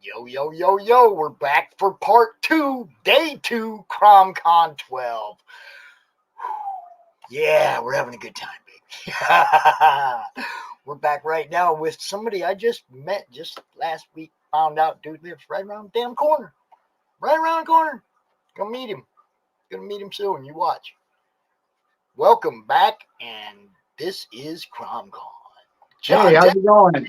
Yo, yo, yo, yo, we're back for part 2, day 2, CRoM Con 12. Yeah, we're having a good time, baby. We're back right now with somebody I just met just last week. Found out dude lives right around the damn corner. Right around the corner. Gonna meet him. Gonna meet him soon. You watch. Welcome back, and this is CRoM Con. Hey, how's it going?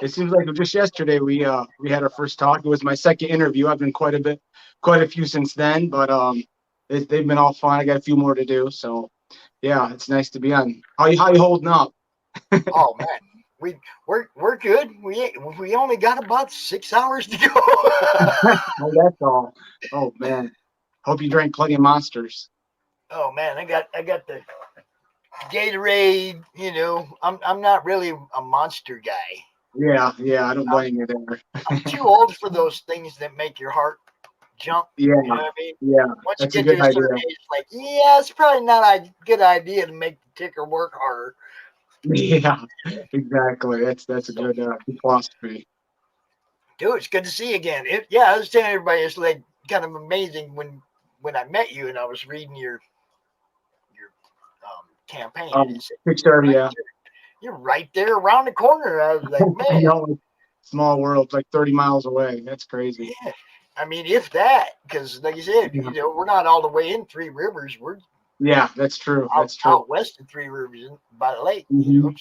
It seems like just yesterday we had our first talk. It was my second interview. I've been quite a few since then, but they've been all fun. I got a few more to do, so yeah, it's nice to be on. How you holding up? Oh man, we're good. We only got about 6 hours to go. Oh, that's all. Oh man, hope you drank plenty of Monsters. Oh man, I got the Gatorade. You know, I'm not really a Monster guy. Yeah, I don't blame you there. I'm too old for those things that make your heart jump. Yeah, You know what I mean? yeah, Once you that's a get to good a certain idea. age, it's like, yeah, it's probably not a good idea to make the ticker work harder. Yeah, exactly. That's a good philosophy. Dude, it's good to see you again. I was telling everybody it's like kind of amazing when I met you and I was reading your campaign. And said, Kickstarter, yeah. You're right there around the corner. I was like, I man. know, small world, like 30 miles away. That's crazy. Yeah. I mean, if that, because like you said, Yeah. you know, we're not all the way in Three Rivers. We're That's true. out west in Three Rivers by the lake. Mm-hmm. You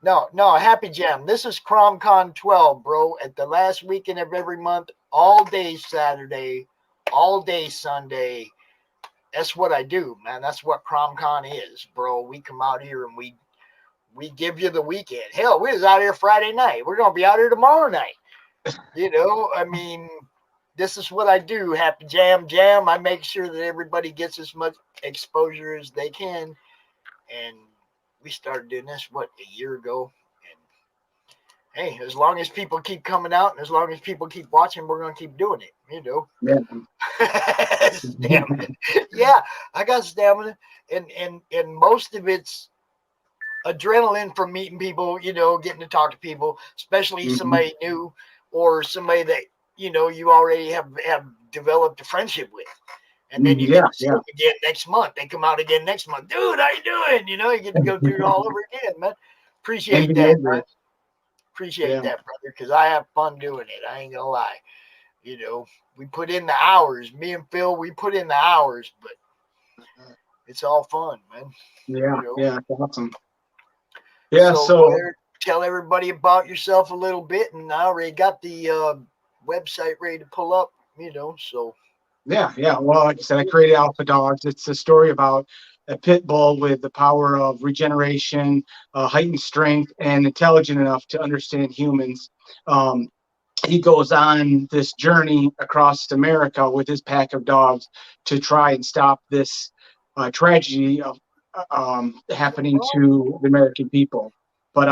know, no, happy jam. This is CRoM Con 12, bro. At the last weekend of every month, all day Saturday, all day Sunday. That's what I do, man. That's what CRoM Con is, bro. We come out here and we give you the weekend. Hell, we was out here Friday night. We're gonna be out here tomorrow night. You know, I mean, this is what I do. Happy jam. I make sure that everybody gets as much exposure as they can. And we started doing this, a year ago. And hey, as long as people keep coming out and as long as people keep watching, we're going to keep doing it, you know. Yeah. Stamina. Yeah, I got stamina. And most of it's adrenaline from meeting people, you know, getting to talk to people, especially somebody new or somebody that, you know, you already have developed a friendship with. And then you get to see them again next month. They come out again next month. Dude, how you doing? You know, you get to go through it all over again, man. Appreciate that, man. Appreciate that, brother, because I have fun doing it. I ain't going to lie. You know, we put in the hours. Me and Phil, we put in the hours, but it's all fun, man. Yeah, you know? Yeah, that's awesome. Yeah, so tell everybody about yourself a little bit, and I already got the website ready to pull up, you know, so. Yeah. Well, like I said, I created Alpha Dogs. It's a story about a pit bull with the power of regeneration, heightened strength, and intelligent enough to understand humans. He goes on this journey across America with his pack of dogs to try and stop this tragedy of happening to the American people. But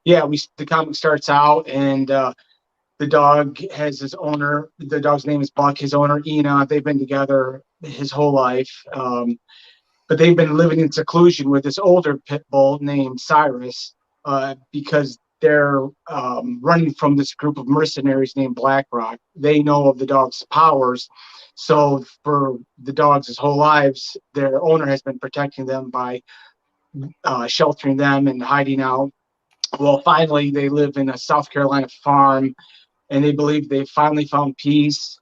the comic starts out and the dog has his owner. The dog's name is Buck. His owner, Ina. They've been together his whole life, but they've been living in seclusion with this older pit bull named Cyrus because they're running from this group of mercenaries named BlackRock. They know of the dog's powers. So for the dogs' his whole lives, their owner has been protecting them by sheltering them and hiding out. Well, finally, they live in a South Carolina farm, and they believe they finally found peace.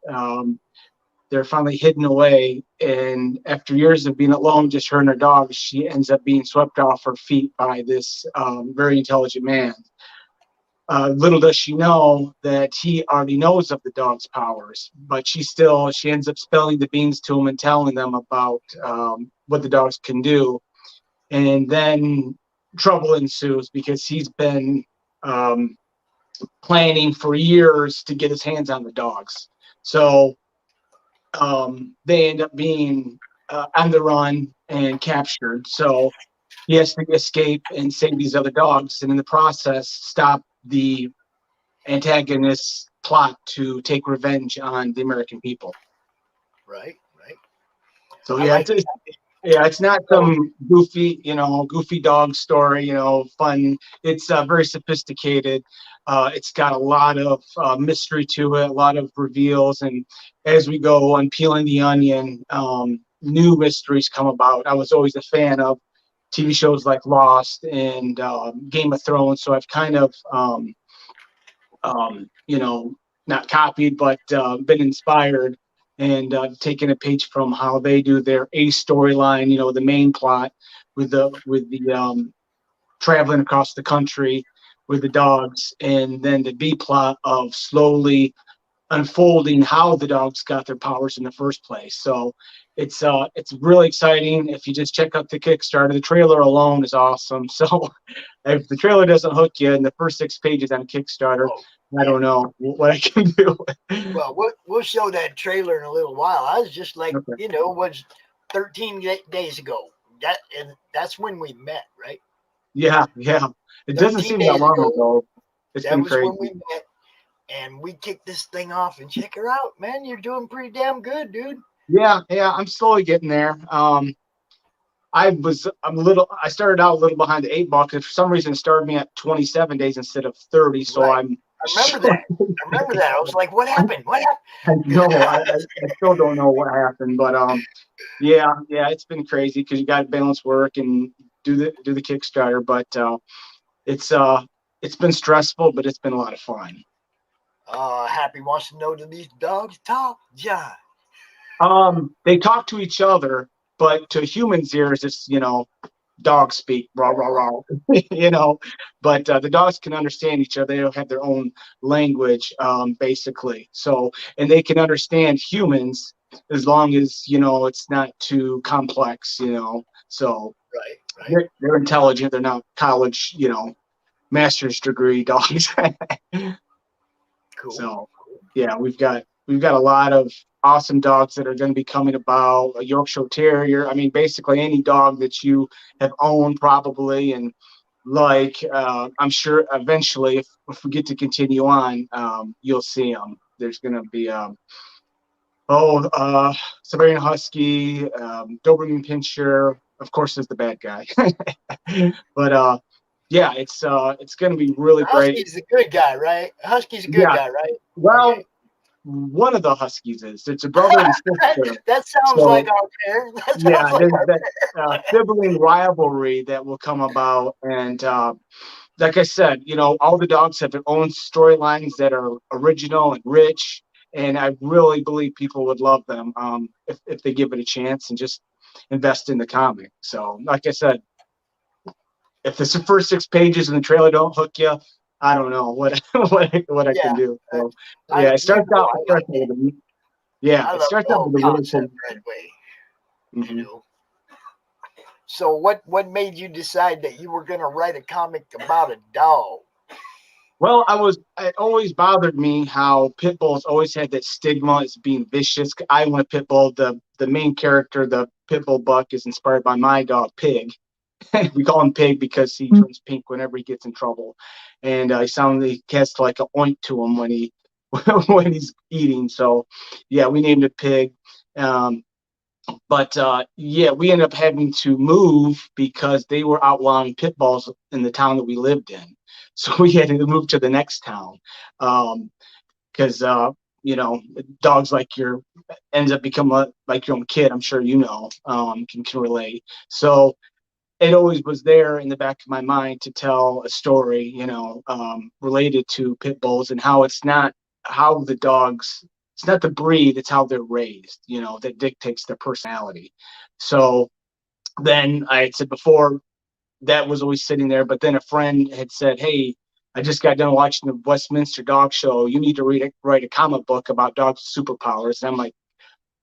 They're finally hidden away, and after years of being alone, just her and her dog, she ends up being swept off her feet by this very intelligent man. Little does she know that he already knows of the dog's powers, but she ends up spilling the beans to him and telling them about what the dogs can do. And then trouble ensues because he's been planning for years to get his hands on the dogs. So they end up being on the run and captured. So he has to escape and save these other dogs, and in the process, stop the antagonist's plot to take revenge on the American people. Right. So yeah, Yeah, it's not So, some goofy dog story, fun. It's very sophisticated. It's got a lot of mystery to it, a lot of reveals, and as we go on peeling the onion, new mysteries come about. I was always a fan of TV shows like Lost and Game of Thrones, so I've kind of um, you know, not copied, but been inspired and taken a page from how they do their A storyline. The main plot with the traveling across the country with the dogs, and then the B plot of slowly unfolding how the dogs got their powers in the first place. So it's really exciting. If you just check out the Kickstarter, the trailer alone is awesome. So if the trailer doesn't hook you in the first 6 pages on Kickstarter, oh, I yeah. don't know what I can do. Well, we'll show that trailer in a little while. I was just like, Okay. was 13 days ago. That's when we met, right? Yeah. It doesn't 13 seem that days long ago, ago. It's that been was when crazy. we met, and we kicked this thing off. And check her out, man. You're doing pretty damn good, dude. Yeah. I'm slowly getting there. I started out a little behind the 8 ball because for some reason it started me at 27 days instead of 30. So Right. I'm I remember that. I was like, what happened? What I know. happened? I still don't know what happened, but yeah, it's been crazy because you got to balance work and do the Kickstarter. But it's it's been stressful, but it's been a lot of fun. Happy wants to know, do these dogs talk, John? They talk to each other, but to humans' ears, it's dog speak, rah rah rah, But the dogs can understand each other. They don't have their own language, basically. So, and they can understand humans as long as it's not too complex. So Right. they're intelligent. They're not college, master's degree dogs. Cool. So yeah, we've got a lot of awesome dogs that are going to be coming about. A Yorkshire Terrier. I mean, basically any dog that you have owned probably, and I'm sure eventually, if we get to continue on, you'll see them. There's going to be Siberian Husky, Doberman Pinscher. Of course, there's the bad guy, but yeah, it's going to be really great. Husky's a good guy, right? Husky's a good Yeah, guy, right? well, Okay. one of the Huskies is. It's a brother and sister. That sounds like So our pair. That yeah, sounds like there's our that pair. sibling rivalry that will come about, and like I said, all the dogs have their own storylines that are original and rich, and I really believe people would love them if they give it a chance and just invest in the comic. So, like I said, if the first 6 pages in the trailer don't hook you, I don't know what what I can Yeah. do. Uh, So, yeah, it starts out. I like it. Yeah, I it love starts the out whole with a really concept cool. right away. You Mhm. know. So what made you decide that you were going to write a comic about a dog? Well, it always bothered me how pit bulls always had that stigma as being vicious. I want a pit bull. The main character, the pit bull Buck, is inspired by my dog Pig. We call him Pig because he turns pink whenever he gets in trouble, and he has like a oink to him when he when he's eating. So, yeah, we named it Pig. Um, but yeah, we ended up having to move because they were outlawing pit bulls in the town that we lived in. So we had to move to the next town because dogs ends up becoming like your own kid. I'm sure can relate. So it always was there in the back of my mind to tell a story, related to pit bulls and how it's not how the dogs, it's not the breed, it's how they're raised, that dictates their personality. So then I had said before that was always sitting there, but then a friend had said, "Hey, I just got done watching the Westminster Dog Show. You need to write a comic book about dogs with superpowers." And I'm like,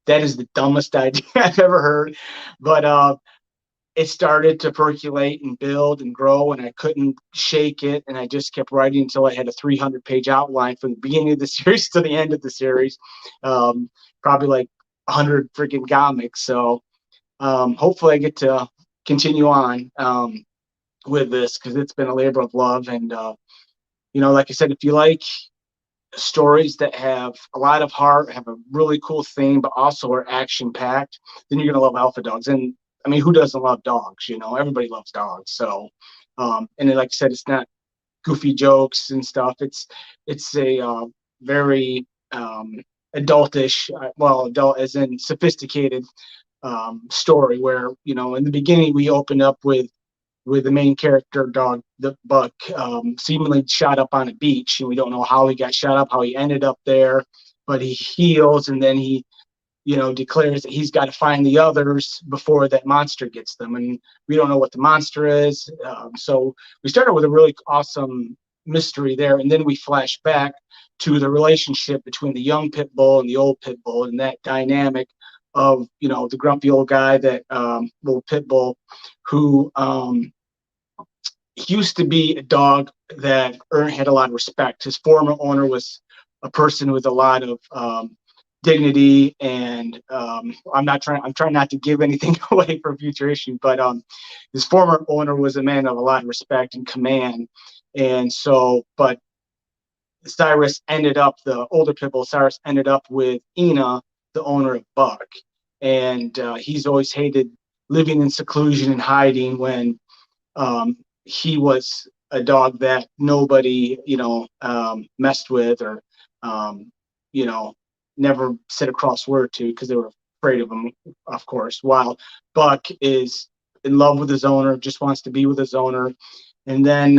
that is the dumbest idea I've ever heard. But it started to percolate and build and grow, and I couldn't shake it. And I just kept writing until I had a 300-page outline from the beginning of the series to the end of the series, probably like 100 freaking comics. So hopefully I get to continue on with this because it's been a labor of love. And, like I said, if you like stories that have a lot of heart, have a really cool theme, but also are action packed, then you're going to love Alpha Dogs. And I mean, who doesn't love dogs? You know, everybody loves dogs. So, and then, like I said, it's not goofy jokes and stuff. It's a very adultish, well, adult as in sophisticated story where, you know, in the beginning we open up with the main character dog, the Buck, seemingly shot up on a beach, and we don't know how he got shot up, how he ended up there, but he heals, and then he, you know, declares that he's got to find the others before that monster gets them, and we don't know what the monster is. So we started with a really awesome mystery there, and then we flash back to the relationship between the young pit bull and the old pit bull, and that dynamic of, you know, the grumpy old guy, that little pit bull who used to be a dog that had a lot of respect. His former owner was a person with a lot of dignity, and I'm trying not to give anything away for future issues, but his former owner was a man of a lot of respect and command. And so, but Cyrus ended up, the older pit bull Cyrus ended up with Ina, the owner of Buck, and he's always hated living in seclusion and hiding when he was a dog that nobody, you know, messed with, or, you know, never said a cross word to because they were afraid of him, of course. While Buck is in love with his owner, just wants to be with his owner. And then,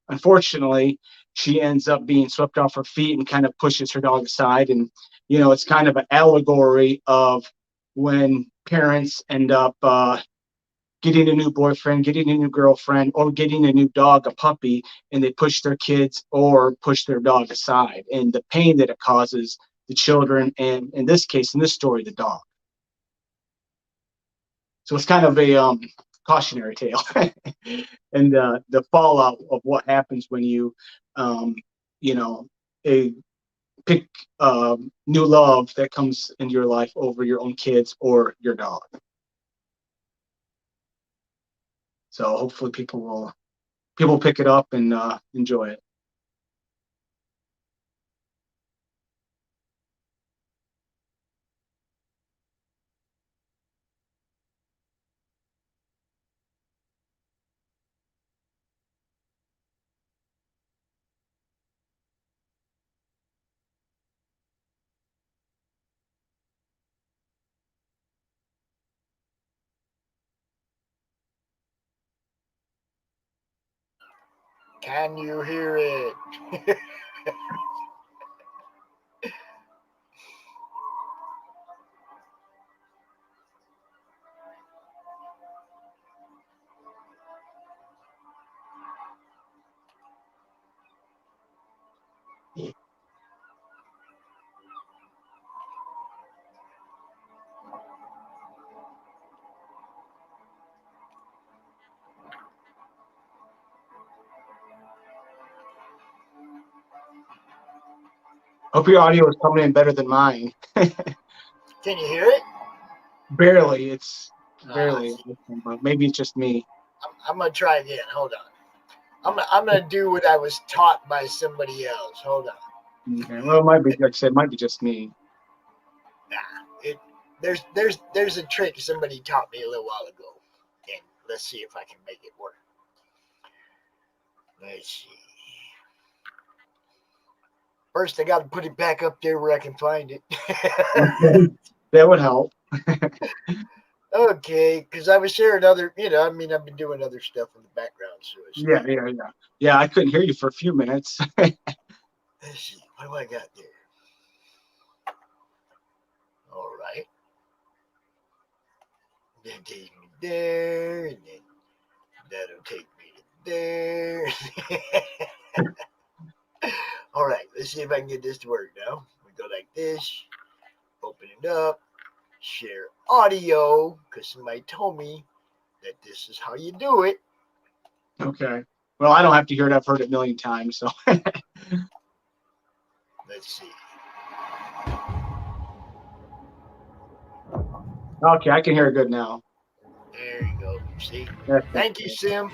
unfortunately, she ends up being swept off her feet and kind of pushes her dog aside. And, you know, it's kind of an allegory of when parents end up getting a new boyfriend, getting a new girlfriend, or getting a new dog, a puppy, and they push their kids or push their dog aside, and the pain that it causes the children, and in this case, in this story, the dog. So it's kind of a cautionary tale, and the fallout of what happens when you, you know, pick new love that comes into your life over your own kids or your dog. So hopefully people will pick it up and enjoy it. Can you hear it? Hope your audio is coming in better than mine. Can you hear it? Barely. It's barely. Maybe it's just me. I'm gonna try again. Hold on. I'm gonna do what I was taught by somebody else. Hold on. Okay. Well, it might be, like I said, it might be just me. Nah, there's a trick somebody taught me a little while ago, and let's see if I can make it work. Let's see. First, I got to put it back up there where I can find it. That would help. Okay, because I was sharing other, you know, I mean, I've been doing other stuff in the background. So Yeah, I couldn't hear you for a few minutes. Let's see, what do I got there? All right. Then take me there, and then that'll take me to there. All right, let's see if I can get this to work now. We go like this, open it up, share audio, because somebody told me that this is how you do it. Okay. Well, I don't have to hear it. I've heard it a million times. So Let's see. okay, I can hear it good now. There you go. See? That's Thank you, Sim.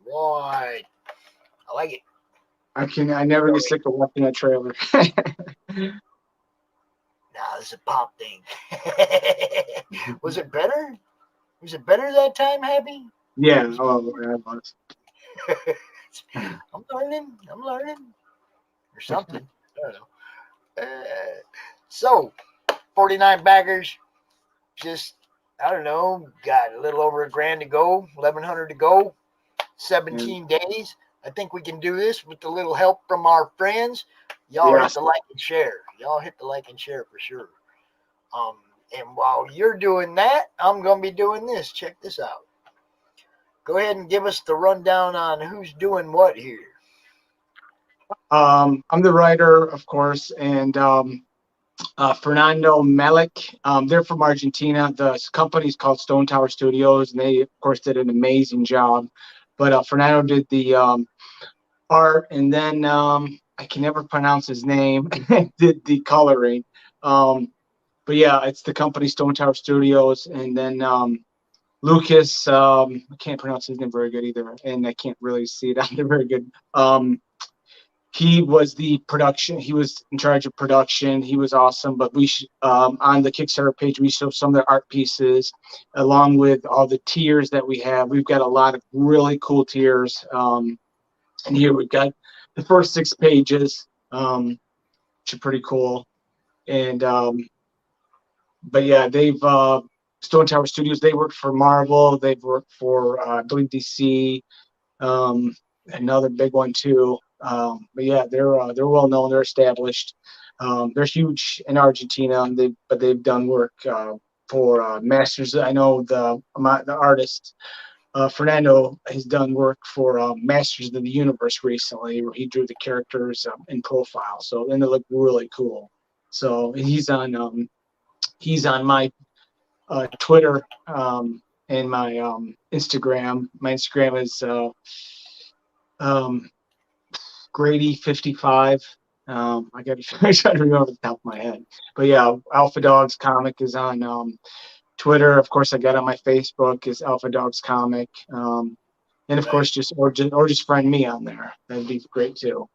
Right. I like it. I never get sick of watching that trailer. Nah, this is a pop thing. Was it better? Was it better that time, Happy? Yeah, oh, I was. I'm learning. Or something. I don't know. So, 49 baggers, just, I don't know, got a little over $1,000 to go, 1,100 to go, 17 days. I think we can do this with a little help from our friends. Y'all hit the like and share. Y'all hit the like and share for sure. And while you're doing that, I'm going to be doing this. Check this out. Go ahead and give us the rundown on who's doing what here. I'm the writer, of course, and Fernando Melick. They're from Argentina. The company's called Stone Tower Studios, and they, of course, did an amazing job. But Fernando did the art, and then I can never pronounce his name, did the coloring. But yeah, it's the company Stone Tower Studios, and then Lucas, I can't pronounce his name very good either, and I can't really see it on there very good. He was the production. He was in charge of production. He was awesome. But we on the Kickstarter page, we show some of their art pieces, along with all the tiers that we have. We've got a lot of really cool tiers. And here we've got the first 6 pages, which are pretty cool. And but yeah, they've Stone Tower Studios. They worked for Marvel. They've worked for I believe DC. Another big one too. But yeah, they're well known. They're established. They're huge in Argentina. They've done work for Masters. I know the artist Fernando has done work for Masters of the Universe recently, where he drew the characters in profile. So then they look really cool. So he's on my Twitter and my Instagram. My Instagram is Grady55. I got to try to remember the top of my head. But yeah, Alpha Dogs Comic is on Twitter. Of course, I got on my Facebook is Alpha Dogs Comic. And of course, just friend me on there. That'd be great too.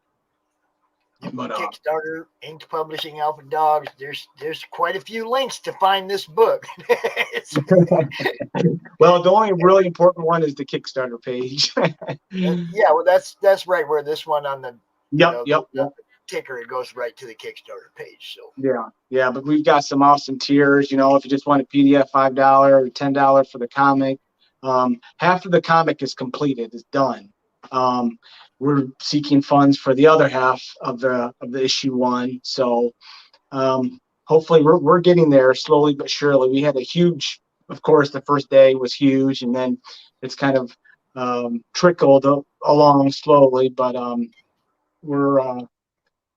But Kickstarter, Inked Publishing, Alpha Dogs. There's quite a few links to find this book. Well, the only really important one is the Kickstarter page. Yeah, well, that's right where this one on the yep. ticker, it goes right to the Kickstarter page. So yeah, but we've got some awesome tiers. If you just want a PDF, $5 or $10 for the comic. Half of the comic is completed, is done. We're seeking funds for the other half of the issue 1. So hopefully we're getting there slowly but surely. We had a huge, of course, the first day was huge, and then it's kind of trickled along slowly. But we're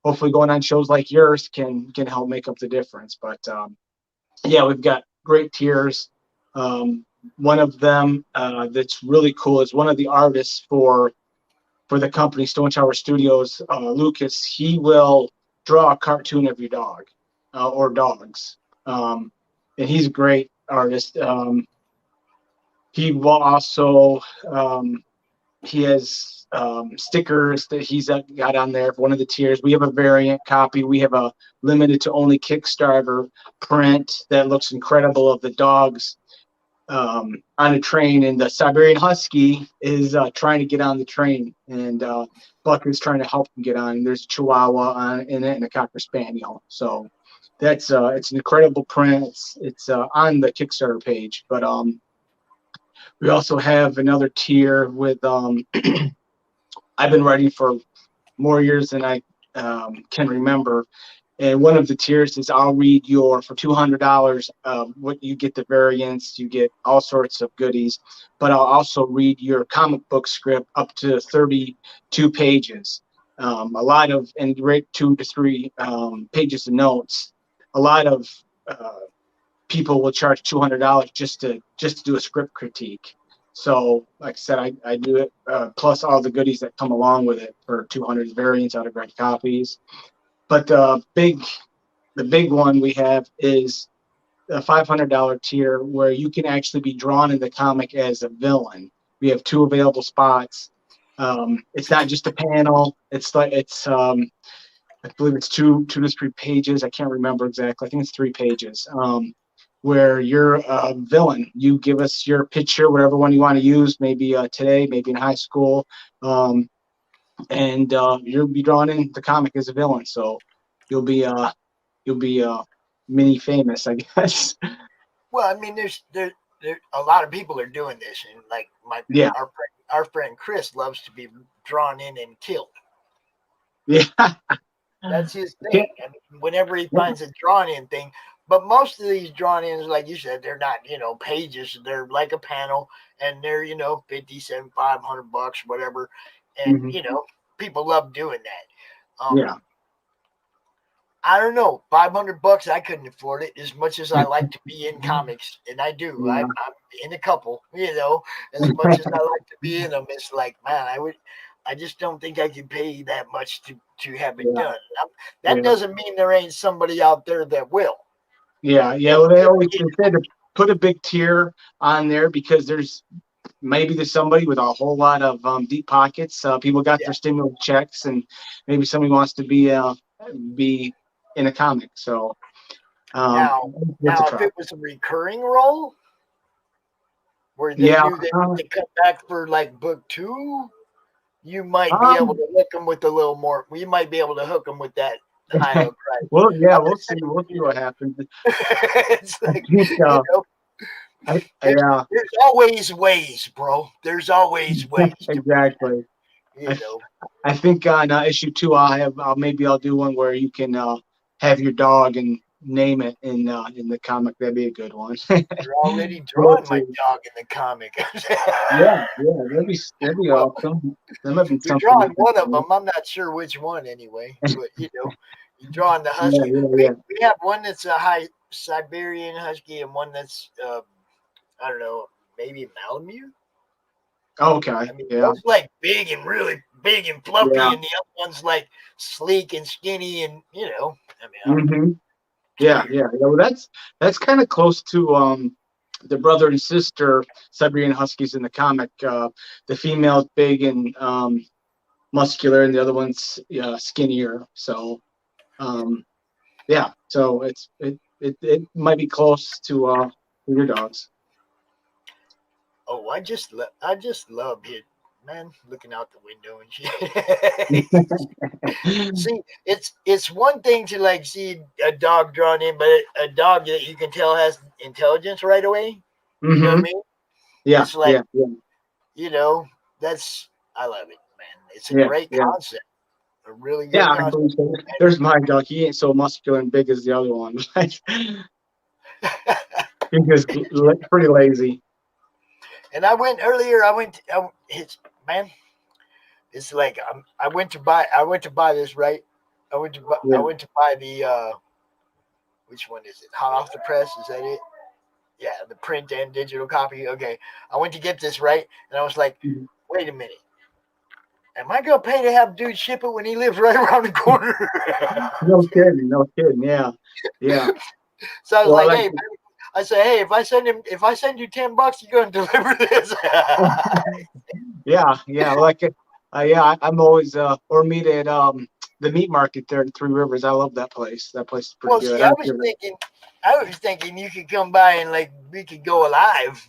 hopefully going on shows like yours can help make up the difference. But yeah, we've got great tiers. One of them that's really cool is one of the artists for for the company Stone Tower Studios, Lucas, he will draw a cartoon of your dog or dogs. And he's a great artist. He will also, he has stickers that he's got on there for one of the tiers. We have a variant copy. We have a limited to only Kickstarter print that looks incredible of the dogs on a train, and the Siberian Husky is trying to get on the train, and Buck is trying to help him get on. There's a Chihuahua on in it and a Cocker Spaniel. So that's it's an incredible print. It's on the Kickstarter page, but we also have another tier with I've been writing for more years than I can remember. And one of the tiers is I'll read your, for $200, what you get the variants, you get all sorts of goodies, but I'll also read your comic book script up to 32 pages. A lot of, and rate 2 to 3 pages of notes. A lot of people will charge $200 just to do a script critique. So, like I said, I do it plus all the goodies that come along with it for 200 variants, autographed copies. But the big one we have is a $500 tier where you can actually be drawn in the comic as a villain. We have 2 available spots. It's not just a panel. It's like I believe it's two to 3 pages. I can't remember exactly. I think it's 3 pages. Where you're a villain. You give us your picture, whatever one you want to use, maybe today, maybe in high school, and you'll be drawn in the comic as a villain. So you'll be mini famous, I guess. Well, I mean, there's a lot of people are doing this, and like our friend Chris loves to be drawn in and killed. Yeah, That's his thing. I mean, whenever he finds a drawn in thing. But most of these drawn ins, like you said, they're not, pages. They're like a panel, and they're, 50, 75, $100, whatever. And, people love doing that. yeah. I don't know, $500, I couldn't afford it as much as I like to be in comics, and I do. Yeah. I'm in a couple, as much as I like to be in them. It's like, man, I just don't think I can pay that much to have it done. That doesn't mean there ain't somebody out there that will. Yeah. Well, they always say to put a big tier on there because there's somebody with a whole lot of deep pockets. People got their stimulus checks, and maybe somebody wants to be in a comic. So now if it was a recurring role where they knew they would come back for like book 2, you might be able to hook them with a little more. You might be able to hook them with that higher price. Well, yeah, we'll see what happens. It's like, there's always ways, bro. There's always ways. Exactly. I think on issue 2, I'll do one where you can have your dog and name it in the comic. That'd be a good one. You're already drawing my dog in the comic. yeah, that'd be awesome. That might be you're drawing one of them. I'm not sure which one anyway, but you're drawing the husky. We have one that's a high Siberian husky and one that's I don't know, maybe Malamute. Okay. I mean, one's like big and really big and fluffy, and the other one's like sleek and skinny, and Yeah. Well, that's kind of close to the brother and sister Siberian Huskies in the comic. The female's big and muscular, and the other one's skinnier. So, so it might be close to your dogs. Oh, I just love it, man. Looking out the window and shit. See, it's one thing to like see a dog drawn in, but a dog that you can tell has intelligence right away. You know what I mean? Yeah. It's like, that's, I love it, man. It's a great concept. A really good concept. So. There's my dog. He ain't so muscular and big as the other one. He's just pretty lazy. And I went earlier. It's like I went to buy this, right? I went to buy the which one is it? Hot off the press? Is that it? Yeah, the print and digital copy. Okay, I went to get this, right, and I was like, wait a minute. am I gonna pay to have dude ship it when he lives right around the corner? No kidding. No kidding. Yeah. Yeah. So I was Well, like, like, hey, man. I said, hey, if I send you $10, you're gonna deliver this. yeah. Yeah. Like, yeah, I'm always, or meet at the meat market there in Three Rivers. I love that place. That place is pretty Well, good. see, I don't care. I was thinking you could come by and like we could go live.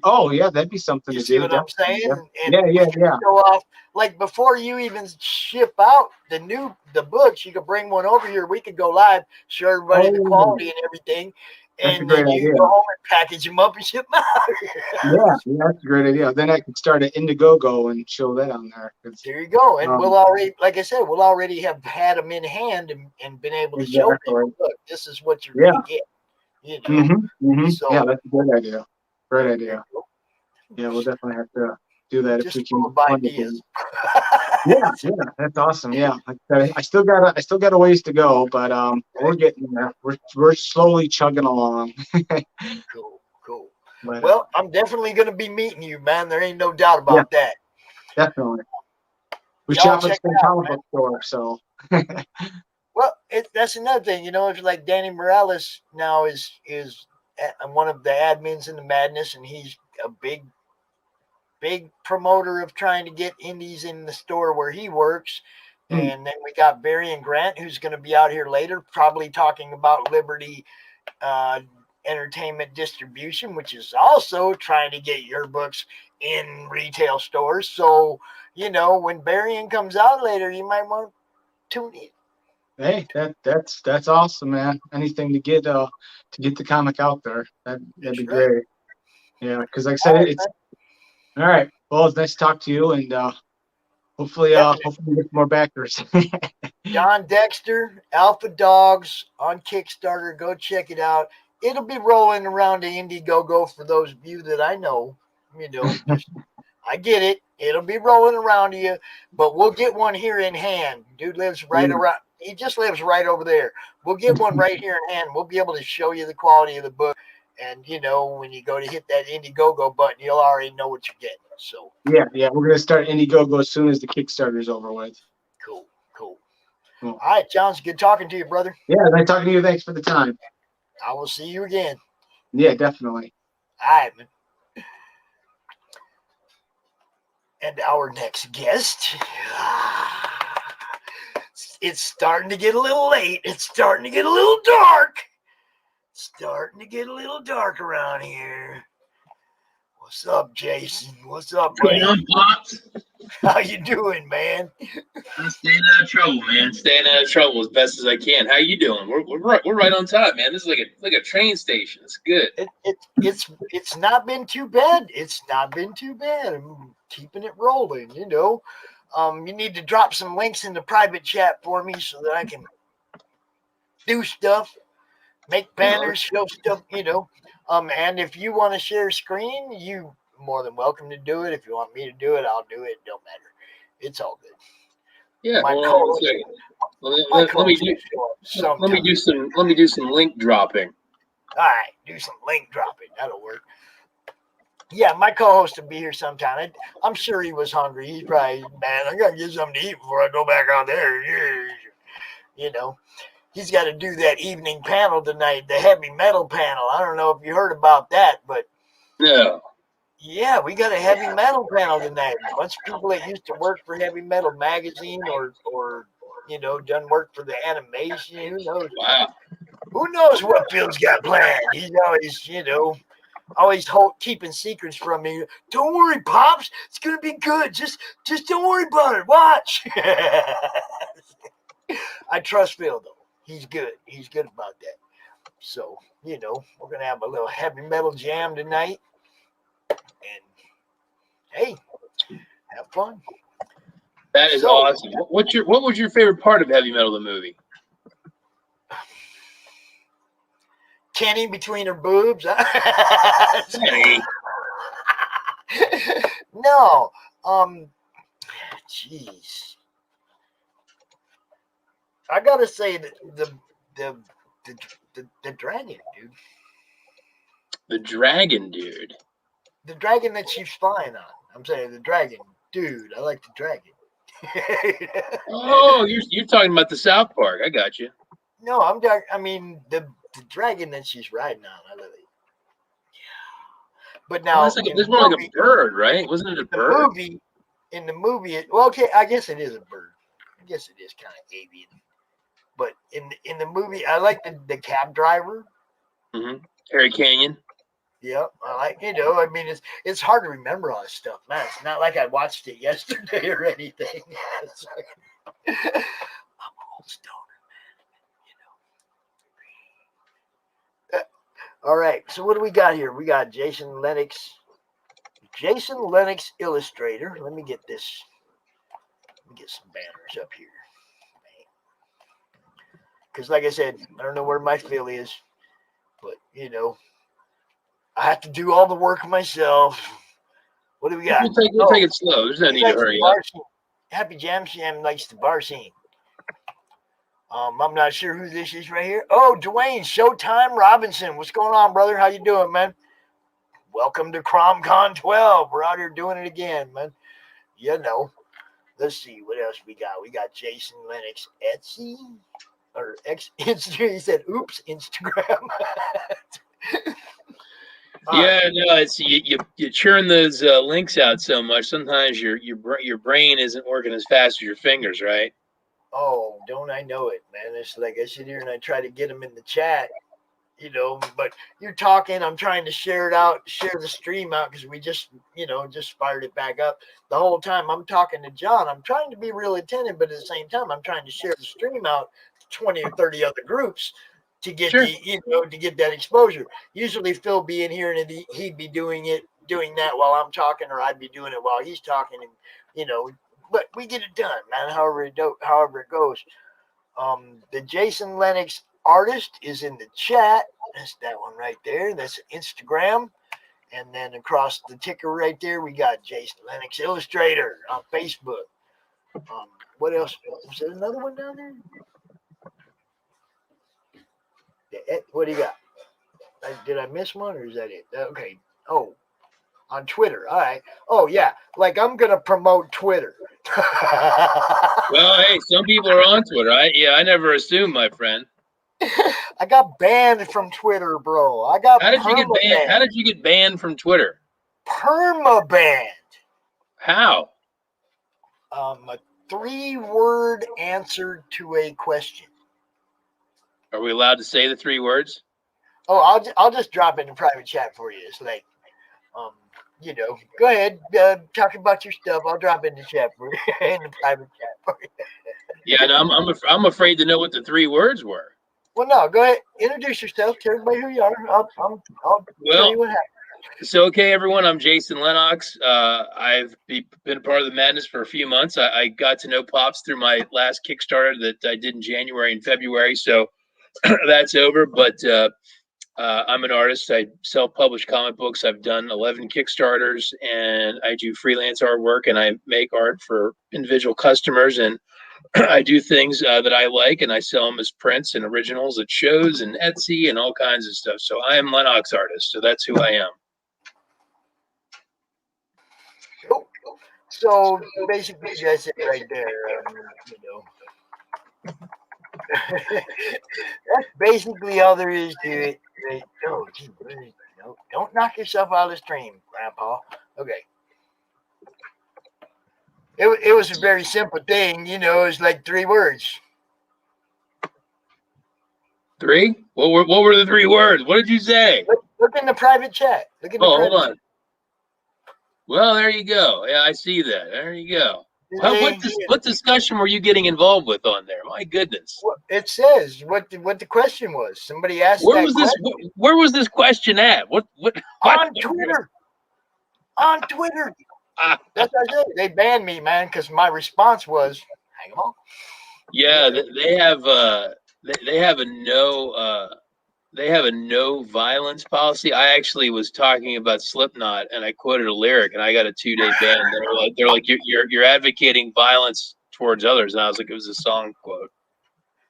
Oh, yeah, that'd be something You to see do. what I'm Definitely. saying? And Yeah. we Yeah. could Yeah. show off like before you even ship out the books. You could bring one over here. We could go live, show everybody the Oh, quality and everything, that's a and great then you idea. go home and package them up and ship them out. Yeah. Yeah, that's a great idea. Then I could start an Indiegogo and show that on there. There you go. And Um, we'll already, like I said, we'll already have had them in hand and been able to show exactly. people, look, this is what you're Yeah. going to get, you know. Yeah, So that's a good idea. Great there idea. you go. Yeah, we'll definitely have to do that if Just we full can of fund it. ideas. Yeah, yeah, that's awesome. Yeah, like I said, I still got a ways to go, but we're getting there. We're slowly chugging along. Cool, cool. But Well, I'm definitely going to be meeting you, man. There ain't no doubt yeah, about that. definitely. We Y'all shop at the check same it out, comic man. book store, so Well, that's another thing. You know, it's like Danny Morales now is one of the admins in the Madness, and he's a big promoter of trying to get indies in the store where he works. And then we got Varian Grant, who's going to be out here later, probably talking about Liberty Entertainment Distribution, which is also trying to get your books in retail stores. So, you know, when Varian comes out later, you might want to tune in. hey, that's awesome, man. Anything to get the comic out there, that'd That's be right. great. Yeah, because like I All said, right, it's man. all right. Well, it's nice to talk to you, and hopefully Definitely. we get more backers. Jon Dexter, Alpha Dogs on Kickstarter. Go check it out. It'll be rolling around the Indiegogo for those of you that I know. You know, just I get it. It'll be rolling around to you, but we'll get one here in hand. Dude lives right Yeah. around. He just lives right over there. We'll get one right here in hand. We'll be able to show you the quality of the book. And, you know, when you go to hit that Indiegogo button, you'll already know what you're getting. So, Yeah, we're gonna start Indiegogo as soon as the Kickstarter's over with. cool, cool. Cool. All right, John, it's good talking to you, brother. Yeah, nice talking to you. Thanks for the time. I will see you again. Yeah, definitely. All right, man. And our next guest. It's starting to get a little late. It's starting to get a little dark. Starting to get a little dark around here. What's up, Jason? What's up, buddy? Going on, Pops? How you doing, man? I'm staying out of trouble, man. Staying out of trouble as best as I can. How you doing? We're right on time, man. This is like a train station. It's good. It's not been too bad. It's not been too bad. I'm keeping it rolling, you know. You need to drop some links in the private chat for me so that I can do stuff, make banners, show stuff, you know. And if you want to share screen, you more than welcome to do it. If you want me to do it, I'll do it. Don't matter. It's all good. Yeah. My Hold on one co-host, second. my Let me co-host do will show up sometime. let me do some link dropping. All right, do some link dropping. That'll work. Yeah, my co-host will be here sometime. I'm sure he was hungry. He's probably, man, I gotta get something to eat before I go back out there. You know, he's got to do that evening panel tonight, the heavy metal panel. I don't know if you heard about that, but No. yeah, we got a heavy metal panel tonight. A bunch of people that used to work for Heavy Metal Magazine or you know, done work for the animation. Who knows? Wow. Who knows what Phil's got planned? He's always, you know, keeping secrets from me. Don't worry, Pops. It's gonna be good. Just don't worry about it. Watch. I trust Phil though. He's good. He's good about that. So, you know, we're gonna have a little heavy metal jam tonight. And hey, have fun. That is awesome. What was your favorite part of Heavy Metal the movie? Kenny between her boobs. Hey. No. Jeez. I gotta say that the dragon, dude. The dragon dude. The dragon that she's flying on. I'm saying the dragon. dude, I like the dragon. Oh, you're talking about the South Park. I got you. No, I'm talking. I mean, the dragon that she's riding on. I love it. But Well, now it's more like a bird, right? Wasn't it a bird? In the movie, well, okay, I guess it is a bird. I guess it is kind of avian. But in the movie, I like the cab driver. Mm-hmm. Harry Canyon. Yep, I like, I mean, it's hard to remember all this stuff, man. It's not like I watched it yesterday or anything. I'm old stoner, man. All right, so what do we got here? We got Jason Lennox Illustrator. Let me get this. Let me get some banners up here. Because, like I said, I don't know where my fill is, but I have to do all the work myself. What do we got? We'll take it slow. There's no need to hurry up. Happy Jam likes the bar scene. I'm not sure who this is right here. Oh, Dwayne Showtime Robinson. What's going on, brother? How you doing, man? Welcome to CRoM Con 12. We're out here doing it again, man. Let's see what else we got. We got Jason Lennox Etsy or Instagram. He said, "Oops, Instagram." Yeah, no, it's you churn those links out so much. Sometimes your brain isn't working as fast as your fingers, right? Oh, don't I know it, man? It's like I sit here and I try to get them in the chat, but you're talking, I'm trying to share the stream out because we just fired it back up. The whole time I'm talking to John, I'm trying to be real attentive, but at the same time, I'm trying to share the stream out to 20 or 30 other groups to get to get that exposure. Usually Phil be in here and he'd be doing that while I'm talking, or I'd be doing it while he's talking, and but we get it done, man. However it goes. The Jason Lennox artist is in the chat. That's that one right there. That's Instagram. And then across the ticker right there, we got Jason Lennox Illustrator on Facebook. What else? Was there another one down there? What do you got? Did I miss one, or is that it? Okay. Oh, on Twitter. All right. Oh, yeah. Like, I'm going to promote Twitter. Well, hey, some people are on Twitter. I never assumed, my friend. I got banned from Twitter, bro. How did you get banned? How did you get banned from Twitter? Perma-banned. How? A 3-word answer to a question. Are we allowed to say the 3 words? Oh, I'll just drop it in private chat for you. It's like, go ahead, talk about your stuff. I'll drop it in the chat for you, in the private chat for you. Yeah, no, I'm afraid to know what the 3 words were. Well, no, go ahead, introduce yourself, tell everybody who you are. I'll tell you what happened. So, okay, everyone, I'm Jason Lenox. I've been a part of the madness for a few months. I got to know Pops through my last Kickstarter that I did in January and February, so that's over. But I'm an artist. I self-publish comic books. I've done 11 Kickstarters, and I do freelance artwork, and I make art for individual customers, and I do things that I like, and I sell them as prints and originals at shows and Etsy and all kinds of stuff. So I am Lenox artist. So that's who I am. So basically, that's it right there. That's basically all there is to it. Oh, gee, don't knock yourself out of the stream, Grandpa. Okay. It was a very simple thing, it was like 3 words. 3? What were the 3 words? What did you say? Look in the private chat. Hold on. Well, there you go. Yeah, I see that. There you go. What discussion were you getting involved with on there? My goodness. Well, it says what the question was. Somebody asked where was this question at? What on Twitter. On Twitter. That's what I said. They banned me, man, because my response was, hang on. Yeah, they have a no violence policy. I actually was talking about Slipknot, and I quoted a lyric, and I got a 2-day ban. They're like you're advocating violence towards others, and I was like, it was a song quote.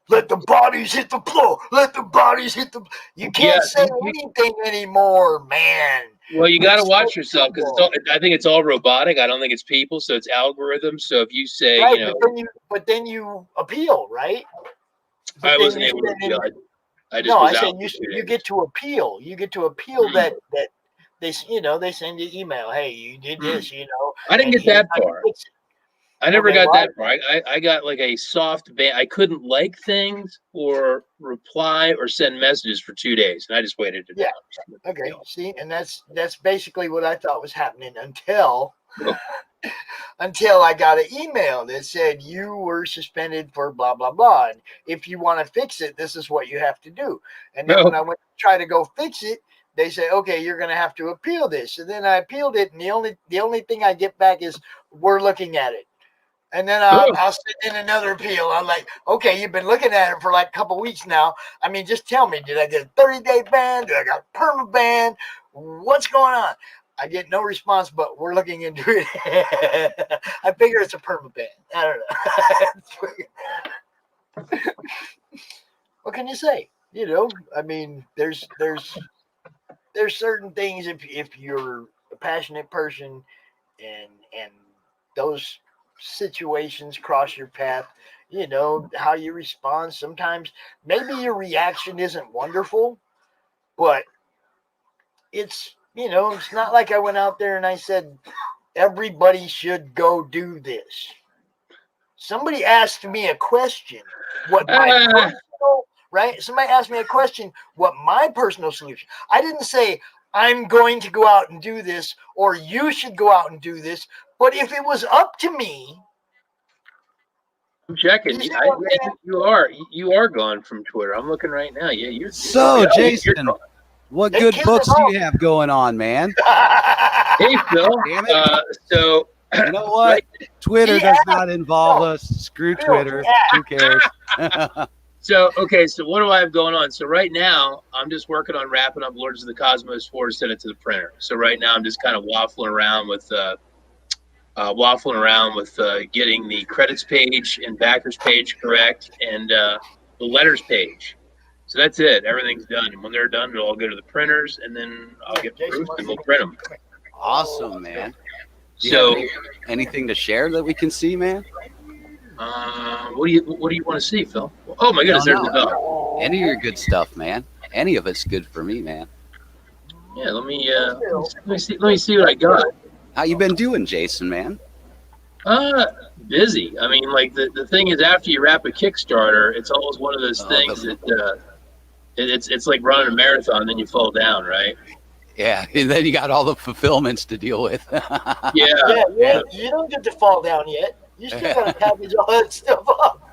Let the bodies hit the floor. Let the bodies hit the. You can't say anything anymore, man. Well, you got to watch so yourself because simple. I think it's all robotic. I don't think it's people, so it's algorithms. So if you say, Right, you know, but then you appeal, right? But I then wasn't you able to send in, appeal. I just no, I was said out for 2 you days. get to appeal. You get to appeal Hmm. that they they send you email. Hey, you did this, I didn't and get here's that how you far. fix it. I never Okay, got well, that far. I got like a soft ban. I couldn't like things or reply or send messages for 2 days, and I just waited it Yeah. out. okay, see, and that's basically what I thought was happening until Oh. I got an email that said you were suspended for blah blah blah, and if you want to fix it, this is what you have to do. And then when I went to try to go fix it, they say, okay, you're going to have to appeal this. And then I appealed it, and the only thing I get back is we're looking at it. And then I'll send in another appeal. I'm like, okay, you've been looking at it for like a couple weeks now. I mean, just tell me, did I get a 30-day ban? Did I got a perma ban? What's going on? I get no response, but we're looking into it. I figure it's a perma ban. I don't know. What can you say? I mean, there's certain things if you're a passionate person and those situations cross your path, how you respond. Sometimes maybe your reaction isn't wonderful, but it's not like I went out there and I said everybody should go do this. Somebody asked me a question, what my personal, right? Somebody asked me a question, what my personal solution. I didn't say I'm going to go out and do this or you should go out and do this, but if it was up to me, I'm checking. You see I, what I'm saying? you are gone from Twitter. I'm looking right now. Yeah, you're So, you're Jason, gone. what They good killed books us do all. you have going on, man? Hey Phil. Damn it. So You know what? right, Twitter He does asked- not involve no. us. Screw Phil, Twitter. he Who cares? so okay, so what do I have going on? So right now I'm just working on wrapping up Lords of the Cosmos 4 to send it to the printer. So right now I'm just kind of waffling around with getting the credits page and backers page correct and the letters page. So that's it. Everything's done. And when they're done, it'll all go to the printers, and then I'll get Jason proofs and we'll print them. Awesome, man. Do you So, have anything to share that we can see, man? what do you want to see, Phil? Oh my goodness, there's the dog. Any of your good stuff, man. Any of it's good for me, man. Yeah, let me see what I got. How you been doing, Jason, man? Busy. I mean, like the thing is, after you wrap a Kickstarter, it's always one of those things that it's like running a marathon, then you fall down, right? Yeah, and then you got all the fulfillments to deal with. Yeah. You don't get to fall down yet. You still got to package all that stuff up.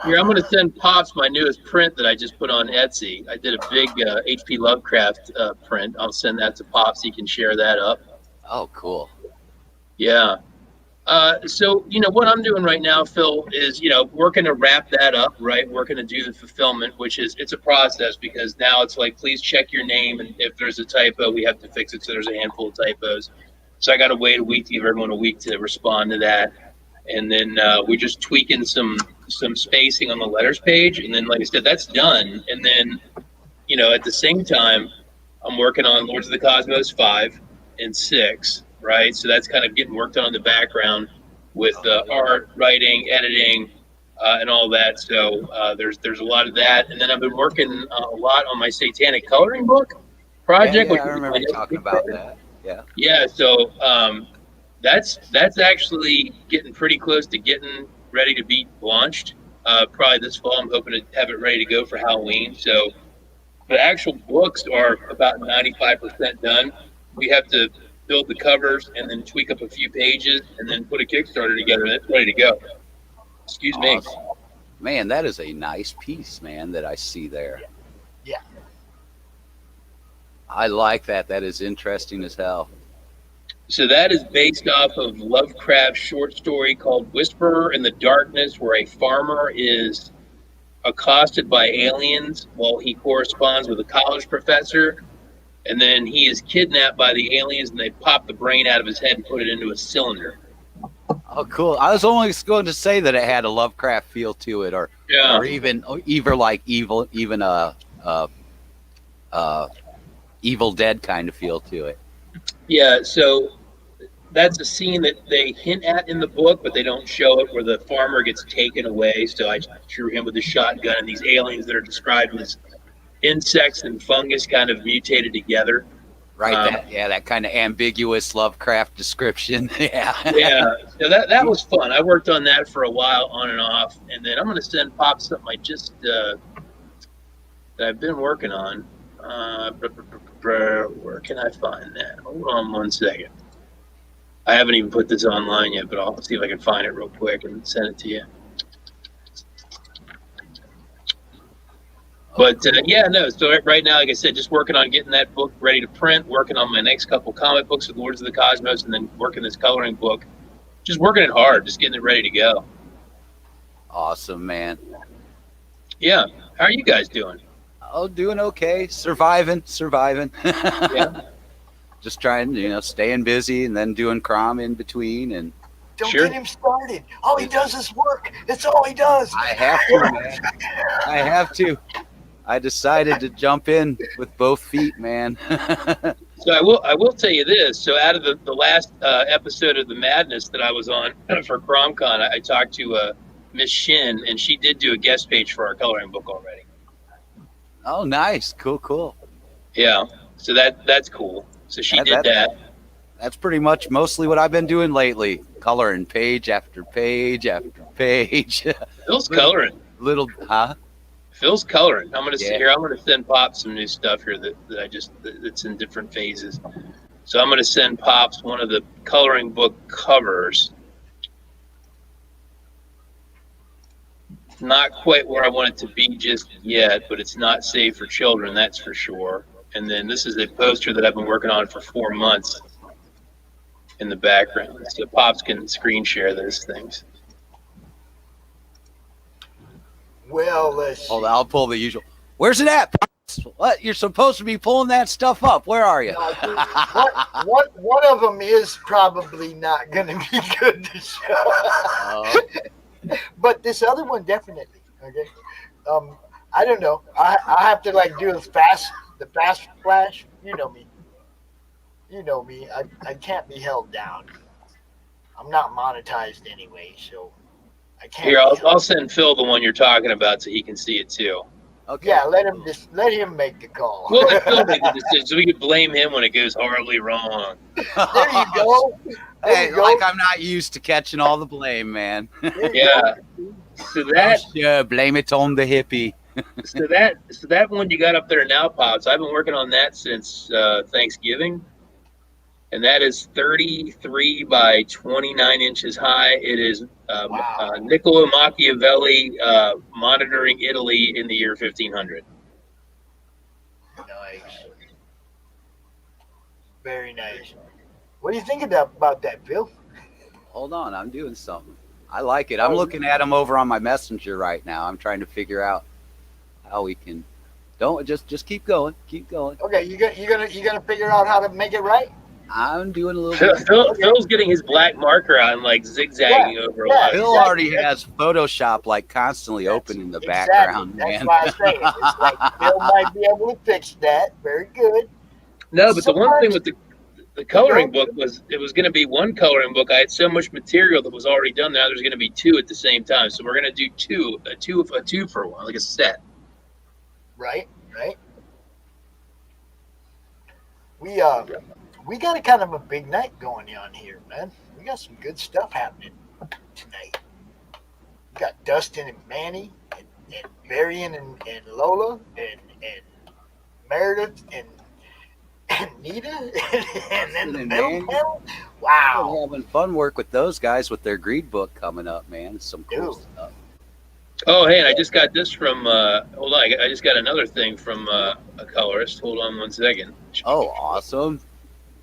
Here, I'm going to send Pops my newest print that I just put on Etsy. I did a big H.P. Lovecraft print. I'll send that to Pops. He can share that up. Oh, cool. Yeah. So, what I'm doing right now, Phil, is, working to wrap that up, right? Working to do the fulfillment, which it's a process because now it's like, please check your name. And if there's a typo, we have to fix it. So there's a handful of typos. So I got to wait a week to give everyone a week to respond to that. And then we're just tweaking some spacing on the letters page. And then, like I said, that's done. And then, at the same time, I'm working on Lords of the Cosmos 5 and 6. Right, so that's kind of getting worked on in the background with art, writing, editing, and all that. So there's a lot of that, and then I've been working a lot on my Satanic coloring book project. Yeah, I remember talking about that. Yeah. So that's actually getting pretty close to getting ready to be launched. Probably this fall. I'm hoping to have it ready to go for Halloween. So the actual books are about 95% done. We have to build the covers and then tweak up a few pages and then put a Kickstarter together and it's ready to go. Excuse me. Man, that is a nice piece, man, that I see there. Yeah. I like that. That is interesting as hell. So that is based off of Lovecraft's short story called Whisperer in the Darkness, where a farmer is accosted by aliens while he corresponds with a college professor. And then he is kidnapped by the aliens, and they pop the brain out of his head and put it into a cylinder. Oh, cool. I was only going to say that it had a Lovecraft feel to it, or even like Evil Dead kind of feel to it. Yeah, so that's a scene that they hint at in the book, but they don't show it, where the farmer gets taken away. So I drew him with a shotgun, and these aliens that are described as insects and fungus kind of mutated together. Right. That kind of ambiguous Lovecraft description. Yeah. Yeah. So that was fun. I worked on that for a while, on and off, and then I'm going to send Pop something I just that I've been working on. Where can I find that? Hold on 1 second. I haven't even put this online yet, but I'll see if I can find it real quick and send it to you. But yeah, no. So right now, like I said, just working on getting that book ready to print, working on my next couple comic books with Lords of the Cosmos, and then working this coloring book. Just working it hard, just getting it ready to go. Awesome, man. Yeah. How are you guys doing? Oh, doing okay. Surviving. Yeah. Just trying, staying busy and then doing CRoM in between. And Don't Sure. get him started. All he does is work. That's all he does. I have to, man. I have to. I decided to jump in with both feet, man. So I will tell you this. So out of the last episode of the Madness that I was on for CRoM Con, I talked to Miss Shin, and she did do a guest page for our coloring book already. Oh, nice. Cool. Yeah. So that's cool. So she did that. That's pretty much mostly what I've been doing lately. Coloring page after page after page. Phil's coloring. Phil's coloring. I'm gonna see here. I'm gonna send Pop some new stuff here that's in different phases. So I'm gonna send Pops one of the coloring book covers. Not quite where I want it to be just yet, but it's not safe for children, that's for sure. And then this is a poster that I've been working on for 4 months in the background. So Pops can screen share those things. Well, let's Hold on, I'll pull the usual. Where's it at? What? You're supposed to be pulling that stuff up. Where are you? one of them is probably not going to be good to show. But this other one definitely. Okay. I don't know. I have to do the fast flash. You know me. I can't be held down. I'm not monetized anyway, so I can't. Here, I'll send Phil the one you're talking about so he can see it too. Okay. Yeah, let him make the call. We'll let Phil make the decision so we can blame him when it goes horribly wrong. There you go. Hey, like I'm not used to catching all the blame, man. Yeah. So that Yeah, blame it on the hippie. so that one you got up there now, Pops. I've been working on that since Thanksgiving. And that is 33 by 29 inches high. It is Niccolo Machiavelli monitoring Italy in the year 1500. Nice. Very nice. What do you think about that, Phil? Hold on, I'm doing something. I like it. I'm looking at them over on my messenger right now. I'm trying to figure out how we can. Don't just keep going. Keep going. Okay, you gonna figure out how to make it right? I'm doing a little bit. Phil's getting his black marker out and zigzagging over a lot. Phil already has Photoshop constantly open in the background, man. That's why I say it. It's Phil might be able to fix that. Very good. No, but the one thing with the coloring book was it was going to be one coloring book. I had so much material that was already done. Now there's going to be two at the same time. So we're going to do a two for one, like a set. Right. We got a kind of a big night going on here, man. We got some good stuff happening tonight. We got Dustin and Manny and Varian and Lola and Meredith and Nita and then the middle panel. Wow. We're having fun work with those guys with their greed book coming up, man. It's some cool stuff. Oh, hey, and I just got this from, hold on, I just got another thing from a colorist. Hold on 1 second. Oh, awesome.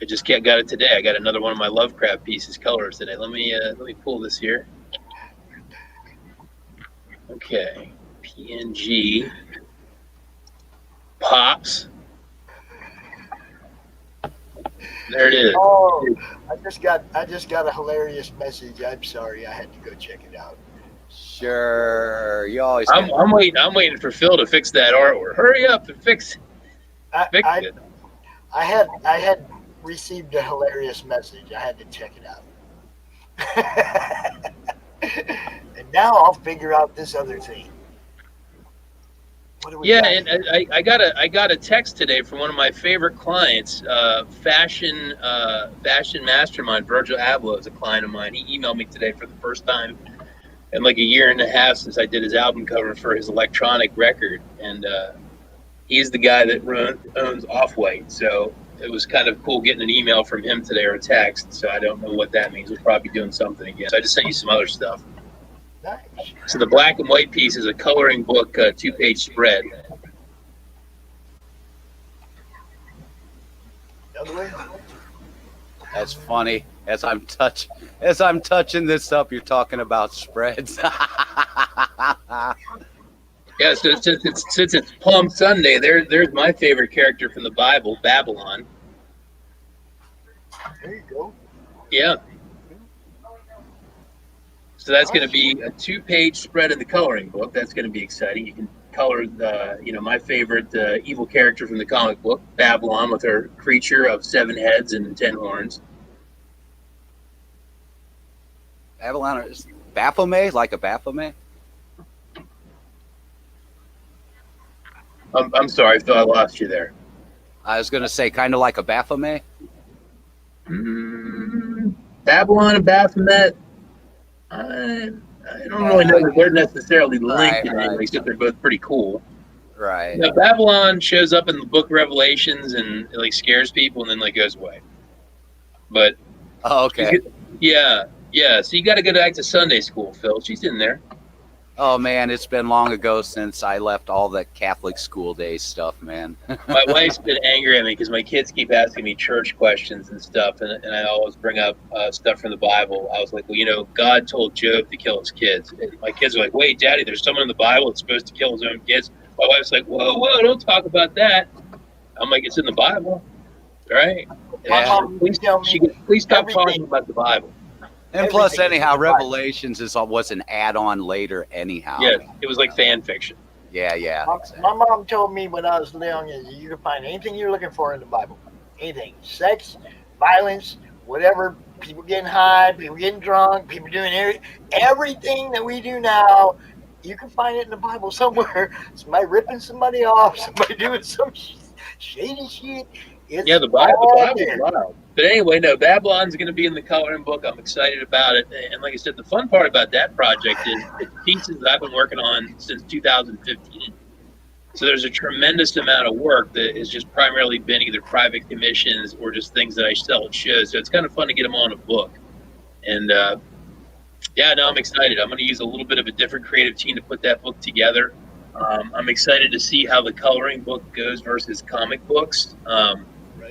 I just got it today. I got another one of my Lovecraft pieces colors today. Let me pull this here. Okay. PNG. Pops. There it is. Oh, I just got a hilarious message. I'm sorry, I had to go check it out. Sure. You always I'm waiting for Phil to fix that artwork. Hurry up and fix it. I had received a hilarious message. I had to check it out. And now I'll figure out this other thing. What do we Yeah, got and here? I got a text today from one of my favorite clients, fashion mastermind Virgil Abloh is a client of mine. He emailed me today for the first time in like a year and a half since I did his album cover for his electronic record, and he's the guy that owns Off-White. So it was kind of cool getting an email from him today or a text. So I don't know what that means. We'll probably be doing something again. So I just sent you some other stuff. Nice. So the black and white piece is a coloring book, 2-page spread. The other way? That's funny. As I'm touching this up, you're talking about spreads. Yeah, so since it's Palm Sunday, there's my favorite character from the Bible, Babylon. There you go. Yeah. So that's going to be a 2-page spread in the coloring book. That's going to be exciting. You can color my favorite evil character from the comic book, Babylon, with her creature of 7 heads and 10 horns. Babylon is Baphomet, like a Baphomet? I'm sorry, I thought I lost you there. I was going to say kind of like a Baphomet. Babylon and Baphomet, I don't really know that they're necessarily linked in any way, except they're both pretty cool. Right. Now, Babylon shows up in the book Revelations and it, like, scares people and then like goes away. But okay. Yeah. So you got to go back to Sunday school, Phil. She's in there. Oh man, it's been long ago since I left all the Catholic school days stuff, man. My wife's been angry at me because my kids keep asking me church questions and stuff, and I always bring up stuff from the Bible. I was like, well, God told Job to kill his kids. And my kids are like, wait, Daddy, there's someone in the Bible that's supposed to kill his own kids. My wife's like, whoa, don't talk about that. I'm like, it's in the Bible, right? My mom Please stop talking about the Bible. And plus, anyhow, Revelations was an add-on later anyhow. Yeah, it was like fan fiction. Yeah. Exactly. My mom told me when I was young is you can find anything you're looking for in the Bible. Anything. Sex, violence, whatever. People getting high, people getting drunk, people doing everything that we do now. You can find it in the Bible somewhere. Somebody ripping somebody off, somebody doing some shady shit. The Bible's wild. But anyway, no, Babylon's going to be in the coloring book. I'm excited about it. And like I said, the fun part about that project is it's pieces that I've been working on since 2015. So there's a tremendous amount of work that has just primarily been either private commissions or just things that I sell at shows. So it's kind of fun to get them on a book. And I'm excited. I'm going to use a little bit of a different creative team to put that book together. I'm excited to see how the coloring book goes versus comic books.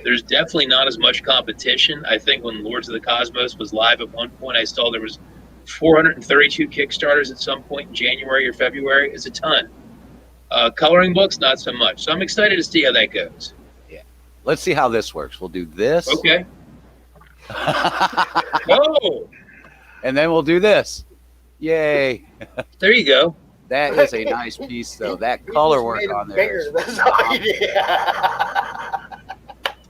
There's definitely not as much competition. I think when Lords of the Cosmos was live at one point, I saw there was 432 Kickstarters at some point in January or February. It's a ton. Coloring books, not so much. So I'm excited to see how that goes. Yeah. Let's see how this works. We'll do this. Okay. Oh! And then we'll do this. Yay. There you go. That is a nice piece, though. That color work on there.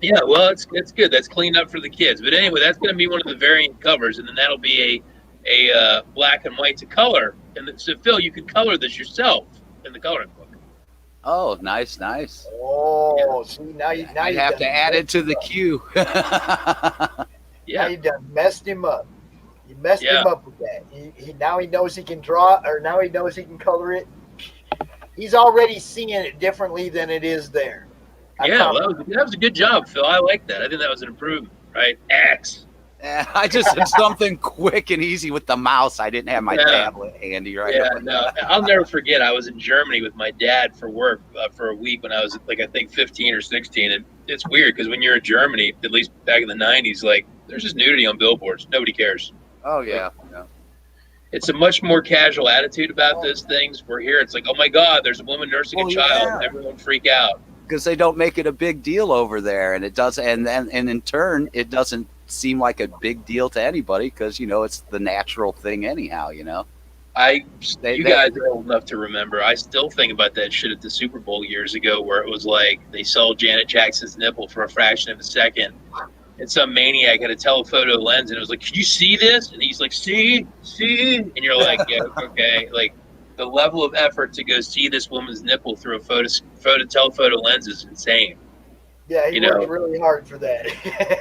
Yeah, well, it's good. That's cleaned up for the kids. But anyway, that's going to be one of the variant covers, and then that'll be a black and white to color. And so, Phil, you can color this yourself in the coloring book. Oh, nice. Oh, see, now you have to add it to the queue. Now you done messed him up. You messed him up with that. Now he knows he can draw, or now he knows he can color it. He's already seeing it differently than it is there. Well, that was a good job, Phil. I like that. I think that was an improvement, right? X. I just did something quick and easy with the mouse. I didn't have my tablet handy right now. Yeah, no. I'll never forget. I was in Germany with my dad for work for a week when I was I think 15 or 16. And it's weird because when you're in Germany, at least back in the 90s, there's just nudity on billboards. Nobody cares. Oh, yeah. It's a much more casual attitude about those things. We're here. It's like, oh, my God, there's a woman nursing a child. Yeah. Everyone freak out. Because they don't make it a big deal over there, and it does, and in turn, it doesn't seem like a big deal to anybody because it's the natural thing anyhow. You guys are old enough to remember. I still think about that shit at the Super Bowl years ago, where it was like they sold Janet Jackson's nipple for a fraction of a second, and some maniac had a telephoto lens, and it was like, "Can you see this?" And he's like, "See," and you're like, "Yeah, okay." Like the level of effort to go see this woman's nipple through a telephoto lens is insane. Yeah, he worked really hard for that.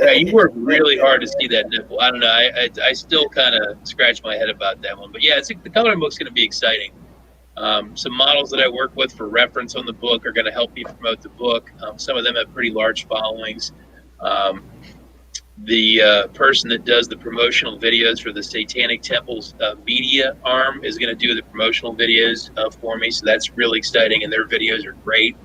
Yeah, you worked really hard to see that nipple. I don't know. I still kind of scratch my head about that one. But yeah, the coloring book's going to be exciting. Some models that I work with for reference on the book are going to help me promote the book. Some of them have pretty large followings. The person that does the promotional videos for the Satanic Temple's media arm is going to do the promotional videos for me. So that's really exciting, and their videos are great.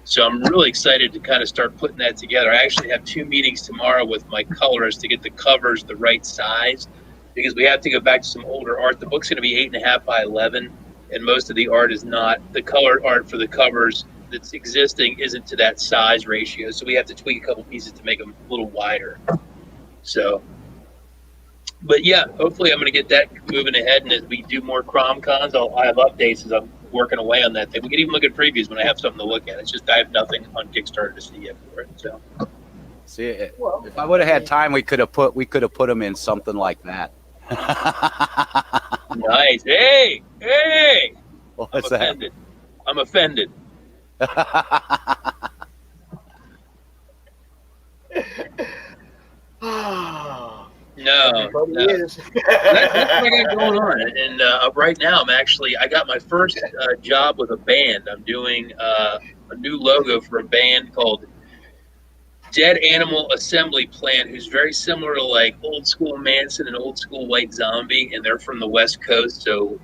So I'm really excited to kind of start putting that together. I actually have 2 meetings tomorrow with my colorists to get the covers the right size, because we have to go back to some older art. The book's going to be 8.5 by 11, and most of the art is not. The color art for the covers that's existing isn't to that size ratio, so we have to tweak a couple pieces to make them a little wider. So, but yeah, hopefully I'm going to get that moving ahead, and as we do more CRoM Cons, I have updates as I'm working away on that thing. We can even look at previews when I have something to look at. It's just I have nothing on Kickstarter to see yet for it. So, see, if I would have had time, we could have put them in something like that. Nice. Hey. What's that? I'm offended. No. That's what I got going on. And right now, I got my first job with a band. I'm doing a new logo for a band called Dead Animal Assembly Plant, who's very similar to like old school Manson and old school White Zombie, and they're from the West Coast. So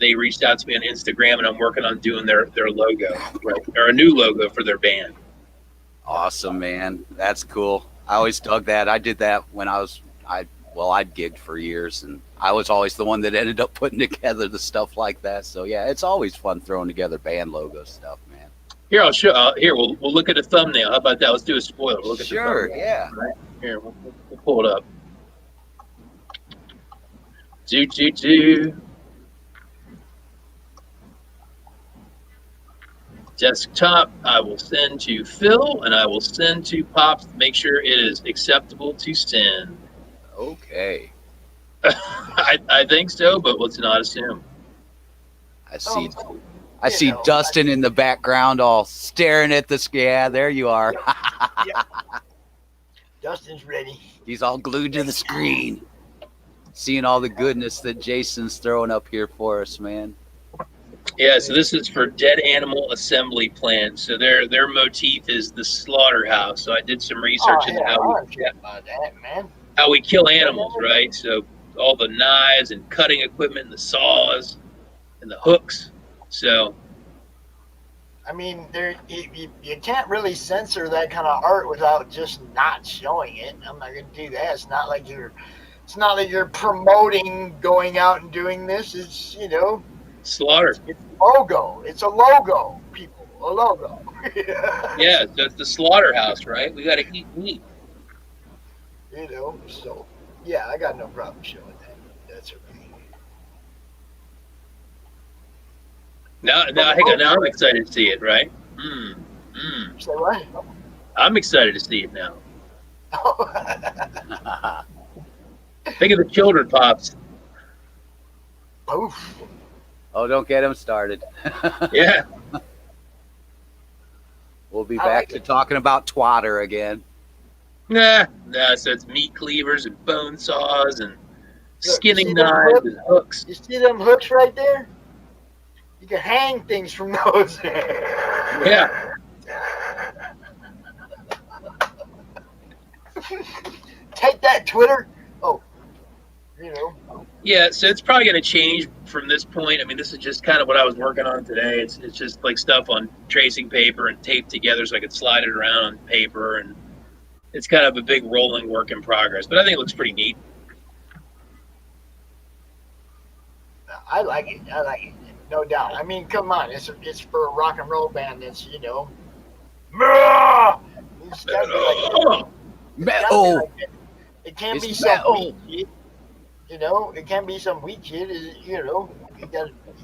they reached out to me on Instagram, and I'm working on doing their logo, right, or a new logo for their band. Awesome, man. That's cool. I always dug that. I did that when I'd gigged for years, and I was always the one that ended up putting together the stuff like that. So yeah, it's always fun throwing together band logo stuff, man. Here, I'll show. We'll look at a thumbnail. How about that? Let's do a spoiler. We'll look at sure, the thumbnail. Yeah. Right? Here, we'll pull it up. Do. Desktop, I will send to Phil, and I will send to Pops to make sure it is acceptable to send. Okay. I think so, but let's not assume. I see Dustin in the background all staring at the sky. Yeah, there you are. Yeah. Dustin's ready. He's all glued to the screen. Seeing all the goodness that Jason's throwing up here for us, man. Yeah, so this is for Dead Animal Assembly Plant. So their motif is the slaughterhouse. So I did some research into how we kill animals, right? So all the knives and cutting equipment and the saws and the hooks. So I mean, you can't really censor that kind of art without just not showing it. I'm not going to do that. It's not like you're promoting going out and doing this. It's, slaughter. It's logo. It's a logo, people. A logo. Yeah, so it's the slaughterhouse, right? We got to eat meat. So yeah, I got no problem showing that. That's okay. Now, hang on. Now I'm excited to see it, right? Say what? I'm excited to see it now. Think of the children, Pops. Oof. Oh, don't get him started. Yeah. We'll be back to talking about twatter again. Nah. So it's meat cleavers and bone saws and skinning knives and hooks. You see them hooks right there? You can hang things from those. Yeah. Take that, Twitter. Oh, Yeah, so it's probably going to change from this point. I mean, this is just kind of what I was working on today. It's just like stuff on tracing paper and taped together so I could slide it around on paper, and it's kind of a big rolling work in progress. But I think it looks pretty neat. I like it. No doubt. I mean, come on. It's for a rock and roll band that's, It's gotta be like that. It can't be some weak kid. It can't be some weak kid. You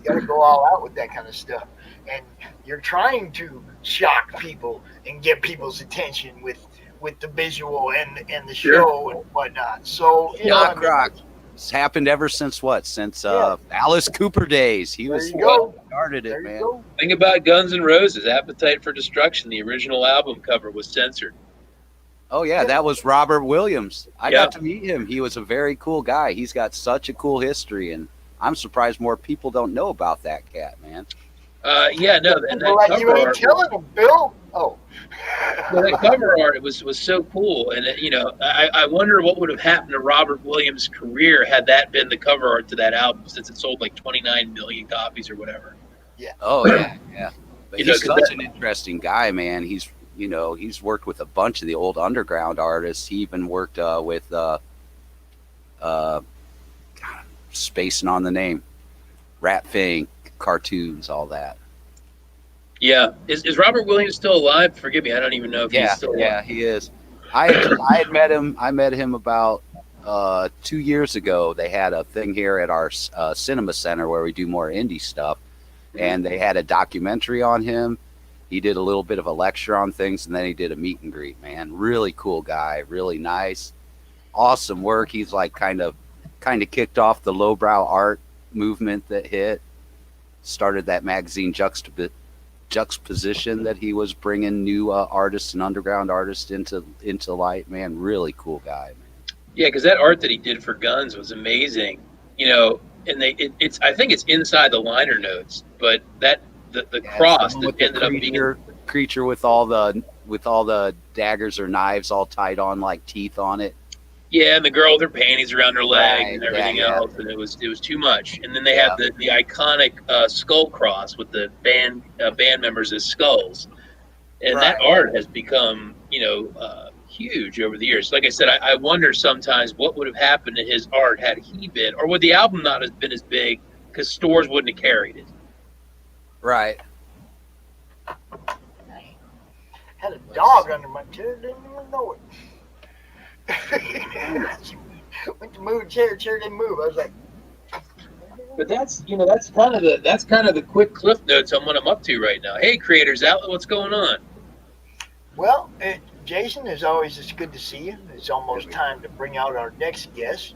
gotta go all out with that kind of stuff. And you're trying to shock people and get people's attention with with the visual and the Sure. show and whatnot. So you know, I Doc mean, Rock. It's happened ever since what? Since Yeah. Alice Cooper days. He there was you go. started There it, you man. go. Thing about Guns N' Roses, Appetite for Destruction, the original album cover was censored. Oh yeah, that was Robert Williams. I Yeah. got to meet him. He was a very cool guy. He's got such a cool history, and I'm surprised more people don't know about that cat, man. Yeah, no, and People that like you cover ain't art, telling them, Bill. Oh. well, that cover art was so cool, and you know, I wonder what would have happened to Robert Williams' career had that been the cover art to that album, since it sold like 29 million copies or whatever. Oh yeah, yeah. But You know, he's 'cause such that- an interesting guy, man. He's he's worked with a bunch of the old underground artists. He even worked with God, spacing on the name, Rat Fang cartoons, all that. Yeah, is Robert Williams still alive? Forgive me, I don't even know if he's still alive. Yeah, he is. I had met him. I met him about 2 years ago. They had a thing here at our cinema center where we do more indie stuff, and they had a documentary on him. He did a little bit of a lecture on things, and then he did a meet and greet. Man, really cool guy, really nice, awesome work. He's like kind of kicked off the lowbrow art movement that hit, started that magazine Juxtaposition that he was bringing new artists and underground artists into light. Man, really cool guy, man. Yeah, because that art that he did for Guns was amazing. You know, and it's I think it's inside the liner notes, but the cross that ended up being creature with all the daggers or knives all tied on like teeth on it. Yeah, and the girl with her panties around her leg Right, and everything yeah. else, and it was too much. And then they had the iconic skull cross with the band members as skulls, and that art has become huge over the years. Like I said, I wonder sometimes what would have happened to his art had he been, or would the album not have been as big because stores wouldn't have carried it. Right. Had a dog under my chair, didn't even know it. Went to move chair didn't move. I was like, But that's kind of the quick cliff notes on what I'm up to right now. Hey, Creators Outlet, what's going on? well, Jason, as always, it's good to see you. It's almost time to bring out our next guest.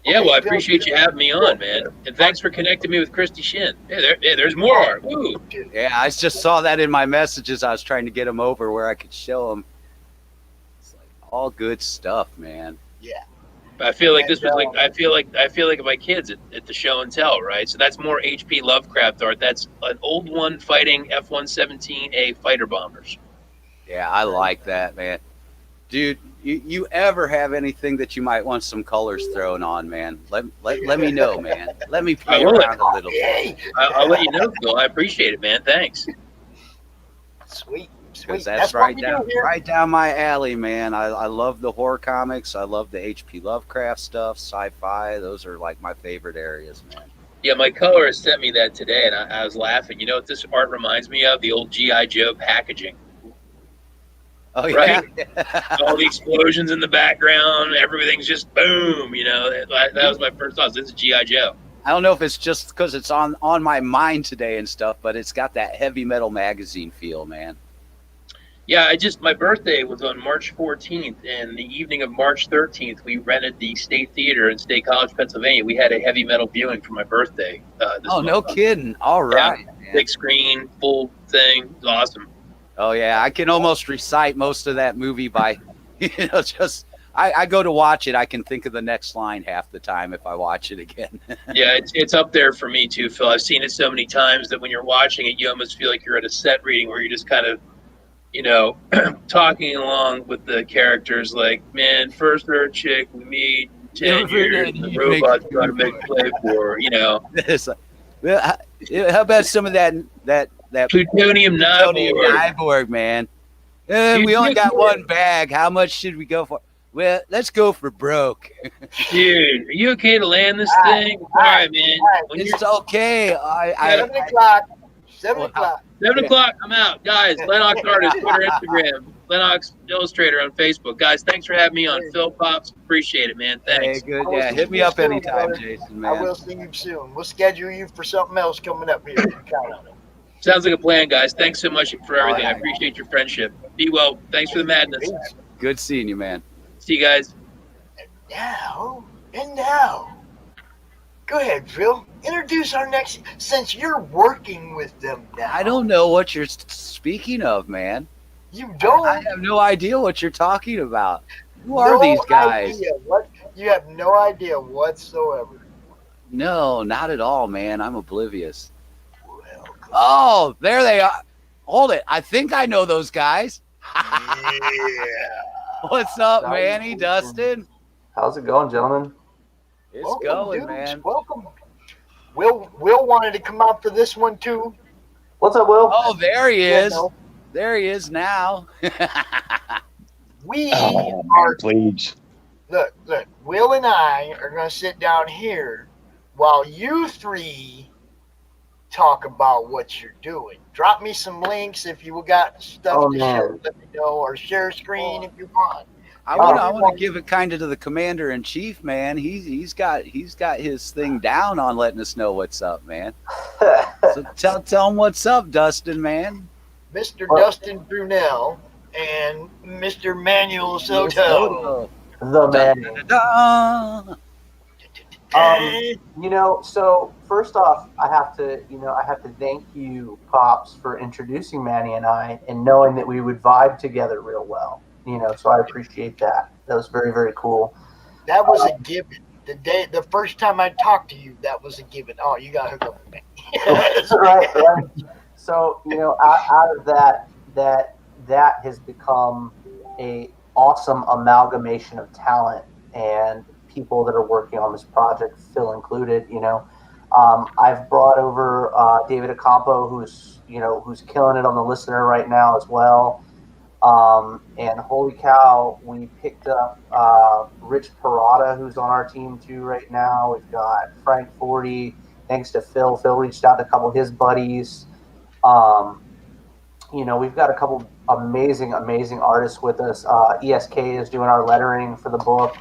Yeah, Okay, well, I Bill, appreciate you having me on, man. And thanks for connecting me with Christy Shin. There's more art. Woo. Yeah, I just saw that in my messages. I was trying to get him over where I could show him. It's like all good stuff, man. Yeah. I feel like this was like I feel like my kids at the show and tell, right? So that's more H.P. Lovecraft art. That's an old one fighting F-117A fighter bombers. Yeah, I like that, man. Dude, you ever have anything that you might want some colors thrown on, man? Let me know, man. Let me play around a little bit. Yay. I'll let you know, Phil. I appreciate it, man. Thanks. Sweet. Because that's what right we down do here. right down my alley, man. I love the horror comics. I love the H.P. Lovecraft stuff, sci-fi. Those are like my favorite areas, man. Yeah, my colorist sent me that today, and I was laughing. You know what this art reminds me of? The old G.I. Joe packaging. Oh yeah. Right? All the explosions in the background, everything's just boom. You know, that was my first thought. This is G.I. Joe. I don't know if it's just because it's on my mind today and stuff, but it's got that heavy metal magazine feel, man. Yeah, my birthday was on March 14th, and the evening of March 13th, we rented the State Theater in State College, Pennsylvania. We had a heavy metal viewing for my birthday. Oh, no kidding. All right. Yeah, big screen, full thing. It was awesome. Oh, yeah. I can almost recite most of that movie by, just, I go to watch it. I can think of the next line half the time if I watch it again. Yeah, it's up there for me too, Phil. I've seen it so many times that when you're watching it, you almost feel like you're at a set reading where you're just kind of, talking along with the characters like, man, first Earth chick we meet 10 years, the robot's got to make play for, It's like, well, how about some of that plutonium Nyborg, man? We only got one bag. How much should we go for? Well, let's go for broke. Dude, are you okay to land this thing? All right, man. It's okay. 7 o'clock. 7 o'clock. 7 o'clock, I'm out. Guys, Lenox Artist, Twitter, Instagram, Lenox Illustrator on Facebook. Guys, thanks for having me on. Phil Pops, appreciate it, man. Thanks. Hey, good. Yeah, hit me up anytime, Jason, man. I will see you soon. We'll schedule you for something else coming up here. Count on it. Sounds like a plan, guys. Thanks so much for everything. I appreciate your friendship. Be well. Thanks for the madness. Good seeing you, man. See you guys. Now, go ahead, Phil. Introduce our next, since you're working with them now. I don't know what you're speaking of, man. You don't? I have no idea what you're talking about. Who are these guys? You have no idea whatsoever. No, not at all, man. I'm oblivious. Well, Oh, there they are. Hold it. I think I know those guys. yeah. What's up, Manny, Dustin? How's it going, gentlemen? It's Welcome, going, dudes. man. Welcome. Will wanted to come out for this one too. What's up, Will? Oh, there he Yeah, is. no. There he is now. We Oh, are. please. Look. Will and I are going to sit down here while you three talk about what you're doing. Drop me some links if you got stuff to share. Let me know, or share screen if you want. I want to give it kind of to the commander in chief, man. He's got his thing down on letting us know what's up, man. So tell him what's up, Dustin, man. Mr. Dustin Brunell and Mr. Manuel Soto. The man. So first off, I have to thank you, Pops, for introducing Manny and I, and knowing that we would vibe together real well. So I appreciate that. That was very, very cool. That was a given. The first time I talked to you, that was a given. Oh, you got hooked up with me. right. So out of that has become a awesome amalgamation of talent and people that are working on this project, Phil included. I've brought over David Acampo, who's killing it on the listener right now as well. And holy cow, we picked up Rich Parada, who's on our team too right now. We've got Frank 40. Thanks to Phil. Phil reached out to a couple of his buddies. We've got a couple amazing artists with us. ESK is doing our lettering for the book.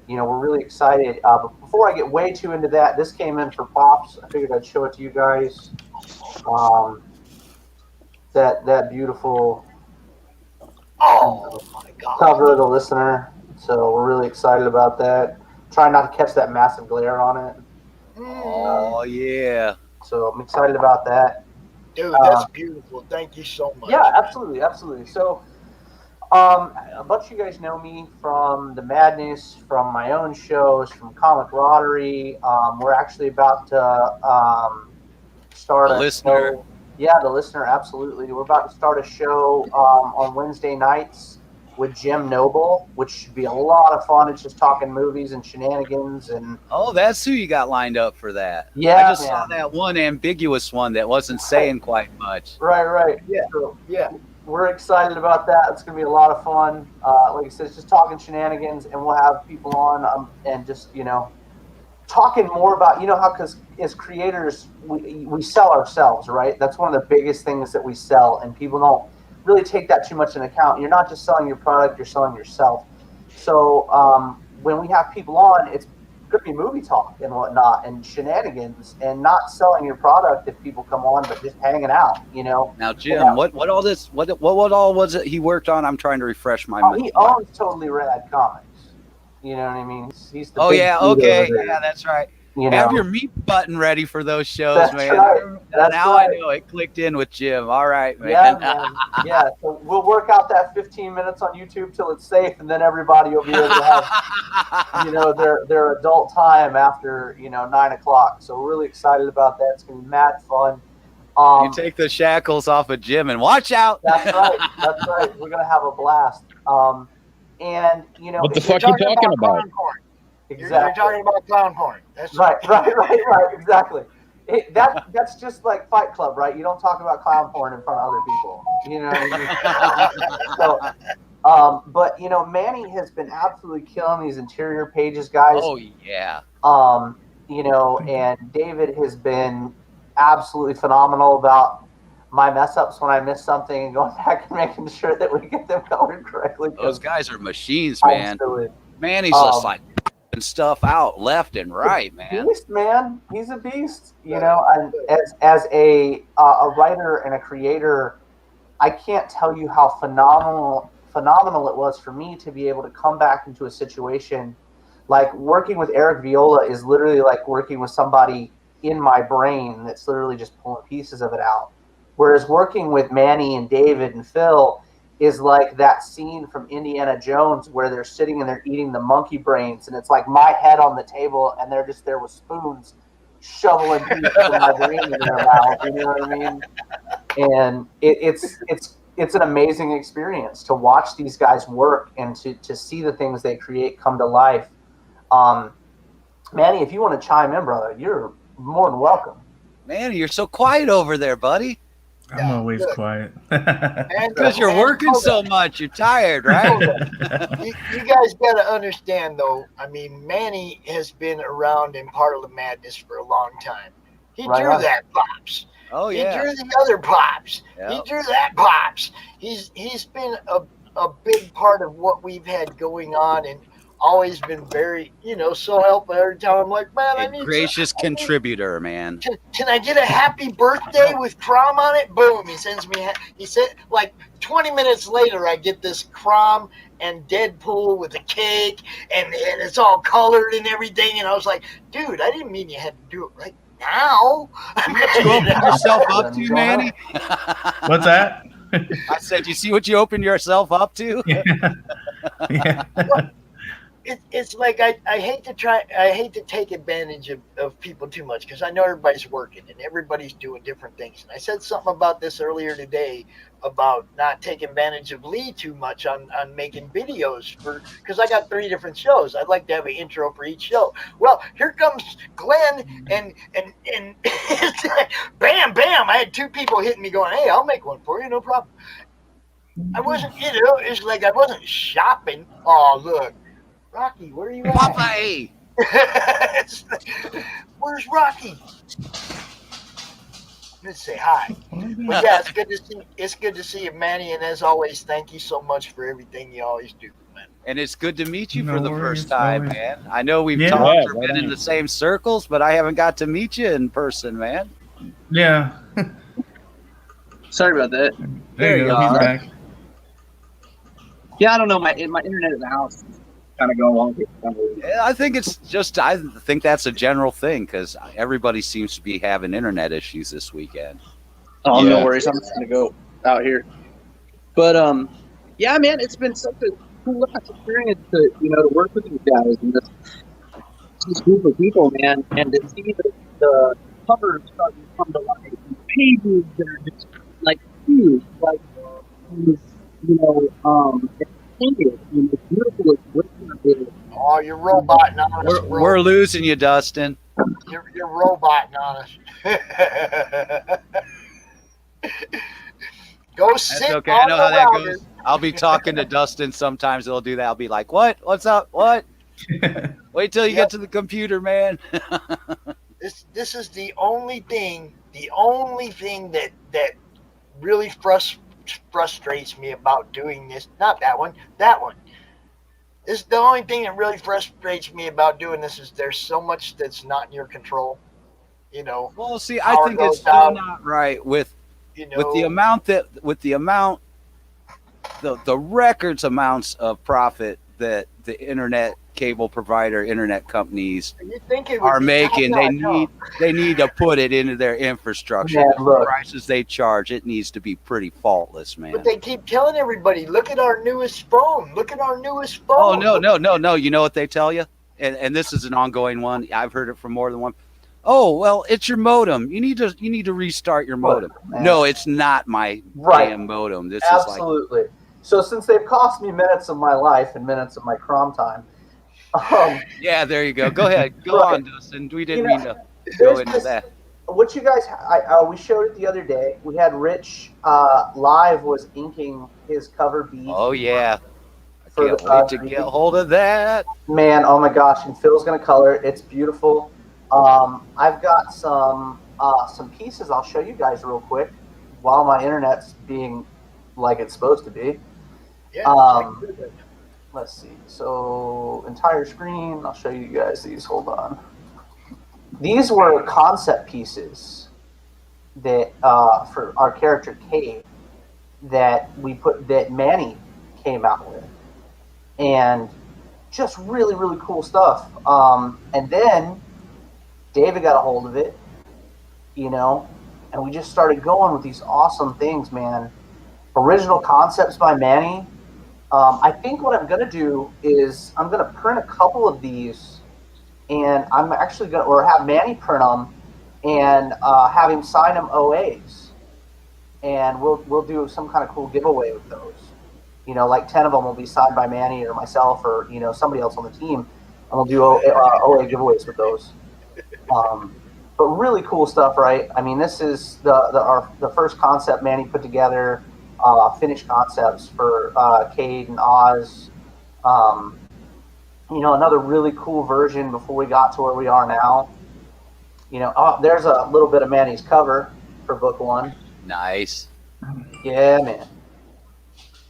We're really excited. But before I get way too into that, this came in for Pops. I figured I'd show it to you guys. That beautiful cover of the listener. So we're really excited about that. Trying not to catch that massive glare on it. Oh yeah. So I'm excited about that. Dude, that's beautiful. Thank you so much. Yeah, absolutely. So a bunch of you guys know me from the madness, from my own shows, from Comic Roddery. We're actually about to start The a listener. show. Yeah, the listener, absolutely. We're about to start a show on Wednesday nights with Jim Noble, which should be a lot of fun. It's just talking movies and shenanigans and. Oh, that's who you got lined up for that. Yeah, I just saw that one ambiguous one that wasn't saying quite much. Right. Yeah. So, Yeah. we're excited about that. It's going to be a lot of fun. Like I said, it's just talking shenanigans, and we'll have people on and just, talking more about, how, because as creators, we sell ourselves, right? That's one of the biggest things that we sell, and people don't really take that too much into account. You're not just selling your product, you're selling yourself. So when we have people on, it's going to be movie talk and whatnot and shenanigans, and not selling your product if people come on, but just hanging out, Now, Jim, what all this? What all was it he worked on? I'm trying to refresh my memory. He owns Totally Rad Comics. You know what I mean? He's the Oh big yeah, dude okay, over there, yeah, that's right. You know? Have your mute button ready for those shows, That's man. right. That's now right. I know it clicked in with Jim. All right, man. Yeah, man. Yeah. So we'll work out that 15 minutes on YouTube till it's safe, and then everybody will be able to have, their adult time after 9 o'clock. So we're really excited about that. It's gonna be mad fun. You take the shackles off of Jim and watch out. That's right. We're gonna have a blast. And What the fuck you talking about? Exactly. You're talking about clown porn. That's Right. Exactly. That's just like Fight Club, right? You don't talk about clown porn in front of other people. You know what I mean? But Manny has been absolutely killing these interior pages, guys. Oh yeah. And David has been absolutely phenomenal about my mess ups when I miss something and going back and making sure that we get them colored correctly. Those guys are machines, man. Man, he's just like and stuff out left and right, man. Beast, man. He's a beast. And as a writer and a creator, I can't tell you how phenomenal it was for me to be able to come back into a situation like working with Eric Viola is literally like working with somebody in my brain that's literally just pulling pieces of it out. Whereas working with Manny and David and Phil is like that scene from Indiana Jones where they're sitting and they're eating the monkey brains, and it's like my head on the table and they're just there with spoons shoveling pieces of my brain in their mouth. You know what I mean? And it's an amazing experience to watch these guys work and to see the things they create come to life. Manny, if you want to chime in, brother, you're more than welcome. Manny, you're so quiet over there, buddy. I'm always quiet. Because you're working so much. You're tired, right? You guys got to understand, though. I mean, Manny has been around in Part of the Madness for a long time. He Right drew on. that Pops. Oh, He yeah. drew the other Pops. Yep. He drew that Pops. He's been a big part of what we've had going on, and always been very, so helpful every time. I'm like, man, I A need gracious contributor, man. Can I get a happy birthday with CRoM on it? Boom. He sends me, he said, like 20 minutes later, I get this CRoM and Deadpool with a cake, and it's all colored and everything. And I was like, dude, I didn't mean you had to do it right now. You opened yourself up to, Manny? What's that? I said, you see what you opened yourself up to? Yeah. It's like I hate to take advantage of people too much, because I know everybody's working and everybody's doing different things. And I said something about this earlier today about not taking advantage of Lee too much on making videos because I got 3 different shows. I'd like to have an intro for each show. Well, here comes Glenn and bam, bam. I had 2 people hitting me going, hey, I'll make one for you, no problem. I wasn't, it's like I wasn't shopping. Oh, look. Rocky, where are you at? Popeye! Where's Rocky? Let's say hi. But yeah, it's good to see you, Manny, and as always, thank you so much for everything you always do, man. And it's good to meet you No for the worries, first time, always. man. I know we've Yeah. talked Yeah, or right been in on. the same circles, but I haven't got to meet you in person, man. Yeah. Sorry about that. There you go. He's back. Yeah, I don't know. My internet at the house is kind of going wonky. Yeah, I think I think that's a general thing because everybody seems to be having internet issues this weekend. Oh, Yeah. no worries. I'm just gonna go out here. But yeah, man, it's been such a cool experience to work with you guys and this group of people, man, and to see the covers starting to come to life, and pages that are just like huge, like it's painted and it's beautiful. It's written. Oh, you're roboting on us, bro. We're losing you, Dustin. You're roboting on us. Go sit. That's okay. on I know how the that router. goes. I'll be talking to Dustin. Sometimes he'll do that. I'll be like, "What? What's up? What? Wait till you get to the computer, man." This is the only thing that really frustrates me about doing this. Not that one. That one. This is the only thing that really frustrates me about doing this is there's so much that's not in your control. Well, see, I Power think it's goes still down. not right with the records amounts of profit that the internet cable provider, internet companies You think it would are be making. top notch, They need to put it into their infrastructure. Yeah, The look. prices they charge, it needs to be pretty faultless, man. But they keep telling everybody, look at our newest phone. Look at our newest phone. Oh no! You know what they tell you, and this is an ongoing one. I've heard it from more than one. Oh well, it's your modem. You need to restart your modem. Man. No, it's not my Right. damn modem. This Absolutely. So since they've cost me minutes of my life and minutes of my CRoM time, yeah. There you go. Go ahead. Go Right. on, Dustin. We didn't You mean know, to go there's into this- that. what you guys, we showed it the other day. We had Rich live was inking his cover bead. Oh yeah. I For can't the- wait to get hold of that. Man, oh my gosh! And Phil's gonna color it. It's beautiful. I've got some pieces. I'll show you guys real quick while my internet's being like it's supposed to be. Yeah, Let's see. So entire screen. I'll show you guys these. Hold on. These were concept pieces that for our character Cade that we put that Manny came out with, and just really, really cool stuff. And then David got a hold of it, you know, and we just started going with these awesome things, man. Original concepts by Manny. I think what I'm going to do is I'm going to print a couple of these, and I'm actually going to, or have Manny print them and have him sign them OAs. And we'll do some kind of cool giveaway with those. You know, like 10 of them will be signed by Manny or myself or, you know, somebody else on the team. And we'll do OA giveaways with those. But really cool stuff, right? I mean, this is the first concept Manny put together, finished concepts for Cade and Oz. You know, another really cool version before we got to where we are now. You know, there's a little bit of Manny's cover for book 1. Nice. Yeah, man.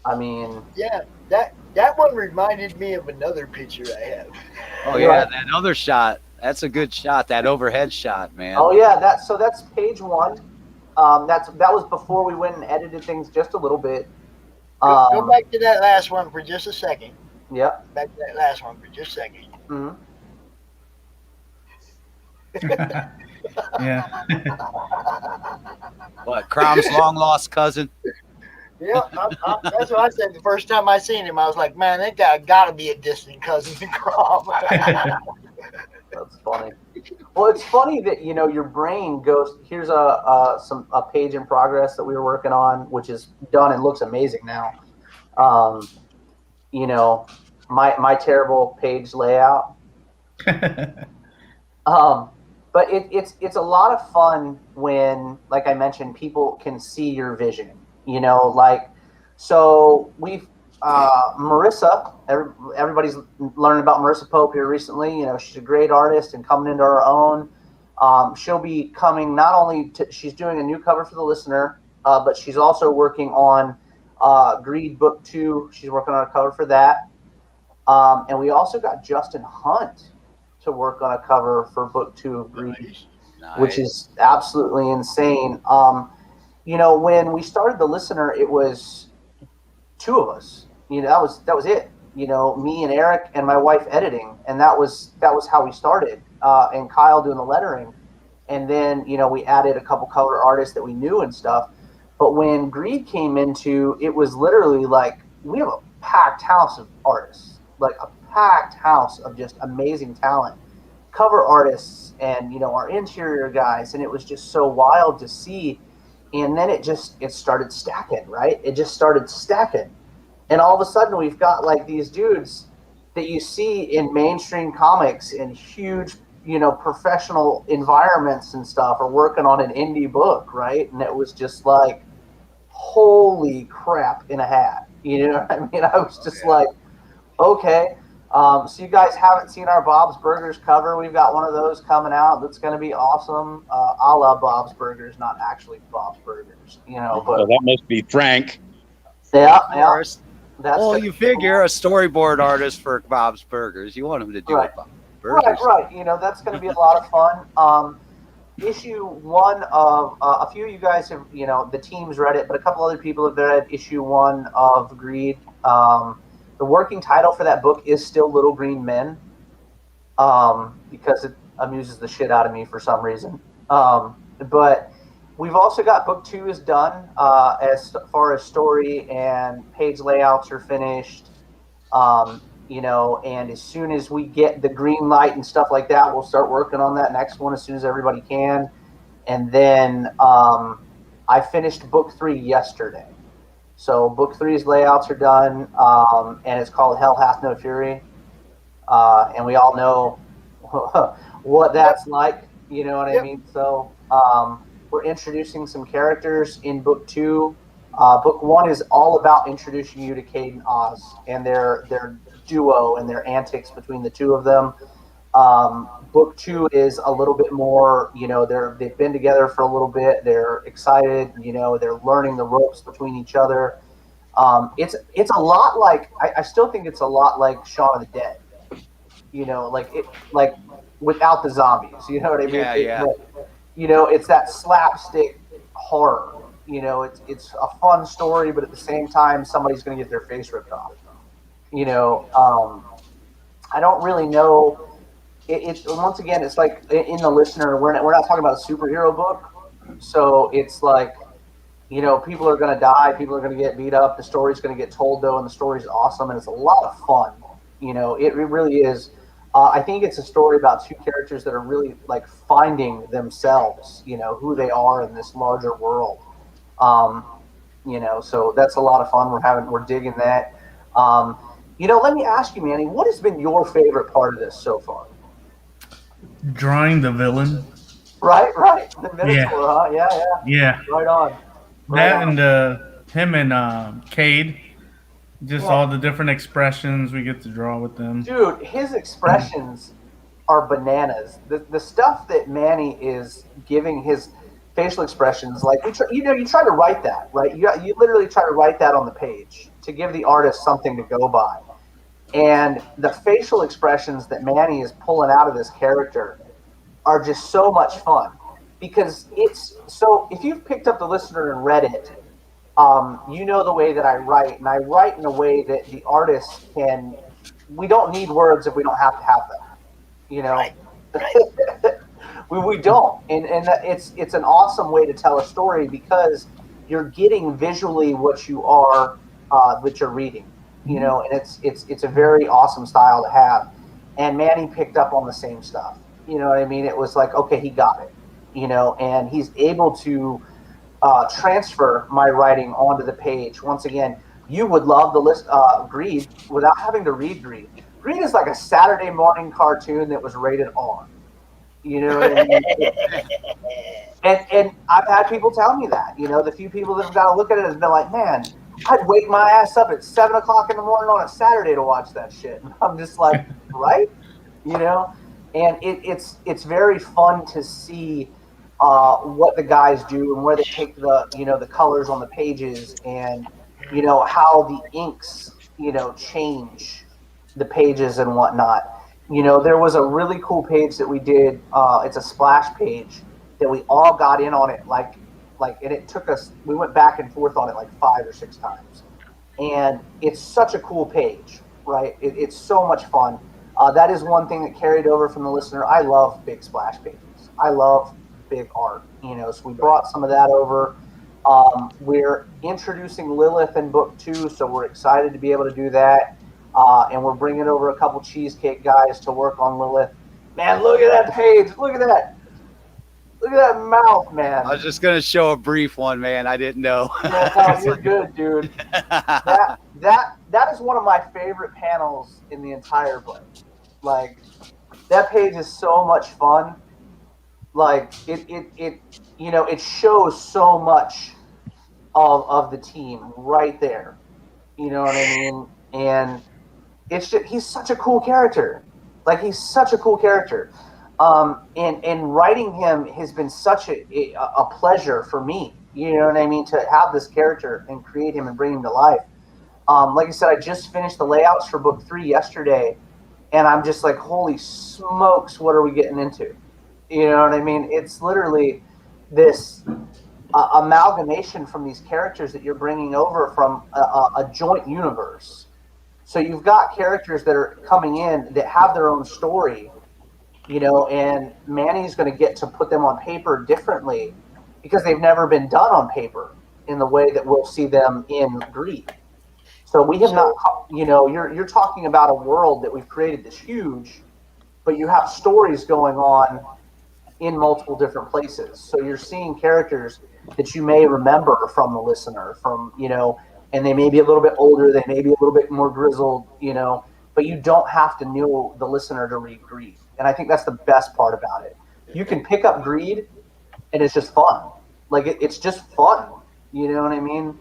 I mean, Yeah, that one reminded me of another picture I have. Oh yeah, that other shot. That's a good shot. That overhead shot, man. Oh yeah, that's page 1. That was before we went and edited things just a little bit. Go back to that last one for just a second. Yep. Back to that last one for just a second. Mm-hmm. Yeah. What? CRoM's long lost cousin? Yeah, that's what I said the first time I seen him. I was like, man, that guy got to be a distant cousin to CRoM. That's funny. Well, it's funny that, you know, your brain goes, here's a page in progress that we were working on, which is done and looks amazing now. You know, my terrible page layout. But it's a lot of fun when, like I mentioned, people can see your vision. You know, like, so we've Marissa. Everybody's learned about Marissa Pope here recently. You know, she's a great artist and coming into her own. She'll be coming not only to, she's doing a new cover for the listener, but she's also working on Greed Book 2. She's working on a cover for that. And we also got Justin Hunt to work on a cover for Book 2 of Greed, which is absolutely insane. You know, when we started the listener, it was 2 of us. You know, that was it. You know, me and Eric and my wife editing, and that was how we started. And Kyle doing the lettering, and then, you know, we added a couple color artists that we knew and stuff. But when Greed came into, it was literally like we have a packed house of artists, like a packed house of just amazing talent, cover artists, and, you know, our interior guys, and it was just so wild to see. And then it started stacking, right? It just started stacking. And all of a sudden we've got like these dudes that you see in mainstream comics in huge, you know, professional environments and stuff are working on an indie book, right? And it was just like, holy crap in a hat. You know what I mean? I was just like, okay. So you guys haven't seen our Bob's Burgers cover. We've got one of those coming out that's going to be awesome. A la Bob's Burgers, not actually Bob's Burgers, you know. But So that must be Frank. yeah. That's well, you figure a storyboard artist for Bob's Burgers. You want him to do it, Bob's Burgers. Right. You know, that's going to be a lot of fun. Issue 1 of a few of you guys have, you know, the team's read it, but a couple other people have read issue 1 of Greed. The working title for that book is still Little Green Men, because it amuses the shit out of me for some reason. But we've also got book 2 is done, as far as story and page layouts are finished. You know, and as soon as we get the green light and stuff like that, we'll start working on that next one as soon as everybody can. And then I finished book 3 yesterday. So book 3's layouts are done, and it's called Hell Hath No Fury. And we all know what that's like, you know what I mean? So we're introducing some characters in book 2. Book 1 is all about introducing you to Cade and Oz and their duo and their antics between the two of them. Book 2 is a little bit more, you know, they've been together for a little bit. They're excited, you know, they're learning the ropes between each other. It's a lot like, I still think it's a lot like Shaun of the Dead, you know, like without the zombies, you know what I mean? Yeah. You know, it's that slapstick horror, You know, it's a fun story, but at the same time, somebody's going to get their face ripped off. You know, I don't really know. It's once again, it's like in the listener, we're not talking about a superhero book, so it's like, you know, people are going to die, people are going to get beat up, the story's going to get told though, and the story's awesome, and it's a lot of fun. You know, it really is. I think it's a story about two characters that are really like finding themselves, you know, who they are in this larger world. You know, so that's a lot of fun. We're digging that. You know, let me ask you, Manny, what has been your favorite part of this so far? Drawing the villain. Right. The Minotaur, huh? Yeah. Right on. That and him and Cade. Just all the different expressions we get to draw with them. Dude, his expressions are bananas. The stuff that Manny is giving his facial expressions, like you try to write that, right? You literally try to write that on the page to give the artist something to go by. And the facial expressions that Manny is pulling out of this character are just so much fun, because it's so. If you've picked up the listener and read it, you know the way that I write, and I write in a way that the artist can. We don't need words if we don't have to have them, you know. Right. we don't, and it's an awesome way to tell a story, because you're getting visually what you're reading, you know, and it's a very awesome style to have. And Manny picked up on the same stuff, you know what I mean? It was like, okay, he got it, you know, and he's able to transfer my writing onto the page. Once again, you would love the list Greed without having to read Greed. Greed is like a Saturday morning cartoon that was rated R. You know what I mean? and I've had people tell me that. You know, the few people that have got to look at it has been like, man, I'd wake my ass up at 7 o'clock in the morning on a Saturday to watch that shit. And I'm just like, right? You know? And it's very fun to see what the guys do and where they take the colors on the pages, and you know how the inks change the pages and whatnot. You know, there was a really cool page that we did. It's a splash page that we all got in on it, like, and it took us. We went back and forth on it like 5 or 6 times, and it's such a cool page, right? It's so much fun. That is one thing that carried over from the listener. I love big splash pages. I love big art, you know, so we brought some of that over. We're introducing Lilith in book 2, so we're excited to be able to do that. And we're bringing over a couple cheesecake guys to work on Lilith. Man, look at that page. Look at that. Look at that mouth, man. I was just going to show a brief one, man. I didn't know. No, you're good, dude. That is one of my favorite panels in the entire book. Like, that page is so much fun. Like, it shows so much of the team right there. You know what I mean? And it's just, he's such a cool character. Like, he's such a cool character. And writing him has been such a pleasure for me. You know what I mean? To have this character and create him and bring him to life. Like I said, I just finished the layouts for book 3 yesterday, and I'm just like, holy smokes, what are we getting into? You know what I mean? It's literally this amalgamation from these characters that you're bringing over from a joint universe. So you've got characters that are coming in that have their own story, you know, and Manny's going to get to put them on paper differently because they've never been done on paper in the way that we'll see them in Greed. So we have not, you know, you're talking about a world that we've created that's huge, but you have stories going on in multiple different places. So you're seeing characters that you may remember from the listener, from, you know, and they may be a little bit older, they may be a little bit more grizzled, you know, but you don't have to know the listener to read Greed. And I think that's the best part about it. You can pick up Greed and it's just fun. Like, it's just fun. You know what I mean?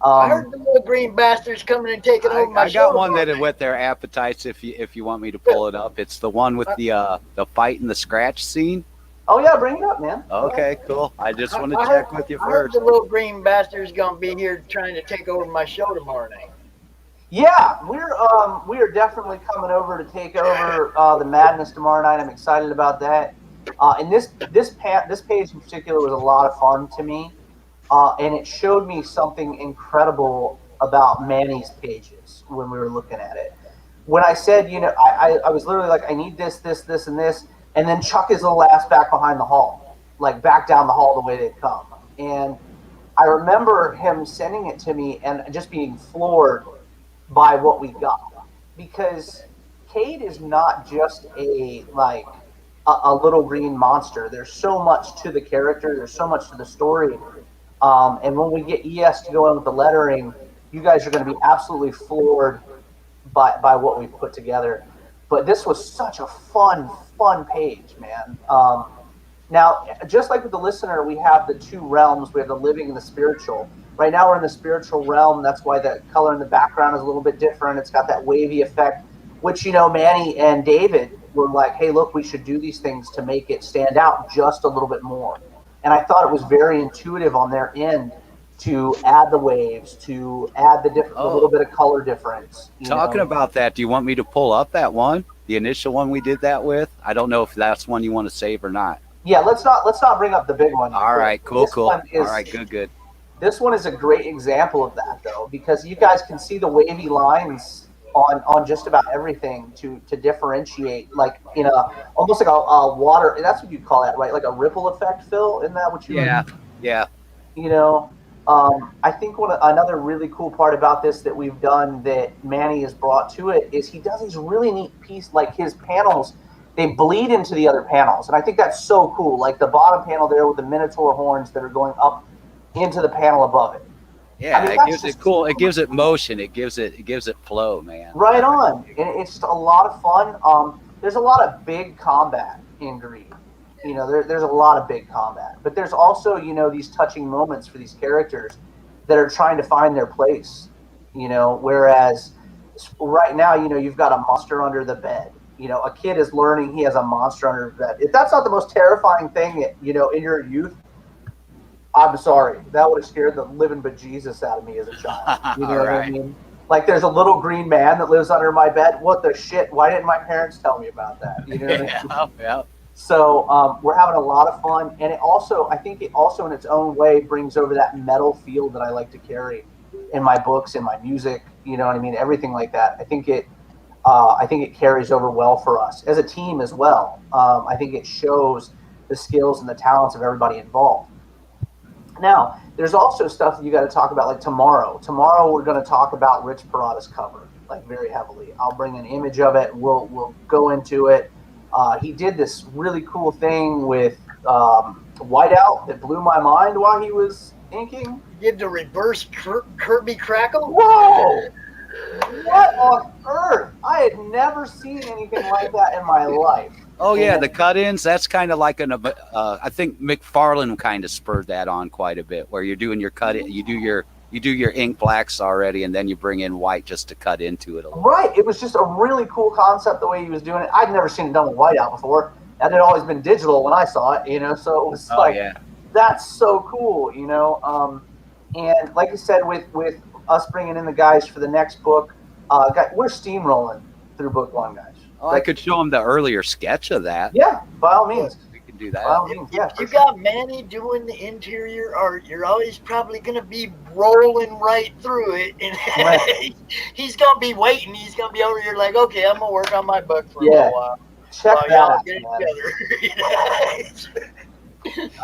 I heard the little green bastards coming and taking over my show. I got one that had whet their appetites if you want me to pull it up. It's the one with the fight and the scratch scene. Oh, yeah, bring it up, man. Okay, cool. I just want to check with you I heard first. the little green bastard's going to be here trying to take over my show tomorrow night. Yeah, we are definitely coming over to take over the madness tomorrow night. I'm excited about that. And this page in particular was a lot of fun to me. and it showed me something incredible about Manny's pages when we were looking at it. When I said, I was literally like, I need this, and this, and then Chuck his little ass back behind the hall, like back down the hall the way they'd come. And I remember him sending it to me and just being floored by what we got, because Cade is not just a little green monster. There's so much to the character. There's so much to the story. And when we get ES to go in with the lettering, you guys are going to be absolutely floored by what we've put together. But this was such a fun page, man. Now, just like with the listener, we have the two realms. We have the living and the spiritual. Right now we're in the spiritual realm. That's why the color in the background is a little bit different. It's got that wavy effect, which, Manny and David were like, hey, look, we should do these things to make it stand out just a little bit more. And I thought it was very intuitive on their end to add the waves, to add the little bit of color difference. Talking about that, do you want me to pull up that one, the initial one we did that with? I don't know if that's one you want to save or not. Yeah, let's not bring up the big one. All right, cool. All right, good. This one is a great example of that, though, because you guys can see the wavy lines on just about everything to differentiate, like in almost like a water. That's what you call that, right? Like a ripple effect, Phil. Isn't that what you? Yeah. I think another really cool part about this that we've done that Manny has brought to it is he does these really neat pieces, like his panels. They bleed into the other panels, and I think that's so cool. Like the bottom panel there with the Minotaur horns that are going up into the panel above it. Yeah, it gives it cool. It gives it motion. It gives it flow, man. Right on, and it's just a lot of fun. There's a lot of big combat in Greed. There's a lot of big combat, but there's also these touching moments for these characters that are trying to find their place. Whereas right now, you've got a monster under the bed. A kid is learning he has a monster under his bed. If that's not the most terrifying thing, in your youth, I'm sorry. That would have scared the living bejesus out of me as a child. You know what I mean? Like, there's a little green man that lives under my bed. What the shit? Why didn't my parents tell me about that? You know what I mean? Yeah. So we're having a lot of fun. And I think it also in its own way brings over that metal feel that I like to carry in my books, in my music. You know what I mean? Everything like that. I think it carries over well for us as a team as well. I think it shows the skills and the talents of everybody involved. Now, there's also stuff that you got to talk about, like tomorrow. Tomorrow we're going to talk about Rich Parada's cover, like very heavily. I'll bring an image of it. We'll go into it. He did this really cool thing with Whiteout that blew my mind while he was inking. He did the reverse Kirby Crackle. Whoa! What on earth? I had never seen anything like that in my life. Oh yeah, the cut-ins. That's kind of like I think McFarlane kind of spurred that on quite a bit, where you're doing your cut-in, you do your ink blacks already, and then you bring in white just to cut into it a little. Right. It was just a really cool concept the way he was doing it. I'd never seen it done with whiteout before. That had always been digital when I saw it, so it was that's so cool, and like you said, with us bringing in the guys for the next book, we're steamrolling through book one, guys. Oh, I could show them the earlier sketch of that. Yeah, by all means. We can do that. By all means, yeah. If you got Manny doing the interior art, you're always probably going to be rolling right through it. And he's going to be waiting. He's going to be over here like, okay, I'm going to work on my book for a little while. Check that out, get it together.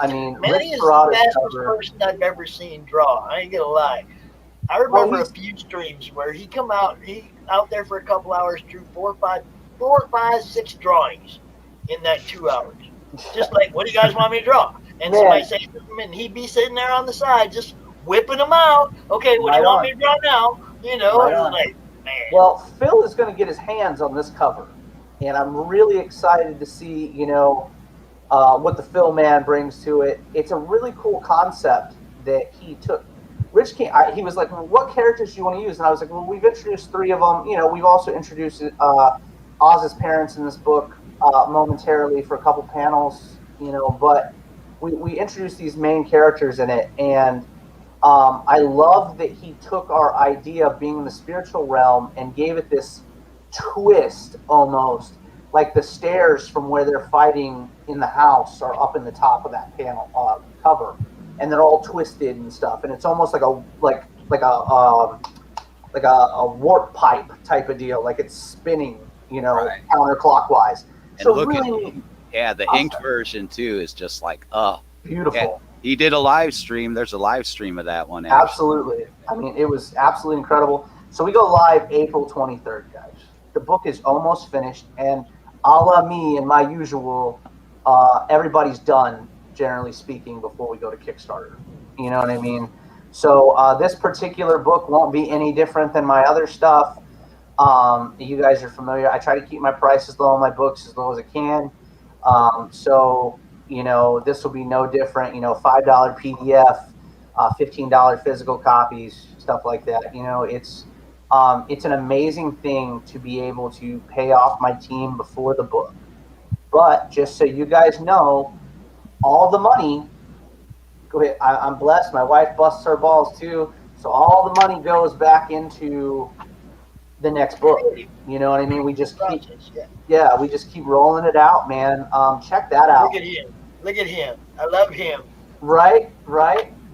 I mean, Manny is the fastest person I've ever seen draw. I ain't going to lie. I remember a few streams where he out there for a couple hours, drew 4, 5, 6 drawings in that 2 hours. Just like, what do you guys want me to draw? And somebody say something, and he'd be sitting there on the side just whipping them out. Okay, what do you want me to draw now? Like, man. Well, Phil is going to get his hands on this cover, and I'm really excited to see, what the Phil man brings to it. It's a really cool concept that he took. Rich he was like, well, what characters do you want to use? And I was like, well, we've introduced 3 of them. We've also introduced Oz's parents in this book momentarily for a couple panels, but we introduced these main characters in it. And I love that he took our idea of being in the spiritual realm and gave it this twist almost. Like the stairs from where they're fighting in the house are up in the top of that panel cover. and they're all twisted and stuff, and it's almost like a warp pipe type of deal, like it's spinning, counterclockwise. And So look really, the inked version too is just like, beautiful. Yeah, he did a live stream. There's a live stream of that one. Absolutely. I mean, it was absolutely incredible. So we go live April 23rd, guys. The book is almost finished, and a la me and my usual, everybody's done, generally speaking, before we go to Kickstarter. You know what I mean? So this particular book won't be any different than my other stuff. You guys are familiar. I try to keep my prices low on my books as low as I can. So, this will be no different. $5 PDF, $15 physical copies, stuff like that. It's an amazing thing to be able to pay off my team before the book. But just so you guys know, all the money, I'm blessed. My wife busts her balls too. So all the money goes back into the next book. You know what I mean? We just keep, we just keep rolling it out, man. Check that out. Look at him. I love him. Right.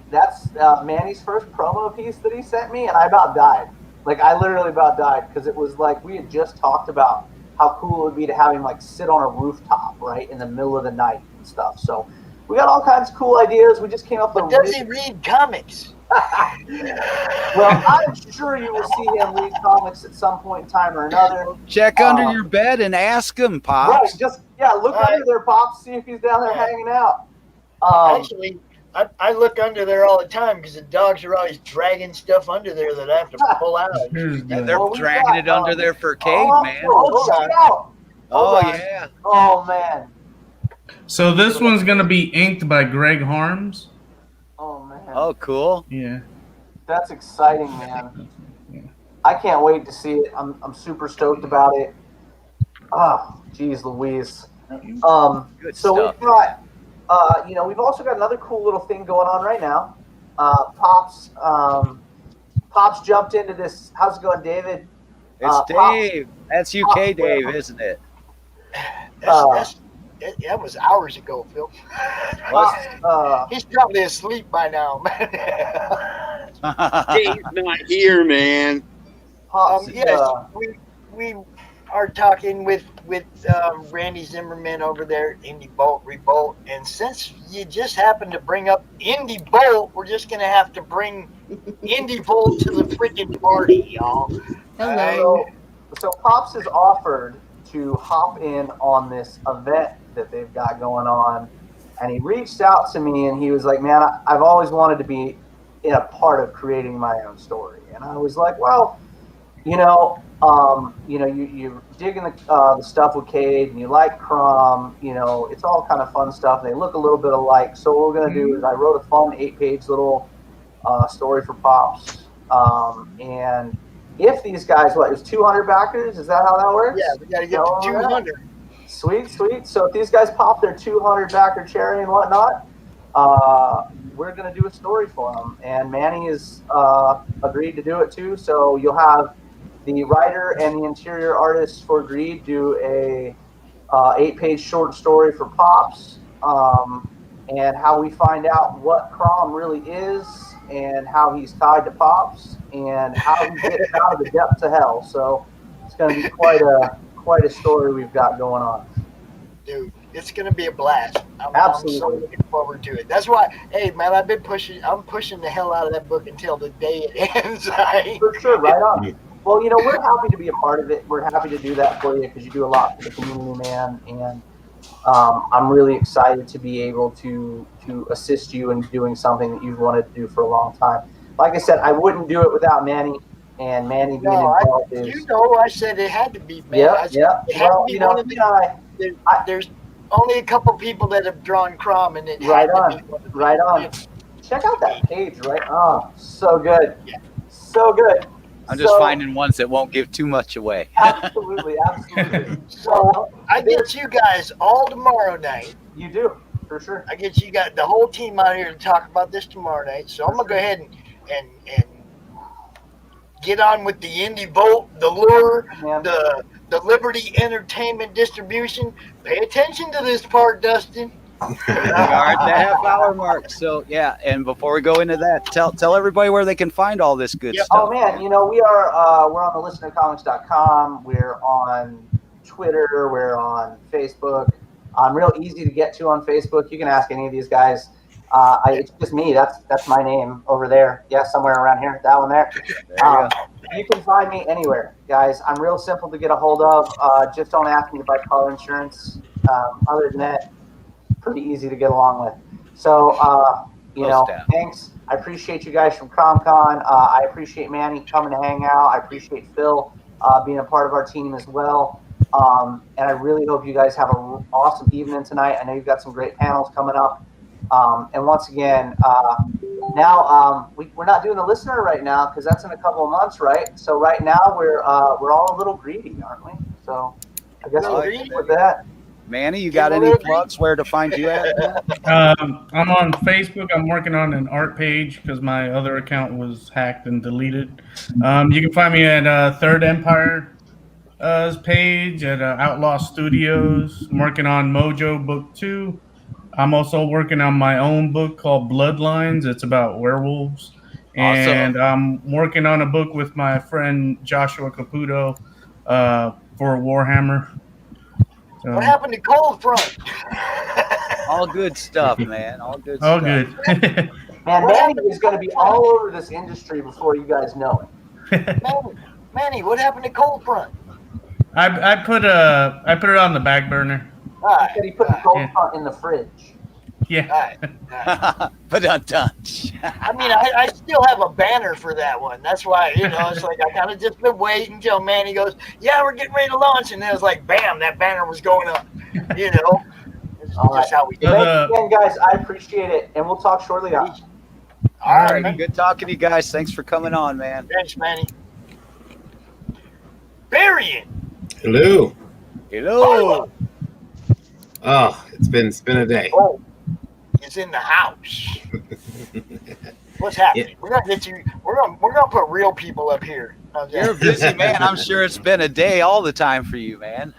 That's Manny's first promo piece that he sent me, and I about died. Like, I literally about died, because it was like we had just talked about how cool it would be to have him like sit on a rooftop, right, in the middle of the night and stuff. So we got all kinds of cool ideas. We just came up with. Does he read comics? Well, I'm sure you will see him read comics at some point in time or another. Check under your bed and ask him, Pops. Right, just look under there, Pops. See if he's down there hanging out. Actually, I look under there all the time because the dogs are always dragging stuff under there that I have to pull out. They're dragging it under there for Cade, man. Yeah. Oh man. So this one's gonna be inked by Greg Harms. Oh man. Oh, cool. Yeah. That's exciting, man. I can't wait to see it. I'm super stoked about it. Oh, geez, Louise. Good so stuff. we've got, we've also got another cool little thing going on right now. Pops jumped into this. How's it going, David? It's Dave. That's UK Dave, isn't it? That was hours ago, Phil. He's probably asleep by now, man. Dave's not here, man. Yes, we are talking with Randy Zimmerman over there at Indie Bolt Revolt, and since you just happened to bring up Indie Bolt, we're just gonna have to bring Indie Bolt to the freaking party, y'all. Hello. So Pops has offered to hop in on this event that they've got going on, and he reached out to me and he was like, man, I've always wanted to be in a part of creating my own story. And I was like, well, you're digging the stuff with Cade, and you like CRoM, it's all kind of fun stuff. They look a little bit alike. So what we're going to do is I wrote a fun 8-page little story for Pops. And if these guys, it was 200 backers? Is that how that works? Yeah, we got to get to 200. Sweet. So if these guys pop their 200 backer cherry and whatnot, we're going to do a story for them. And Manny has agreed to do it too. So you'll have the writer and the interior artist for Greed do a 8-page short story for Pops, and how we find out what CRoM really is, and how he's tied to Pops, and how he gets out of the depths of hell. So it's going to be quite a story we've got going on. Dude, it's going to be a blast. Absolutely. I'm so looking forward to it. That's why, hey, man, I'm pushing the hell out of that book until the day it ends. For sure, right on. Well, we're happy to be a part of it. We're happy to do that for you because you do a lot for the community, man. And I'm really excited to be able to assist you in doing something that you've wanted to do for a long time. Like I said, I wouldn't do it without Manny, and Manny being involved is. I said it had to be, man. Yeah. Well, there's only a couple people that have drawn CRoM, and it right had on, to be one of the right on. Check out that page, right? Oh, so good, so good. I'm just finding ones that won't give too much away. Absolutely. So I get you guys all tomorrow night. You do, for sure. I get you got the whole team out here to talk about this tomorrow night. So I'm gonna go ahead and get on with the Indie Bolt, the Lure, the Liberty Entertainment Distribution. Pay attention to this part, Dustin. We are at the half-hour mark. So yeah, and before we go into that, tell everybody where they can find all this good stuff. Oh man, you know, we're on the listenercomics.com. We're on Twitter. We're on Facebook. I'm real easy to get to on Facebook. You can ask any of these guys. It's just me. That's my name over there. Yeah, somewhere around here. That one there. You can find me anywhere, guys. I'm real simple to get a hold of. Just don't ask me to buy car insurance. Other than that, pretty easy to get along with. So, thanks. I appreciate you guys from CRoM Con. I appreciate Manny coming to hang out. I appreciate Phil being a part of our team as well. And I really hope you guys have an awesome evening tonight. I know you've got some great panels coming up. And once again, now we're not doing the listener right now because that's in a couple of months, right? So right now we're all a little greedy, aren't we? So I guess we'll agree with that. Manny, you got any plugs where to find you at? I'm on Facebook. I'm working on an art page because my other account was hacked and deleted. You can find me at Third Empire page at Outlaw Studios. I'm working on Mojo Book 2. I'm also working on my own book called Bloodlines. It's about werewolves. And I'm working on a book with my friend Joshua Caputo for Warhammer. So, what happened to Cold Front? All good stuff, man. All good all stuff. good. Man, Manny is going to be all over this industry before you guys know it. Manny, what happened to Cold Front? I put it on the back burner. He said he put the Cold Front in the fridge. Yeah. But untouched. I mean, I still have a banner for that one. That's why, it's like I kind of just been waiting until Manny goes, yeah, we're getting ready to launch. And then it's like, bam, that banner was going up. It's just how we do it. Again, guys, I appreciate it. And we'll talk shortly on. All right. Good talking to you guys. Thanks for coming on, man. Thanks, Manny. Varian. Hello. Hello. Oh, it's been a day. Oh, it's in the house. What's happening? Yeah. We're gonna get you. We're gonna put real people up here. You're a busy man. I'm sure it's been a day all the time for you, man.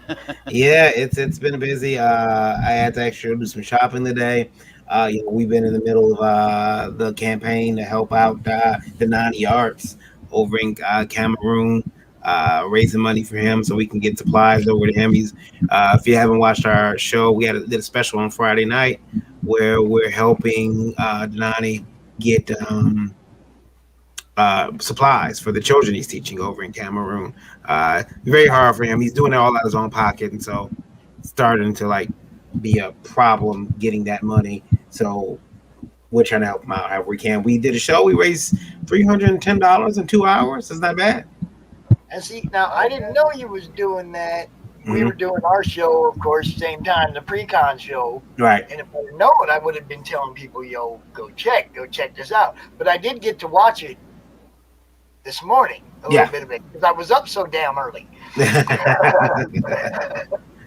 Yeah, it's been busy. I had to actually do some shopping today. We've been in the middle of the campaign to help out the 90 Arts over in Cameroon. Raising money for him so we can get supplies over to him. He's if you haven't watched our show, we did a special on Friday night where we're helping Denani get supplies for the children he's teaching over in Cameroon. Very hard for him. He's doing it all out of his own pocket, and so it's starting to be a problem getting that money. So we're trying to help him out however we can. We did a show. We raised $310 in 2 hours. It's not bad. And see, now I didn't know you was doing that. Mm-hmm. We were doing our show, of course, same time, the pre-con show. Right. And if I had known, I would have been telling people, go check this out. But I did get to watch it this morning, a little bit of it, because I was up so damn early.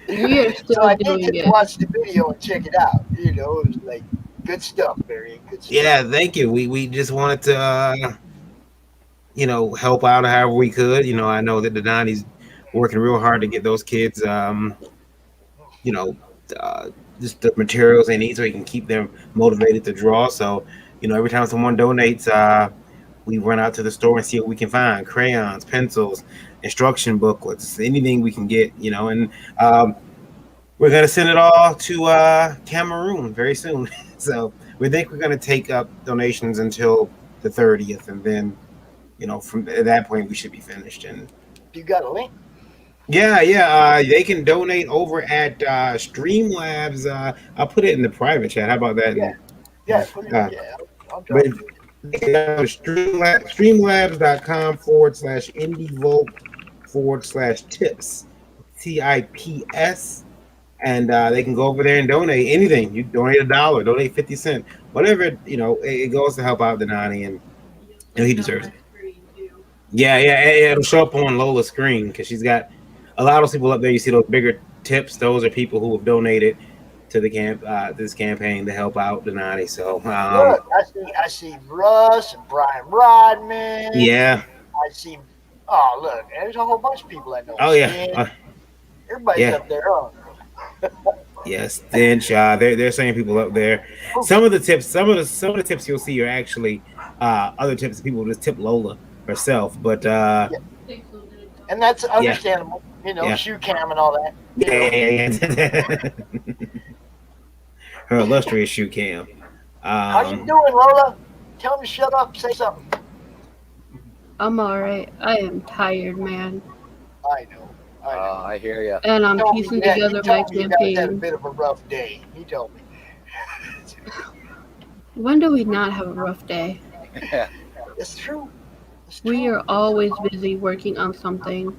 We are still so I did get to watch the video and check it out. It was like good stuff, very good stuff. Yeah, thank you. We just wanted to help out however we could. I know that the Donnie's working real hard to get those kids, just the materials they need so he can keep them motivated to draw. So, every time someone donates, we run out to the store and see what we can find: crayons, pencils, instruction booklets, anything we can get, and we're going to send it all to Cameroon very soon. So we think we're going to take up donations until the 30th, and then from at that point we should be finished. And you got a link? Yeah. They can donate over at Streamlabs. I'll put it in the private chat. How about that? Yeah. Put it, I'll drop it. Streamlabs.com/indievolt/tips, TIPS, and they can go over there and donate anything. You donate $1, donate 50 cents, whatever. It goes to help out the Nani, and he deserves it. Yeah, it'll show up on Lola's screen because she's got a lot of those people up there. You see those bigger tips; those are people who have donated to the this campaign to help out Denani. So look, I see Russ and Brian Rodman. Yeah. I see. Oh, look, there's a whole bunch of people I know. Oh yeah. Everybody's up there. Yes, stench. They're saying people up there. Some of the tips you'll see are actually other tips people just tip Lola herself, but and that's understandable. You know, shoe cam and all that. Yeah. Her illustrious shoe cam. How you doing, Lola? Tell him to shut up. Say something. I'm alright. I am tired, man. I know. I hear you. And I'm piecing together my You guys had a campaign. bit of a rough day. He told me. When do we not have a rough day? It's true. We are always busy working on something.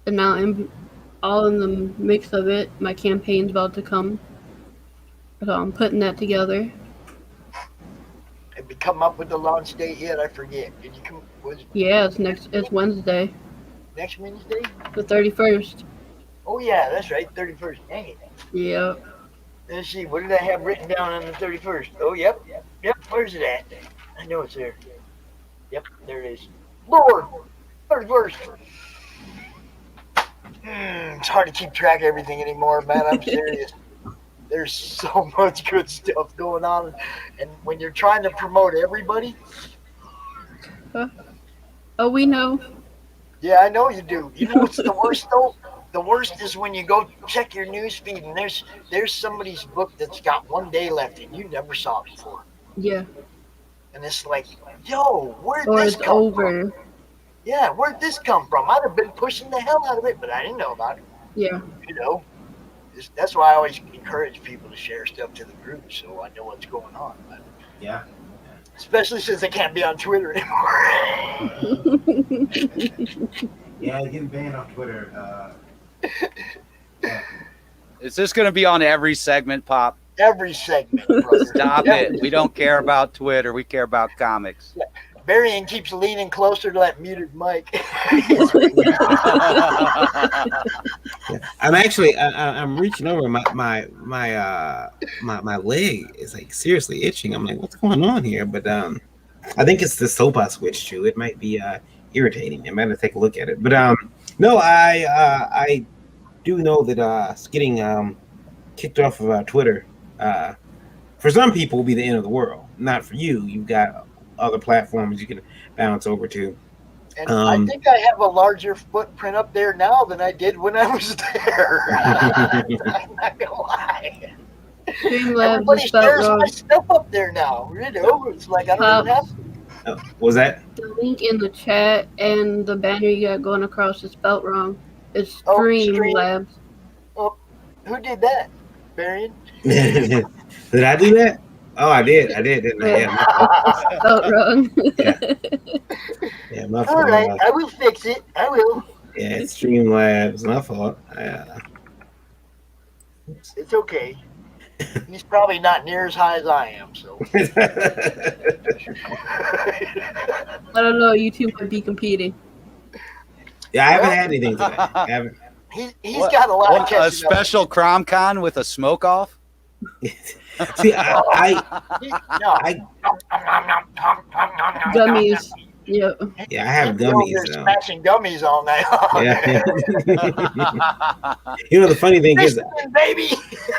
And now, all in the mix of it, my campaign's about to come. So I'm putting that together. Have you come up with the launch date yet? I forget. Did you come? Yeah, it's Wednesday. Next Wednesday? The 31st. Oh yeah, that's right. 31st. Dang it. Yep. Let's see. What did I have written down on the 31st? Oh, yep. Where's it at? I know it's there. Yep, there it is. Lord, 31st. It's hard to keep track of everything anymore, man. I'm serious. There's so much good stuff going on, and when you're trying to promote everybody. Oh, we know. Yeah, I know you do. You know what's the worst though? The worst is when you go check your news feed and there's somebody's book that's got 1 day left and you never saw it before. Yeah. And it's like, yo, where'd Or this it's come over. from? Yeah, where'd this come from? I'd have been pushing the hell out of it, but I didn't know about it. Yeah. You know, that's why I always encourage people to share stuff to the group so I know what's going on. But, yeah. Especially since I can't be on Twitter anymore. Yeah, getting banned on Twitter. Is this going to be on every segment, Pop? Every segment, brother. Stop it. We don't care about Twitter. We care about comics. Yeah. Varian keeps leaning closer to that muted mic. I'm reaching over. My leg is like seriously itching. I'm like, what's going on here? But I think it's the soap I switched to. It might be irritating. I'm gonna take a look at it. But no, I do know that it's getting kicked off of Twitter. For some people, will be the end of the world. Not for you. You've got other platforms you can bounce over to. And I think I have a larger footprint up there now than I did when I was there. I'm not gonna lie. Everybody shares my stuff up there now. You know, it's like I don't even have to. What was that? The link in the chat and the banner you got going across is spelled wrong. It's Streamlabs. Oh, who did that? Varian? Did I do that? Oh, I did, didn't I? Yeah, spelled wrong. Yeah, my fault. All right, I will fix it. I will. Yeah, it's Streamlabs. My fault. It's okay. He's probably not near as high as I am, so. I don't know. You two might be competing. Yeah, I haven't had anything today. I haven't. He's got a lot of catching a special CRoM Con with a smoke off. See, Gummies. Yep. Yeah, I have gummies. You're smashing gummies all night. Yeah. You know, the funny thing is, baby.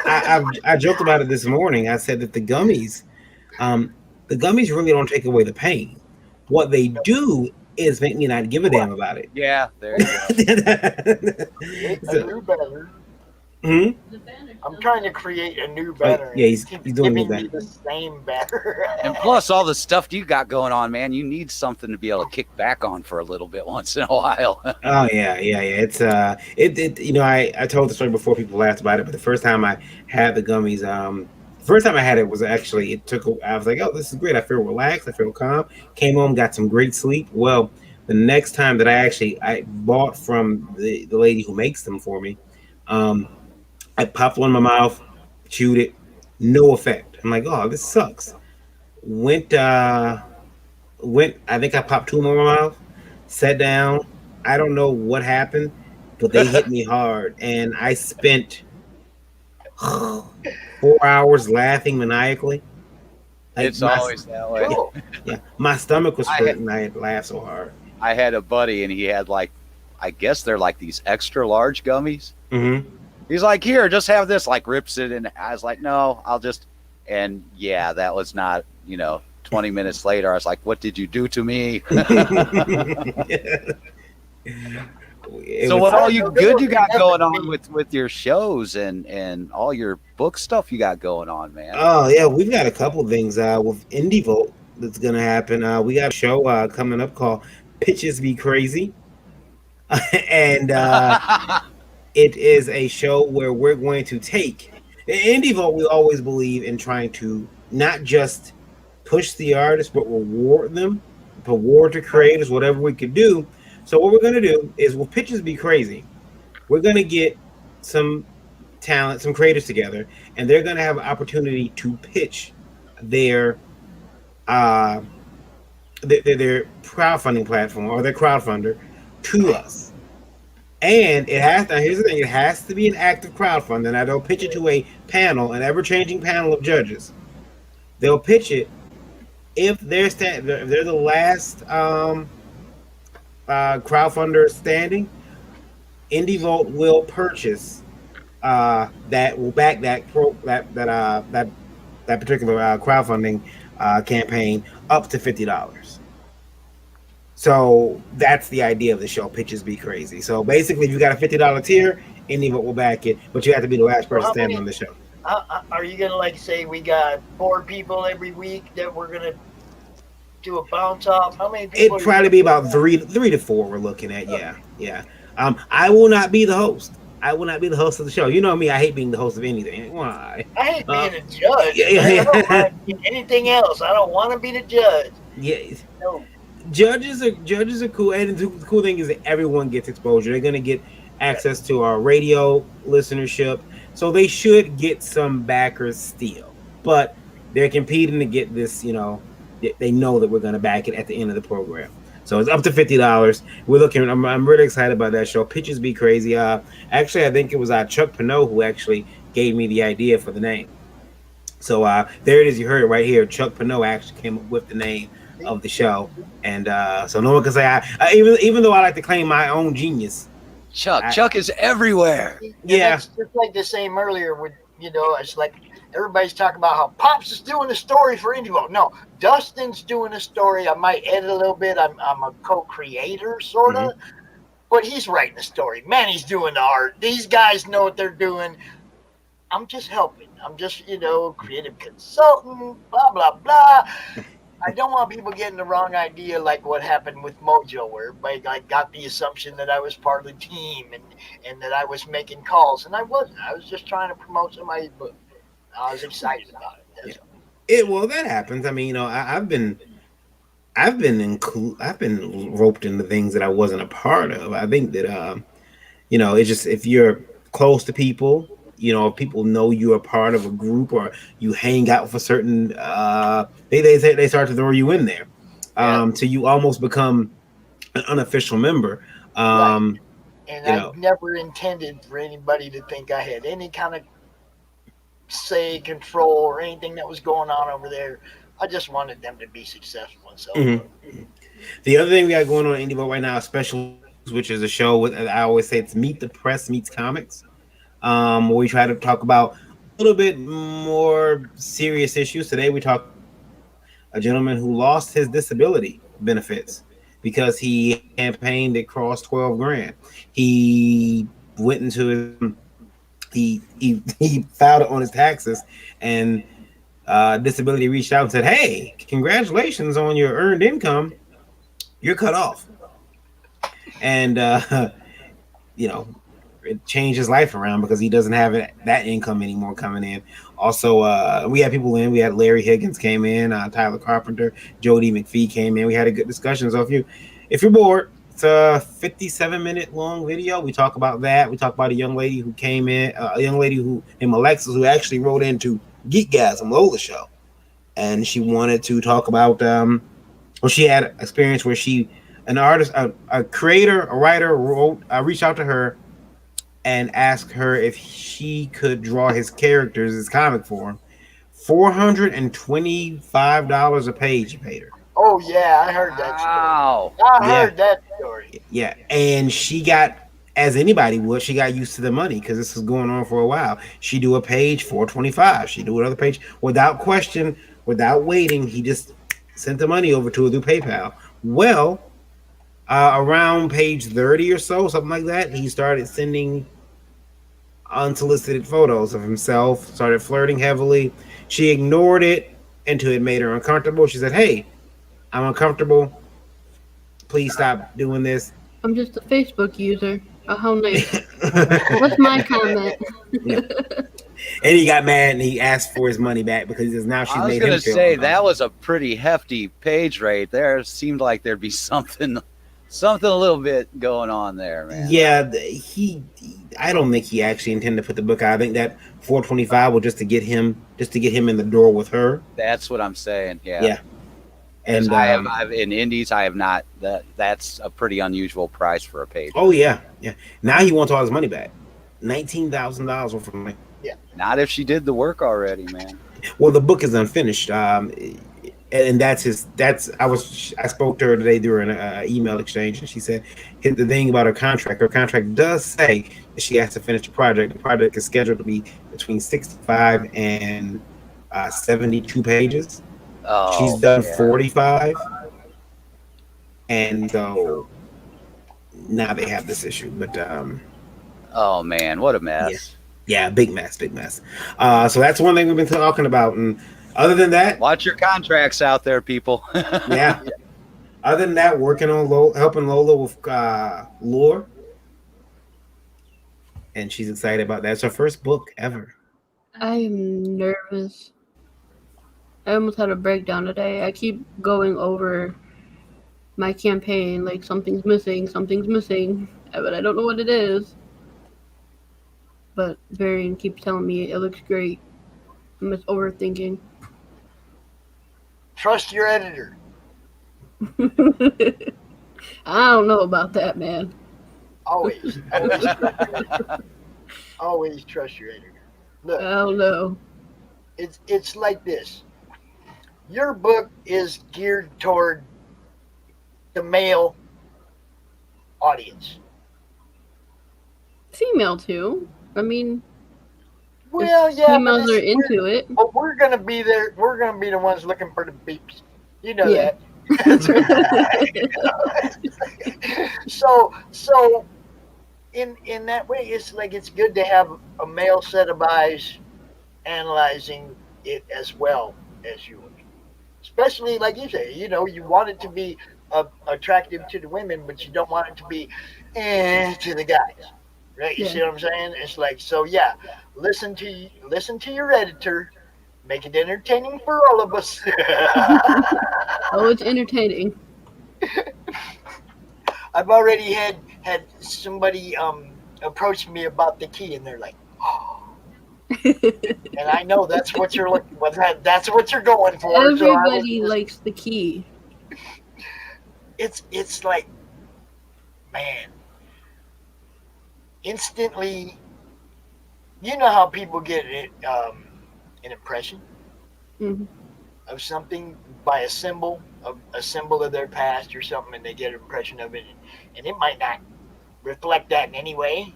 I joked about it this morning. I said that the gummies really don't take away the pain. What they do is make me not give a damn about it. Yeah, there you go. I'm trying to create a new banner. Yeah, he's doing giving me the same banner. And plus all the stuff you got going on, man, you need something to be able to kick back on for a little bit once in a while. Oh yeah. It's you know, I told the story before, people laughed about it, but the first time I had the gummies, the first time I had it was actually, I was like, oh, this is great. I feel relaxed. I feel calm. Came home, got some great sleep. Well, the next time that I bought from the lady who makes them for me, I popped one in my mouth, chewed it, no effect. I'm like, oh, this sucks. Went. I think I popped two more in my mouth, sat down. I don't know what happened, but they hit me hard, and I spent 4 hours laughing maniacally. Like it's always that way. Yeah, my stomach was hurting. I had laughed so hard. I had a buddy, and he had I guess they're like these extra large gummies. Mm-hmm. He's like, here, just have this. Like rips it, and I was like, no, I'll just. And yeah, that was not. 20 minutes later, I was like, what did you do to me? So what all you good you got going on with your shows and all your book stuff you got going on, man? Oh yeah, we've got a couple of things with Indie Vote that's gonna happen. We got a show coming up called Pitches Be Crazy, and it is a show where we're going to take Indie Vote. We always believe in trying to not just push the artists, but reward them, reward the creators, whatever we could do. So what we're going to do is, with Pitches Be Crazy, we're going to get some talent, some creators together, and they're going to have an opportunity to pitch their crowdfunding platform or their crowdfunder to us. And here's the thing, it has to be an active crowdfunder. Now they'll pitch it to a panel, an ever-changing panel of judges. They'll pitch it if they're the last crowdfunder standing. Indie Vote will purchase that will back that particular crowdfunding campaign up to $50. So that's the idea of the show. Pitches Be Crazy. So basically, if you got a $50 tier, Indie Vote will back it, but you have to be the last person standing on the show. Are you gonna say we got 4 people every week that we're gonna do a bounce off? How many people? It'd probably be about 3 to 4 we're looking at. Yeah. I will not be the host. I will not be the host of the show. You know me, I hate being the host of anything. Why? I hate being a judge. I don't want anything else. I don't want to be the judge. Yeah. No. Judges are cool, and the cool thing is that everyone gets exposure. They're gonna get access to our radio listenership, so they should get some backers still. But they're competing to get this. They know that we're gonna back it at the end of the program. So it's up to $50. We're looking. I'm really excited about that show. Pitches Be Crazy. Actually, I think it was Chuck Pinot who actually gave me the idea for the name. So there it is. You heard it right here. Chuck Pinot actually came up with the name of the show, and so no one can say even though I like to claim my own genius. Chuck is everywhere. Yeah, it's just like the same earlier with it's like everybody's talking about how Pops is doing a story for Indie Vote. No, Dustin's doing a story. I might edit a little bit. I'm a co-creator sort of, but he's writing the story. Man, he's doing the art. These guys know what they're doing. I'm just helping. I'm just creative consultant. Blah blah blah. I don't want people getting the wrong idea, like what happened with Mojo, where everybody got the assumption that I was part of the team and that I was making calls, and I wasn't. I was just trying to promote somebody's book. I was excited about it. Well, that happens. I mean, I've been roped into things that I wasn't a part of. I think that it's just, if you're close to people, if people know you're a part of a group or you hang out for certain, they start to throw you in there, till you almost become an unofficial member. Right. And I never intended for anybody to think I had any kind of say, control, or anything that was going on over there. I just wanted them to be successful and so forth. The other thing we got going on in Indie Vote right now is Special, which is a show with, I always say, it's Meet the Press Meets Comics. Where we try to talk about a little bit more serious issues. Today we talk a gentleman who lost his disability benefits because he campaigned that crossed 12 grand. He went into he filed it on his taxes, and disability reached out and said, "Hey, congratulations on your earned income. You're cut off." And it changed his life around because he doesn't have that income anymore coming in. Also, we had people in. We had Larry Higgins came in, Tyler Carpenter, Jody McPhee came in. We had a good discussion. So if you're bored, it's a 57-minute long video. We talk about that. We talk about a young lady who came in, a young lady named Alexis, who actually wrote into Geekgasm Lola show, and she wanted to talk about she had experience where an artist, a creator, a writer reached out to her and asked her if she could draw his characters, his comic for him. $425 a page he paid her. Oh yeah, I heard that story. I heard that story. Yeah, and she got as anybody would, she got used to the money because this is going on for a while. She do a page $4.25. She do another page without question, without waiting. He just sent the money over to her through PayPal. Well, around page 30 or so, something like that, he started sending unsolicited photos of himself, started flirting heavily. She ignored it until it made her uncomfortable. She said, "Hey, I'm uncomfortable. Please stop doing this." I'm just a Facebook user. Oh, how nice. What's my comment? Yeah. And he got mad and he asked for his money back because now she's made him feel. I was going to say that was a pretty hefty page rate there. It seemed like there'd be something a little bit going on there, man. Yeah, I don't think he actually intended to put the book out. I think that $4.25 was just to get him in the door with her. That's what I'm saying. Yeah. Yeah. And I've in indies, I have not. That's a pretty unusual price for a page. Oh yeah, yeah. Now he wants all his money back. $19,000 worth of money. Yeah. Not if she did the work already, man. Well, the book is unfinished. And I spoke to her today during an email exchange, and she said the thing about her contract does say that she has to finish the project. The project is scheduled to be between 65 and 72 pages. Oh, she's done 45, and so now they have this issue. But oh man, what a mess! Yeah, big mess. So that's one thing we've been talking about, and other than that, watch your contracts out there, people. Yeah. Other than that, working on helping Lola with lore, and she's excited about that. It's her first book ever. I am nervous. I almost had a breakdown today. I keep going over my campaign, like something's missing, but I don't know what it is. But Varian keeps telling me it looks great. I'm just overthinking. Trust your editor. I don't know about that, man. Always trust your editor. Look, I don't know. It's like this. Your book is geared toward the male audience. Female too. I mean, well, yeah, females are into it. But we're gonna be there. We're gonna be the ones looking for the beeps. You know that. So in that way, it's like it's good to have a male set of eyes analyzing it as well as yours. Especially like you say, you want it to be attractive to the women, but you don't want it to be to the guys, right? You see what I'm saying? It's like, so yeah, listen to your editor, make it entertaining for all of us. Oh, it's entertaining. I've already had somebody approach me about the key, and they're like, oh. And I know that's what you're looking for. That's what you're going for. Everybody likes the key. It's like, man, instantly, you know how people get it, an impression of something by a symbol of their past or something, and they get an impression of it, and it might not reflect that in any way,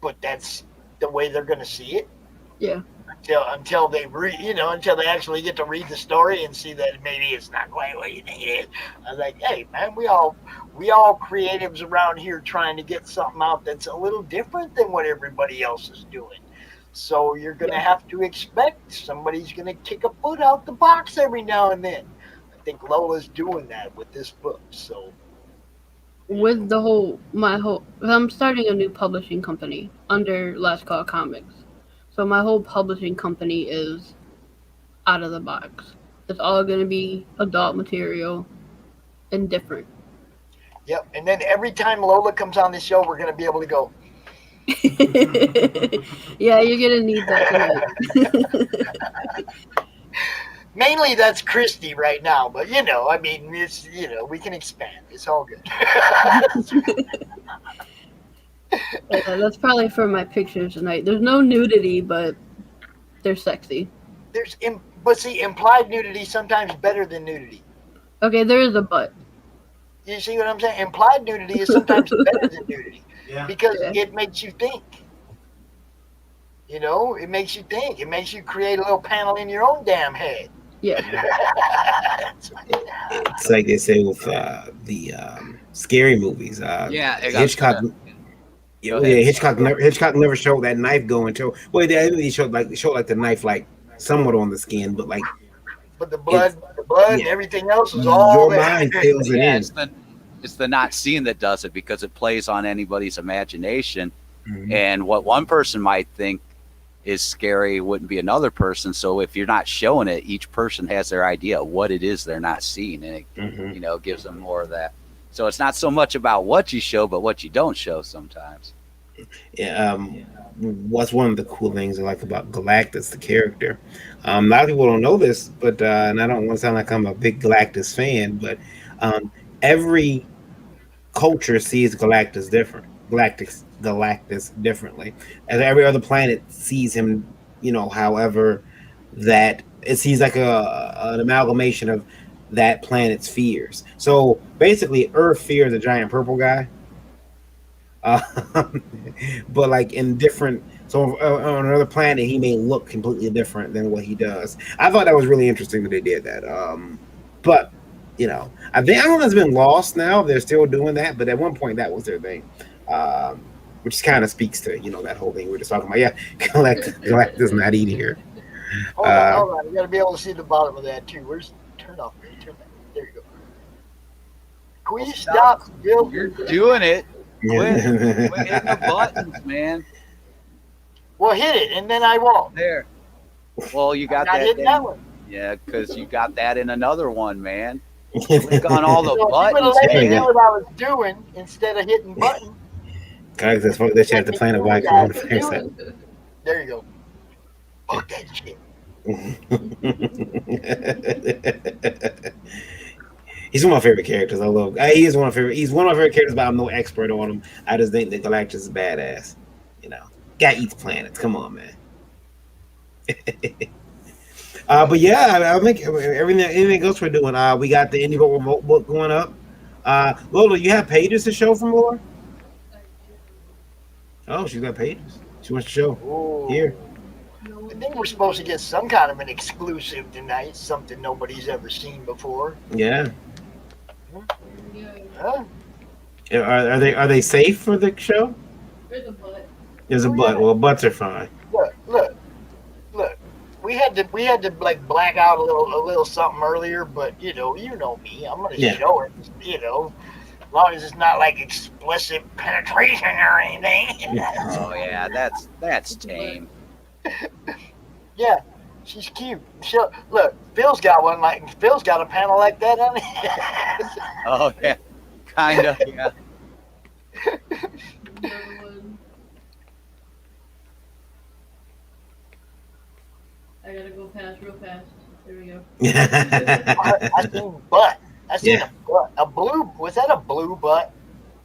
but that's the way they're going to see it. Yeah. Until they until they actually get to read the story and see that maybe it's not quite what you think it is. I was like, hey man, we all creatives around here trying to get something out that's a little different than what everybody else is doing. So you're going to have to expect somebody's going to kick a foot out the box every now and then. I think Lola's doing that with this book. So with I'm starting a new publishing company under Last Call Comics. So my whole publishing company is out of the box. It's all going to be adult material and different. Yep. And then every time Lola comes on the show, we're going to be able to go. Yeah, you're going to need that tonight. Mainly that's Christy right now, but it's we can expand. It's all good. Yeah, that's probably for my pictures tonight. There's no nudity, but they're sexy. But see, implied nudity sometimes better than nudity. Okay, there is a but. You see what I'm saying? Implied nudity is sometimes better than nudity because it makes you think. You know, it makes you think. It makes you create a little panel in your own damn head. Yeah. It's like they say with the scary movies. Hitchcock. Hitchcock never showed that knife going to. Well, they showed like the knife like somewhat on the skin, but like. But the blood and everything else is all your there. mind fills it in. It's the not seeing that does it because it plays on anybody's imagination, and what one person might think is scary wouldn't be another person. So if you're not showing it, each person has their idea of what it is they're not seeing, and it gives them more of that. So it's not so much about what you show, but what you don't show sometimes. Yeah. What's one of the cool things I like about Galactus, the character? A lot of people don't know this, but and I don't want to sound like I'm a big Galactus fan, but every culture sees Galactus differently, as every other planet sees him. However, that it sees like an amalgamation of that planet's fears. So basically, Earth fears a giant purple guy. But like in different, so on another planet, he may look completely different than what he does. I thought that was really interesting that they did that. But I don't know, it's been lost now. They're still doing that, but at one point that was their thing, which kind of speaks to that whole thing we were just talking about. Yeah, Galactus not eat here. Hold on. You got to be able to see the bottom of that too. Where's turn off? Turn back. There you go. Can you stop, Bill? You're doing it. Quit hitting the buttons, man. Well, hit it, and then I won't. There. Well, you got that. Hitting that one. Yeah, because you got that in another one, man. Click on all the buttons. You would have let me know what I was doing instead of hitting buttons. Guys, that's what they had to plan a bike on the fire side. There you go. Fuck that shit. He's one of my favorite characters. I love. He's one of my favorite characters, but I'm no expert on him. I just think that Galactus is badass. Guy eats planets. Come on, man. But yeah, I think everything else we're doing. We got the Indiegogo remote book going up. Lola, you have pages to show from Lola? Oh, she's got pages. She wants to show. Here. I think we're supposed to get some kind of an exclusive tonight, something nobody's ever seen before. Yeah. Huh? Are they safe for the show? There's a butt. There's a butt. Well, butts are fine. Look. We had to like black out a little something earlier, but you know me. I'm gonna show it. As long as it's not like explicit penetration or anything. Oh yeah, that's tame. Yeah, she's cute. Look, Phil's got a panel like that on it. Oh yeah, kind of. Yeah. I gotta go past real fast. There we go. I seen butt. I seen a butt. A blue. Was that a blue butt?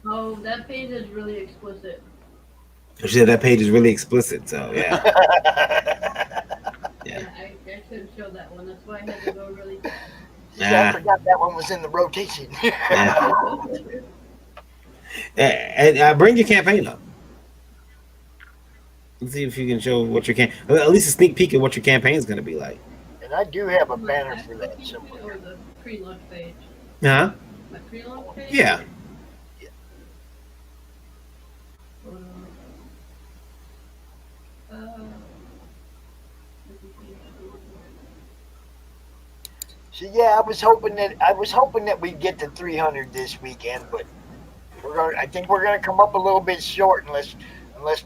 Oh, that page is really explicit. She said that page is really explicit, so yeah. Yeah, I couldn't show that one. That's why I had to go really fast. I forgot that one was in the rotation. And bring your campaign up. Let's see if you can show what your at least a sneak peek of what your campaign is going to be like. And I do have a banner for that somewhere. Or the pre-launch page. Huh? My pre-launch page? Yeah. So yeah, I was hoping that we'd get to 300 this weekend, but I think we're gonna come up a little bit short unless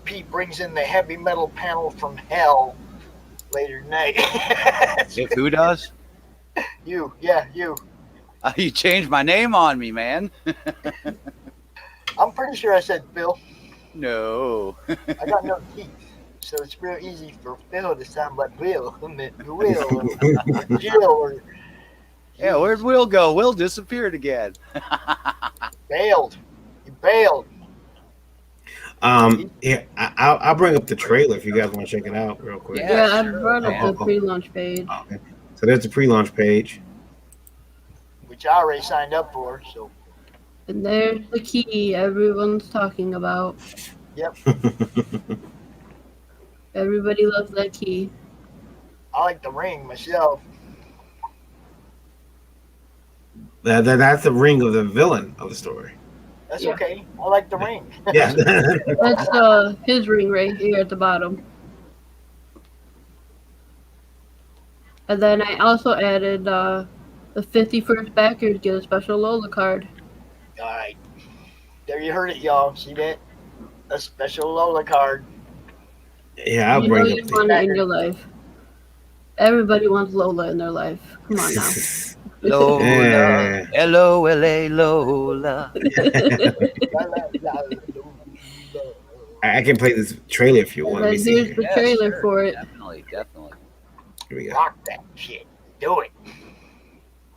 Pete brings in the heavy metal panel from hell later tonight. If who does? You. You changed my name on me, man. I'm pretty sure I said Phil. No. I got no teeth, so it's real easy for Phil to sound like Will. Will or Jill or. Yeah, where'd Will go? Will disappeared again. Bailed. He bailed. Yeah, I'll bring up the trailer if you guys want to check it out real quick. Yeah, I brought up the pre-launch page. Okay. So there's the pre-launch page. Which I already signed up for, so. And there's the key everyone's talking about. Yep. Everybody loves that key. I like the ring myself. That's the ring of the villain of the story. That's Yeah. okay. I like the ring. Yeah. That's his ring right here at the bottom. And then I also added the 51st backers get a special Lola card. All right. There you heard it, y'all. See that? A special Lola card. Yeah, I'll You know bring you up want it in your life. Everybody wants Lola in their life. Come on now. Lola, Yeah. L-O-L-A, Lola. I can play this trailer if you want. Let me And see here's here. the trailer for it. Definitely. Here we go. Rock that shit. Do it.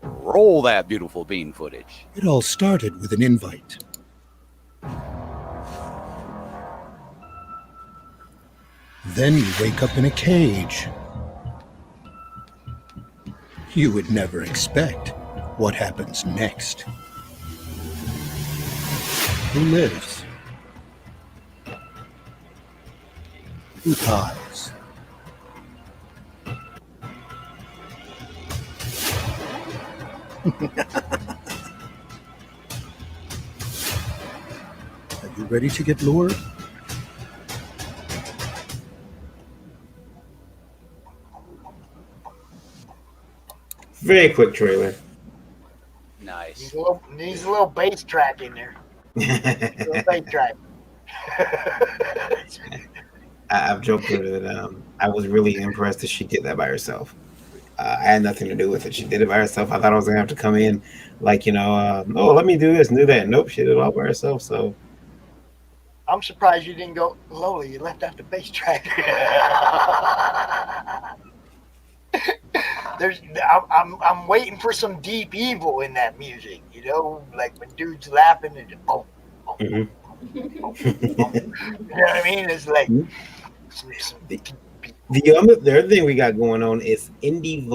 Roll that beautiful bean footage. It all started with an invite. Then you wake up in a cage. You would never expect what happens next. Who lives? Who dies? Are you ready to get lured? Very quick trailer. Nice. Needs a little bass track in there. Little bass track. I've joked with her that I was really impressed that she did that by herself. I had nothing to do with it. She did it by herself. I thought I was gonna have to come in, like, oh, let me do this and do that. Nope, she did it all by herself. So I'm surprised you didn't go, Lola, you left out the bass track. I'm waiting for some deep evil in that music, like when dudes laughing and boom, boom, boom, boom. You know what I mean? It's like the other thing we got going on is the Indie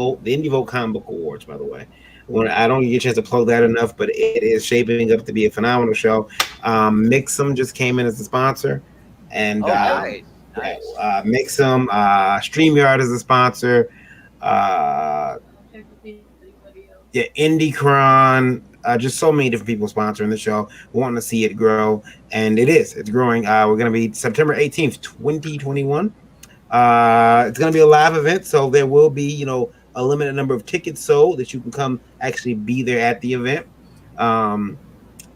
Vote Comic Book Awards, by the way. I don't get a chance to plug that enough, but it is shaping up to be a phenomenal show. Mixum just came in as a sponsor, and nice. Mixum, StreamYard is a sponsor. IndieCron, just so many different people sponsoring the show, wanting to see it grow, and it's growing. We're going to be September 18th, 2021. It's going to be a live event, so there will be, a limited number of tickets sold that you can come actually be there at the event. And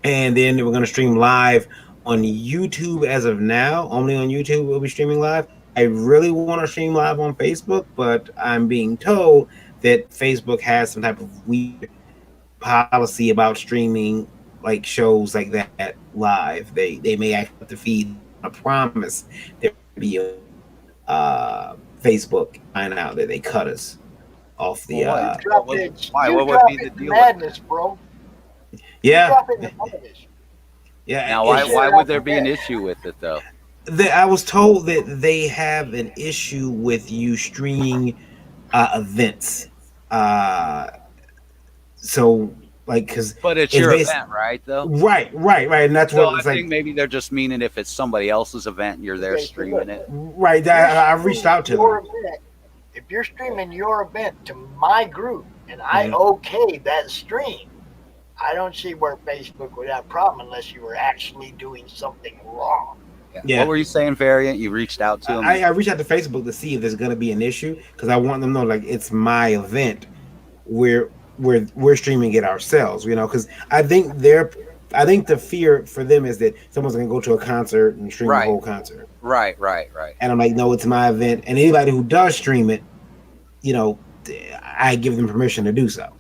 then we're going to stream live on YouTube as of now. Only on YouTube we'll be streaming live. I really want to stream live on Facebook, but I'm being told that Facebook has some type of weird policy about streaming like shows like that live. They may act the feed. I promise there will be a Facebook find out that they cut us off the. What would be the deal? Madness, bro. Yeah. Yeah. Now, why would there be an issue with it though? I was told that they have an issue with you streaming events. So, but it's your event, right? Though. Right, and that's what I think maybe they're just meaning if it's somebody else's event and you're there streaming it. Right. I reached out to them. If you're streaming your event to my group and I okay that stream, I don't see where Facebook would have a problem unless you were actually doing something wrong. Yeah. What were you saying, Varian? You reached out to them? I reached out to Facebook to see if there's going to be an issue because I want them to know, like, it's my event. We're streaming it ourselves, because I think the fear for them is that someone's going to go to a concert and stream the whole concert. Right. And I'm like, no, it's my event. And anybody who does stream it, I give them permission to do so.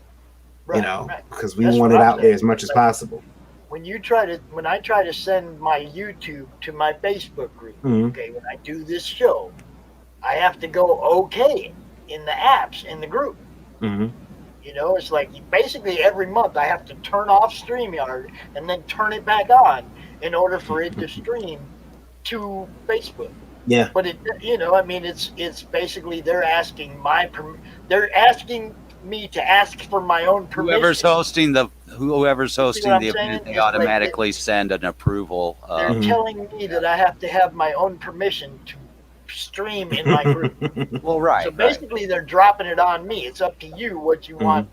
Because we want it out there as much as possible. When I try to send my YouTube to my Facebook group, okay, when I do this show, I have to go okay in the apps in the group. It's like basically every month I have to turn off StreamYard and then turn it back on in order for it to stream to Facebook. Yeah. But it's basically they're asking me to ask for my own permission. Whoever's hosting the I'm event, saying? they It's like automatically send an approval. they're telling me that I have to have my own permission to stream in my group. Well, right. So basically, they're dropping it on me. It's up to you what you want.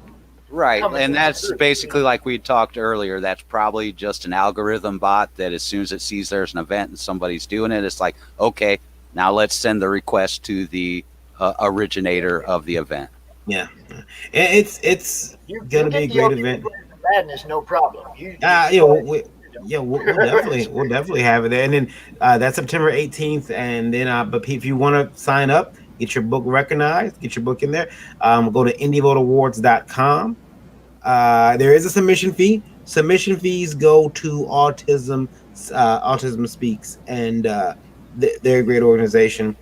Right, coming and from that's the group, basically like we talked earlier. That's probably just an algorithm bot that as soon as it sees there's an event and somebody's doing it, it's like, okay, now let's send the request to the originator of the event. Yeah, it's gonna be a great event. Madness, no problem. We'll definitely have it there. And then that's September 18th. And then, but if you want to sign up, get your book recognized, get your book in there. Go to indievoteawards.com. There is a submission fee. Submission fees go to Autism Speaks, and they're a great organization.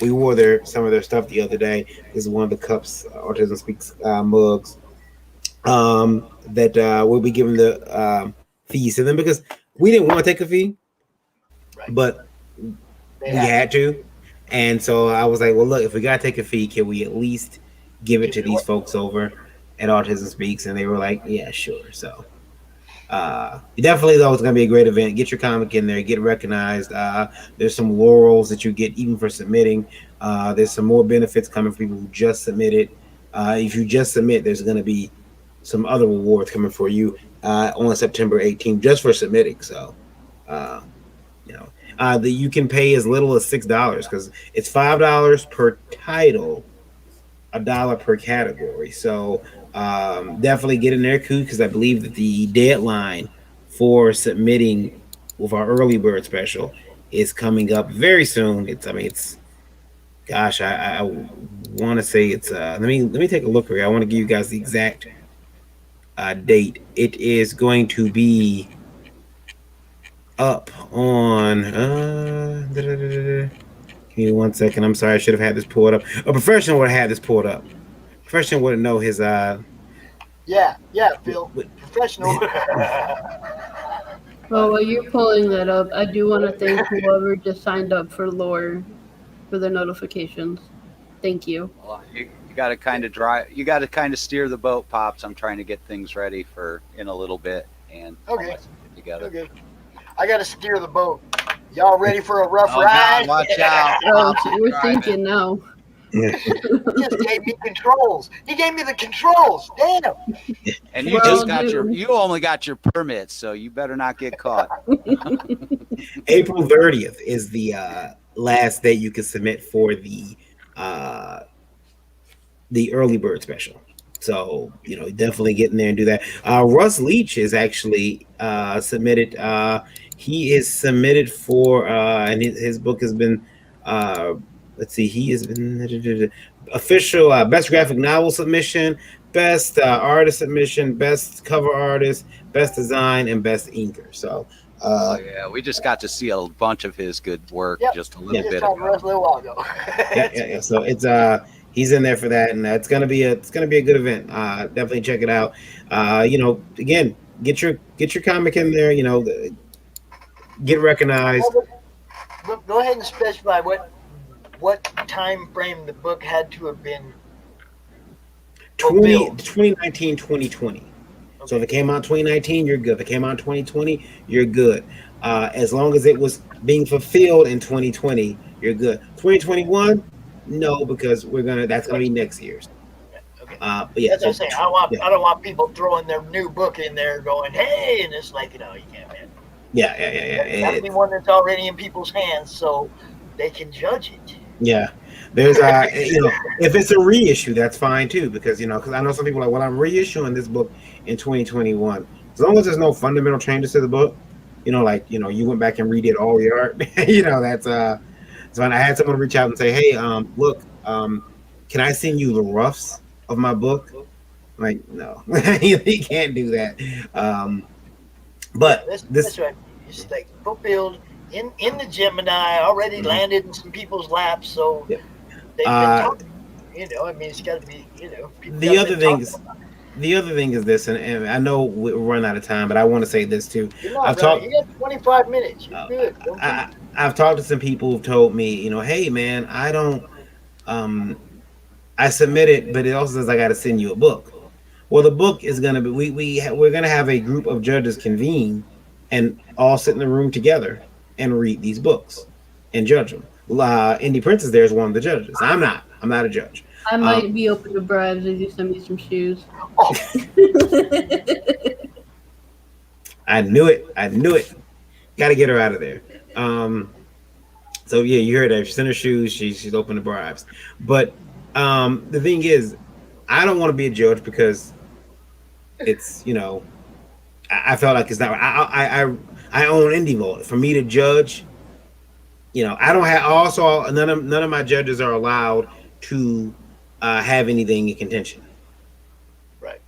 We wore some of their stuff the other day. This is one of the cups, Autism Speaks mugs, that we'll be giving the fees to them because we didn't want to take a fee, but we had to. And so I was like, well, look, if we got to take a fee, can we at least give it to these folks over at Autism Speaks? And they were like, yeah, sure. So definitely, though, it's going to be a great event. Get your comic in there, get recognized. There's some laurels that you get even for submitting. There's some more benefits coming for people who just submitted. If you just submit, there's going to be some other rewards coming for you on September 18th just for submitting. So, you can pay as little as $6 because it's $5 per title, $1 per category. So definitely get in there, because I believe that the deadline for submitting with our early bird special is coming up very soon. I want to say it's let me take a look here. I want to give you guys the exact date. It is going to be up on give me 1 second. I'm sorry, I should have had this pulled up. A professional would have had this pulled up. Professional wouldn't know his Phil. Professional. Well, while you're pulling that up, I do want to thank whoever just signed up for lore for the notifications. Thank you. Well, you got to kind of steer the boat, Pops. I'm trying to get things ready for in a little bit, and Okay. Together. Okay. I got to steer the boat. Y'all ready for a rough Oh, ride? God, watch out. Oh, we're thinking now. He just gave me controls. He gave me the controls. Damn. And you you only got your permits, so you better not get caught. April 30th is the last day you can submit for the early bird special. So, definitely get in there and do that. Russ Leach is actually submitted. He is submitted for, and his book has been, he has been official best graphic novel submission, best artist submission, best cover artist, best design, and best inker. So, we just got to see a bunch of his good work just a little bit ago. yeah. So it's he's in there for that, and it's gonna be a good event. Definitely check it out. Again, get your comic in there. Get recognized. Go ahead and specify what time frame the book had to have been. 2019, 2020. Okay. So if it came out in 2019, you're good. If it came out in 2020, you're good. As long as it was being fulfilled in 2020, you're good. 2021, no, because that's gonna be next year's. Okay. But yeah, that's what I'm saying. I don't want people throwing their new book in there, going, "Hey," and it's like, you can't, man. Yeah. It has to be one that's already in people's hands, so they can judge it. Yeah. There's if it's a reissue, that's fine too, because I know some people are like, well, I'm reissuing this book in 2021. As long as there's no fundamental changes to the book, you went back and redid all the art, that's fine. I had someone reach out and say, hey, look, can I send you the roughs of my book? I'm like, no, you can't do that. But that's right. It's like fulfilled in the Gemini, already landed in some people's laps, so they've been talking. It's got to be. The other thing is this, and I know we're running out of time, but I want to say this too. You got 25 minutes. You're good. I've talked to some people who've told me, hey man, I don't I submit it, but it also says I got to send you a book. Well, the book is going to be we're going to have a group of judges convene and all sit in the room together and read these books and judge them. Indy Princess there is one of the judges. I'm not. I'm not a judge. I might be open to bribes if you send me some shoes. Oh. I knew it. I knew it. Got to get her out of there. So yeah, you heard that. She sent her shoes. She's open to bribes. But the thing is, I don't want to be a judge because it's, you know, I felt like it's not. I own Indie Vote. For me to judge, you know, I don't have. Also, none of my judges are allowed to have anything in contention. Right.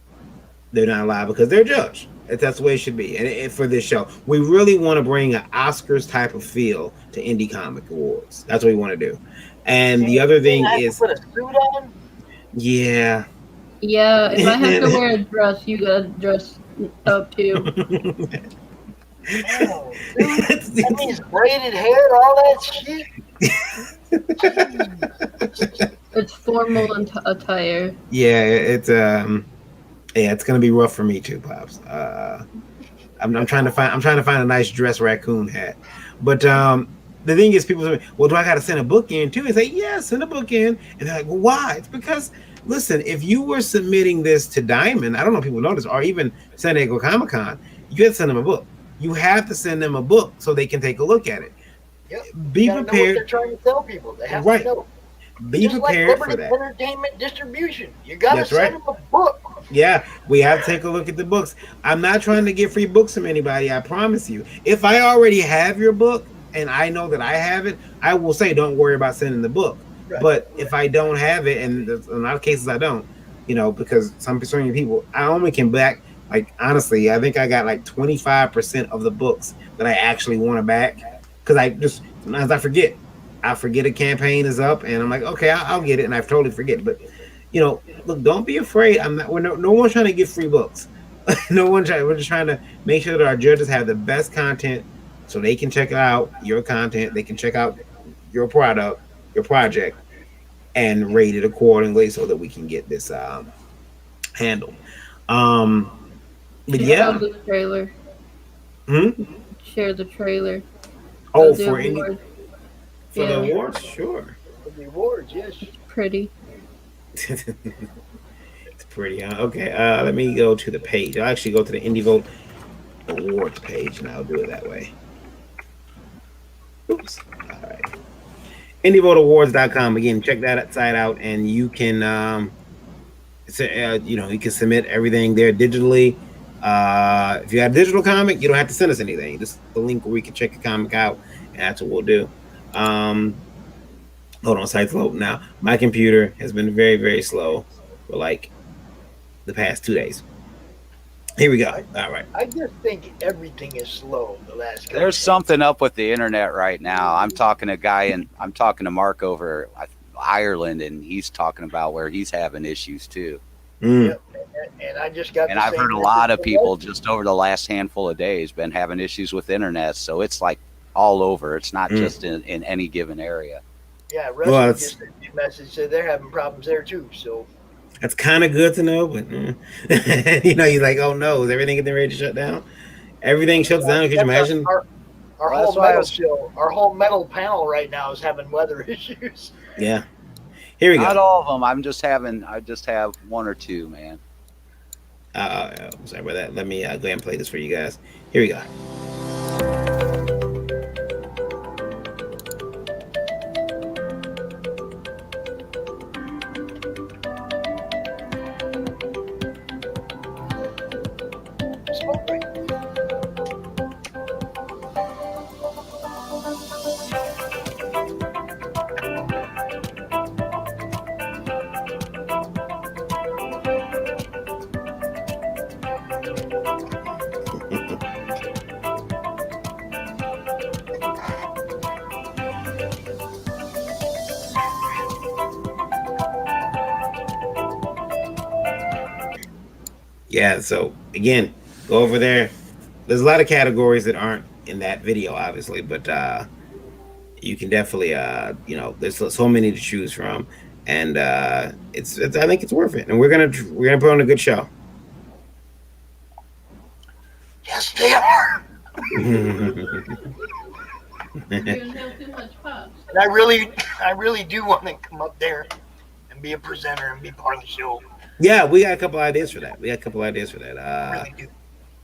They're not allowed because they're a judge. That's the way it should be. And for this show, we really want to bring an Oscars type of feel to Indie Comic Awards. That's what we want to do. And the other thing is, put a suit on. Yeah. Yeah, if I have to wear a dress, you gotta dress up too. Oh, dude, that means braided hair, all that shit. It's formal attire. Yeah, it's gonna be rough for me too, Pops. I'm trying to find a nice dress raccoon hat. But the thing is, people say, well, do I gotta send a book in too? And say, yeah, send a book in. And they're like, well, why? It's because, listen, if you were submitting this to Diamond, I don't know if people know this, or even San Diego Comic Con, you have to send them a book. You have to send them a book so they can take a look at it. Yep. Be prepared. Know what they're trying to tell people. They have to know. Be just prepared like for that. Entertainment distribution. You got to That's send them a book. Yeah, we have to take a look at the books. I'm not trying to get free books from anybody, I promise you. If I already have your book and I know that I have it, I will say don't worry about sending the book. Right. But if I don't have it, and in a lot of cases I don't, you know, because some certain people, I only can back, like, honestly, I think I got like 25% of the books that I actually want to back, because I just, sometimes I forget a campaign is up, and I'm like, okay, I'll get it, and I totally forget. But, you know, look, don't be afraid. No one's trying to get free books. We're just trying to make sure that our judges have the best content so they can check out your content, they can check out your product, your project, and rate it accordingly so that we can get this handled. But yeah. The trailer. Share the trailer. Oh, for any for the awards, sure. For the awards, yes. Pretty. It's pretty, huh? Okay, let me go to the page. I'll actually go to the Indie Vote Awards page, and I'll do it that way. Oops. All right. IndieVoteAwards.com. Again, check that site out, and you can, you can submit everything there digitally. If you have a digital comic, you don't have to send us anything. Just the link where we can check your comic out, and that's what we'll do. Hold on, site's loading now. My computer has been very, very slow for like the past 2 days. Here we go. All right. I just think everything is slow the last couple There's something up with the internet right now. I'm talking to Mark over Ireland, and he's talking about where he's having issues too. Yep. And I just got. And I've heard a lot of people just over the last handful of days been having issues with internet. So it's like all over. It's not just in any given area. Yeah, Russia just sent me a message said they're having problems there too. So that's kind of good to know, but you know, you're like, oh no, is everything getting ready to shut down? Everything shuts down. Could you imagine? Our whole metal panel right now is having weather issues. Yeah. Here we go. Not all of them. I just have one or two, man. Sorry about that. Let me go ahead and play this for you guys. Here we go. Yeah, so again, go over there. There's a lot of categories that aren't in that video, obviously, but you can definitely, there's so many to choose from. and it's I think it's worth it, and we're gonna put on a good show. Yes, they are. You're gonna have too much pops. And I really do want to come up there and be a presenter and be part of the show. Yeah, we got a couple ideas for that. I really do.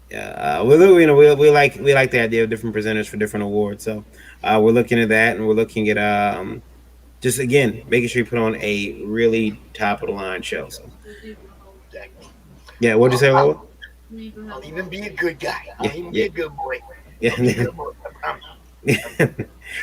Yeah, we like the idea of different presenters for different awards. So we're looking at that, and we're looking at just again making sure you put on a really top of the line show. So yeah, what'd you say, Lola? I'll even be a good guy. I'll even be a good boy. Yeah. I'll be a good boy. I promise.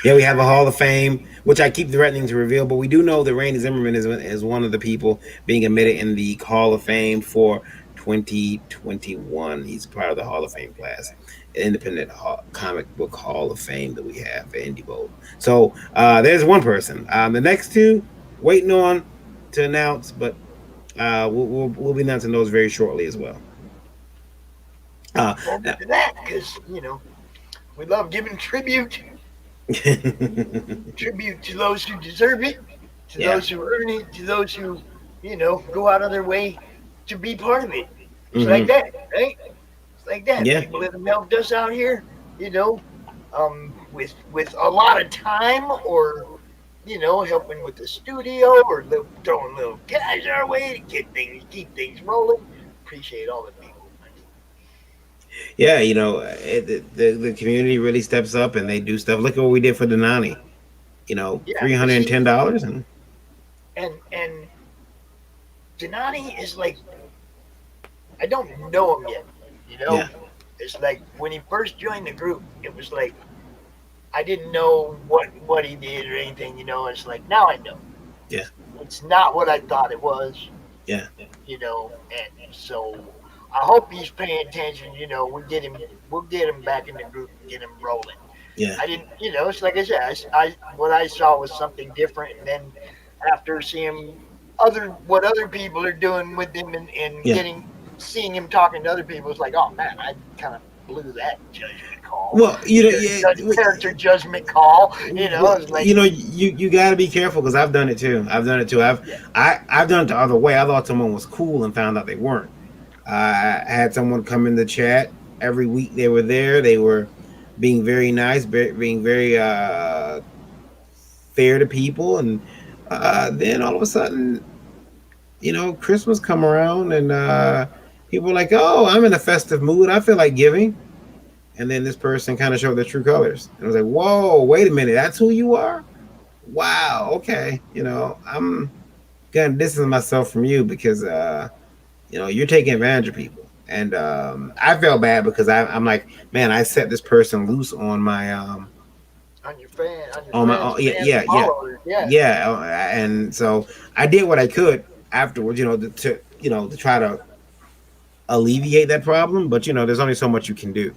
Yeah, we have a Hall of Fame, which I keep threatening to reveal, but we do know that Randy Zimmerman is one of the people being admitted in the Hall of Fame for 2021. He's part of the Hall of Fame class, independent comic book Hall of Fame that we have for Indie Bowl. So there's one person. The next two, waiting on to announce, but we'll be announcing those very shortly as well. Forward to that, because we love giving tribute to those who deserve it, to those who earn it, to those who go out of their way to be part of it. It's like that, right? It's like that. Yeah. People that have helped us out here, with a lot of time, or helping with the studio, or throwing little cash our way to keep things rolling. Appreciate all the people. Yeah, the community really steps up and they do stuff. Look at what we did for Denani. $310 and Denani is like, I don't know him yet. Yeah. It's like when he first joined the group, it was like I didn't know what he did or anything. It's like now I know. Yeah. It's not what I thought it was. Yeah. And so I hope he's paying attention. We'll get him back in the group, get him rolling. Yeah. I didn't, it's like I said, what I saw was something different, and then after seeing what other people are doing with him and seeing him talking to other people, it's like, oh man, I kind of blew that judgment call. Well, character judgment call. It's like, you got to be careful, because I've done it too. I've done it the other way. I thought someone was cool and found out they weren't. I had someone come in the chat every week. They were there. They were being very nice, being very fair to people, and then all of a sudden, Christmas come around, and people were like, "Oh, I'm in a festive mood. I feel like giving." And then this person kind of showed their true colors, and I was like, "Whoa, wait a minute, that's who you are? Wow, okay. I'm gonna distance myself from you because you're taking advantage of people." And I felt bad because I'm like, man, I set this person loose on my on your fan, and so I did what I could afterwards, to try to alleviate that problem. But there's only so much you can do.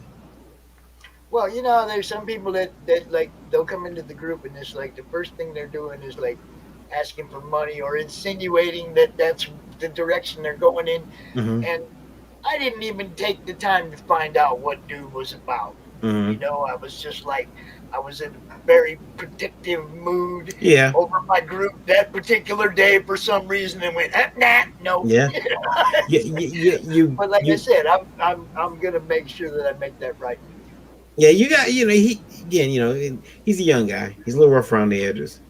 Well, there's some people that like they'll come into the group and it's like the first thing they're doing is like asking for money or insinuating that that's the direction they're going in. Mm-hmm. And I didn't even take the time to find out what dude was about. Mm-hmm. I was just like, I was in a very predictive mood over my group that particular day for some reason, and went, nah, no. Yeah. But like I said, I'm gonna make sure that I make that right. Yeah, you got, he's a young guy. He's a little rough around the edges.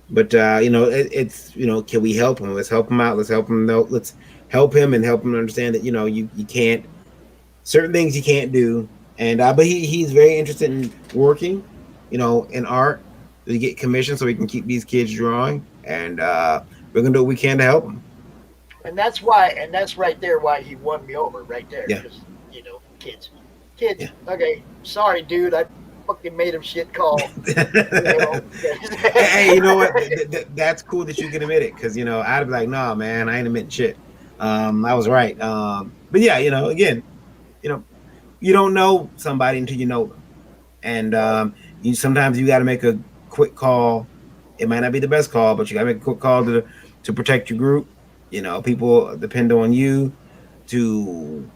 But it's can we help him? Let's help him out. Let's help him know. Let's help him and help him understand that you can't, certain things you can't do. And but he's very interested in working, in art to get commissioned so we can keep these kids drawing. And we're gonna do what we can to help him. And that's right there why he won me over right there. Yeah. Because kids. Yeah. Okay, sorry, dude. I fucking made him shit call. Hey, you know what? That's cool that you can admit it, because I'd be like, nah, man, I ain't admitting shit. I was right. But yeah, again, you don't know somebody until you know them, and sometimes you got to make a quick call. It might not be the best call, but you got to make a quick call to protect your group. People depend on you to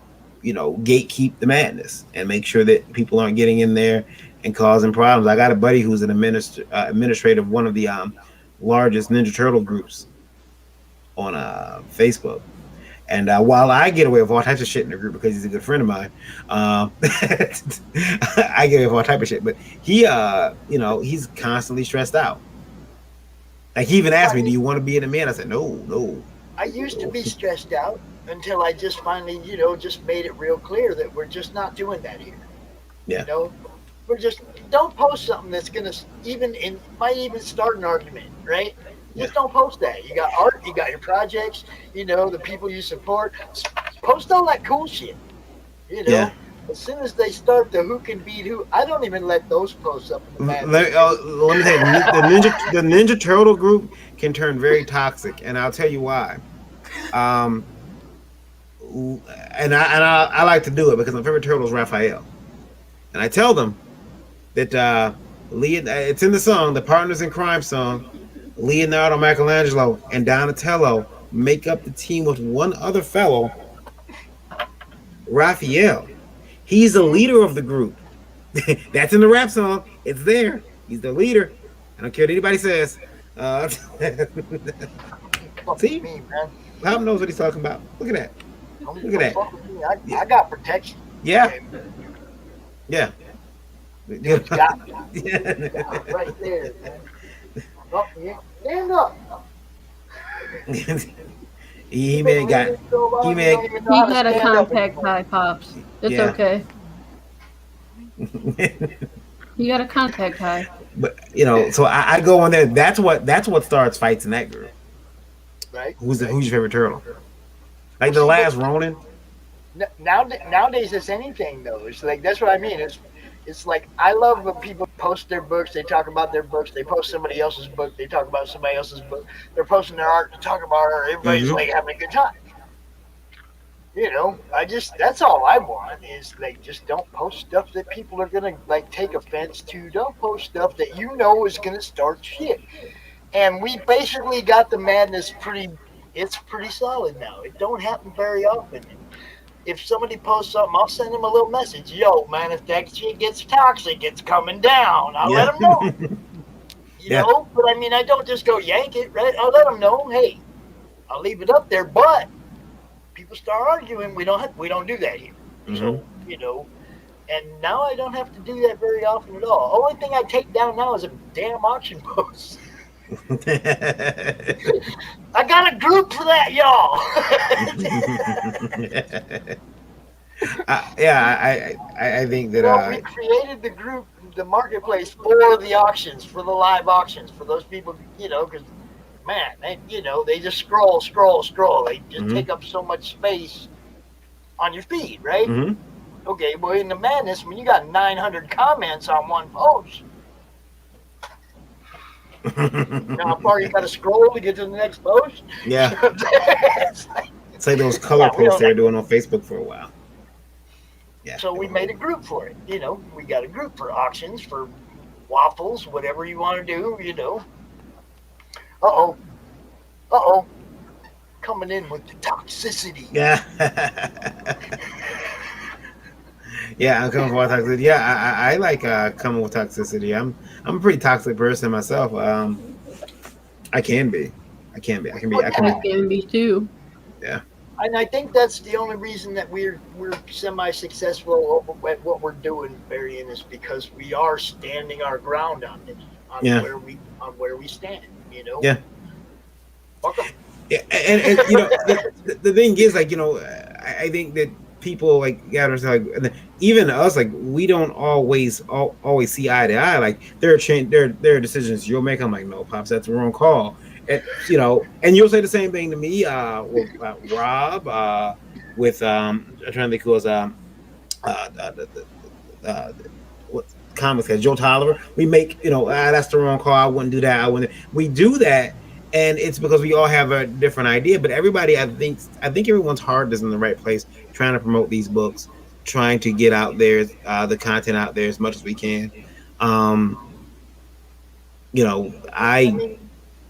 gatekeep the madness and make sure that people aren't getting in there and causing problems. I got a buddy who's an administrator of one of the largest Ninja Turtle groups, on Facebook. And while I get away with all types of shit in the group because he's a good friend of mine, I get away with all type of shit. But he, he's constantly stressed out. Like he even asked me, "Do you want to be in the man?" I said, "No." I used to be stressed out until I just finally, just made it real clear that we're just not doing that here. Yeah. We're just don't post something that's gonna might even start an argument, right? Just don't post that. You got art, you got your projects, the people you support. Post all that cool shit. Yeah. As soon as they start the who can beat who, I don't even let those posts up in the Let me tell you, the Ninja Turtle group can turn very toxic, and I'll tell you why. And I like to do it because my favorite turtle is Raphael, and I tell them that it's in the song, the Partners in Crime song. Leonardo, Michelangelo, and Donatello make up the team with one other fellow, Raphael. He's the leader of the group. That's in the rap song. It's there. He's the leader. I don't care what anybody says. See? Me, man. Pop knows what he's talking about. Look at that. Look at that. I got protection. Yeah. Okay. Yeah. Dude's got me. Right there, man. Oh, yeah. Stand up. He got a contact high, Pops. It's okay. You got a contact high. But so I go on there. That's what starts fights in that group. Right. Who's your favorite turtle? Like the last Ronin. Nowadays it's anything though. It's like that's what I mean. It's like I love when people post their books, they talk about their books, they post somebody else's book, they talk about somebody else's book, they're posting their art to talk about art, everybody's like having a good time. That's all I want is like just don't post stuff that people are gonna like take offense to. Don't post stuff that is gonna start shit. And we basically got the madness pretty solid now. It don't happen very often. If somebody posts something, I'll send them a little message. Yo, man, if that shit gets toxic, it's coming down. I'll let them know. You know? But I mean, I don't just go yank it, right? I'll let them know, hey, I'll leave it up there. But people start arguing. We don't do that here. So, and now I don't have to do that very often at all. Only thing I take down now is a damn auction post. I got a group for that, y'all. I think that we created the group, the marketplace for the auctions, for the live auctions, for those people, because man, they just scroll. They just take up so much space on your feed, right? Okay, well, in the madness, when you got 900 comments on one post. How far you got to scroll to get to the next post? Yeah. It's like those color posts they were doing on Facebook for a while. Yeah. So we made a group for it. We got a group for auctions, for waffles, whatever you want to do. Uh-oh. Coming in with the toxicity. Yeah. Yeah, I'm coming with toxicity. Yeah, I like coming with toxicity. I'm a pretty toxic person myself. I can be too. Yeah. And I think that's the only reason that we're semi-successful at what we're doing, Varian, is because we are standing our ground on it, where we stand. Yeah. Welcome. Yeah, and the thing is, like, I think that people like even us, like, we don't always see eye to eye. Like there are decisions you'll make. I'm like, no, Pops, that's the wrong call. And and you'll say the same thing to me with Rob, with I'm trying to think who was what comics has Joe Tolliver. We make that's the wrong call. I wouldn't do that. We do that. And it's because we all have a different idea, but everybody, I think everyone's heart is in the right place, trying to promote these books, trying to get out there, the content out there as much as we can.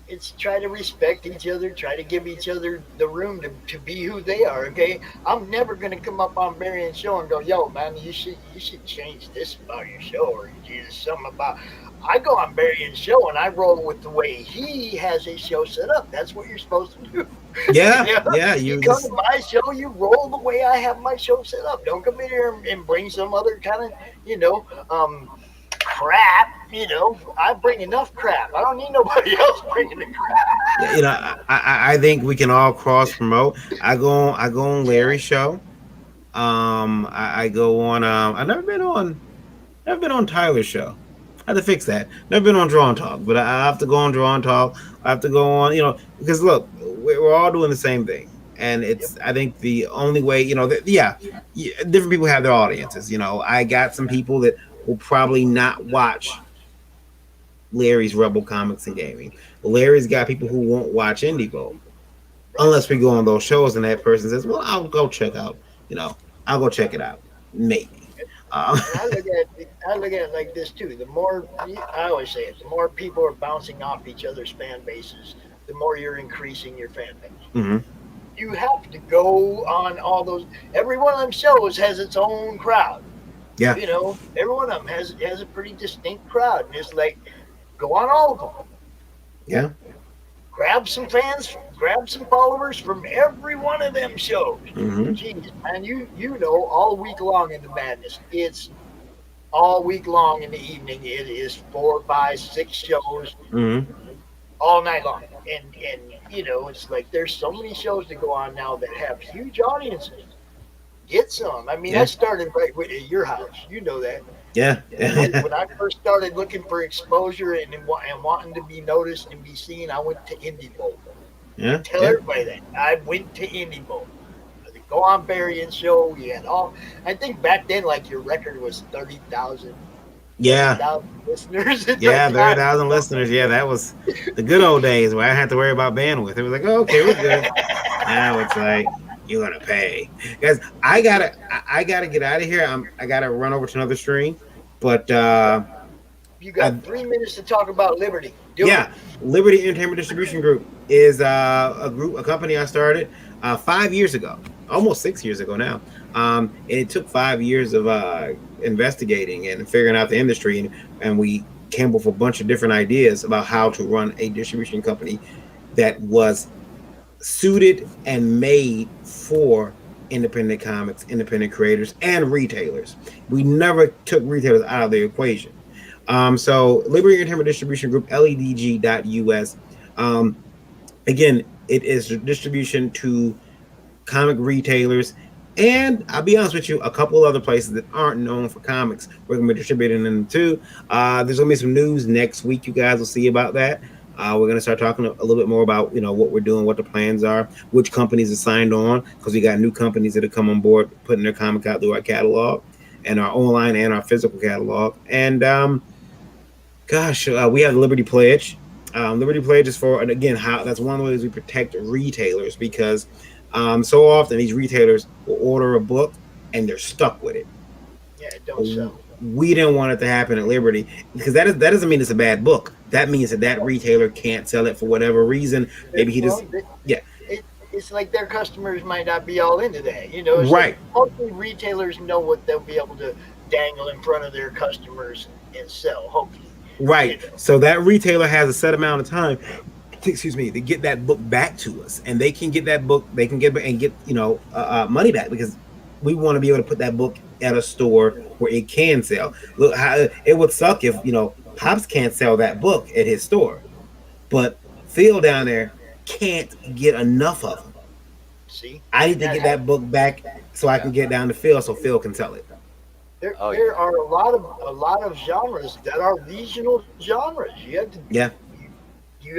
It's try to respect each other, try to give each other the room to be who they are. Okay, I'm never gonna come up on Varian's show and go, yo, man, you should change this about your show, or something about. I go on Varian's show and I roll with the way he has his show set up. That's what you're supposed to do. Yeah. You come to my show, you roll the way I have my show set up. Don't come in here and bring some other kind of, crap. I bring enough crap. I don't need nobody else bringing the crap. I think we can all cross promote. I go on Larry's show. I go on. I've never been on Tyler's show. I have to fix that. Never been on Draw and Talk, but I have to go on Draw and Talk. I have to go on, because look, we're all doing the same thing, and it's. I think the only way, different people have their audiences. I got some people that will probably not watch Larry's Rebel Comics and Gaming. Larry's got people who won't watch Indie Bowl unless we go on those shows, and that person says, "Well, I'll go check out." I'll go check it out, maybe. I look at it like this too. The more, I always say it, the more people are bouncing off each other's fan bases, the more you're increasing your fan base. Mm-hmm. You have to go on all those. Every one of them shows has its own crowd. Yeah. Every one of them has a pretty distinct crowd, and it's like, go on all of them. Yeah. Grab some fans, grab some followers from every one of them shows. Mm-hmm. Jeez, man, all week long in the madness. It's all week long in the evening. It is 4, 5, 6 shows all night long. And it's like there's so many shows to go on now that have huge audiences. Get some. I mean, I started right at your house. You know that. Yeah. When I first started looking for exposure and wanting to be noticed and be seen, I went to Indie Bowl. Yeah. Tell everybody that. I went to Indie Bowl. Go on Varian show. You had I think back then, like, your record was 30,000. Yeah. 30,000 listeners. 30,000 listeners. Yeah, that was the good old days where I had to worry about bandwidth. It was like, okay, we're good. Now it's like, you're gonna pay, guys. I gotta get out of here. I gotta run over to another stream, but you got 3 minutes to talk about Liberty. Do it. Liberty Entertainment Distribution Group is a company I started 5 years ago, almost 6 years ago now. And it took 5 years of investigating and figuring out the industry, and we came up with a bunch of different ideas about how to run a distribution company that was suited and made for independent comics, independent creators, and retailers. We never took retailers out of the equation. So Liberty Entertainment Distribution Group, ledg.us. Again, it is distribution to comic retailers, and I'll be honest with you, a couple other places that aren't known for comics, we're going to be distributing them too. There's going to be some news next week. You guys will see about that. We're going to start talking a little bit more about, what we're doing, what the plans are, which companies are signed on, because we got new companies that have come on board, putting their comic out through our catalog, and our online and our physical catalog. And we have the Liberty Pledge. Liberty Pledge is for, and again, that's one of the ways we protect retailers, because so often these retailers will order a book and they're stuck with it. Yeah, don't sell. We didn't want it to happen at Liberty, because that doesn't mean it's a bad book. That means that retailer can't sell it for whatever reason. Maybe he just It's like their customers might not be all into that, Right. Like, hopefully retailers know what they'll be able to dangle in front of their customers and sell. Hopefully. Right. So that retailer has a set amount of time, to get that book back to us, and they can get that book. They can get money back, because we want to be able to put that book at a store where it can sell. Look, it would suck if Pops can't sell that book at his store, but Phil down there can't get enough of them. See, I need to get that book back so I can get down to Phil, so Phil can sell it. There are a lot of genres that are regional genres. You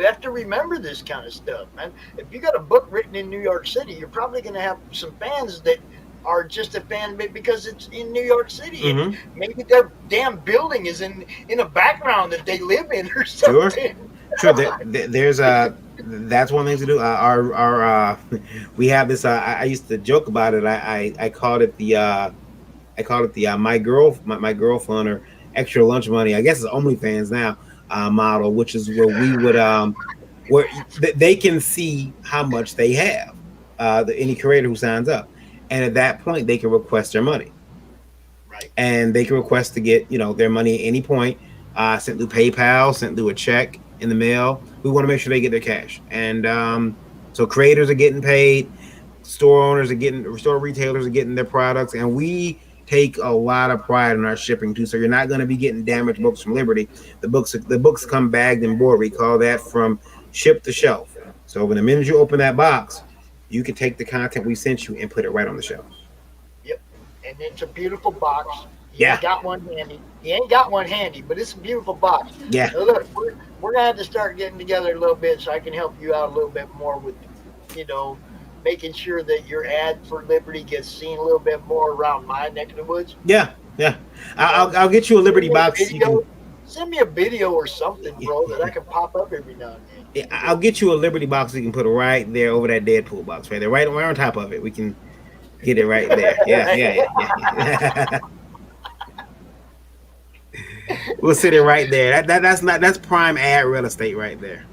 have to remember this kind of stuff, man. If you got a book written in New York City, you're probably going to have some fans that are just a fan of it because it's in New York City, and maybe their damn building is in a background that they live in or something. Sure. There's that's one thing to do. We have this. I used to joke about it. I called it the my girlfriend or extra lunch money. I guess it's OnlyFans now model, which is where we would where they can see how much they have. Any creator who signs up. And at that point, they can request their money. Right. And they can request to get, their money at any point, sent through PayPal, sent through a check in the mail. We want to make sure they get their cash. And So creators are getting paid, store retailers are getting their products, and we take a lot of pride in our shipping too. So you're not going to be getting damaged books from Liberty. The books come bagged and board. We call that from ship to shelf. So when the minute you open that box, you can take the content we sent you and put it right on the shelf. Yep, and it's a beautiful box. Yeah. Ain't got one handy. He ain't got one handy, but it's a beautiful box. Yeah. Now look, we're gonna have to start getting together a little bit so I can help you out a little bit more with, making sure that your ad for Liberty gets seen a little bit more around my neck of the woods. Yeah. I'll get you a Liberty box. Send me a video or something, bro, that I can pop up every now and then. Yeah, I'll get you a Liberty box. You can put it right there over that Deadpool box right there, right on top of it. We can get it right there. Yeah. We'll sit it right there. That's prime ad real estate right there.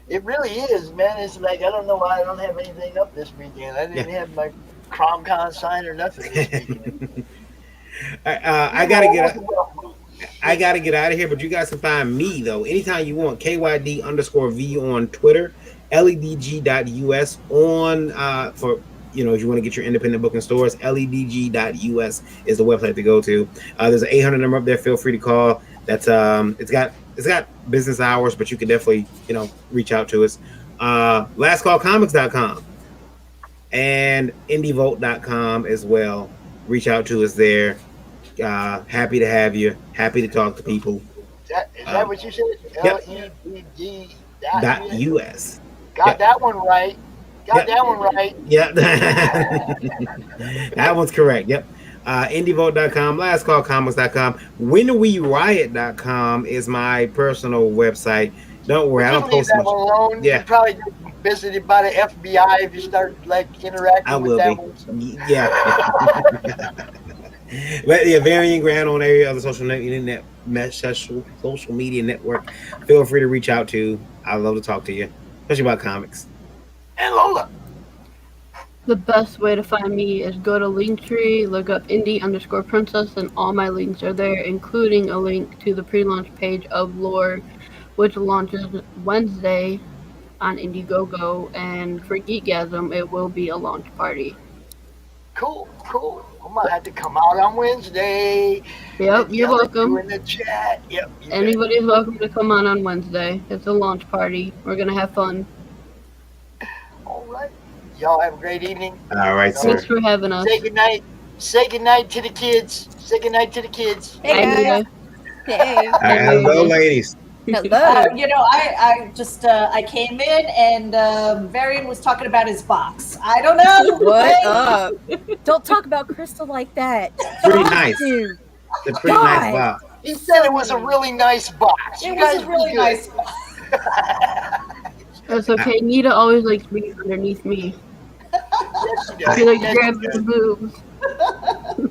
It really is, man. It's like, I don't know why I don't have anything up this weekend. I didn't have my CRoM Con sign or nothing this weekend. I gotta get out of here, but you guys can find me though anytime you want. KYD_V on Twitter, ledg.us on for if you want to get your independent book in stores, ledg.us is the website to go to. There's an 800 number up there. Feel free to call. That's it's got business hours, but you can definitely reach out to us. Lastcallcomics.com and indievolt.com as well. Reach out to us there. Happy to have you. Happy to talk to people. Is that what you said? Yep. LEDG.us. Got that one right. That one right. Yep. That one's correct. Yep. Indievolt.com, lastcallcomics.com, WhenWeRiot.com is my personal website. Don't worry, I don't post much. Alone. Yeah. You probably get visited by the FBI if you start interacting with that one. Yeah. But yeah, Varian Grant on every other social media network. Feel free to reach out to. I'd love to talk to you, especially about comics. And Lola. The best way to find me is go to Linktree, look up indie_princess, and all my links are there, including a link to the pre-launch page of Lore, which launches Wednesday on Indiegogo, and for Geekgasm, it will be a launch party. Cool. I might have to come out on Wednesday. Yep, you're welcome. In the chat. Yep. Anybody's welcome to come on Wednesday. It's a launch party. We're gonna have fun. All right. Y'all have a great evening. All right, sir. Thanks for having us. Say goodnight. Say goodnight to the kids. Say goodnight to the kids. Hey, guys. Hey. Hello, ladies. Hello. I just I came in and Varian was talking about his box. I don't know. What up? Don't talk about Crystal like that. Pretty nice. It's a pretty nice box. He said it was a really nice box. It was a really nice box. That's okay. Nita always likes being underneath me. She likes grabbing the boobs.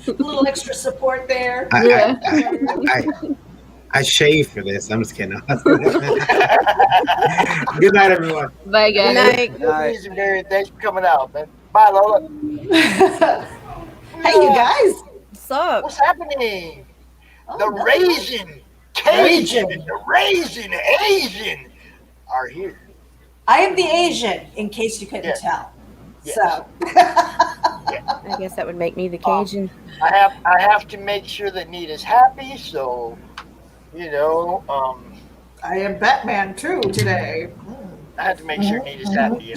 A little extra support there. I shaved for this. I'm just kidding. Good night, everyone. Bye, guys. Good night. Thanks for coming out, man. Bye, Lola. Hey, you guys. What's up? What's happening? The Raisin Cajun and the Raisin Asian are here. I am the Asian, in case you couldn't tell. Yes. So. I guess that would make me the Cajun. I have to make sure that Nita's happy, so I am Batman too today. I have to make sure Nita's happy.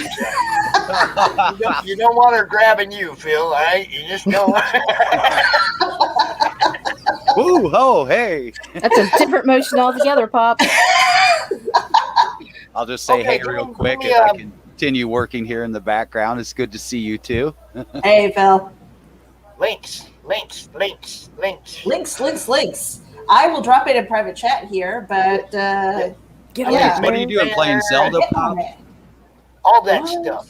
You don't want her grabbing you, Phil. Right? You just don't. Ooh, oh, hey. That's a different motion altogether, Pop. I'll just say hey real quick as I continue working here in the background. It's good to see you too. Hey, Phil. Links. I will drop it in private chat here, but What are you doing? Playing Zelda? Pop? All that stuff.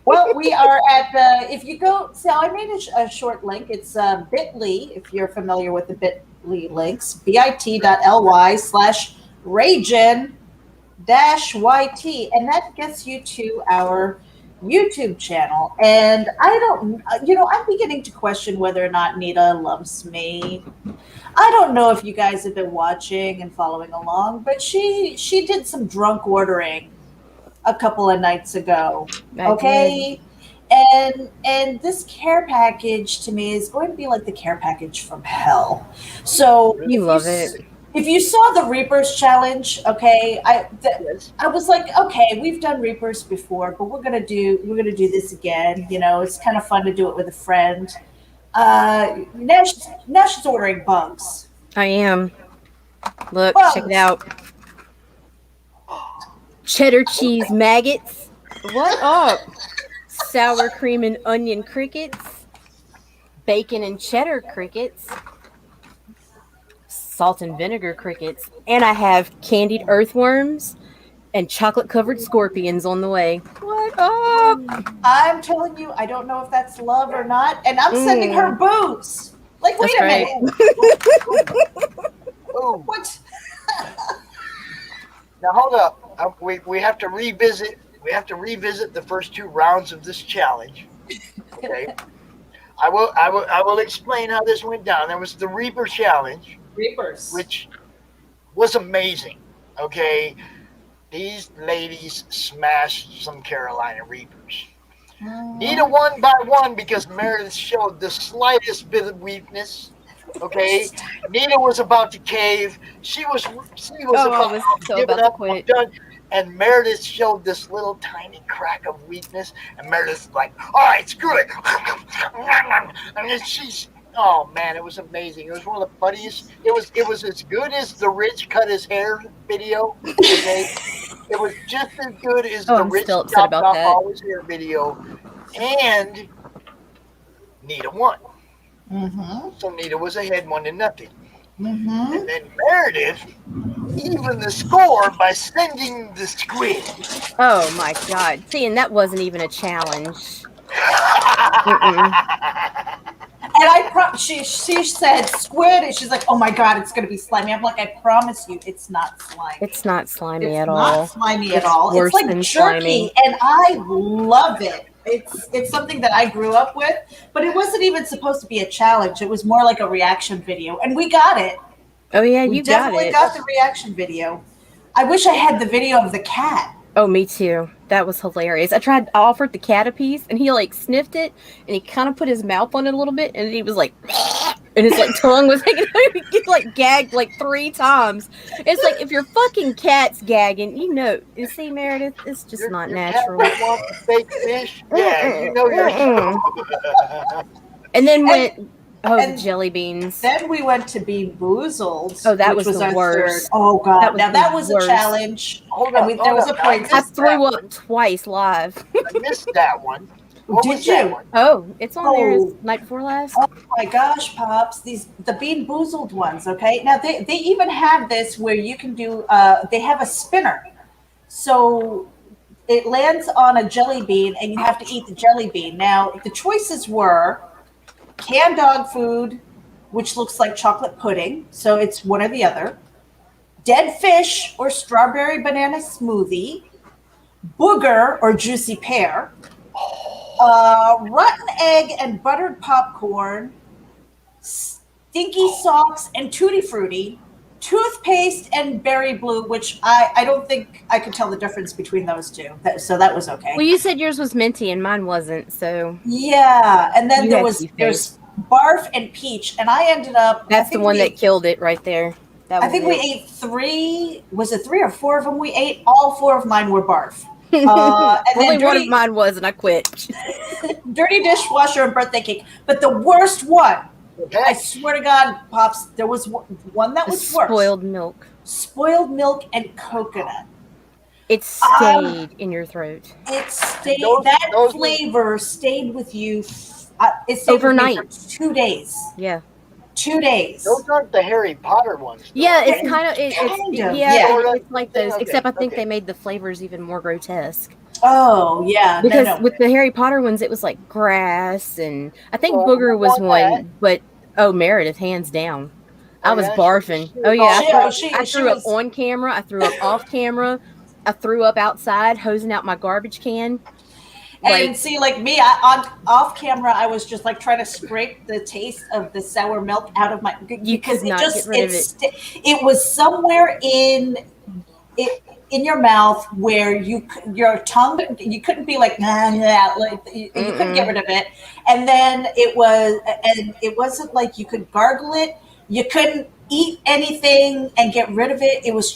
Well, we are at if you go, so I made a short link. It's bit.ly, if you're familiar with the bit.ly links, bit.ly/Ragin-YT, and that gets you to our YouTube channel. And I don't, I'm beginning to question whether or not Nita loves me. I don't know if you guys have been watching and following along, but she did some drunk ordering a couple of nights ago. I Okay. And this care package to me is going to be like the care package from hell. So You love it. If you saw the Reapers challenge, okay, I was like, okay, we've done Reapers before, but we're gonna do this again. You know, it's kind of fun to do it with a friend. Now she's ordering bugs. I am. Look, Bugs. check it out. Cheddar cheese maggots. What up? Sour cream and onion crickets. Bacon and cheddar crickets. Salt and vinegar crickets. And I have candied earthworms and chocolate covered scorpions on the way. What up? I'm telling you, I don't know if that's love or not, and I'm sending her booze. Like, wait That's a right. minute. What? Now hold up. We have to revisit. We have to revisit the first 2 rounds of this challenge. Okay. I will explain how this went down. There was the Reaper challenge. Reapers. Which was amazing. Okay. These ladies smashed some Carolina Reapers. Nita won by 1 because Meredith showed the slightest bit of weakness. Okay, Nita was about to cave. She was about so to give about it to up. quit. I'm done. And Meredith showed this little tiny crack of weakness. And Meredith's like, all right, screw it. And then she's, oh man, it was amazing. It was one of the funniest. It was as good as the Rich cut his hair video. Okay? It was just as good as the I'm Rich still upset chopped about off that. all his hair video. And Nita won. So Nita was ahead 1-0. And then Meredith evened the score by sending the squid. Oh my god. See, and that wasn't even a challenge. And she said squid, and she's like, oh my god, it's going to be slimy. I'm like, I promise you, it's not slimy. It's not slimy It's at not all. slimy at It's all. worse It's like than jerky, slimy. and I love it. It's something that I grew up with, but it wasn't even supposed to be a challenge. It was more like a reaction video, and we got it. Oh yeah, We you got definitely it. got the reaction video. I wish I had the video of the cat. Oh, me too. That was hilarious. I offered the cat a piece, and he like sniffed it, and he kind of put his mouth on it a little bit, and he was like, and his like tongue was hanging out. He like gagged like 3 times. It's like if your fucking cat's gagging, you know. You see, Meredith, it's just not natural. Cat wants to fake fish. Yeah, you know yourself. And then the jelly beans. Then we went to Bean Boozled. Oh, that which was the our worst. third. Oh god, That that was was the a worst. challenge. Hold And on, there was a hold on. point. I threw up twice live. I missed that one. What Did was that you? one? Oh, it's on there. Oh. It's night before last. Oh my gosh, Pops, the Bean Boozled ones, okay? Now they even have this where you can do they have a spinner. So it lands on a jelly bean and you have to eat the jelly bean. Now the choices were canned dog food, which looks like chocolate pudding, so it's one or the other. Dead fish or strawberry banana smoothie, booger or juicy pear, rotten egg and buttered popcorn, stinky socks and tutti frutti, toothpaste and berry blue, which I don't think I could tell the difference between those two. So that was okay. Well, you said yours was minty and mine wasn't, so Yeah, and then You had there's barf and peach, and I ended up. that's the one that killed it right there. That was I think it. we ate 3. Was it 3 or 4 of them? We ate all 4 of mine were barf. And Only then one of mine was, and I quit. dirty dishwasher and birthday cake. But the worst one, I swear to God, Pops, there was one that was worse. Spoiled milk. Spoiled milk and coconut. It stayed in your throat. It stayed. Those- that those- flavor stayed with you. It stayed Overnight. with me for 2 days. Yeah. 2 days. Those aren't the Harry Potter ones. though. Yeah, it's kind of Kind of, yeah, yeah. it's like those. Okay, Except I think okay. they made the flavors even more grotesque. Oh yeah, Because no. with the Harry Potter ones, it was like grass, and I think Well, booger was not one, that. but Meredith, hands down. I Oh, was yeah, barfing. she Oh yeah, She- I she threw up was- on camera. I threw up off camera. I threw up outside, hosing out my garbage can. And see, like me, off camera, I was just like trying to scrape the taste of the sour milk out of my You because could not get rid of it. it was somewhere in it. in your mouth where your tongue, you couldn't be like, nah, nah, like you couldn't get rid of it. And then it wasn't like you could gargle it. You couldn't eat anything and get rid of it. It was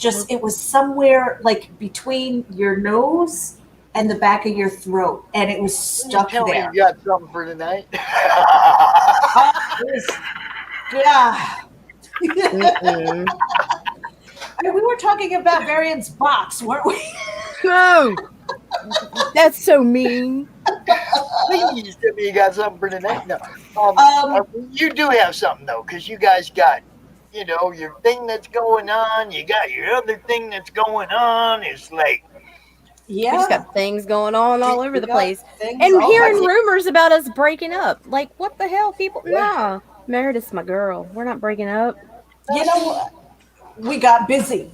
somewhere like between your nose and the back of your throat, and it was stuck Tell me there. you got something for tonight. Yeah. I mean, we were talking about Varian's box, weren't we? No, that's so mean. Please tell me you got something for tonight. No, you do have something though, because you guys got, your thing that's going on. You got your other thing that's going on. It's like, we just got things going on all over the place, and all hearing kinds of- rumors about us breaking up. Like, what the hell, people? Nah, Meredith's my girl. We're not breaking up. You know what? We got busy,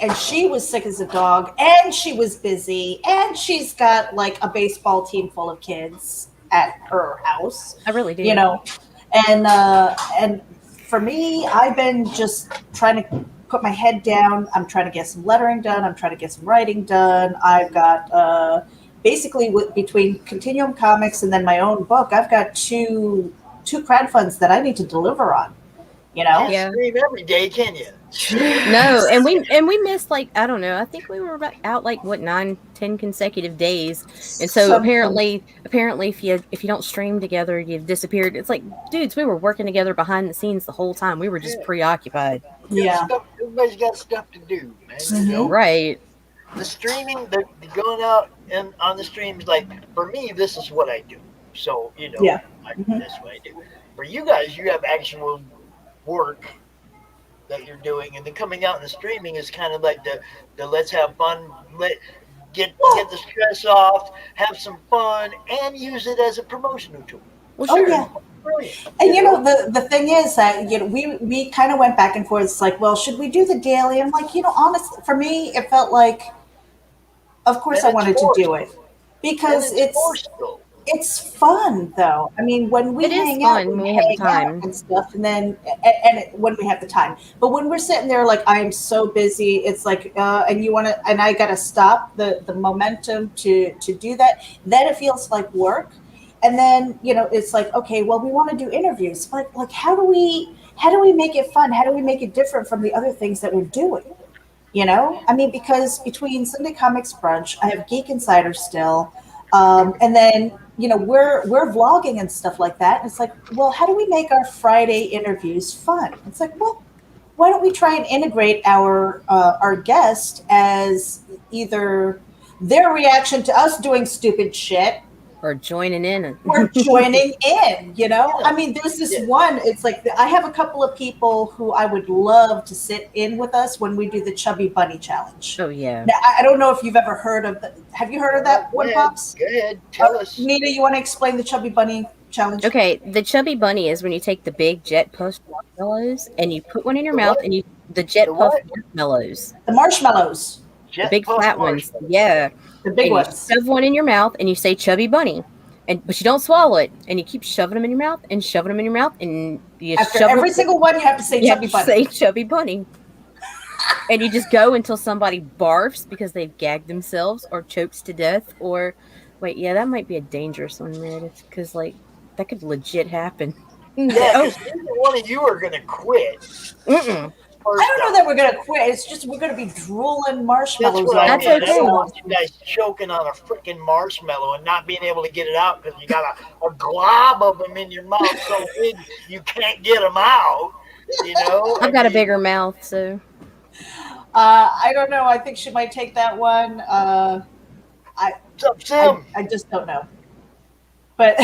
and she was sick as a dog, and she was busy, and she's got like a baseball team full of kids at her house. I really do. And for me, I've been just trying to put my head down. I'm trying to get some lettering done. I'm trying to get some writing done. I've got basically between Continuum Comics and then my own book, I've got two crowdfunds that I need to deliver on. can't stream every day, can you? No, and we missed, like, I don't know, I think we were out like 9-10 consecutive days, and so apparently if you don't stream together, you've disappeared. It's like, dudes, we were working together behind the scenes the whole time. We were just preoccupied. Yeah, everybody's got stuff to do, man. Right. The streaming, the going out and on the streams, like for me, this is what I do. So that's what I do. For you guys, you have actual work that you're doing, and then coming out in the streaming is kind of like the let's have fun, get the stress off, have some fun, and use it as a promotional tool. Well, sure. Oh yeah. Brilliant. And the thing is that we kind of went back and forth. It's like, well, should we do the daily? I'm like, honestly, for me, it felt like, of course, I wanted to do it because it's fun though. I mean, when we hang out, when we have the time and stuff, and when we have the time. But when we're sitting there, like, I am so busy. It's like, and you want to, and I got to stop the momentum to do that. Then it feels like work. And then, it's like, okay, well, we want to do interviews, but like, how do we make it fun? How do we make it different from the other things that we're doing? I mean, because between Sunday Comics Brunch, I have Geek Insider still. And then, we're vlogging and stuff like that. And it's like, well, how do we make our Friday interviews fun? It's like, well, why don't we try and integrate our guest as either their reaction to us doing stupid shit, or joining in. I mean, there's this one, it's like, I have a couple of people who I would love to sit in with us when we do the Chubby Bunny Challenge. Oh, yeah. Now, I don't know if you've ever heard of have you heard of that one, Pops? Go ahead, tell us. Nita, you want to explain the Chubby Bunny Challenge? Okay, the Chubby Bunny is when you take the big jet puff marshmallows and you put one in your mouth, and the jet puff marshmallows. The marshmallows. The big flat ones. Yeah. The big ones. You shove one in your mouth and you say Chubby Bunny. But you don't swallow it, and you keep shoving them in your mouth and shoving them in your mouth, and you after every single one, you have to say Chubby Bunny. Say Chubby Bunny, and you just go until somebody barfs because they've gagged themselves or chokes to death. Or wait, yeah, that might be a dangerous one, Meredith, because like that could legit happen. Yeah, because one of you are gonna quit. I don't know that we're going to quit. It's just we're going to be drooling marshmallows. That's okay. I don't want you guys choking on a freaking marshmallow and not being able to get it out because you got a glob of them in your mouth so big you can't get them out. I've got a bigger mouth, so. I don't know. I think she might take that one. I just don't know. But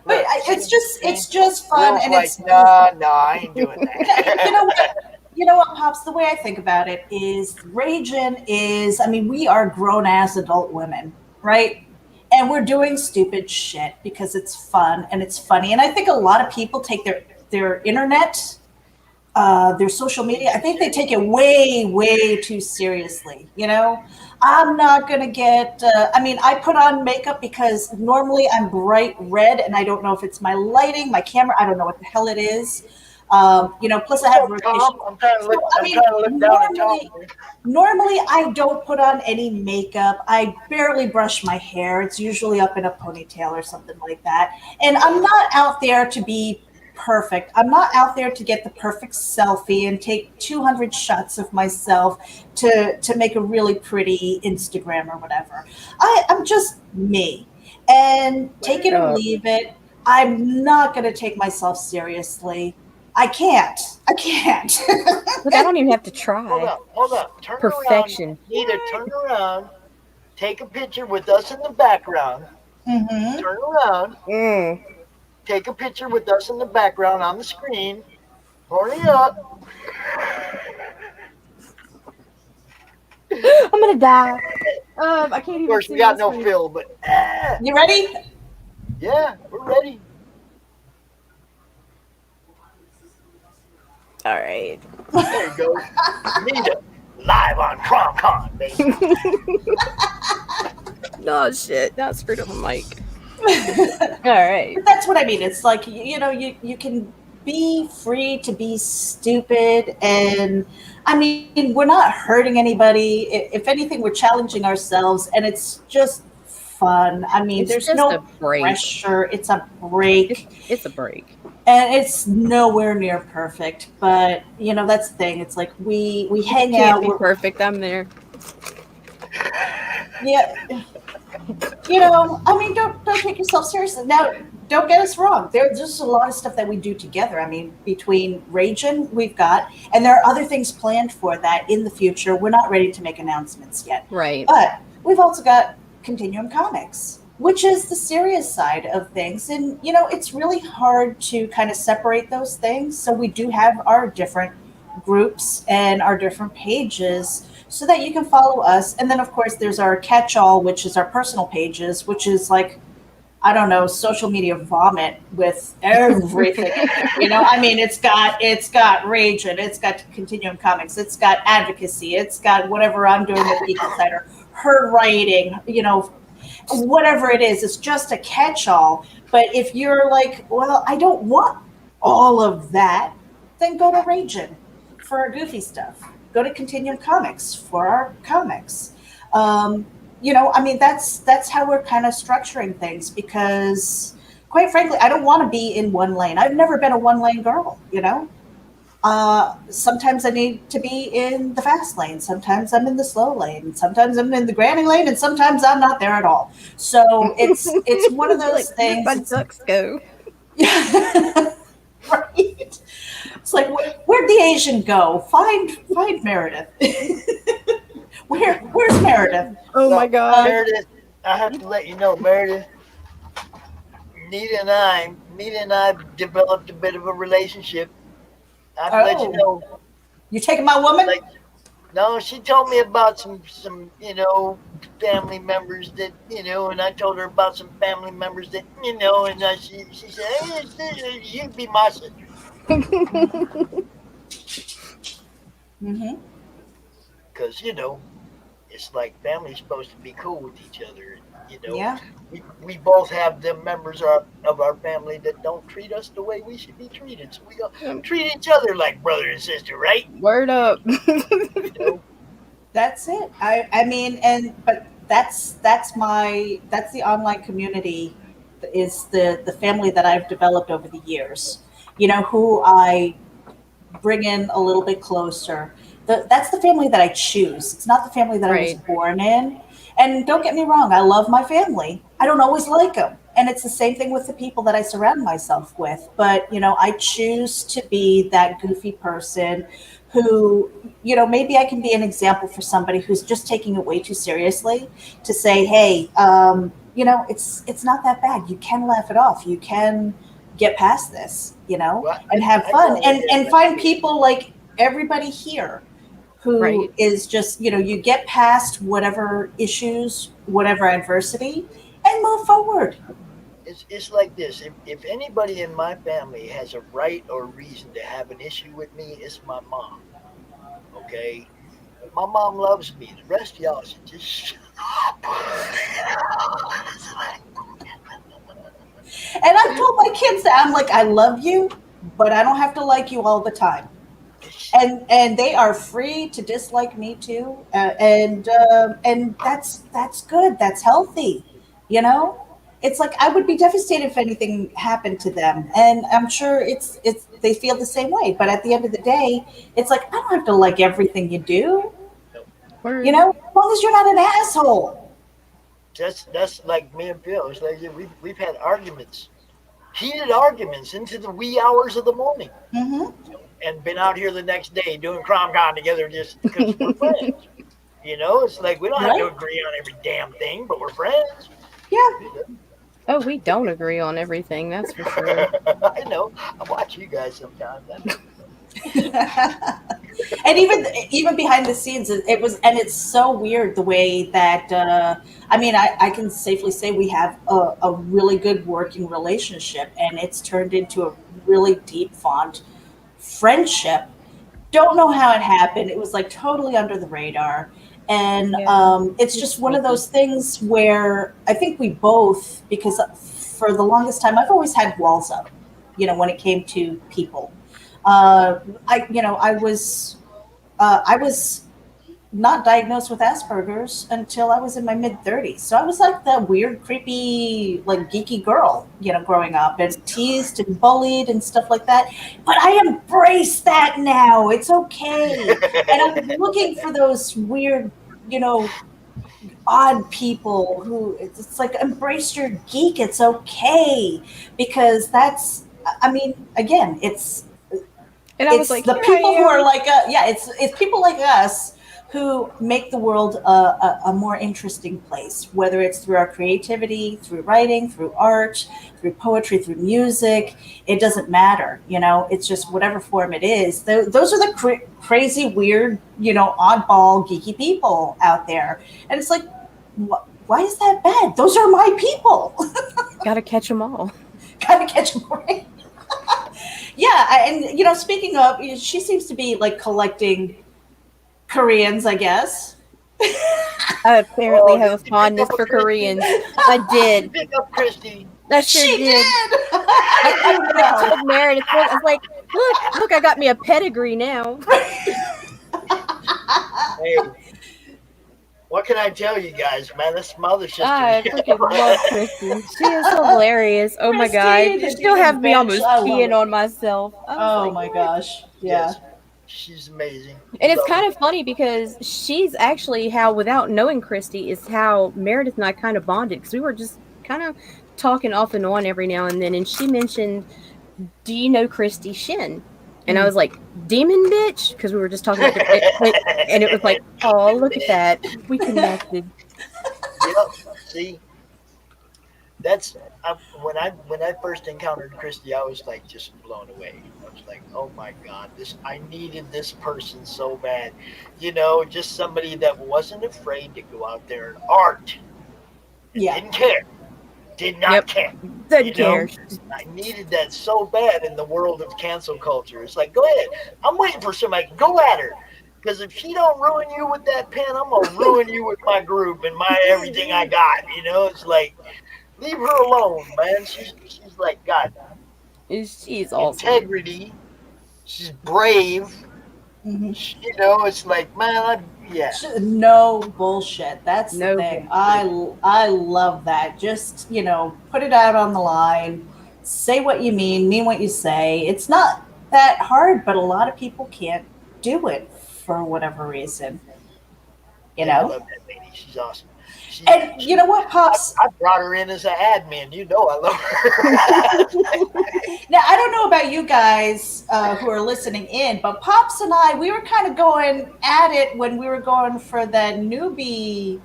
but it's just fun, and it's no, I ain't doing that. You know what, Pops? The way I think about it is, raging is, I mean, we are grown ass adult women, right? And we're doing stupid shit because it's fun and it's funny. And I think a lot of people take their internet, their social media, I think they take it way, way too seriously. I'm not going to get, I put on makeup because normally I'm bright red, and I don't know if it's my lighting, my camera, I don't know what the hell it is. Plus I have What's up, Tom? I'm trying to look, I I'm trying to look down at Tom. Normally, I don't put on any makeup. I barely brush my hair. It's usually up in a ponytail or something like that. And I'm not out there to be perfect. I'm not out there to get the perfect selfie and take 200 shots of myself to make a really pretty Instagram or whatever. I'm just me. And take it or leave it. I'm not going to take myself seriously. I can't. Look, I don't even have to try. Hold up. Turn Perfection. around. Nita, turn around. Take a picture with us in the background. Mm-hmm. Turn around. Take a picture with us in the background on the screen. Hurry up. I'm gonna die. I can't even. Of course, see we got my no screen. fill, but You ready? Yeah, we're ready. All right. There you go. Nita, live on CRoM Con, baby. Oh shit! Now I screwed up my mic. All right. But that's what I mean. It's like you can be free to be stupid, and I mean we're not hurting anybody. If anything, we're challenging ourselves, and it's just fun. I mean, It's there's just no a break. pressure. It's a break. It's a break. And it's nowhere near perfect, but that's the thing. It's like we hang Can't out. be perfect. I'm there. Yeah. I mean, don't take yourself seriously. Now, don't get us wrong. There's just a lot of stuff that we do together. I mean, between Ragin, we've got, and there are other things planned for that in the future. We're not ready to make announcements yet. Right. But we've also got Continuum Comics, which is the serious side of things. And, it's really hard to kind of separate those things. So we do have our different groups and our different pages so that you can follow us. And then, of course, there's our catch-all, which is our personal pages, which is like, I don't know, social media vomit with everything. I mean, it's got Ragin, it's got Continuum Comics, it's got advocacy, it's got whatever I'm doing with Geek Insider, her writing, whatever it is. It's just a catch-all. But if you're like, well, I don't want all of that, then go to Ragin for our goofy stuff. Go to Continuum Comics for our comics. I mean, that's how we're kind of structuring things because, quite frankly, I don't want to be in one lane. I've never been a one-lane girl, Sometimes I need to be in the fast lane. Sometimes I'm in the slow lane. Sometimes I'm in the granny lane, and sometimes I'm not there at all. So it's one of those things. My ducks go. Right? It's like, where'd the Asian go? Find Meredith. Where's Meredith? Oh my God. Meredith, I have to let you know, Meredith. Nita and I developed a bit of a relationship. I have to let you know. You taking my woman? No, she told me about some family members that and I told her about some family members that and she said, hey, you'd be my sister. Mm-hmm. Because it's like family's supposed to be cool with each other. Yeah. We both have the members of our family that don't treat us the way we should be treated. So we go treat each other like brother and sister, right? Word up. That's it. I mean, but that's the online community is the family that I've developed over the years. Who I bring in a little bit closer. That's the family that I choose. It's not the family that I was born in. And don't get me wrong, I love my family. I don't always like them. And it's the same thing with the people that I surround myself with. But, I choose to be that goofy person who, maybe I can be an example for somebody who's just taking it way too seriously to say, hey, it's not that bad. You can laugh it off. You can get past this, and have fun and find people like everybody here who is just, you get past whatever issues, whatever adversity, and move forward. It's like this. If anybody in my family has a right or reason to have an issue with me, it's my mom. Okay? My mom loves me. The rest of y'all should just shut up. And I told my kids that I'm like, I love you, but I don't have to like you all the time. And they are free to dislike me too, and that's good. That's healthy, you know. It's like I would be devastated if anything happened to them, and I'm sure it's they feel the same way. But at the end of the day, it's like I don't have to like everything you do, you know, as long as you're not an asshole. That's like me and Bill. It's like we've had arguments, heated arguments into the wee hours of the morning. Mm-hmm. And been out here the next day doing CRoM Con together just because we're friends. You know, it's like we don't have to agree on every damn thing, but we're friends. Yeah. Oh, we don't agree on everything, that's for sure. I know. I watch you guys sometimes. And even behind the scenes, it was, and it's so weird the way that I mean, I can safely say we have a really good working relationship, and it's turned into a really deep, fond friendship. Don't know how it happened. It was like totally under the radar. And it's just one of those things where I think we both, because for the longest time, I've always had walls up, you know, when it came to people. I was not diagnosed with Asperger's until I was in my mid-30s. So I was like that weird, creepy, like geeky girl, you know, growing up, and teased and bullied and stuff like that. But I embrace that now. It's okay. And I'm looking for those weird, you know, odd people who it's like embrace your geek. It's okay. Because that's, I mean, again, it's the people who are like, it's people like us who make the world a more interesting place, whether it's through our creativity, through writing, through art, through poetry, through music. It doesn't matter, you know, it's just whatever form it is. Those are the crazy, weird, you know, oddball, geeky people out there. And it's like, why is that bad? Those are my people. Gotta catch them all. Gotta catch them right. Yeah, and you know, speaking of, she seems to be like collecting Koreans, I guess. I apparently have a fondness for Koreans. I did. Pick up Christy. I sure did. I told Meredith, I was like, look, I got me a pedigree now. Hey, what can I tell you guys, man? This mother's sister. I freaking love Christy. She is hilarious. Oh my god. She still have me almost peeing on myself. Oh my gosh. Yeah. Yes. She's amazing. And it's kind of funny because she's actually how, without knowing Christy, is how Meredith and I kind of bonded, because we were just kind of talking off and on every now and then. And she mentioned, do you know Christy Shin? And I was like, demon bitch? Because we were just talking about and it was like, oh, look at that. We connected. Yep. See, that's when I first encountered Christy, I was like just blown away. I was like, oh my god, I needed this person so bad. You know, just somebody that wasn't afraid to go out there and art. Yeah. Didn't care. Did not care. Didn't care. I needed that so bad in the world of cancel culture. It's like, go ahead. I'm waiting for somebody. Go at her. Because if she don't ruin you with that pen, I'm going to ruin you with my group and my everything I got. You know, it's like, leave her alone, man. She's like, God. She's awesome. Integrity. She's brave. Mm-hmm. You know, it's like, man, no bullshit. That's the thing. I love that. Just, you know, put it out on the line. Say what you mean what you say. It's not that hard, but a lot of people can't do it for whatever reason. You know? I love that lady. She's awesome. And you know what, Pops? I brought her in as an admin. You know I love her. Now, I don't know about you guys who are listening in, but Pops and I, we were kind of going at it when we were going for that newbie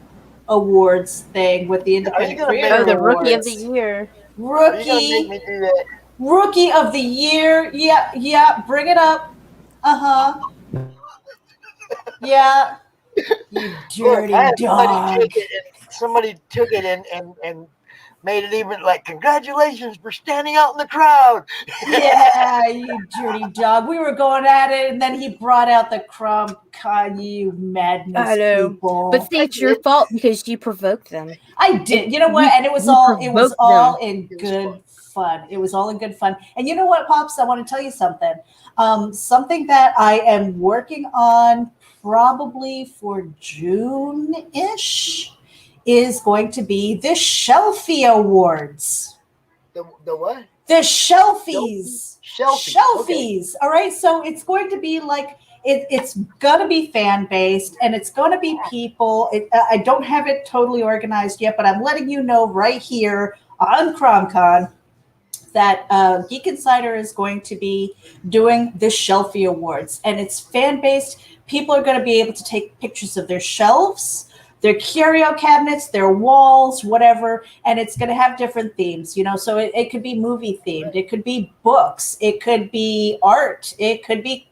awards thing with the Independent Creator Awards. The Rookie of the Year. Rookie of the Year. Yeah, bring it up. Uh-huh. Yeah. You dirty dog. Somebody took it and made it even like, congratulations for standing out in the crowd. Yeah, you dirty dog. We were going at it, and then he brought out the CRoM Con, you madness I know. people. But see, it's your fault because you provoked them. I did. You know what? And it was all in good fun. It was all in good fun. And you know what, Pops? I want to tell you something. Something that I am working on probably for June-ish is going to be the Shelfie Awards. The what? The Shelfies. Shelfies. Okay. All right. So it's going to be like, it's going to be fan-based, and it's going to be people. I don't have it totally organized yet, but I'm letting you know right here on CRoM Con that Geek Insider is going to be doing the Shelfie Awards, and it's fan-based. People are going to be able to take pictures of their shelves, their curio cabinets, their walls, whatever, and it's going to have different themes, so it could be movie themed, it could be books, it could be art, it could be,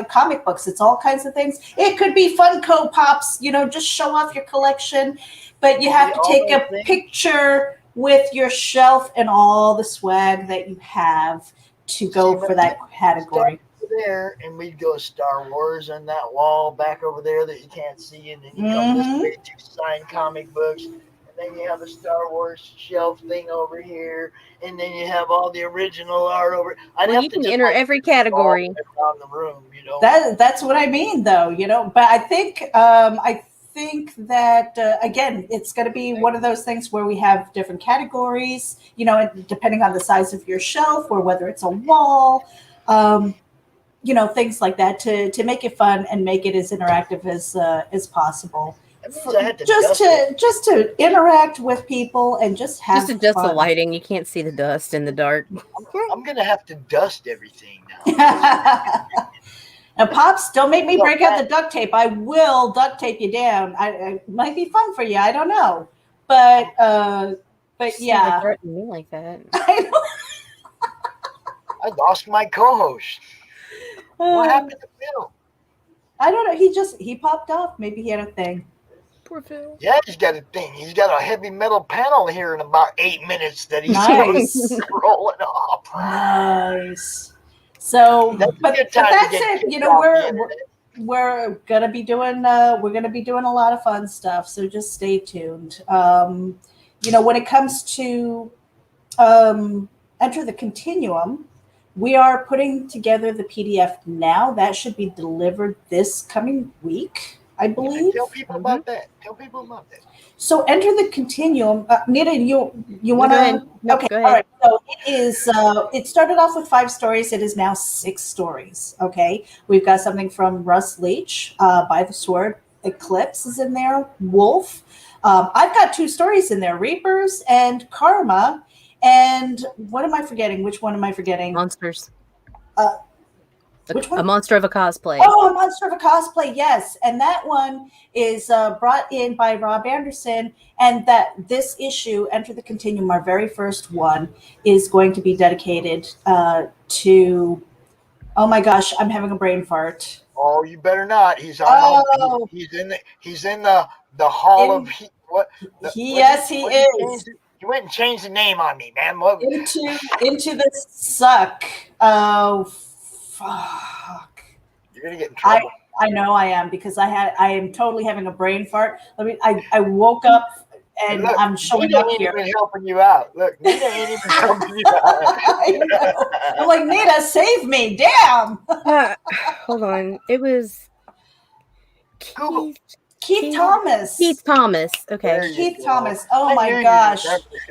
comic books, it's all kinds of things. It could be Funko Pops, just show off your collection, but you have to take a picture with your shelf and all the swag that you have to go for that category. There, and we'd go Star Wars on that wall back over there that you can't see, and then you come this way to sign comic books, and then you have a Star Wars shelf thing over here, and then you have all the original art over. You can enter every category around the room. That's what I mean, though. But I think that again, it's going to be one of those things where we have different categories. Depending on the size of your shelf or whether it's a wall. Things like that to make it fun and make it as interactive as possible. Just to interact with people and just have just adjust fun. the lighting. You can't see the dust in the dark. I'm gonna have to dust everything now. Now, Pops, don't make me break out the duct tape. I will duct tape you down. It might be fun for you. I don't know, but yeah. Threaten me like that. I know. I lost my co-host. What happened to Phil? I don't know. He popped off. Maybe he had a thing. Poor Phil. Yeah, he's got a thing. He's got a heavy metal panel here in about 8 minutes that he's rolling off. Nice. So, but that's it. We're gonna be doing a lot of fun stuff. So just stay tuned. When it comes to Enter the Continuum. We are putting together the PDF now. That should be delivered this coming week, I believe. Tell people about that. So Enter the Continuum. Nita, you want to? Okay, all right. So it is. It started off with 5 stories. It is now 6 stories. Okay, we've got something from Russ Leach, By the Sword. Eclipse is in there. Wolf. I've got 2 stories in there: Reapers and Karma. And what am I forgetting? Which one am I forgetting? Monsters. Which one? A Monster of a Cosplay. Oh, a Monster of a Cosplay, yes. And that one is brought in by Rob Anderson. And that this issue, Enter the Continuum, our very first one, is going to be dedicated to, oh my gosh, I'm having a brain fart. Oh, you better not. He's on. He's in the hall of what? Yes, he is. You went and changed the name on me, man. Into the suck. Oh, fuck. You're gonna get in trouble. I know I am, because I am totally having a brain fart. I woke up and look, I'm showing Nita up ain't here. even helping you out. Look, Nita ain't even helping you out. I know. I'm like, Nita, save me! Damn. Hold on. It was Google. Keith Thomas. Keith Thomas. Okay. Keith Thomas. Oh my gosh.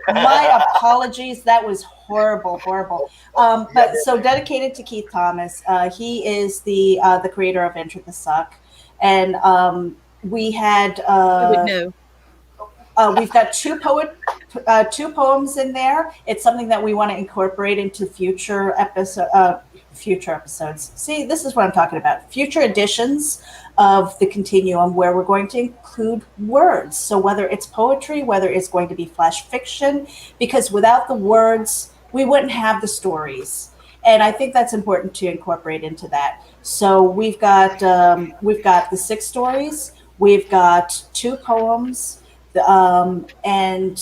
My apologies. That was horrible. But so dedicated to Keith Thomas. He is the creator of Enter the Suck, and we had. We've got two poems in there. It's something that we want to incorporate into future episodes. See, this is what I'm talking about. Future editions of the Continuum, where we're going to include words. So whether it's poetry, whether it's going to be flash fiction, because without the words, we wouldn't have the stories. And I think that's important to incorporate into that. So we've got the 6 stories. We've got 2 poems, and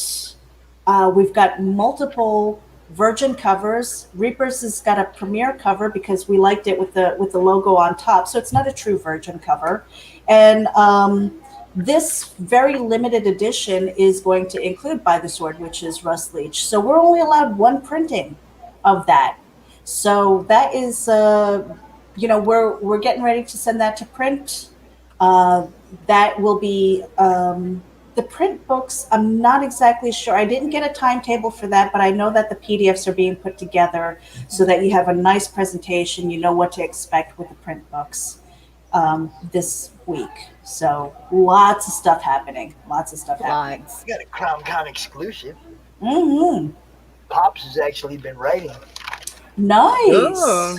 We've got multiple Virgin covers. Reapers has got a premiere cover because we liked it with the logo on top, so it's not a true Virgin cover. And this very limited edition is going to include By the Sword, which is Rust Leach. So we're only allowed one printing of that. So that is, we're getting ready to send that to print. That will be the print books. I'm not exactly sure. I didn't get a timetable for that, but I know that the PDFs are being put together so that you have a nice presentation. You know what to expect with the print books this week. So lots of stuff happening. Happening. We got a CRoM Con exclusive. Mm-hmm. Pops has actually been writing. Nice. Oh.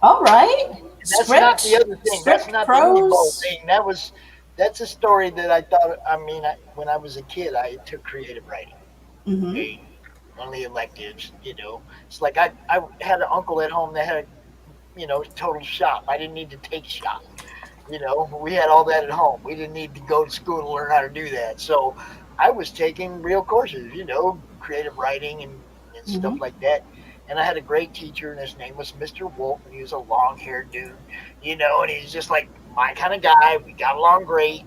All right. That's not the other thing. That's not the Indie Bowl thing. That's a story that I thought. When I was a kid, I took creative writing. Mm-hmm. One of the electives. It's like I had an uncle at home that had a total shop. I didn't need to take shop. We had all that at home. We didn't need to go to school to learn how to do that. So I was taking real courses, creative writing and stuff like that. And I had a great teacher, and his name was Mr. Wolf, and he was a long-haired dude, and he's just like my kind of guy. We got along great,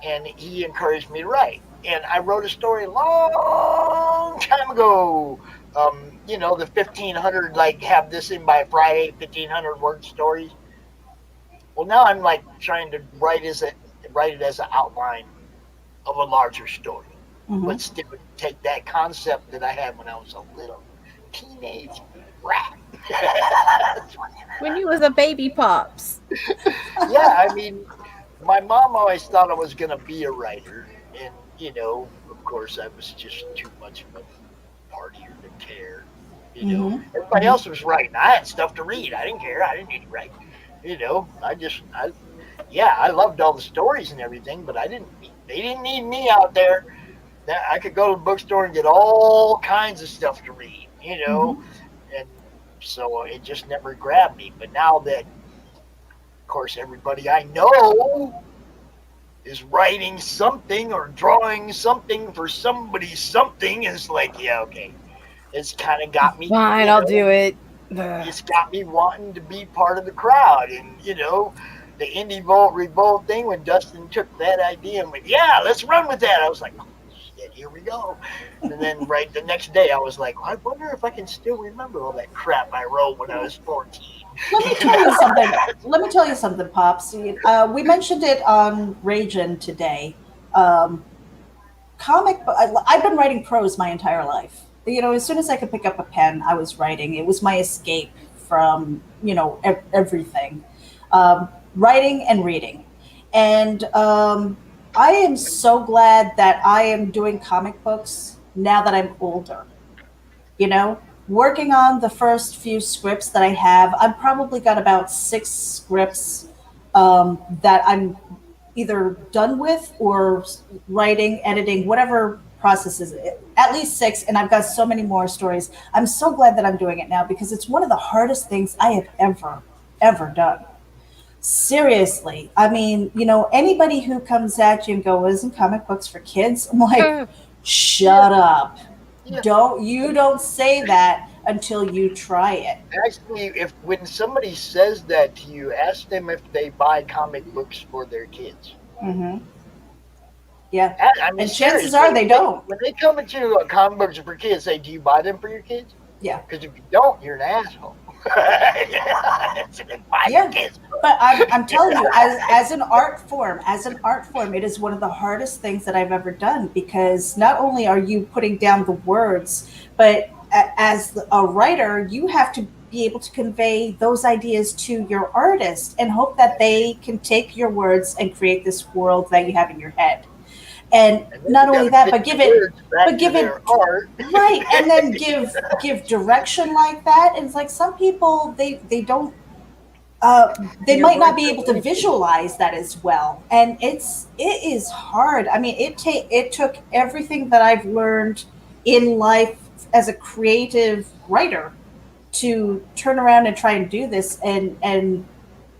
and he encouraged me to write. And I wrote a story a long time ago. The 1,500, have this in by Friday, 1,500 word stories. Well, now I'm trying to write it as an outline of a larger story, but still take that concept that I had when I was a little teenage rat. When you was a baby pops. Yeah, my mom always thought I was going to be a writer, and of course I was just too much of a partier to care. Everybody else was writing. I had stuff to read. I didn't care. I didn't need to write. I loved all the stories and everything, but they didn't need me out there. That I could go to the bookstore and get all kinds of stuff to read, and so it just never grabbed me. But now that, of course, everybody I know is writing something or drawing something for somebody something, it's like, yeah, okay. It's kind of got me. Fine, I'll do it. It's got me wanting to be part of the crowd. And, the Indie Revolt thing, when Dustin took that idea and went, yeah, let's run with that. I was like, oh, shit, here we go. And then right the next day, I was like, I wonder if I can still remember all that crap I wrote when I was 14. Let me tell you something, Pops. We mentioned it on Ragin today. I've been writing prose my entire life. As soon as I could pick up a pen, I was writing. It was my escape from, everything. Writing and reading. And I am so glad that I am doing comic books now that I'm older. Working on the first few scripts that I have, I've probably got about 6 scripts that I'm either done with or writing, editing, whatever process is it. At least 6, and I've got so many more stories. I'm so glad that I'm doing it now because it's one of the hardest things I have ever done. Seriously. Anybody who comes at you and goes, isn't comic books for kids? I'm like, shut up. Yeah. Don't say that until you try it. Actually, when somebody says that to you, ask them if they buy comic books for their kids. Mm-hmm. Yeah. And chances seriously, are they don't. When they come at you, comic books for kids, say, do you buy them for your kids? Yeah. Because if you don't, you're an asshole. Yeah. But I'm telling you, as an art form, it is one of the hardest things that I've ever done because not only are you putting down the words, but as a writer, you have to be able to convey those ideas to your artist and hope that they can take your words and create this world that you have in your head. And not only that, but give it right, and then give direction like that. And it's like some people they don't they might not be able to visualize that as well, and it is hard. It took everything that I've learned in life as a creative writer to turn around and try and do this and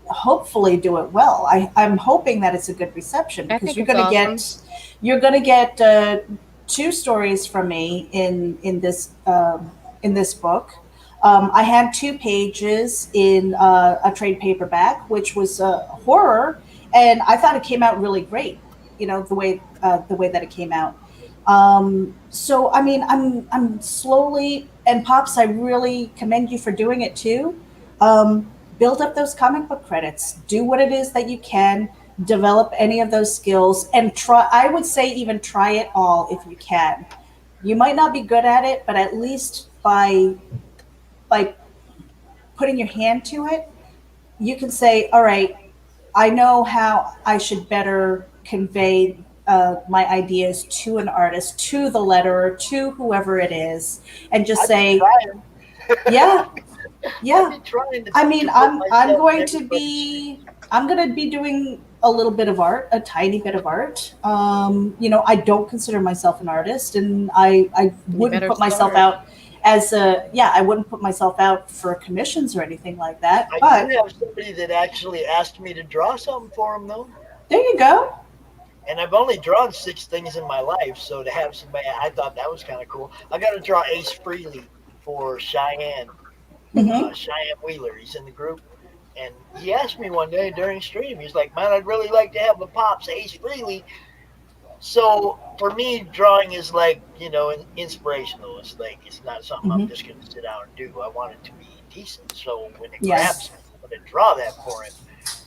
hopefully do it well. I'm hoping that it's a good reception because you're going to get two stories from me in this book. I had 2 pages in a trade paperback, which was horror, and I thought it came out really great. You know, the way that it came out. So I mean, I'm slowly, and Pops, I really commend you for doing it too. Build up those comic book credits. Do what it is that you can. Develop any of those skills and try. I would say even try it all if you can. You might not be good at it, but at least by putting your hand to it, you can say, all right, I know how I should better convey my ideas to an artist, to the letterer, to whoever it is, and just say, yeah, yeah. I mean, I'm going to be doing a little bit of art, a tiny bit of art. You know, I don't consider myself an artist, and I wouldn't put myself out as I wouldn't put myself out for commissions or anything like that. I do have somebody that actually asked me to draw something for him, though. There you go. And I've only drawn 6 things in my life, so to have somebody, I thought that was kind of cool. I got to draw Ace Frehley for Cheyenne. Cheyenne Wheeler, he's in the group. And he asked me one day during stream, he's like, man, I'd really like to have the Pops Ace Frehley. So for me, drawing is like, you know, inspirational. It's like, it's not something I'm just going to sit down and do. I want it to be decent. So when it grabs me, I'm going to draw that for him.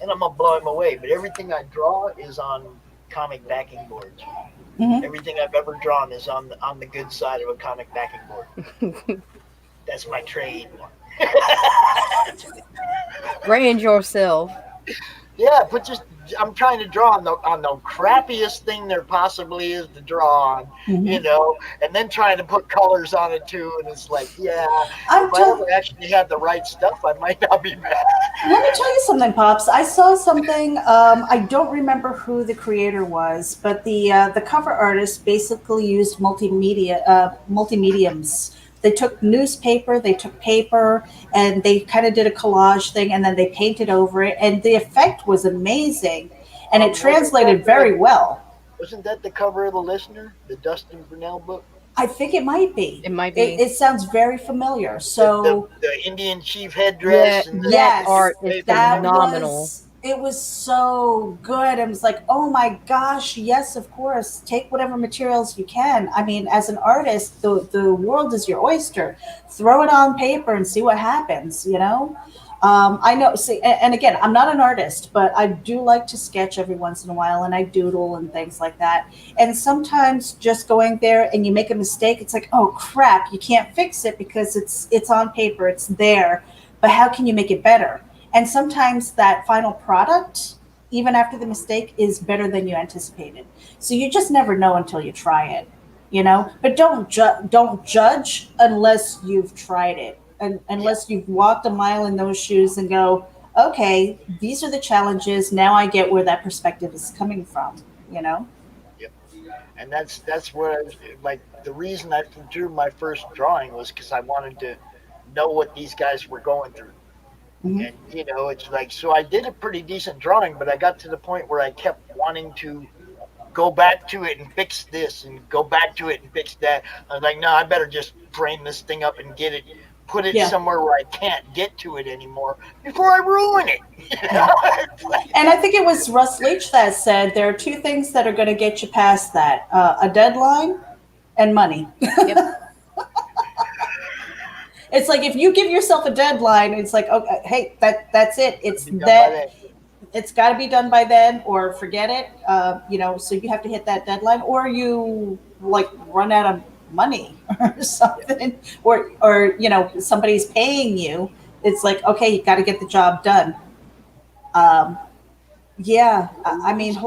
And I'm going to blow him away. But everything I draw is on comic backing boards. Everything I've ever drawn is on the good side of a comic backing board. That's my trade. Brand yourself. Yeah, but just I'm trying to draw on the crappiest thing there possibly is to draw on, you know, and then trying to put colors on it too. And it's like, if I ever actually had the right stuff, I might not be mad. Let me tell you something, Pops. I saw something. I don't remember who the creator was, but the cover artist basically used multimediums. They took newspaper, they took paper, and they kind of did a collage thing, and then they painted over it, and the effect was amazing, and it translated very well. Wasn't that the cover of The Listener, the Dustin Brunell book? I think it might be. It might be. It sounds very familiar. So the Indian chief headdress. Yeah, and that art is phenomenal. It was so good. I was like, oh my gosh, yes, of course. Take whatever materials you can. I mean, as an artist, the world is your oyster. Throw it on paper and see what happens, you know? I know, see, and again, I'm not an artist, but I do like to sketch every once in a while, and I doodle and things like that. And sometimes just going there and you make a mistake, it's like, oh crap, you can't fix it because it's on paper, it's there. But how can you make it better? And sometimes that final product, even after the mistake, is better than you anticipated. So you just never know until you try it, you know? But don't judge unless you've tried it, and unless you've walked a mile in those shoes and go, okay, these are the challenges. Now I get where that perspective is coming from, you know? Yep. And that's what I was, like, the reason I drew my first drawing was because I wanted to know what these guys were going through. And, you know, it's like, so I did a pretty decent drawing, but I got to the point where I kept wanting to go back to it and fix this and go back to it and fix that. I was like, no, I better just frame this thing up and get it, put it somewhere where I can't get to it anymore before I ruin it. You know? And I think it was Russ Leach that said there are 2 things that are going to get you past that, a deadline and money. Yep. It's like if you give yourself a deadline, it's like, okay, hey, that's it. It's that. It's got to be done by then, or forget it. You know, so you have to hit that deadline, or you like run out of money or something, or you know, somebody's paying you. It's like, okay, you got to get the job done. Yeah, I mean,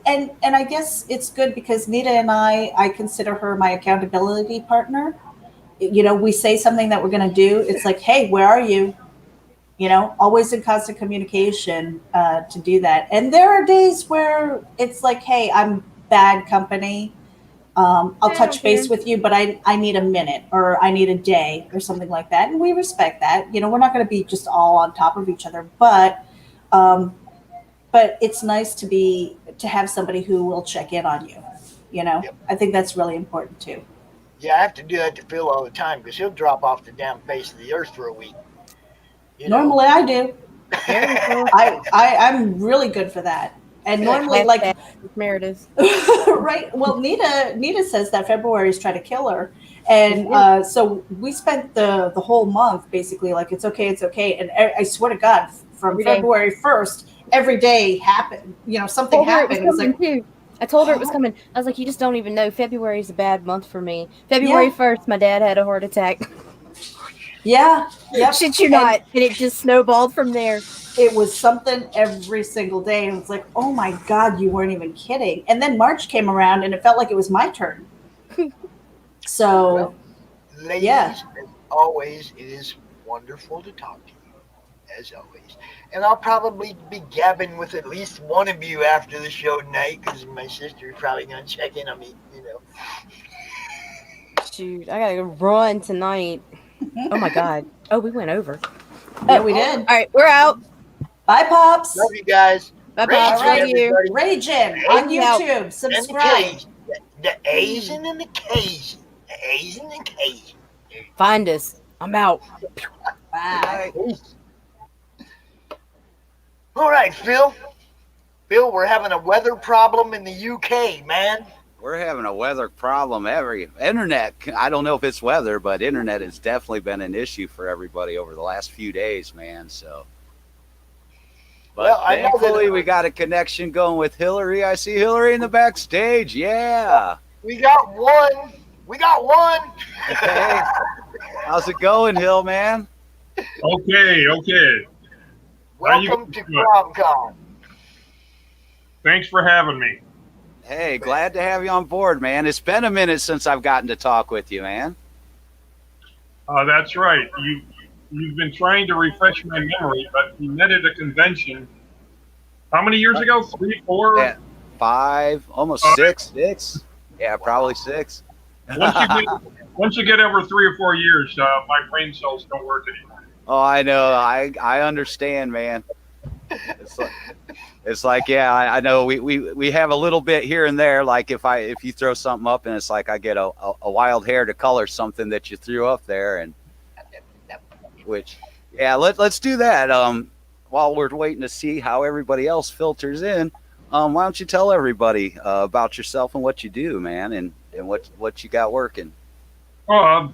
and I guess it's good because Nita and I consider her my accountability partner. You know, we say something that we're going to do. It's like, hey, where are you? You know, always in constant communication to do that. And there are days where it's like, hey, I'm bad company. I'll touch base with you, but I need a minute or I need a day or something like that. And we respect that. You know, we're not going to be just all on top of each other, but it's nice to have somebody who will check in on you. You know, I think that's really important too. Yeah, I have to do that to Phil all the time because he'll drop off the damn face of the earth for a week. You know? Normally I do. I'm really good for that. And normally, like Meredith, right? Well, Nita says that February is trying to kill her, and so we spent the whole month basically like it's okay, and I swear to God, from February 1st, every day happened. You know, something happened. It was like, I told her it was coming. I was like, you just don't even know. February is a bad month for me. February 1st, my dad had a heart attack. Yeah. Yep. Shit you not. And it just snowballed from there. It was something every single day. And it's like, oh my God, you weren't even kidding. And then March came around and it felt like it was my turn. So, well, ladies, as always, it is wonderful to talk to you, as always. And I'll probably be gabbing with at least one of you after the show tonight because my sister's probably going to check in on me, you know. Shoot, I got to run tonight. Oh my God. Oh, we went over. Yeah, we did. All right, we're out. Bye, Pops. Love you guys. Bye, Pops. Love you. Raging on YouTube. Subscribe. The Asian and the Cajun. The Asian and Cajun. Find us. I'm out. Bye. All right, Phil. Phil, we're having a weather problem in the UK, man. We're having a weather problem. Internet, I don't know if it's weather, but internet has definitely been an issue for everybody over the last few days, man. So, but well, thankfully we got a connection going with Hillary. I see Hillary in the backstage. Yeah. We got one. Okay. How's it going, Hill, man? Okay. Welcome to CRoM Con. Thanks for having me. Hey, glad to have you on board, man. It's been a minute since I've gotten to talk with you, man. That's right. You've been trying to refresh my memory, but we met at a convention. How many years ago? 3, 4? Yeah, 5, almost 6. Yeah, probably 6. Once you get over 3 or 4 years, my brain cells don't work anymore. Oh, I know. I understand, man. It's like, yeah, I know we have a little bit here and there. Like if you throw something up and it's like I get a wild hair to color something that you threw up there, and which, yeah, let's do that. While we're waiting to see how everybody else filters in, why don't you tell everybody about yourself and what you do, man, and what you got working? I've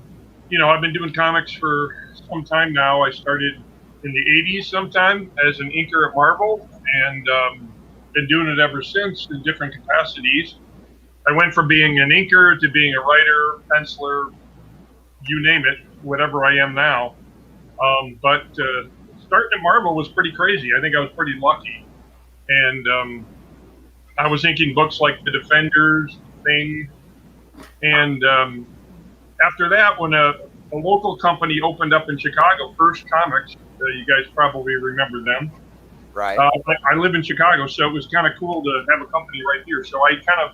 been doing comics for some time now. I started in the 80s sometime as an inker at Marvel, and been doing it ever since in different capacities. I went from being an inker to being a writer, penciler, you name it, whatever I am now. But starting at Marvel was pretty crazy. I think I was pretty lucky. And I was inking books like The Defenders, Thing. And after that, when a local company opened up in Chicago, First Comics, you guys probably remember them. Right. I live in Chicago, so it was kind of cool to have a company right here. So I kind of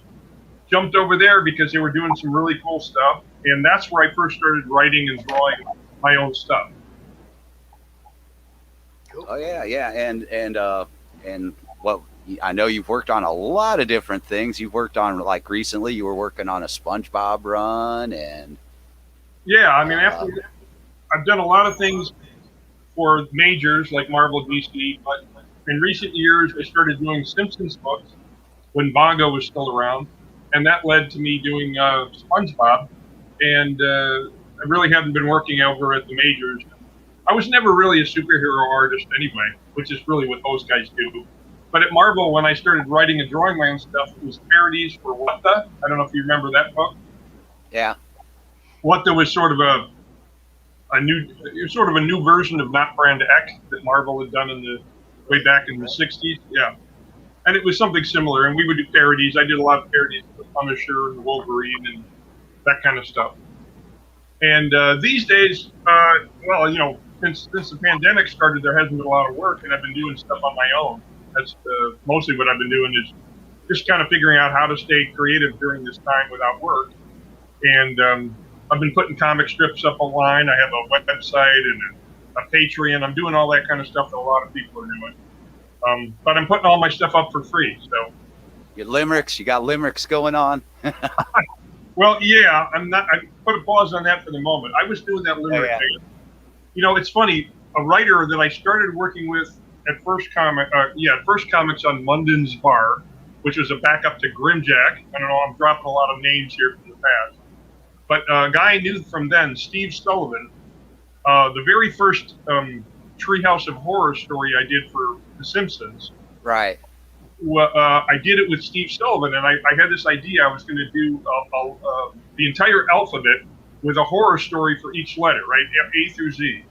jumped over there because they were doing some really cool stuff. And that's where I first started writing and drawing my own stuff. Oh, yeah. And what I know you've worked on a lot of different things. You've worked on, like, recently you were working on a SpongeBob run, and yeah, I mean, after I've done a lot of things for majors like Marvel, DC, but in recent years I started doing Simpsons books when Bongo was still around, and that led to me doing SpongeBob, and I really haven't been working over at the majors. I was never really a superhero artist anyway, which is really what those guys do. But at Marvel, when I started writing and drawing my own stuff, it was parodies for What The? I don't know if you remember that book. Yeah. What The was sort of a new version of Not Brand X that Marvel had done way back in the 60s. Yeah. And it was something similar, and we would do parodies. I did a lot of parodies of the Punisher and the Wolverine and that kind of stuff. And these days, since the pandemic started, there hasn't been a lot of work, and I've been doing stuff on my own. That's mostly what I've been doing, is just kind of figuring out how to stay creative during this time without work. And I've been putting comic strips up online. I have a website and a Patreon. I'm doing all that kind of stuff that a lot of people are doing. But I'm putting all my stuff up for free. So Your limericks, you got limericks going on. Well, yeah, I'm not. I put a pause on that for the moment. I was doing that limerick thing. You know, it's funny. A writer that I started working with at First Comics on London's Bar, which was a backup to Grimjack. I don't know. I'm dropping a lot of names here from the past, but a guy I knew from then, Steve Sullivan. The very first Treehouse of Horror story I did for The Simpsons. Right. Well, I did it with Steve Sullivan, and I had this idea. I was going to do the entire alphabet with a horror story for each letter, right, A through Z.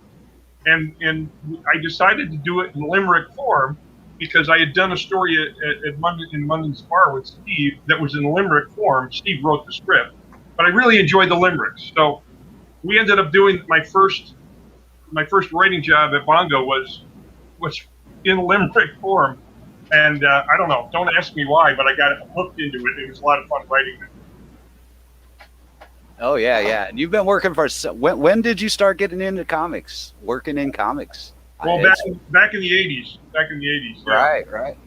And I decided to do it in limerick form because I had done a story in London's Bar with Steve that was in limerick form. Steve wrote the script, but I really enjoyed the limericks. So we ended up doing my first writing job at Bongo was in limerick form. And I don't know. Don't ask me why, but I got hooked into it. It was a lot of fun writing it. Oh yeah. And you've been working for. When did you start getting into comics? Working in comics? Well, back in the '80s. Yeah. Right.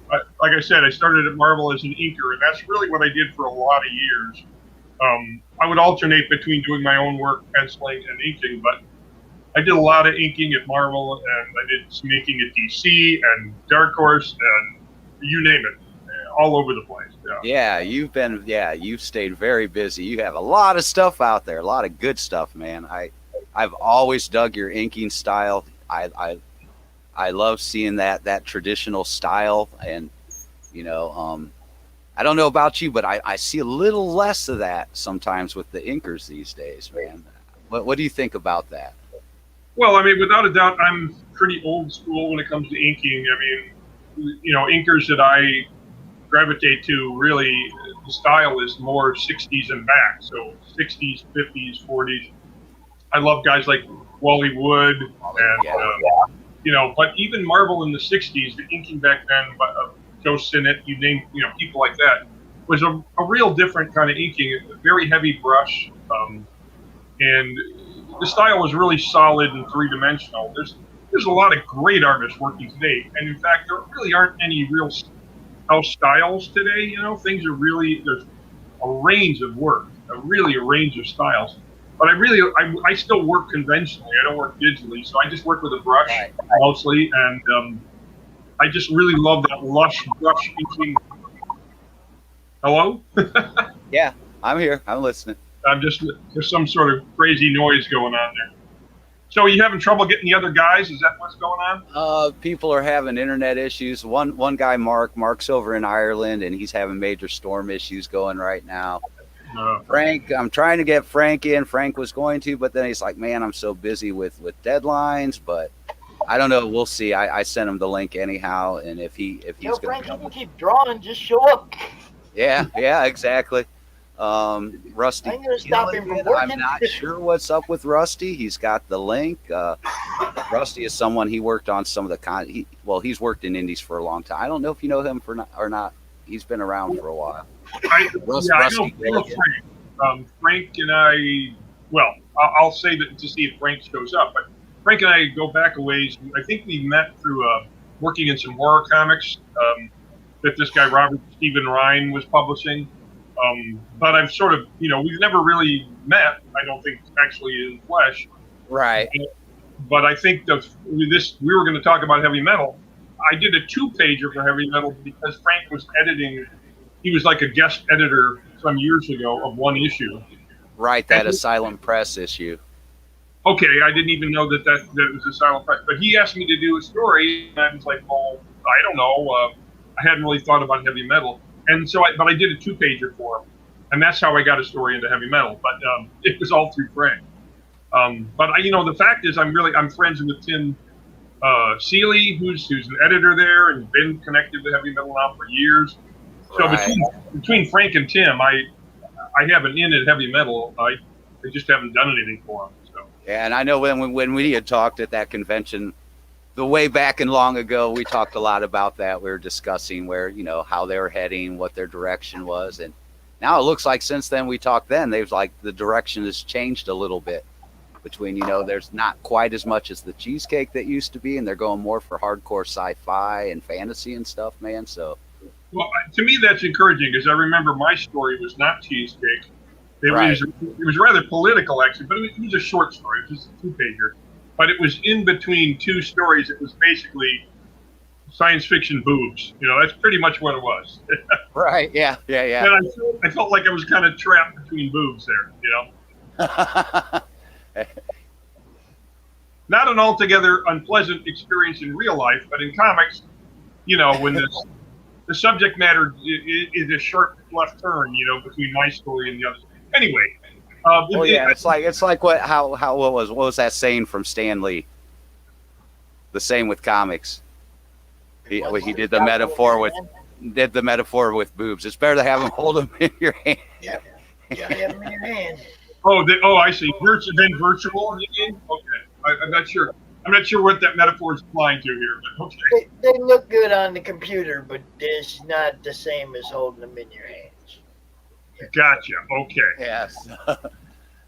Like I said, I started at Marvel as an inker, and that's really what I did for a lot of years. I would alternate between doing my own work, penciling, and inking, but I did a lot of inking at Marvel, and I did some inking at DC and Dark Horse, and you name it, all over the place. You've stayed very busy. You have a lot of stuff out there, a lot of good stuff, man. I've always dug your inking style. I love seeing that traditional style, and I don't know about you, but I see a little less of that sometimes with the inkers these days, man. What do you think about that? Well, I mean, without a doubt, I'm pretty old school when it comes to inking. I mean, inkers that I gravitate to, really, the style is more 60s and back. So 60s, 50s, 40s. I love guys like Wally Wood, and but even Marvel in the 60s, the inking back then, Joe Sinnott, you name, people like that, was a real different kind of inking, a very heavy brush, and the style was really solid and three-dimensional. There's a lot of great artists working today, and in fact, there really aren't any real house styles today. Things are really, there's a range of work, a range of styles. But I still work conventionally. I don't work digitally, so I just work with a brush mostly, and I just really love that lush brush inking. Hello? Yeah, I'm here. I'm listening. There's some sort of crazy noise going on there. So are you having trouble getting the other guys? Is that what's going on? People are having internet issues. One guy, Mark's over in Ireland, and he's having major storm issues going right now. Frank, I'm trying to get Frank in. Frank was going to, but then he's like, man, I'm so busy with deadlines, but I don't know. We'll see. I sent him the link anyhow, and if he's Frank, you can keep drawing, just show up. Yeah, exactly. Rusty, I'm gonna stop him from working. I'm not sure what's up with Rusty. He's got the link. Rusty is someone, he worked on some of the he's worked in indies for a long time. I don't know if you know him or not. He's been around for a while. I know Frank. Frank and I, I'll say that to see if Frank shows up, but Frank and I go back a ways. I think we met through working in some horror comics that this guy Robert Stephen Ryan was publishing. But I've sort of, we've never really met, I don't think, actually in flesh. Right. But I think we were going to talk about heavy metal. I did a 2-pager for heavy metal because Frank was editing. He was like a guest editor some years ago of one issue. Right, that Asylum Press issue. Okay, I didn't even know that was Asylum Press. But he asked me to do a story, and I was like, well, I don't know. I hadn't really thought about heavy metal. And so, but I did a 2-pager for him, and that's how I got a story into heavy metal. But it was all through Frank. But the fact is, I'm friends with Tim Seeley, who's an editor there and been connected to heavy metal now for years. So between Frank and Tim, I have an in at heavy metal. I just haven't done anything for them. So. Yeah, and I know when we had talked at that convention, the way back and long ago, we talked a lot about that. We were discussing where, how they were heading, what their direction was. And now it looks like since then we talked they've the direction has changed a little bit between, there's not quite as much as the cheesecake that used to be. And they're going more for hardcore sci-fi and fantasy and stuff, man. So Well, to me, that's encouraging because I remember my story was not cheesecake. It was rather political, actually, but it was a short story. It was just a 2-pager. But it was in between 2 stories. It was basically science fiction boobs. That's pretty much what it was. Right. Yeah. And I felt like I was kind of trapped between boobs there. Not an altogether unpleasant experience in real life, but in comics, when the subject matter is a sharp left turn, between my story and the other. Anyway. It's like what was that saying from Stan Lee? The same with comics. He did the metaphor with boobs. It's better to have them hold them in your hand. Yeah, have them in your hand. I see. Then virtual again. Okay, I'm not sure. I'm not sure what that metaphor is applying to here, but okay. They look good on the computer, but it's not the same as holding them in your hands. Gotcha. Okay. Yes.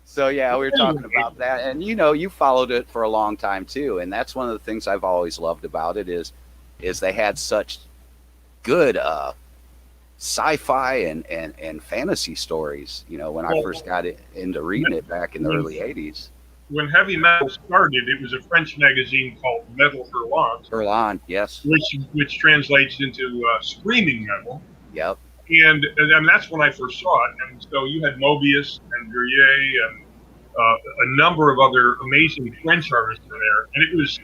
So yeah, we were talking about that, and you followed it for a long time too, and that's one of the things I've always loved about it is they had such good sci-fi and fantasy stories. When I first got into reading it back in the early '80s. When heavy metal started, it was a French magazine called Metal Hurlant. Hurlant, yes. Which translates into screaming metal. Yep. And that's when I first saw it. And so you had Mobius and Verrier and a number of other amazing French artists in there. And it was,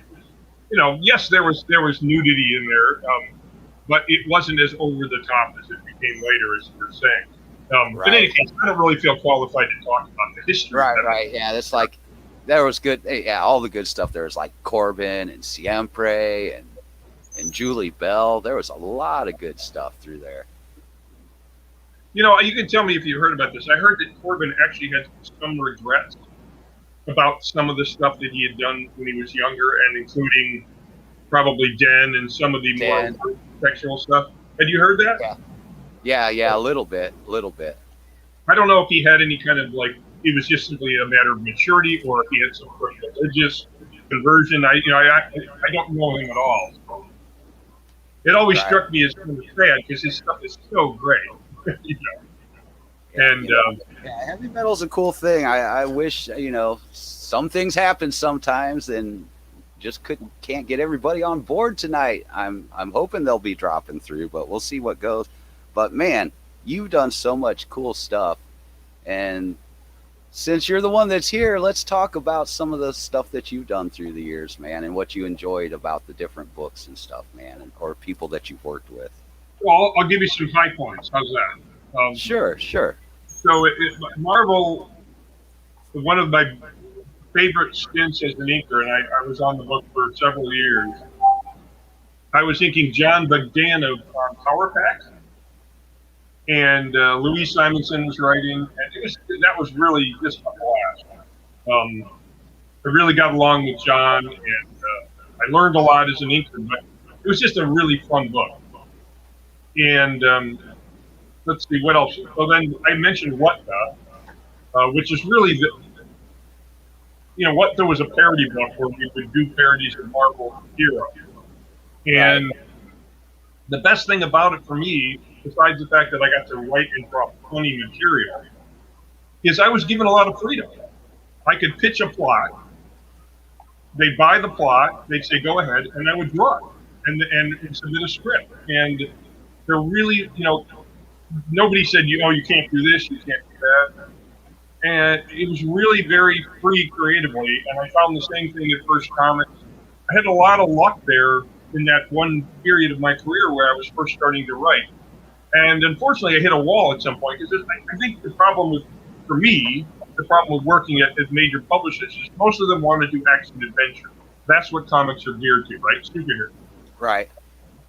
yes, there was nudity in there, but it wasn't as over the top as it became later, as you were saying. But in any case, I don't really feel qualified to talk about the history. Right. Yeah, that's like. There was good, all the good stuff. There was like Corbin and Siempre and Julie Bell. There was a lot of good stuff through there. You can tell me if you heard about this. I heard that Corbin actually had some regrets about some of the stuff that he had done when he was younger, and including probably Den and some of the more sexual stuff. Had you heard that? Yeah, a little bit. I don't know if he had any kind of it was just simply a matter of maturity, or if he had some sort of religious conversion. I don't know him at all. So it always struck me as kind of sad because his stuff is so great. And heavy metal's a cool thing. I wish some things happen sometimes, and just can't get everybody on board tonight. I'm hoping they'll be dropping through, but we'll see what goes. But man, you've done so much cool stuff, and since you're the one that's here, let's talk about some of the stuff that you've done through the years, man, and what you enjoyed about the different books and stuff, man, or people that you've worked with. Well, I'll give you some high points. How's that? Sure. So Marvel, one of my favorite stints as an inker, and I was on the book for several years. I was inking John Bogdanov on Power Pack. And Louis Simonson was writing, and that was really just a blast. I really got along with John, and I learned a lot as an inker, but it was just a really fun book. And let's see, what else? Well, then I mentioned What The, which is really What The was a parody book where we would do parodies of Marvel heroes. And the best thing about it for me, besides the fact that I got to write and draw funny material, is I was given a lot of freedom. I could pitch a plot. They'd buy the plot. They'd say, go ahead, and I would draw it and submit a script. And they're really, nobody said, you can't do this, you can't do that. And it was really very free creatively. And I found the same thing at First Comics. I had a lot of luck there in that one period of my career where I was first starting to write. And unfortunately, I hit a wall at some point because I think the problem with working at major publishers is most of them want to do action adventure. That's what comics are geared to, right? Superhero. Right.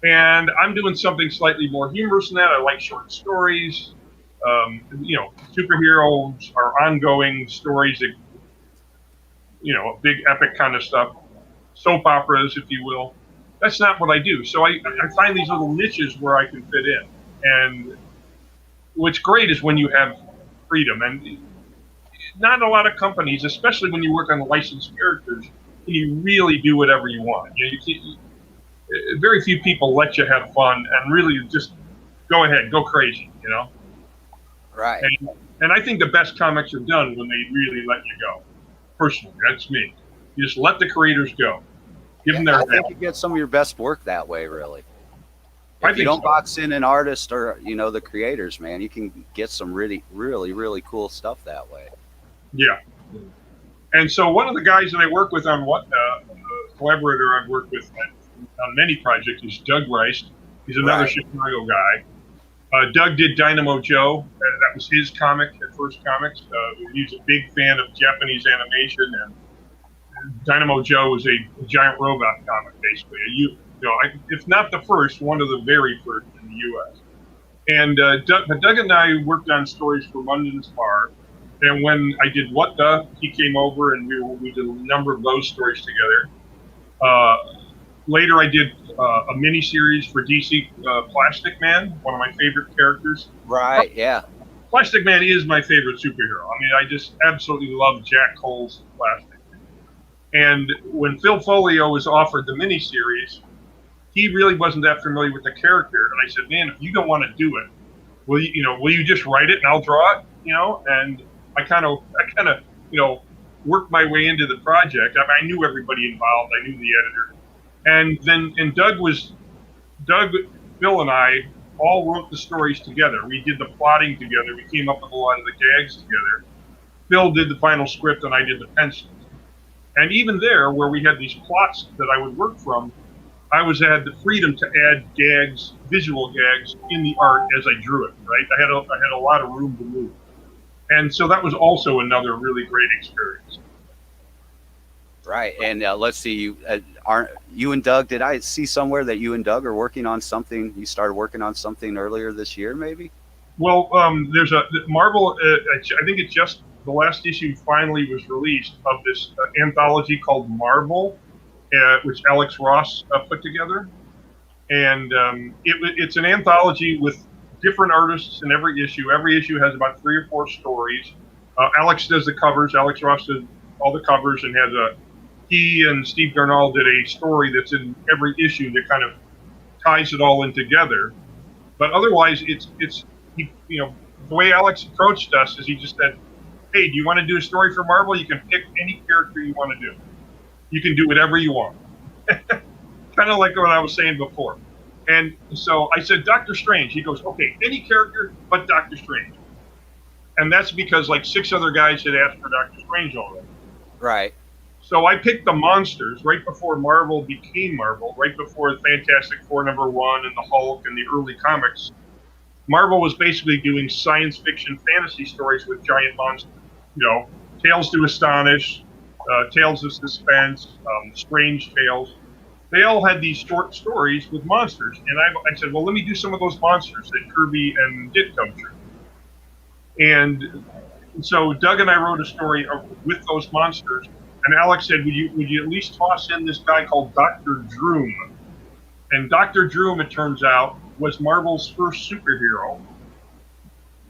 And I'm doing something slightly more humorous than that. I like short stories. Superheroes are ongoing stories that, big epic kind of stuff. Soap operas, if you will. That's not what I do. So I find these little niches where I can fit in. And what's great is when you have freedom. And not a lot of companies, especially when you work on licensed characters, can you really do whatever you want. Very few people let you have fun and really just go ahead, go crazy, you know. Right. And I think the best comics are done when they really let you go. Personally, that's me. You just let the creators go. Give them their I think you get some of your best work that way, really. If you don't box in an artist or, you know, the creators, man, you can get some really, really, really cool stuff that way. Yeah. And so one of the guys that I work with on collaborator I've worked with on many projects is Doug Rice. He's another Chicago guy. Doug did Dynamo Joe. That was his comic at First Comics. He's a big fan of Japanese animation, and Dynamo Joe was a giant robot comic, basically. If not the first, one of the very first in the U.S. And Doug and I worked on stories for London's Bar. And when I did What The, he came over and we did a number of those stories together. Later, I did a mini series for DC, Plastic Man, one of my favorite characters. Right, yeah. Plastic Man is my favorite superhero. I mean, I just absolutely love Jack Cole's Plastic Man. And when Phil Folio was offered the mini series, he really wasn't that familiar with the character. And I said, man, if you don't want to do it, will you just write it and I'll draw it? You know, and I kind of, worked my way into the project. I mean, I knew everybody involved. I knew the editor. And Doug, Bill, and I all wrote the stories together. We did the plotting together. We came up with a lot of the gags together. Bill did the final script, and I did the pencils. And even there, where we had these plots that I would work from, I had the freedom to add gags, visual gags, in the art as I drew it. Right, I had a lot of room to move, and so that was also another really great experience. Right, and let's see, aren't you and Doug? Did I see somewhere that you and Doug are working on something? You started working on something earlier this year, maybe? Well, there's a Marvel. I think it's just the last issue finally was released of this anthology called Marvel, which Alex Ross put together, and it's an anthology with different artists in every issue. Every issue has about 3 or 4 stories. Alex does the covers. Alex Ross does all the covers and has he and Steve Darnall did a story that's in every issue that kind of ties it all in together. But otherwise, it's the way Alex approached us is he just said, hey, do you want to do a story for Marvel? You can pick any character you want to do. You can do whatever you want. Kind of like what I was saying before. And so I said, Doctor Strange. He goes, okay, any character but Doctor Strange. And that's because like 6 other guys had asked for Doctor Strange already. Right. So I picked the monsters right before Marvel became Marvel, right before Fantastic Four #1 and the Hulk and the early comics. Marvel was basically doing science fiction fantasy stories with giant monsters. Tales to Astonish, Tales of Suspense, Strange Tales. They all had these short stories with monsters. And I said, well, let me do some of those monsters that Kirby and Ditko drew. And so Doug and I wrote a story with those monsters. And Alex said, would you at least toss in this guy called Dr. Droom? And Dr. Droom, it turns out, was Marvel's first superhero.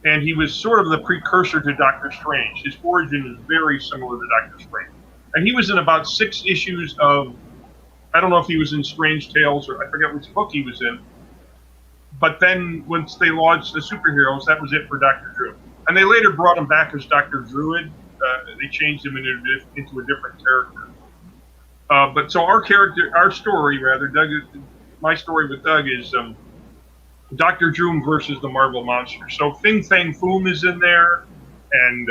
And he was sort of the precursor to Doctor Strange. His origin is very similar to Doctor Strange. And he was in about 6 issues of, I don't know if he was in Strange Tales or I forget which book he was in. But then once they launched the superheroes, that was it for Dr. Droom. And they later brought him back as Dr. Druid. They changed him into a different character. But so our story, my story with Doug is Dr. Droom versus the Marvel Monster. So Fin Fang Foom is in there, and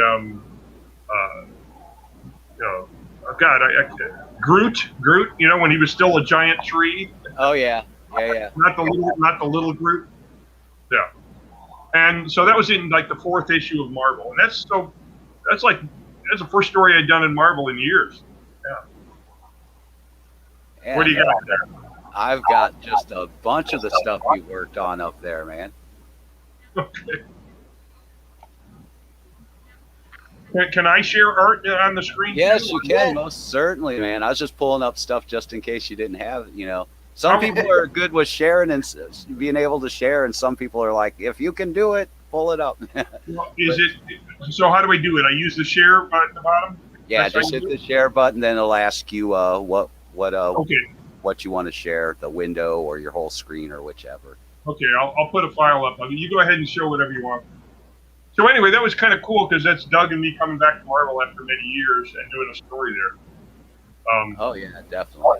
Groot, when he was still a giant tree. Oh yeah. Not the little Groot. Yeah. And so that was in like the 4th issue of Marvel, and that's the first story I'd done in Marvel in years. Yeah. What do you got there? I've got just a bunch of the stuff you worked on up there, man. Okay. Can I share art on the screen? Yes, you can, most certainly, man. I was just pulling up stuff just in case you didn't have, Some people are good with sharing and being able to share, and some people are like, if you can do it, pull it up. So how do I do it? I use the share button at the bottom? Yeah, just hit the share button, then it'll ask you what you want to share, the window or your whole screen or whichever. Okay, I'll put a file up. You go ahead and show whatever you want. So anyway, that was kind of cool because that's Doug and me coming back to Marvel after many years and doing a story there. Oh yeah, definitely.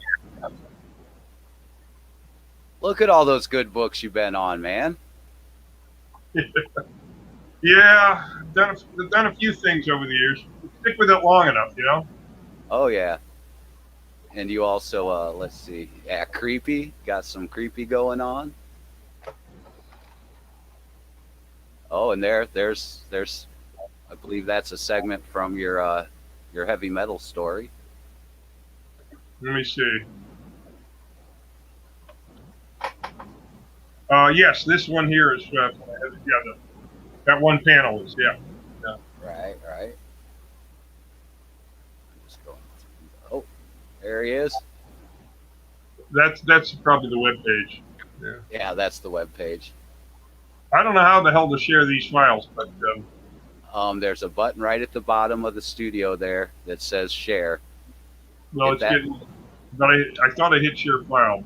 Look at all those good books you've been on, man. Yeah, done a few things over the years. Stick with it long enough, you know. Oh yeah. And you also, let's see, yeah, creepy. Got some creepy going on. Oh, and there's, I believe that's a segment from your heavy metal story. Let me see. Yes, this one here is, that one panel is, yeah. Right. Just going through. Oh, there he is. That's probably the web page. Yeah, that's the web page. I don't know how the hell to share these files, but there's a button right at the bottom of the studio there that says share. Well, it's getting, but I thought I hit share file.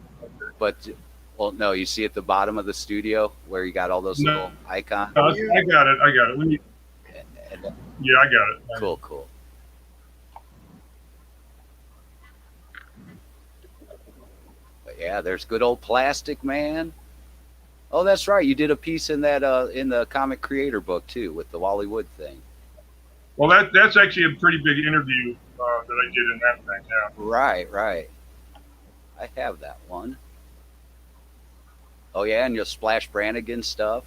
But well, no, you see at the bottom of the studio where you got all those little icons. I got it. Yeah, I got it. Cool. But yeah, there's good old Plastic Man. Oh, that's right. You did a piece in that in the comic creator book too with the Wally Wood thing. Well, that's actually a pretty big interview that I did in that thing. Yeah. Right. I have that one. Oh yeah, and your Splash Brannigan stuff.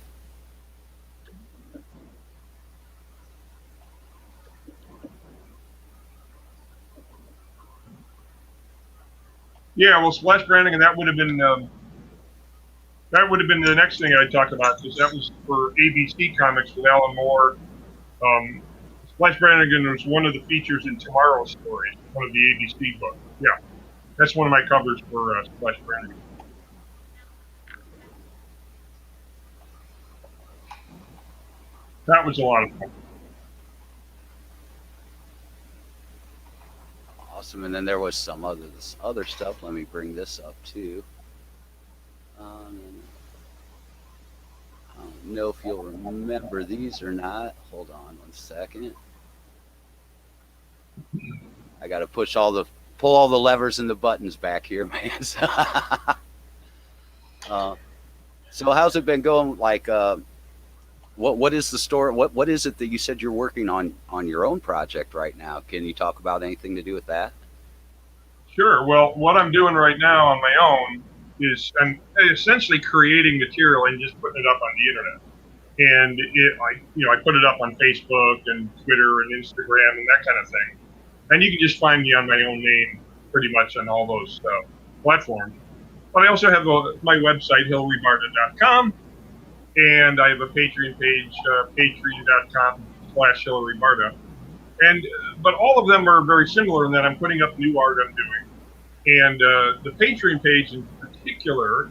Yeah, well, Splash Brannigan, that would have been the next thing I'd talk about because that was for ABC Comics with Alan Moore. Splash Brannigan was one of the features in Tomorrow's Story, one of the ABC books. Yeah, that's one of my covers for Splash Brannigan. That was a lot of fun. Awesome, and then there was some other stuff. Let me bring this up too. I don't know if you'll remember these or not. Hold on 1 second. I got to pull all the levers and the buttons back here, man. So how's it been going? Like, what is the story? What is it that you said you're working on your own project right now? Can you talk about anything to do with that? Sure. Well, what I'm doing right now on my own is I'm essentially creating material and just putting it up on the internet. And I put it up on Facebook and Twitter and Instagram and that kind of thing. And you can just find me on my own name pretty much on all those platforms. But I also have my website, hillarybarta.com. And I have a Patreon page, patreon.com/hillarybarta. But all of them are very similar in that I'm putting up new art I'm doing. And the Patreon page in particular,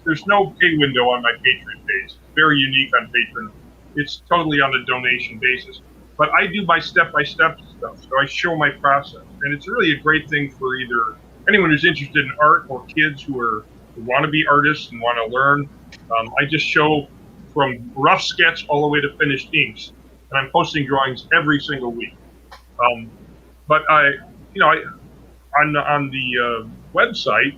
there's no pay window on my Patreon page. It's very unique on Patreon. It's totally on a donation basis. But I do my step-by-step stuff, so I show my process. And it's really a great thing for either anyone who's interested in art or kids who want to be artists and want to learn. I just show from rough sketch all the way to finished inks. And I'm posting drawings every single week. But on the website,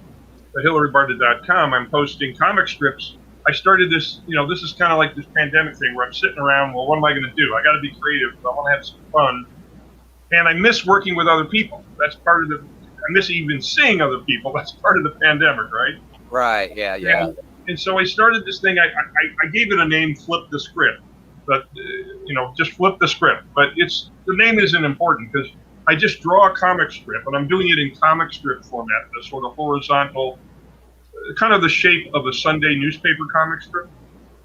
at hillarybarta.com, I'm posting comic strips. I started this, this is kind of like this pandemic thing where I'm sitting around, well, what am I going to do? I got to be creative. I want to have some fun. And I miss working with other people. That's part of I miss even seeing other people. That's part of the pandemic, right? Right, yeah. And so I started this thing. I gave it a name, Flip the Script. But, just flip the script. But the name isn't important because I just draw a comic strip, and I'm doing it in comic strip format, the sort of horizontal, kind of the shape of a Sunday newspaper comic strip.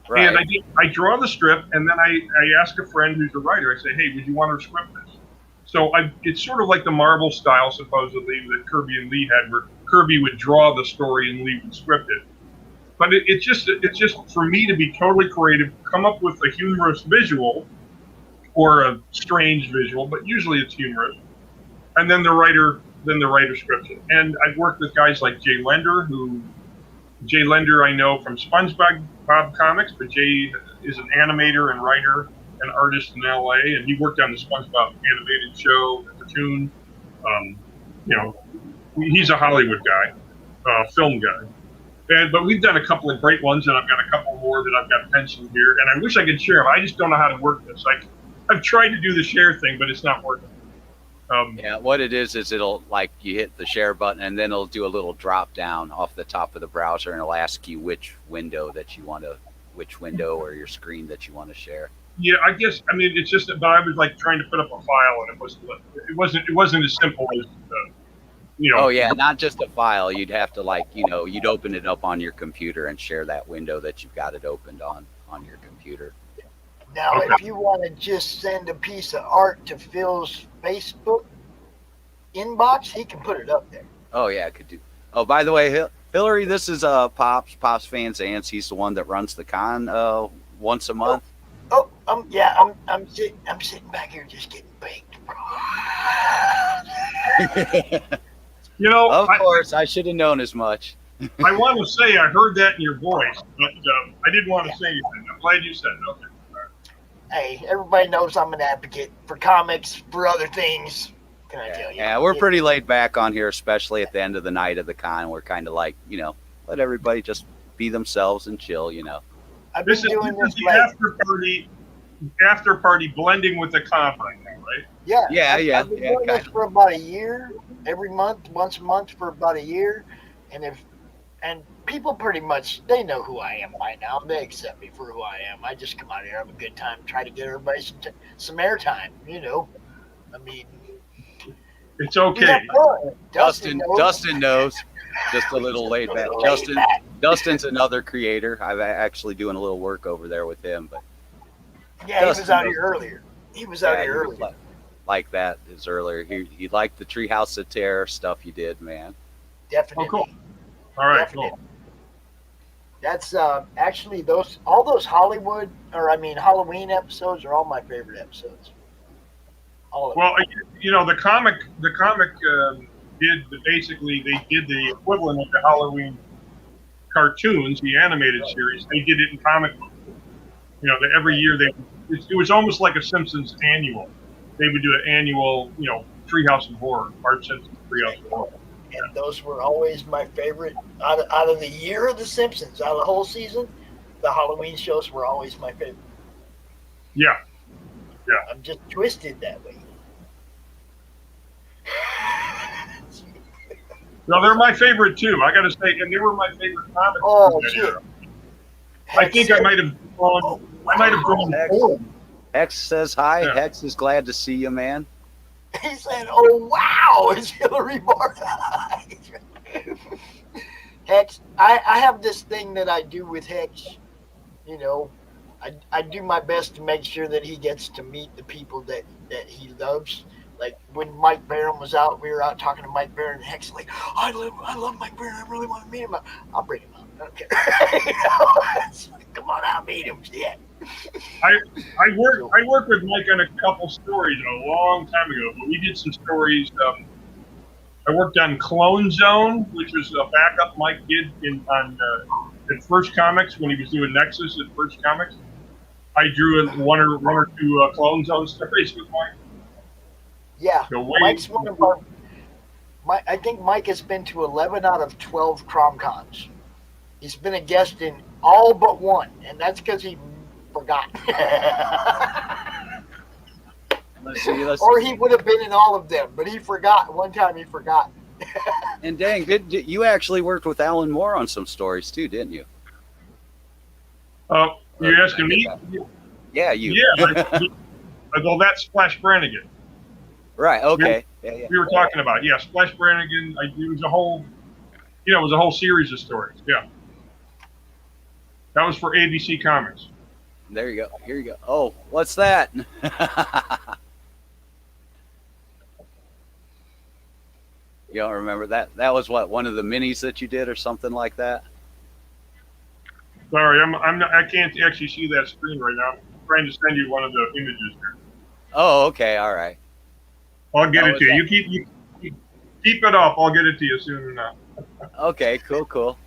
Right. And I draw the strip, and then I ask a friend who's a writer. I say, hey, would you want to script this? So it's sort of like the Marvel style, supposedly, that Kirby and Lee had, where Kirby would draw the story and Lee would script it. But it's just for me to be totally creative, come up with a humorous visual or a strange visual, but usually it's humorous. And then the writer scripts it. And I've worked with guys like Jay Lender, who Jay Lender I know from SpongeBob Comics, but Jay is an animator and writer and artist in LA, and he worked on the SpongeBob animated show, the cartoon. You know, he's a Hollywood guy, film guy. But we've done a couple of great ones, and I've got a couple more that I've got penciled here, and I wish I could share them. I just don't know how to work this. I've tried to do the share thing, but it's not working. Yeah, what it is it'll, like, you hit the share button and then it'll do a little drop down off the top of the browser, and it'll ask you which window or your screen that you want to share. Yeah, I guess, I mean, it's just, but I was like trying to put up a file, and it wasn't as simple as, you know. Oh yeah, not just a file. You'd have to, like, you know, you'd open it up on your computer and share that window that you've got it opened on your computer. Now, if you want to just send a piece of art to Phil's Facebook inbox, he can put it up there. Oh yeah, I could do. Oh, by the way, Hillary, this is Pops Fans Ants. He's the one that runs the con once a month. Yeah, I'm sitting back here just getting baked, bro. You know, of course, I should have known as much. I want to say I heard that in your voice, but I didn't want to say anything. I'm glad you said it. Okay. Hey, everybody knows I'm an advocate for comics, for other things. Can I tell you? Yeah, we're pretty laid back on here, especially at the end of the night of the con. We're kind of like, you know, let everybody just be themselves and chill, you know. This is the after party blending with the con right now, right? Yeah. I've been doing this for about a year, every month, once a month for about a year, and people pretty much, they know who I am by now. They accept me for who I am. I just come out here, have a good time, try to get everybody some airtime, you know. I mean, it's okay. Dustin knows. Just a little laid back. Dustin's another creator. I'm actually doing a little work over there with him, but yeah, Dustin, he was out here earlier. He was out here earlier. Like that is earlier. He liked the Treehouse of Terror stuff you did, man. Definitely. Oh, cool. All right, definitely. Cool. That's actually all those Halloween episodes are all my favorite episodes. All of them. Well, you know, the comic basically they did the equivalent of the Halloween cartoons, the animated series. They did it in comic book. You know, every year it was almost like a Simpsons annual. They would do an annual, you know, Treehouse of Horror, Art Simpsons Treehouse of Horror. And those were always my favorite. Out of the year of The Simpsons, out of the whole season, the Halloween shows were always my favorite. Yeah. I'm just twisted that way. No, they're my favorite too. I got to say, and they were my favorite comics. Oh shit! I think I might have gone forward. Hex says hi. Yeah. Hex is glad to see you, man. He said, "Oh wow, it's Hillary Mark." Hex, I have this thing that I do with Hex. You know, I do my best to make sure that he gets to meet the people that he loves. Like when Mike Barron was out, we were out talking to Mike Barron, and Hex like, I love Mike Barron. I really want to meet him. I'll bring him up. I don't care. You know? Come on out, meet him. Yeah. I worked with Mike on a couple stories a long time ago, but we did some stories. I worked on Clone Zone, which was a backup Mike did at First Comics when he was doing Nexus at First Comics. I drew one or two Clone Zone stories with Mike. Yeah, Mike's one of our. I think Mike has been to 11 out of 12 CRoM Cons. He's been a guest in all but one, and that's because he forgot. Or he would have been in all of them, but he forgot. One time he forgot. And dang, you actually worked with Alan Moore on some stories too, didn't you? You're asking me? Yeah, you. Yeah. Well, that's Splash Brannigan. Right. Okay. We were talking about Splash Brannigan. It was a whole series of stories. Yeah. That was for ABC Comics. There you go. Here you go. Oh, what's that? You don't remember that? That was what, one of the minis that you did or something like that? Sorry, I can't actually see that screen right now. I'm trying to send you one of the images here. Oh, okay. All right. I'll get it to you. You keep it up. I'll get it to you soon enough. Okay, cool.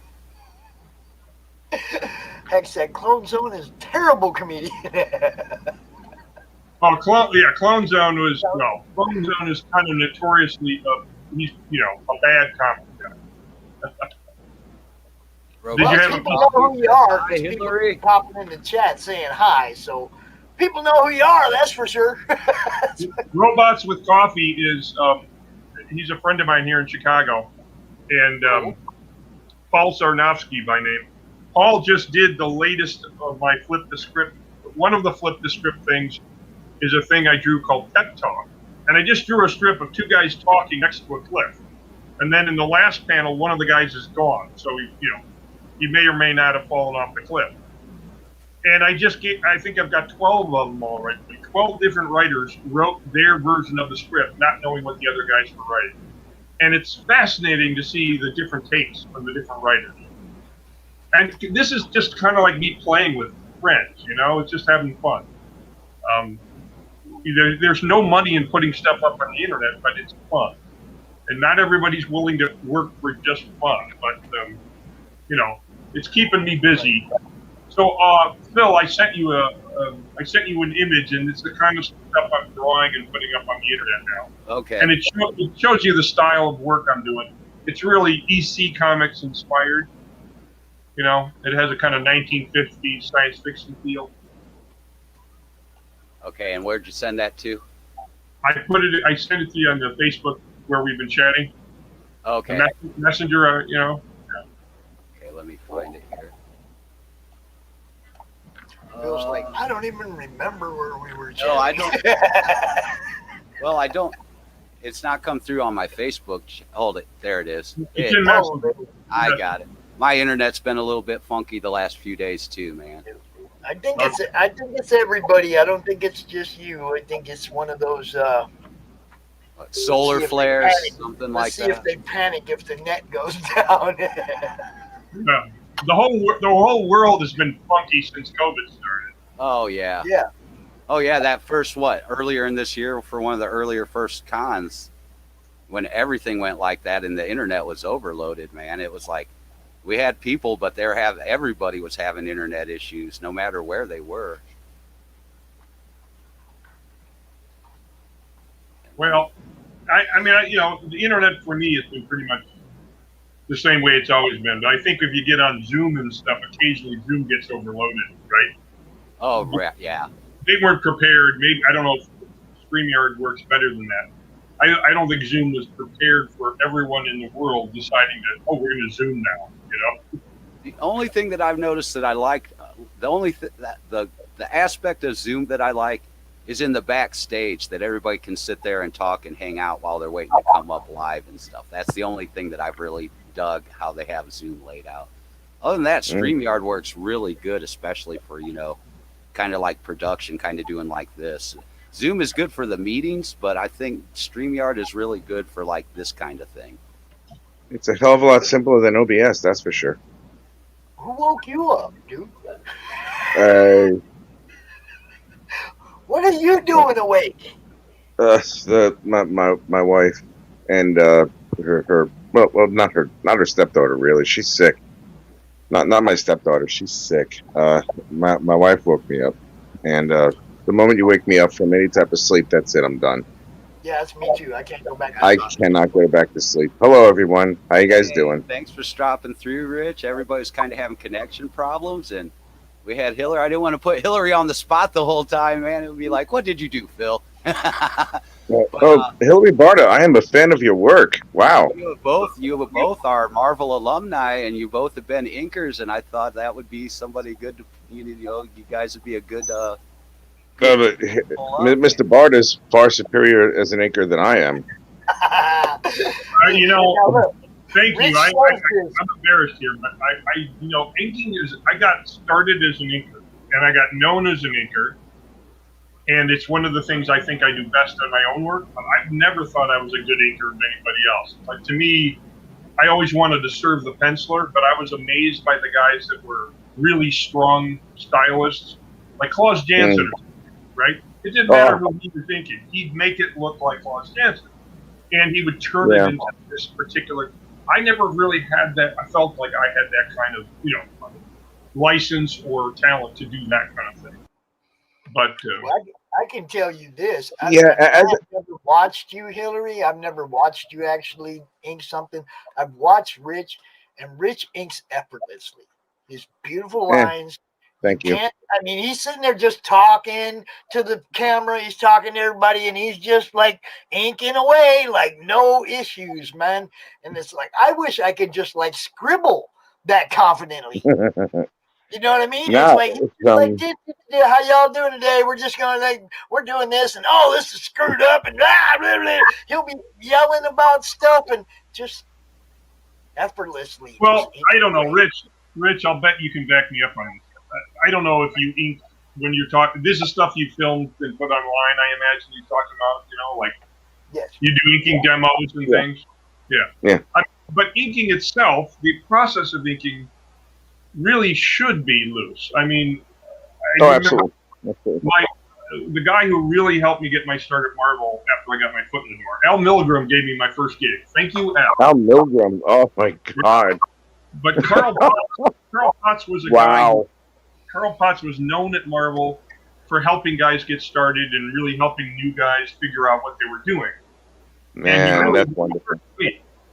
Heck said Clone Zone is a terrible comedian. Oh, Clone Zone was Clone Zone is kind of notoriously he's a bad comic guy. Well, people know who you are because people are popping in the chat saying hi. So people know who you are, that's for sure. Robots with Coffee is he's a friend of mine here in Chicago, and Paul Sarnofsky by name. Paul just did the latest of my Flip the Script. One of the Flip the Script things is a thing I drew called Pep Talk, and I just drew a strip of two guys talking next to a cliff, and then in the last panel, one of the guys is gone, so he may or may not have fallen off the cliff. And I think I've got 12 of them already. 12 different writers wrote their version of the script, not knowing what the other guys were writing. And it's fascinating to see the different takes from the different writers. And this is just kind of like me playing with friends, it's just having fun. There's no money in putting stuff up on the internet, but it's fun. And not everybody's willing to work for just fun, but it's keeping me busy. So, Phil, I sent you an image, and it's the kind of stuff I'm drawing and putting up on the internet now. Okay. And it shows you the style of work I'm doing. It's really EC Comics inspired. It has a kind of 1950s science fiction feel. Okay, and where'd you send that to? I sent it to you on the Facebook where we've been chatting. Okay. The messenger, Okay, let me find it here. Bill's like, I don't even remember where we were chatting. No, I don't. Well, I don't. It's not come through on my Facebook. Hold it. There it is. I got it. My internet's been a little bit funky the last few days too, man. I think it's everybody. I don't think it's just you. I think it's one of those solar flares, something like that. See if they panic if the net goes down. Yeah. The whole world has been funky since COVID started. Oh yeah. Yeah. Oh yeah, that first earlier in this year for one of the earlier first cons, when everything went like that and the internet was overloaded, man. It was like we had people, but everybody was having internet issues, no matter where they were. Well, I mean, the internet for me has been pretty much the same way it's always been. But I think if you get on Zoom and stuff, occasionally Zoom gets overloaded, right? Oh, right, yeah. They weren't prepared. Maybe I don't know if StreamYard works better than that. I don't think Zoom was prepared for everyone in the world deciding that, we're going to Zoom now. The only thing that I've noticed that I like, the aspect of Zoom that I like is in the backstage, that everybody can sit there and talk and hang out while they're waiting to come up live and stuff. That's the only thing that I've really dug, how they have Zoom laid out. Other than that, StreamYard works really good, especially for, kind of like production, kind of doing like this. Zoom is good for the meetings, but I think StreamYard is really good for like this kind of thing. It's a hell of a lot simpler than OBS, that's for sure. Who woke you up, dude? What are you doing awake? My wife and her not her stepdaughter really. She's sick. Not my stepdaughter. She's sick. My wife woke me up, and the moment you wake me up from any type of sleep, that's it. I'm done. Yeah, that's me too. I can't go back. I cannot go back to sleep. Hello, everyone. How you guys doing? Thanks for stopping through, Rich. Everybody's kind of having connection problems, and we had Hillary. I didn't want to put Hillary on the spot the whole time, man. It would be like, what did you do, Phil? Hillary Barta, I am a fan of your work. Wow. You both are Marvel alumni, and you both have been inkers, and I thought that would be somebody good to, you guys would be a good but Mr. Barta is far superior as an inker than I am. Thank you. I'm embarrassed here, but inking is. I got started as an inker, and I got known as an inker, and it's one of the things I think I do best on my own work. I've never thought I was a good inker of anybody else. Like, to me, I always wanted to serve the penciler, but I was amazed by the guys that were really strong stylists, like Klaus Janson. Right? It didn't matter what he was thinking. He'd make it look like Klaus Janson. And he would turn it into this particular... I never really had that... I felt like I had that kind of, license or talent to do that kind of thing. But Well, I can tell you this. I've never watched you, Hillary. I've never watched you actually ink something. I've watched Rich, and Rich inks effortlessly. His beautiful lines. Thank you. I mean, he's sitting there just talking to the camera. He's talking to everybody, and he's just like inking away, like no issues, man. And it's like, I wish I could just like scribble that confidently. You know what I mean? No, It's like, how y'all doing today? We're just going like, we're doing this, and oh, this is screwed up, and blah, blah, blah. He'll be yelling about stuff and just effortlessly. Well, I don't know, Rich, I'll bet you can back me up on this. I don't know if you ink when you're talking. This is stuff you filmed and put online, I imagine you're talking about, like you do inking demos and things. Yeah. But inking itself, the process of inking really should be loose. I mean, absolutely. The guy who really helped me get my start at Marvel after I got my foot in the door, Al Milgram, gave me my first gig. Thank you, Al. Al Milgram. Oh my God. But Carl Potts was a guy. Carl Potts was known at Marvel for helping guys get started and really helping new guys figure out what they were doing. Man, that's wonderful.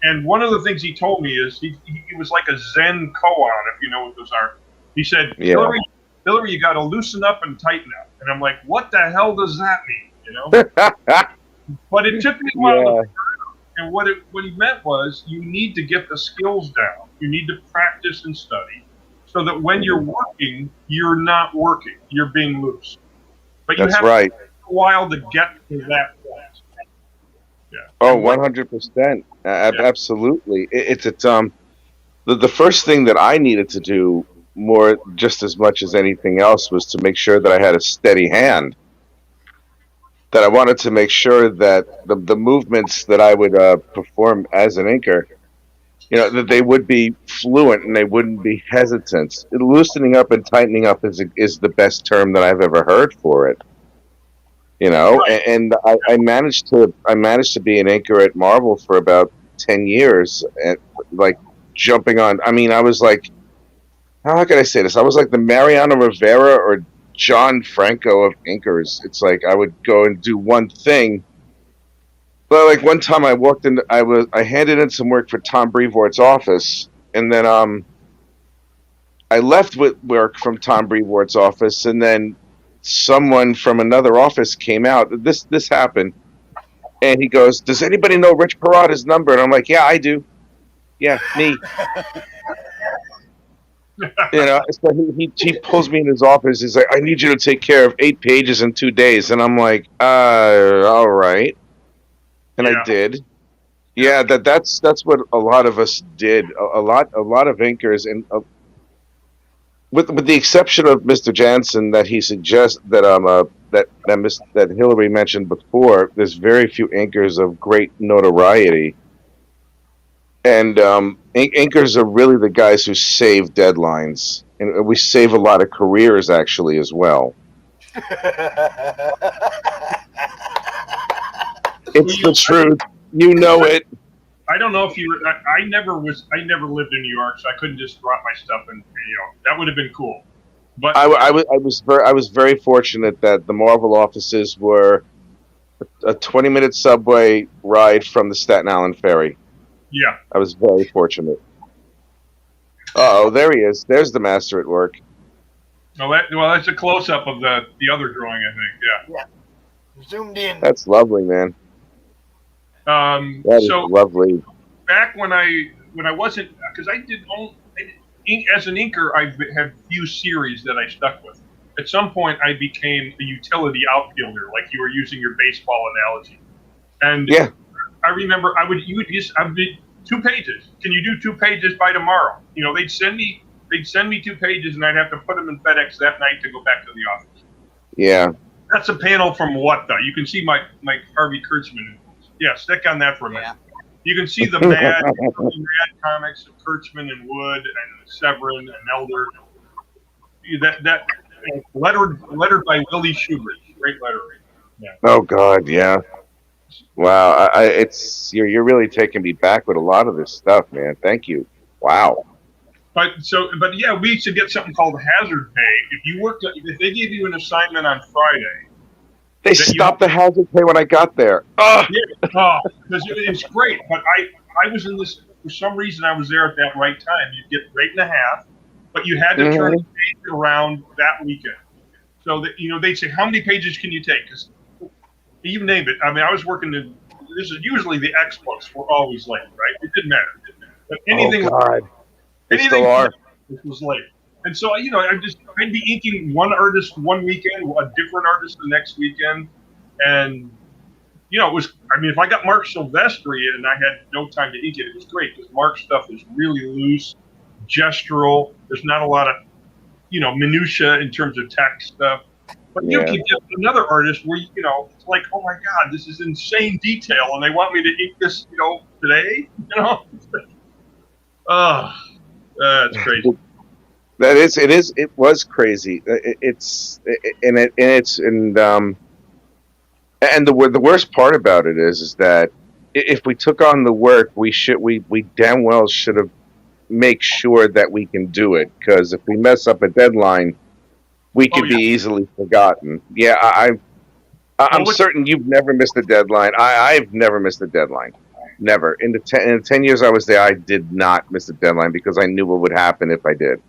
And one of the things he told me is he was like a Zen koan, if you know what those are. He said, Hillary, you got to loosen up and tighten up. And I'm like, what the hell does that mean? But it took me a while to figure it out. And what he meant was, you need to get the skills down. You need to practice and study, so that when you're working, you're not working. You're being loose. But you have to take a while to get to that point. Yeah. Oh, 100%. Absolutely. It's the first thing that I needed to do more, just as much as anything else, was to make sure that I had a steady hand. That I wanted to make sure that the movements that I would perform as an inker, that they would be fluent and they wouldn't be hesitant. Loosening up and tightening up is the best term that I've ever heard for it. And I managed to be an inker at Marvel for about 10 years, and like jumping on. I mean, I was like, how can I say this? I was like the Mariano Rivera or John Franco of inkers. It's like I would go and do one thing. But like one time I walked in, I handed in some work for Tom Brevoort's office, and then I left with work from Tom Brevoort's office, and then someone from another office came out. This happened, and he goes, "Does anybody know Rich Parada's number?" And I'm like, "Yeah, I do. Yeah, me." So he pulls me in his office. He's like, "I need you to take care of 8 pages in 2 days," and I'm like, all right. And I did. Yeah, that's what a lot of us did. A lot of inkers, and with the exception of Mr. Jansen, that he suggests that Hillary mentioned before, there's very few inkers of great notoriety. And inkers are really the guys who save deadlines, and we save a lot of careers actually as well. It's the truth. You know it. I don't know if you. I never lived in New York, so I couldn't just drop my stuff and that would have been cool. But I was very fortunate that the Marvel offices were a 20-minute subway ride from the Staten Island ferry. Yeah, I was very fortunate. Oh, there he is. There's the master at work. Well, that's a close-up of the other drawing, I think. Yeah. Zoomed in. That's lovely, man. That is lovely. Back when I wasn't, because as an inker, I had few series that I stuck with. At some point, I became a utility outfielder, like you were using your baseball analogy. And yeah, I remember I would 2 pages. Can you do 2 pages by tomorrow? They'd send me 2 pages, and I'd have to put them in FedEx that night to go back to the office. Yeah. That's a panel from what though? You can see my Harvey Kurtzman. Yeah, stick on that for a minute. Yeah. You can see the mad comics of Kurtzman and Wood and Severin and Elder. That lettered by Willie Schubert. Great lettering. Yeah. Oh God, yeah. Wow, you're really taking me back with a lot of this stuff, man. Thank you. Wow. But yeah, we used to get something called hazard pay. If they gave you an assignment on Friday, They stopped the hazard pay when I got there. yeah, because it's great. But I was in this for some reason. I was there at that right time. You'd get rate and a half, but you had to turn the page around that weekend. So that they'd say, how many pages can you take? Because you name it. I mean, I was working in. This is usually the X books were always late, right? It didn't matter. But anything. Oh God. They anything still are. It was late. And so, I'd be inking one artist one weekend, a different artist the next weekend. And, it was, if I got Mark Silvestri and I had no time to ink it, it was great because Mark's stuff is really loose, gestural. There's not a lot of, minutia in terms of text stuff. But you can get another artist where, it's like, oh my God, this is insane detail. And they want me to ink this, today, That's crazy. It was crazy. And the worst part about it is that if we took on the work, we damn well should have make sure that we can do it, because if we mess up a deadline, we could be easily forgotten. Yeah, I'm certain you've never missed a deadline. I've never missed a deadline. Never. In the 10 years I was there, I did not miss a deadline because I knew what would happen if I did.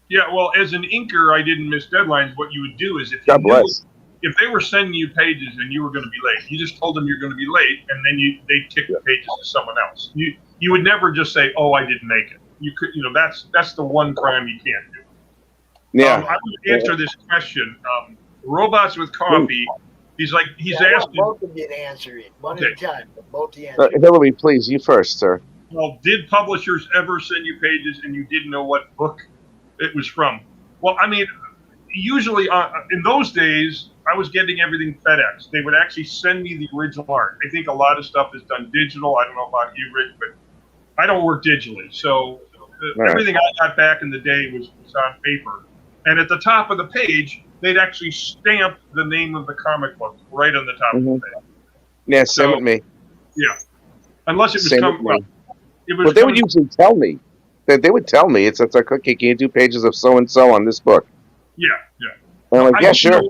Yeah, well, as an inker, I didn't miss deadlines. What you would do is if they were sending you pages and you were going to be late, you just told them you're going to be late, and then they'd kick the pages to someone else. You would never just say, "Oh, I didn't make it." You could, that's the one crime you can't do. Yeah. I would answer this question. Robots with Coffee. He's asking. Both of you to answer it one at a time. But both the answer. Hillary, please, you first, sir. Well, did publishers ever send you pages and you didn't know what book it was from? Well, usually in those days, I was getting everything FedEx. They would actually send me the original art. I think a lot of stuff is done digital. I don't know about you, Rick, but I don't work digitally. So everything I got back in the day was on paper. And at the top of the page, they'd actually stamp the name of the comic book right on the top of the page. Yeah, same with me. Yeah. Unless it was Well, they would usually tell me. They would tell me, it's like, okay, can you do pages of so-and-so on this book? Yeah. And I'm like, yeah, sure.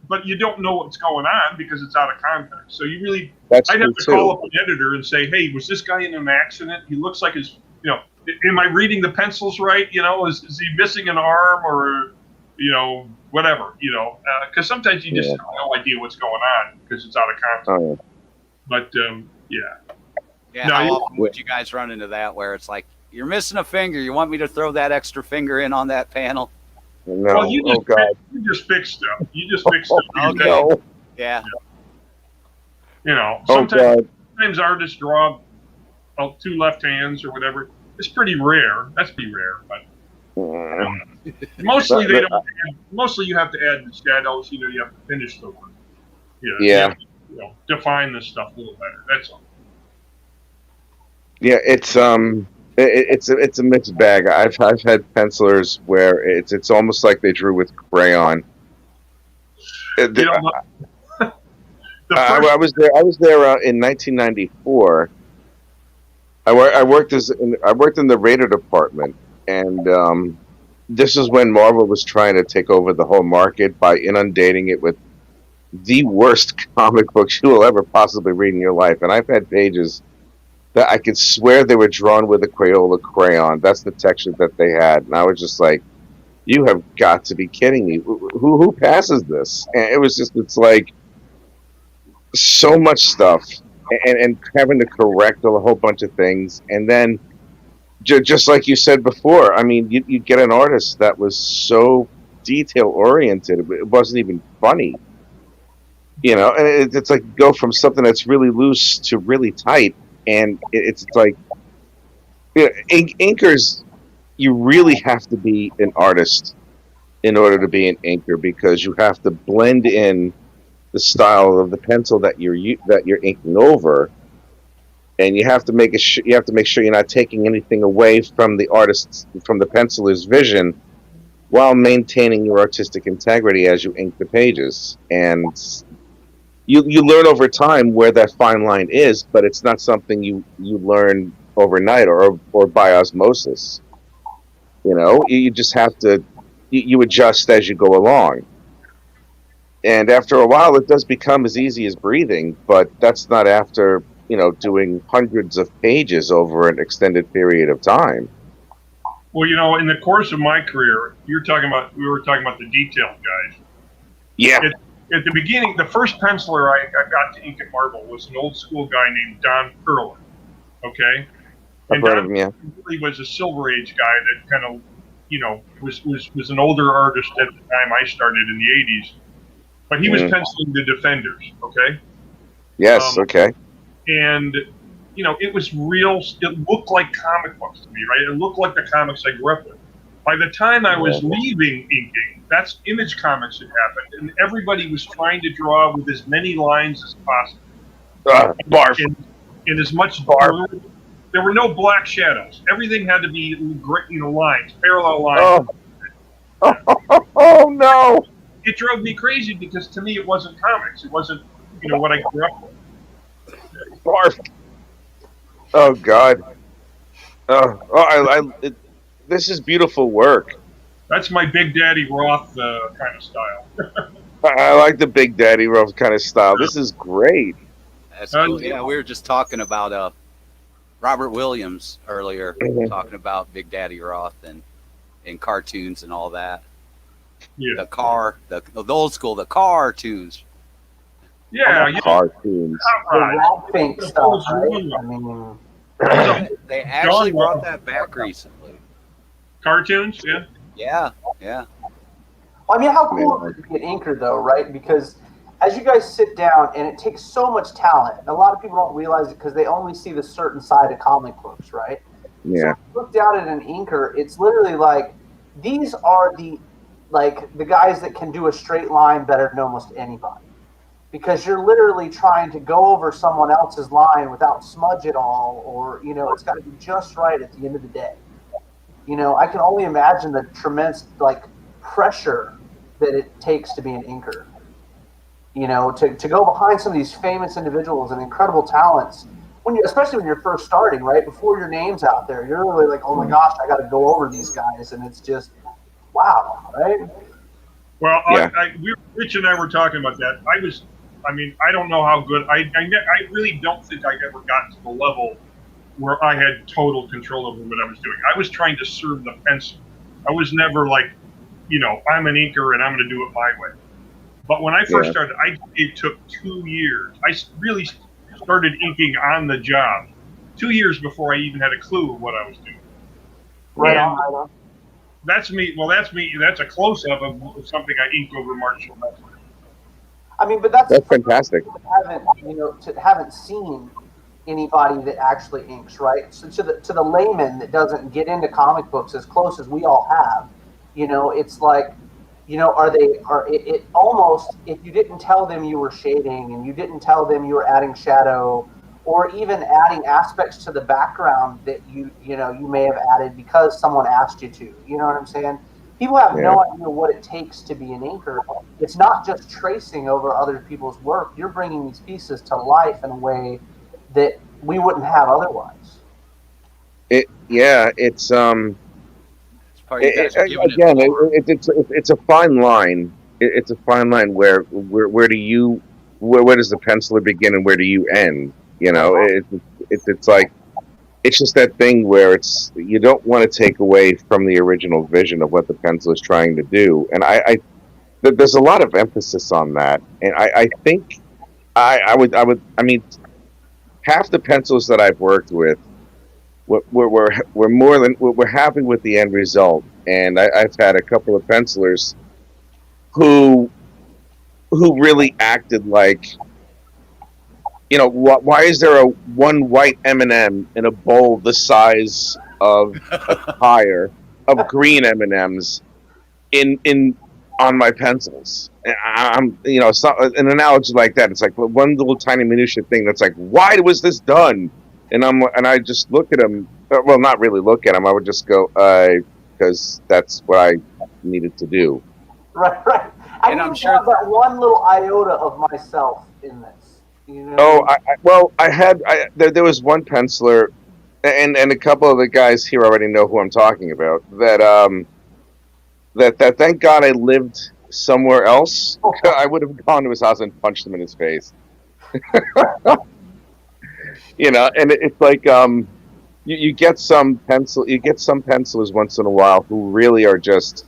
But you don't know what's going on because it's out of context. So you really, I'd have to call up an editor and say, hey, was this guy in an accident? He looks like am I reading the pencils right? Is he missing an arm or, whatever, because sometimes you just have no idea what's going on because it's out of context. But, Yeah, how often would you guys run into that where it's like, you're missing a finger, you want me to throw that extra finger in on that panel? No. Well, you just fix stuff. You just fix stuff. No. Yeah. Sometimes artists draw two left hands or whatever. It's pretty rare. That's pretty rare, but mostly they don't. Mostly you have to add the shadows. You have to finish the work. You have to, define this stuff a little better. That's all. Yeah, it's a mixed bag. I've had pencilers where it's almost like they drew with crayon. I was there in 1994. I worked in the Raider department, and this is when Marvel was trying to take over the whole market by inundating it with the worst comic books you will ever possibly read in your life. And I've had pages that I could swear they were drawn with a Crayola crayon. That's the texture that they had, and I was just like, "You have got to be kidding me! Who passes this?" And it's like so much stuff, and having to correct a whole bunch of things, and then just like you said before, you get an artist that was so detail oriented, it wasn't even funny, and it's like go from something that's really loose to really tight. And it's like, inkers, you really have to be an artist in order to be an inker, because you have to blend in the style of the pencil that you're inking over, and you have to make sure you're not taking anything away from the penciler's vision, while maintaining your artistic integrity as you ink the pages. And You learn over time where that fine line is, but it's not something you learn overnight or by osmosis. You know, you just have to you adjust as you go along. And after a while, it does become as easy as breathing, but that's not after, doing hundreds of pages over an extended period of time. Well, in the course of my career, we were talking about the detailed guys. Yeah. At the beginning, the first penciler I got to ink at Marvel was an old school guy named Don Perlin. Okay? I've heard of him, yeah. He was a Silver Age guy that kind of, was an older artist at the time I started in the 80s. But he was penciling the Defenders, okay? Yes, okay. And, it was real. It looked like comic books to me, right? It looked like the comics I grew up with. By the time I was leaving inking, that's Image Comics had happened, and everybody was trying to draw with as many lines as possible. Barf. And as much barf. There were no black shadows. Everything had to be, lines, parallel lines. Oh no! It drove me crazy because to me it wasn't comics. It wasn't, what I grew up with. Barf. Oh God. This is beautiful work. That's my Big Daddy Roth kind of style. I like the Big Daddy Roth kind of style. This is great. That's cool. Yeah, we were just talking about Robert Williams earlier, talking about Big Daddy Roth and cartoons and all that. Yeah. The old school, the cartoons. Yeah, cartoons. The rat pink stuff, right? I mean, they actually brought that back recently. Cartoons, yeah. Yeah, yeah. I mean, how cool is it to be an inker, though, right? Because as you guys sit down, and it takes so much talent, and a lot of people don't realize it because they only see the certain side of comic books, right? Yeah. So if you look down at an inker, it's literally like, these are the guys that can do a straight line better than almost anybody. Because you're literally trying to go over someone else's line without smudge at all, or, it's got to be just right at the end of the day. I can only imagine the tremendous, pressure that it takes to be an inker. To go behind some of these famous individuals and incredible talents, especially when you're first starting, right? Before your name's out there, you're really like, oh my gosh, I got to go over these guys, and it's just, wow, right? Well, yeah. Rich and I were talking about that. I don't know how good. I really don't think I ever got to the level where I had total control over what I was doing. I was trying to serve the pencil. I was never like, I'm an inker and I'm going to do it my way. But when I first started, it took 2 years. I really started inking on the job 2 years before I even had a clue of what I was doing. Right on. That's me. Well, that's me. That's a close-up of something I inked over March. I mean, but that's fantastic. Haven't seen anybody that actually inks, right? So to the layman that doesn't get into comic books as close as we all have, it's like, it almost, if you didn't tell them you were shading and you didn't tell them you were adding shadow, or even adding aspects to the background that you may have added because someone asked you to. You know what I'm saying? People have no idea what it takes to be an inker. It's not just tracing over other people's work. You're bringing these pieces to life in a way that we wouldn't have otherwise. It's a fine line. It's a fine line where does the penciler begin and where do you end? It's like, it's just that thing where you don't want to take away from the original vision of what the pencil is trying to do. And there's a lot of emphasis on that. And I think I mean, half the pencils that I've worked with, we're happy with the end result. And I've had a couple of pencilers who really acted like, why is there one white M&M in a bowl the size of a tire of green M&Ms on my pencils? And an analogy like that. It's like one little tiny minutia thing that's like, why was this done? And I just look at him. Well, not really look at him. I would just go, because that's what I needed to do. Right. I didn't have that one little iota of myself in this. Oh, there was one penciler, and a couple of the guys here already know who I'm talking about. That thank God I lived somewhere else. I would have gone to his house and punched him in his face. You know, and it's like you get some pencilers once in a while who really are just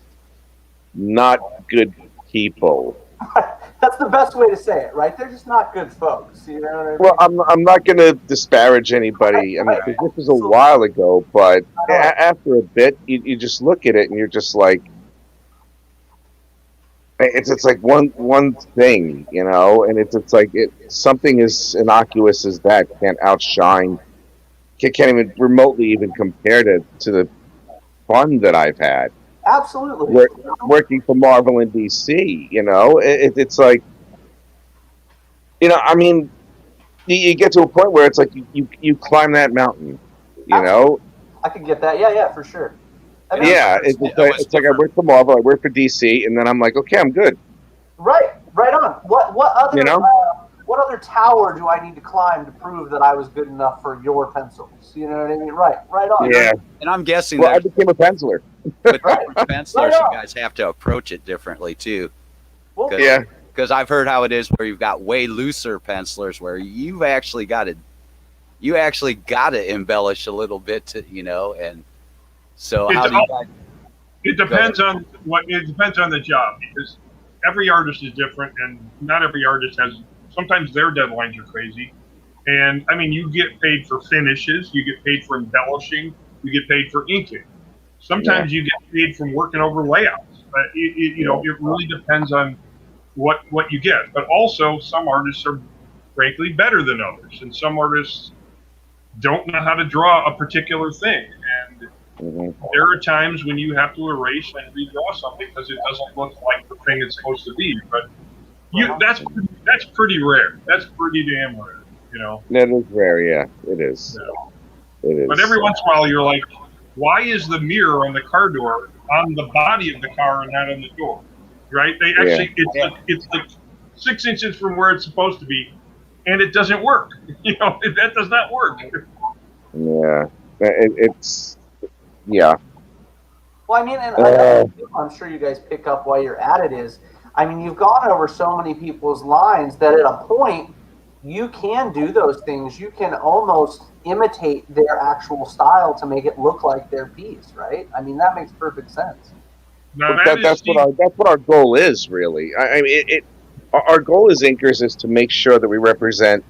not good people. That's the best way to say it, right? They're just not good folks. You know what I mean? Well, I'm not going to disparage anybody. I mean, 'cause this was a while ago, but after a bit, you just look at it and you're just like, it's like one thing, you know, and it's like something as innocuous as that can't even remotely even compare to the fun that I've had. Absolutely. Working for Marvel in DC, you know, it's like, you know, I mean, you get to a point where it's like you climb that mountain, you know. I could get that. Yeah, for sure. I mean, It's like I work for Marvel, I work for DC, and then I'm like, okay, I'm good. Right on. What other You know? What other tower do I need to climb to prove that I was good enough for your pencils? You know what I mean? Right on. Yeah. And I'm guessing I became a penciler. With different pencilers, you guys have to approach it differently too. Yeah. Because I've heard how it is where you've got way looser pencilers where you actually got to embellish a little bit to, you know, and so it depends on the job, because every artist is different, and not every artist has. Sometimes their deadlines are crazy, and I mean, you get paid for finishes, you get paid for embellishing, you get paid for inking. Sometimes you get paid from working over layouts. But you know, it really depends on what you get. But also, some artists are frankly better than others, and some artists don't know how to draw a particular thing. And there are times when you have to erase and redraw something because it doesn't look like the thing it's supposed to be. But that's pretty rare. That's pretty damn rare, you know. That is rare, yeah. It is. Yeah. It is. But every once in a while, you're like, why is the mirror on the car door on the body of the car and not on the door? Right? They actually, it's like 6 inches from where it's supposed to be, and it doesn't work. You know, that does not work. Yeah, it's. Well, I mean, and I'm sure you guys pick up while you're at it is, I mean, you've gone over so many people's lines that at a point you can do those things. You can almost imitate their actual style to make it look like their piece, right? I mean, that makes perfect sense. That's what our goal is, really. I mean, our goal as inkers is to make sure that we represent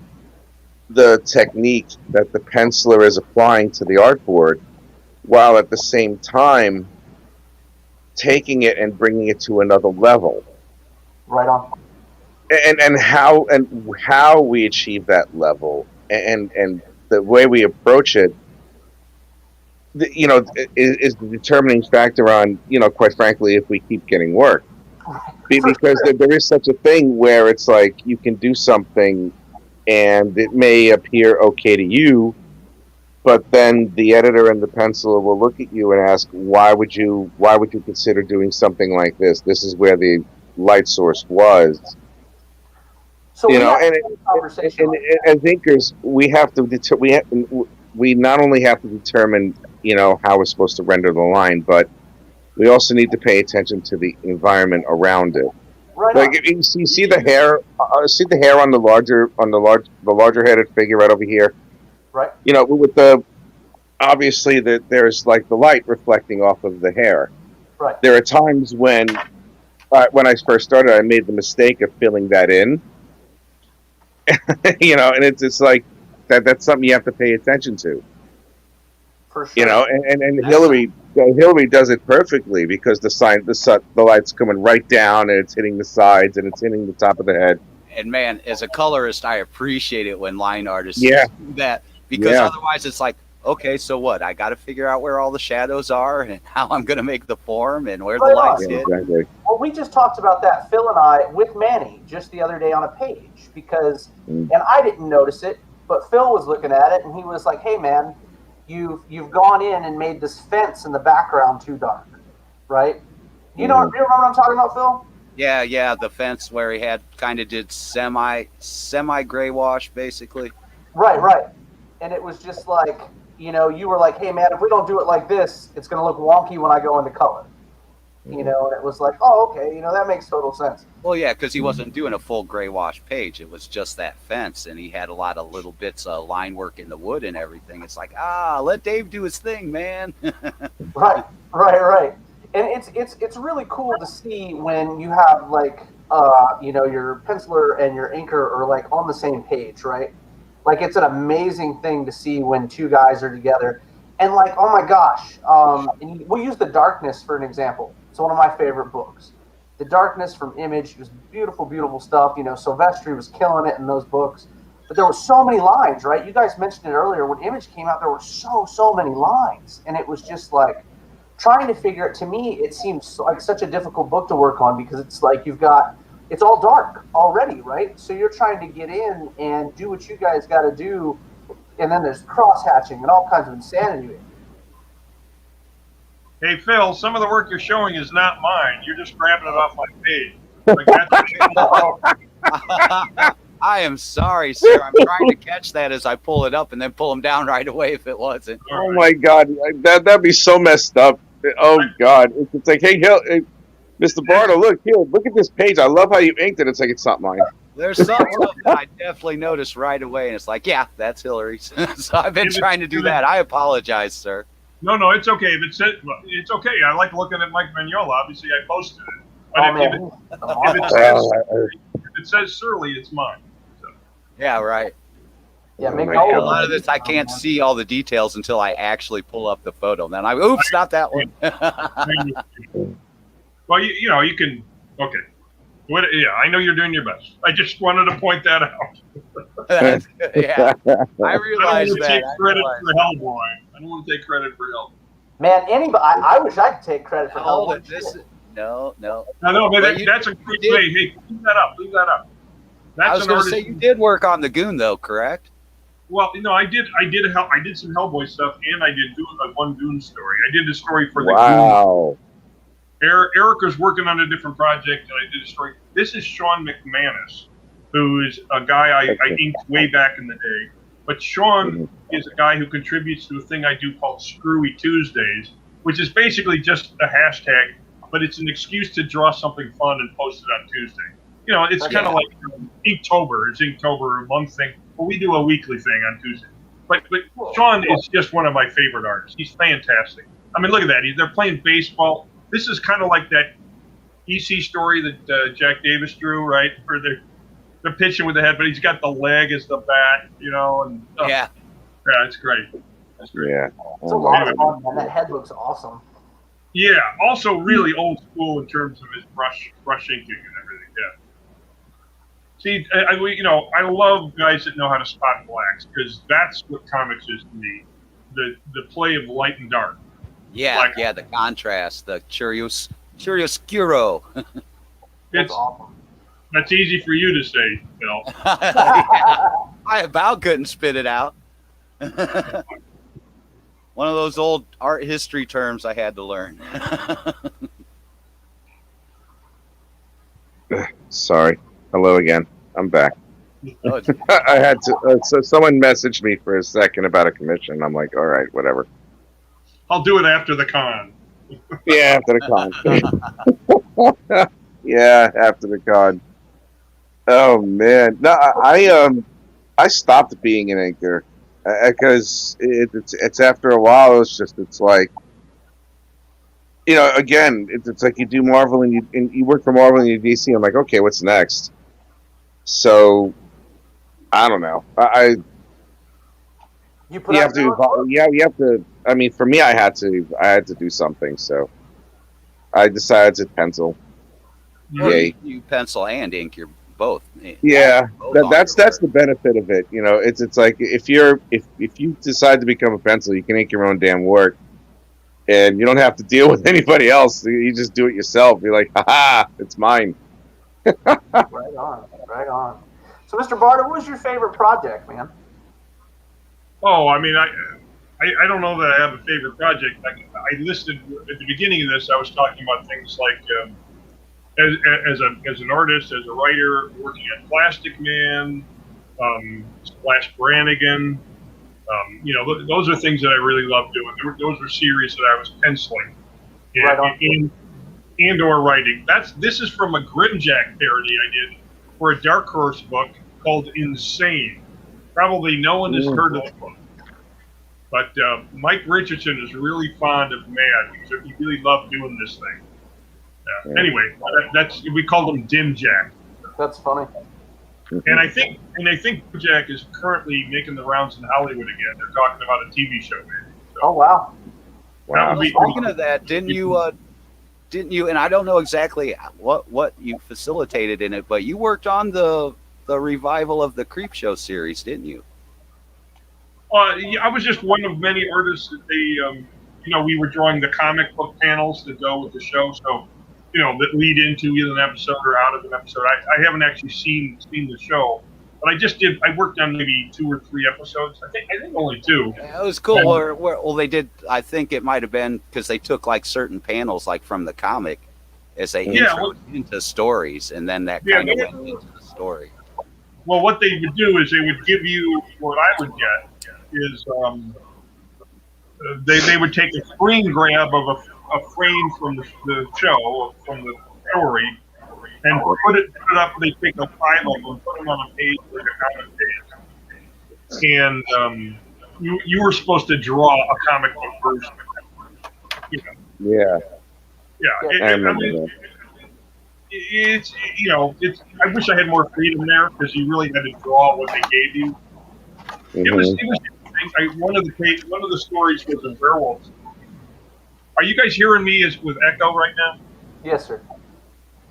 the technique that the penciler is applying to the artboard, while at the same time taking it and bringing it to another level. Right on. And how we achieve that level and the way we approach it, you know, is the determining factor on, you know, quite frankly, if we keep getting work. Because there is such a thing where it's like you can do something and it may appear okay to you, but then the editor and the penciler will look at you and ask, why would you consider doing something like this? This is where the light source was. So, you know, and as inkers, we have to we not only have to determine, you know, how we're supposed to render the line, but we also need to pay attention to the environment around it. Right. Like you see the hair, on the larger headed figure right over here. Right. You know, with obviously there's like the light reflecting off of the hair. Right. There are times when I first started, I made the mistake of filling that in. You know, and it's like that's something you have to pay attention to. For sure. You know, and Hillary does it perfectly because the light's coming right down and it's hitting the sides and it's hitting the top of the head. And man, as a colorist, I appreciate it when line artists do that, because otherwise it's like, okay, so what? I got to figure out where all the shadows are and how I'm going to make the form and where the lights hit. Exactly. Well, we just talked about that, Phil and I, with Manny just the other day on a page because, and I didn't notice it, but Phil was looking at it and he was like, hey man, you've gone in and made this fence in the background too dark, right? You remember what I'm talking about, Phil? Yeah, the fence where he had kind of did semi gray wash basically. Right. And it was just like, you know, you were like, hey man, if we don't do it like this, it's going to look wonky when I go into color. You know, and it was like, oh, okay, you know, that makes total sense. Well, yeah, because he wasn't doing a full gray wash page. It was just that fence, and he had a lot of little bits of line work in the wood and everything. It's like, let Dave do his thing, man. Right. And it's really cool to see when you have like you know, your penciler and your inker are like on the same page, right? Like it's an amazing thing to see when two guys are together. And like, oh my gosh, and we'll use The Darkness for an example. It's one of my favorite books. The Darkness from Image was beautiful, beautiful stuff. You know, Silvestri was killing it in those books. But there were so many lines, right? You guys mentioned it earlier. When Image came out, there were so many lines. And it was just like trying to figure it. To me, it seems like such a difficult book to work on because it's like it's all dark already, right? So you're trying to get in and do what you guys got to do. And then there's cross-hatching and all kinds of insanity. Hey, Phil, some of the work you're showing is not mine. You're just grabbing it off my page. I am sorry, sir. I'm trying to catch that as I pull it up and then pull them down right away if it wasn't. Oh, my God. That'd be so messed up. Oh, God. It's like, hey, Mr. Bardo, look at this page. I love how you inked it. It's like, it's not mine. There's some stuff that I definitely noticed right away, and it's like, yeah, that's Hillary's. So I've been trying to do that. I apologize, sir. No, it's okay. If it's okay. I like looking at Mike Manuel. Obviously, I posted it. But if it says Surly, it's mine. So. Yeah, right. Yeah, a lot of this I can't see all the details until I actually pull up the photo. And then oops, not that one. Well, you can. Okay. Yeah, I know you're doing your best. I just wanted to point that out. Yeah, I realize that. I don't want to take credit for Hellboy. I don't want to take credit for Hellboy. Man, anybody, I wish I could take credit for Hellboy. No. But that's a great way. Hey, leave that up. That's I was going to say you did work on the Goon, though, correct? Well, I did some Hellboy stuff, and I did one Goon story. I did a story for the Goon. Wow. Eric was working on a different project, and I did a story. This is Sean McManus, who is a guy I inked way back in the day. But Sean is a guy who contributes to a thing I do called Screwy Tuesdays, which is basically just a hashtag, but it's an excuse to draw something fun and post it on Tuesday. You know, it's kind of like Inktober. It's Inktober, a month thing. But we do a weekly thing on Tuesday. But Sean is just one of my favorite artists. He's fantastic. I mean, look at that. They're playing baseball. This is kind of like that EC story that Jack Davis drew, right? Where they're pitching with the head, but he's got the leg as the bat, you know. And yeah, it's great. That's great. Yeah, it's a lot of fun, man. That head looks awesome. Yeah, also really old school in terms of his brush inking and everything. Yeah. See, I love guys that know how to spot blacks because that's what comics is to me. The play of light and dark. Yeah, the contrast, the chiaroscuro. It's awesome. That's easy for you to say, Phil. I about couldn't spit it out. One of those old art history terms I had to learn. Sorry. Hello again. I'm back. I had to. So someone messaged me for a second about a commission. I'm like, all right, whatever. I'll do it after the con. Yeah, after the con. Yeah, after the con. Oh man, no, I stopped being an inker because it's after a while. It's like, you know, again, it's like you do Marvel and you work for Marvel and you DC. I'm like, okay, what's next? So I don't know. You have to. I mean, for me, I had to do something. So I decided to pencil. Well, you pencil and ink. You're both. Yeah, that's the benefit of it. You know, it's like if you decide to become a pencil, you can ink your own damn work, and you don't have to deal with anybody else. You just do it yourself. You're like, haha, it's mine. Right on. So, Mr. Barda, what was your favorite project, man? Oh, I mean, I don't know that I have a favorite project. I listed at the beginning of this. I was talking about things like as an artist, as a writer, working at Plastic Man, Splash Brannigan, Those are things that I really love doing. Those are series that I was penciling and or writing. This is from a Grimjack parody I did for a Dark Horse book called Insane. Probably no one has heard of the book. But Mike Richardson is really fond of Mad. He really loved doing this thing. Anyway, we called him Dim Jack. That's funny. And I think Jack is currently making the rounds in Hollywood again. They're talking about a TV show, man. So, oh wow! Speaking of that, didn't you? And I don't know exactly what you facilitated in it, but you worked on the revival of the Creepshow series, didn't you? I was just one of many artists that they, we were drawing the comic book panels that go with the show, so that lead into either an episode or out of an episode. I haven't actually seen the show, but I worked on maybe 2 or 3 episodes. I think only 2. Yeah, it was cool. Well, they did. I think it might have been because they took like certain panels, like from the comic, as they intro into stories, and then that kind of went into the story. Well, what they would do is they would give you what I would get is they would take a screen grab of a frame from the show, from the story, and put it up. They take a file of them, put them on a page like a comic page, and you were supposed to draw a comic book version. Yeah. Yeah. I remember that. It's I wish I had more freedom there because you really had to draw what they gave you. It was one of the stories was a werewolf. Are you guys hearing me with echo right now? Yes, sir.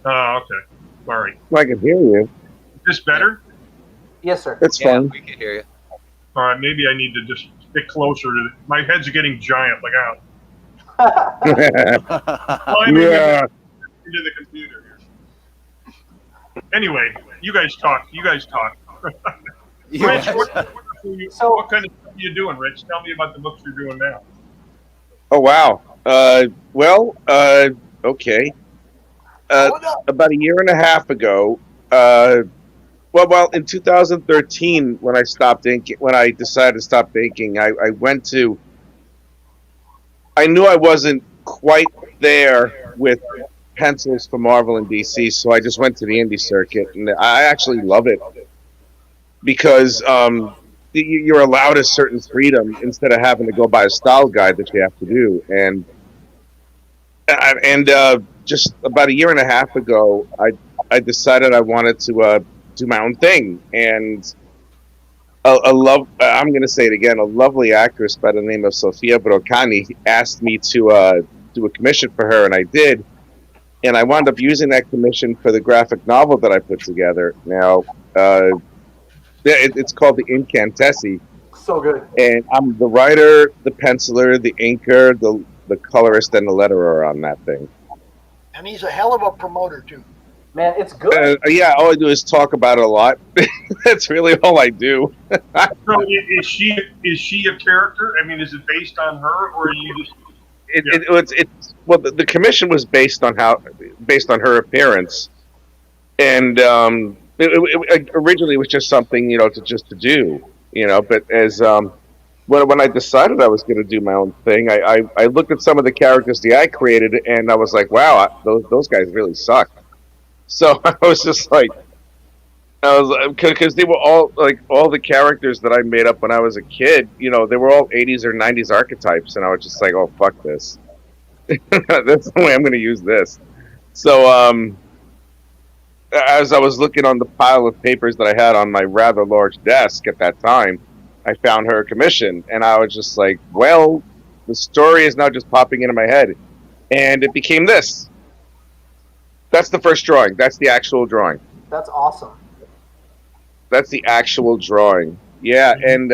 Oh, okay. Sorry. I can hear you. Is this better? Yes, sir. It's fine. We can hear you. All right, maybe I need to just stick closer to my head's getting giant. Like out. Yeah. Into the computer here. Anyway, you guys talk. Rich, what kind of stuff are you doing, Rich? Tell me about the books you're doing now. Oh wow. Okay. About a year and a half ago, in 2013, when I decided to stop inking, I knew I wasn't quite there with pencils for Marvel and DC, so I just went to the indie circuit, and I actually love it because you're allowed a certain freedom instead of having to go by a style guide that you have to do. And just about a year and a half ago, I decided I wanted to do my own thing, and I'm going to say it again, a lovely actress by the name of Sofia Brocani asked me to do a commission for her, and I did. And I wound up using that commission for the graphic novel that I put together. Now, it's called The Incantessi. So good. And I'm the writer, the penciler, the inker, the colorist, and the letterer on that thing. And he's a hell of a promoter, too. Man, it's good. Yeah, all I do is talk about it a lot. That's really all I do. So is she a character? I mean, is it based on her, or are you just... The commission was based on her appearance, and originally it was just something to do, But as when I decided I was going to do my own thing, I looked at some of the characters that I created, and I was like, wow, those guys really suck. So I was just like, because they were all the characters that I made up when I was a kid, they were all 80s or 90s archetypes, and I was just like, oh, fuck this. That's the way I'm going to use this. So as I was looking on the pile of papers that I had on my rather large desk at that time, I found her commission, and I was just like, well, the story is now just popping into my head, and it became this. That's the first drawing. That's the actual drawing. That's awesome. That's the actual drawing. Yeah, and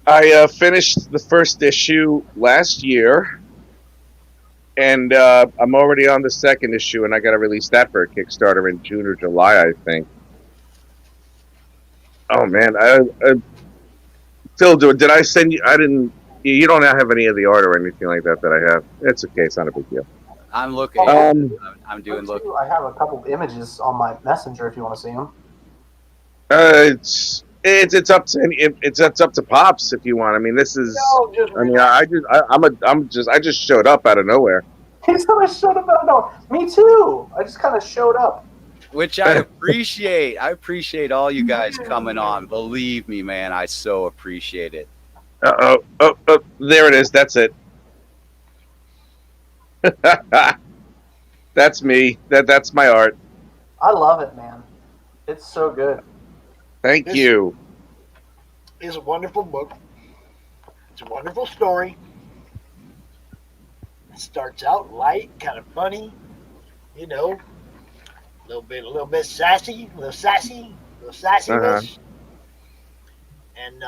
I finished the first issue last year, and I'm already on the second issue, and I got to release that for a Kickstarter in June or July, I think. Oh man, Phil, did I send you? I didn't. You don't have any of the art or anything like that I have. It's okay. It's not a big deal. I'm looking. I'm doing look. I have a couple of images on my messenger if you want to see them. It's up to Pops if you want. I mean, this is. I mean, I just showed up out of nowhere. He showed up out of nowhere. Me too. I just kind of showed up. Which I appreciate. I appreciate all you guys coming on. Believe me, man, I so appreciate it. Oh, there it is. That's it. That's me. That's my art. I love it, man. It's so good. Thank you. It's a wonderful book. It's a wonderful story. It starts out light, kind of funny, you know, a little bit sassy, a little sassiness. And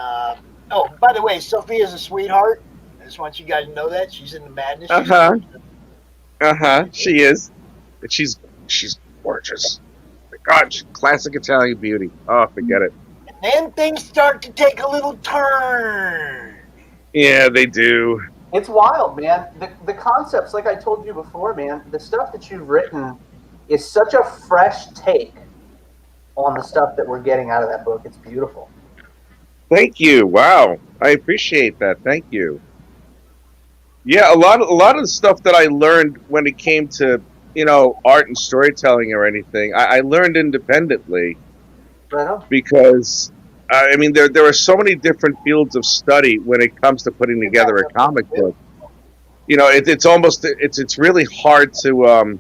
oh, by the way, Sophia's a sweetheart. I just want you guys to know that she's in the madness. She is. And she's gorgeous. God, she's classic Italian beauty. Oh, forget it. And then things start to take a little turn. Yeah, they do. It's wild, man. The concepts, like I told you before, man, the stuff that you've written is such a fresh take on the stuff that we're getting out of that book. It's beautiful. Thank you. Wow, I appreciate that. Thank you. Yeah, a lot of the stuff that I learned when it came to, you know, art and storytelling or anything, I learned independently. Right on. Because I mean, there are so many different fields of study when it comes to putting together a comic book. You know, it's really hard to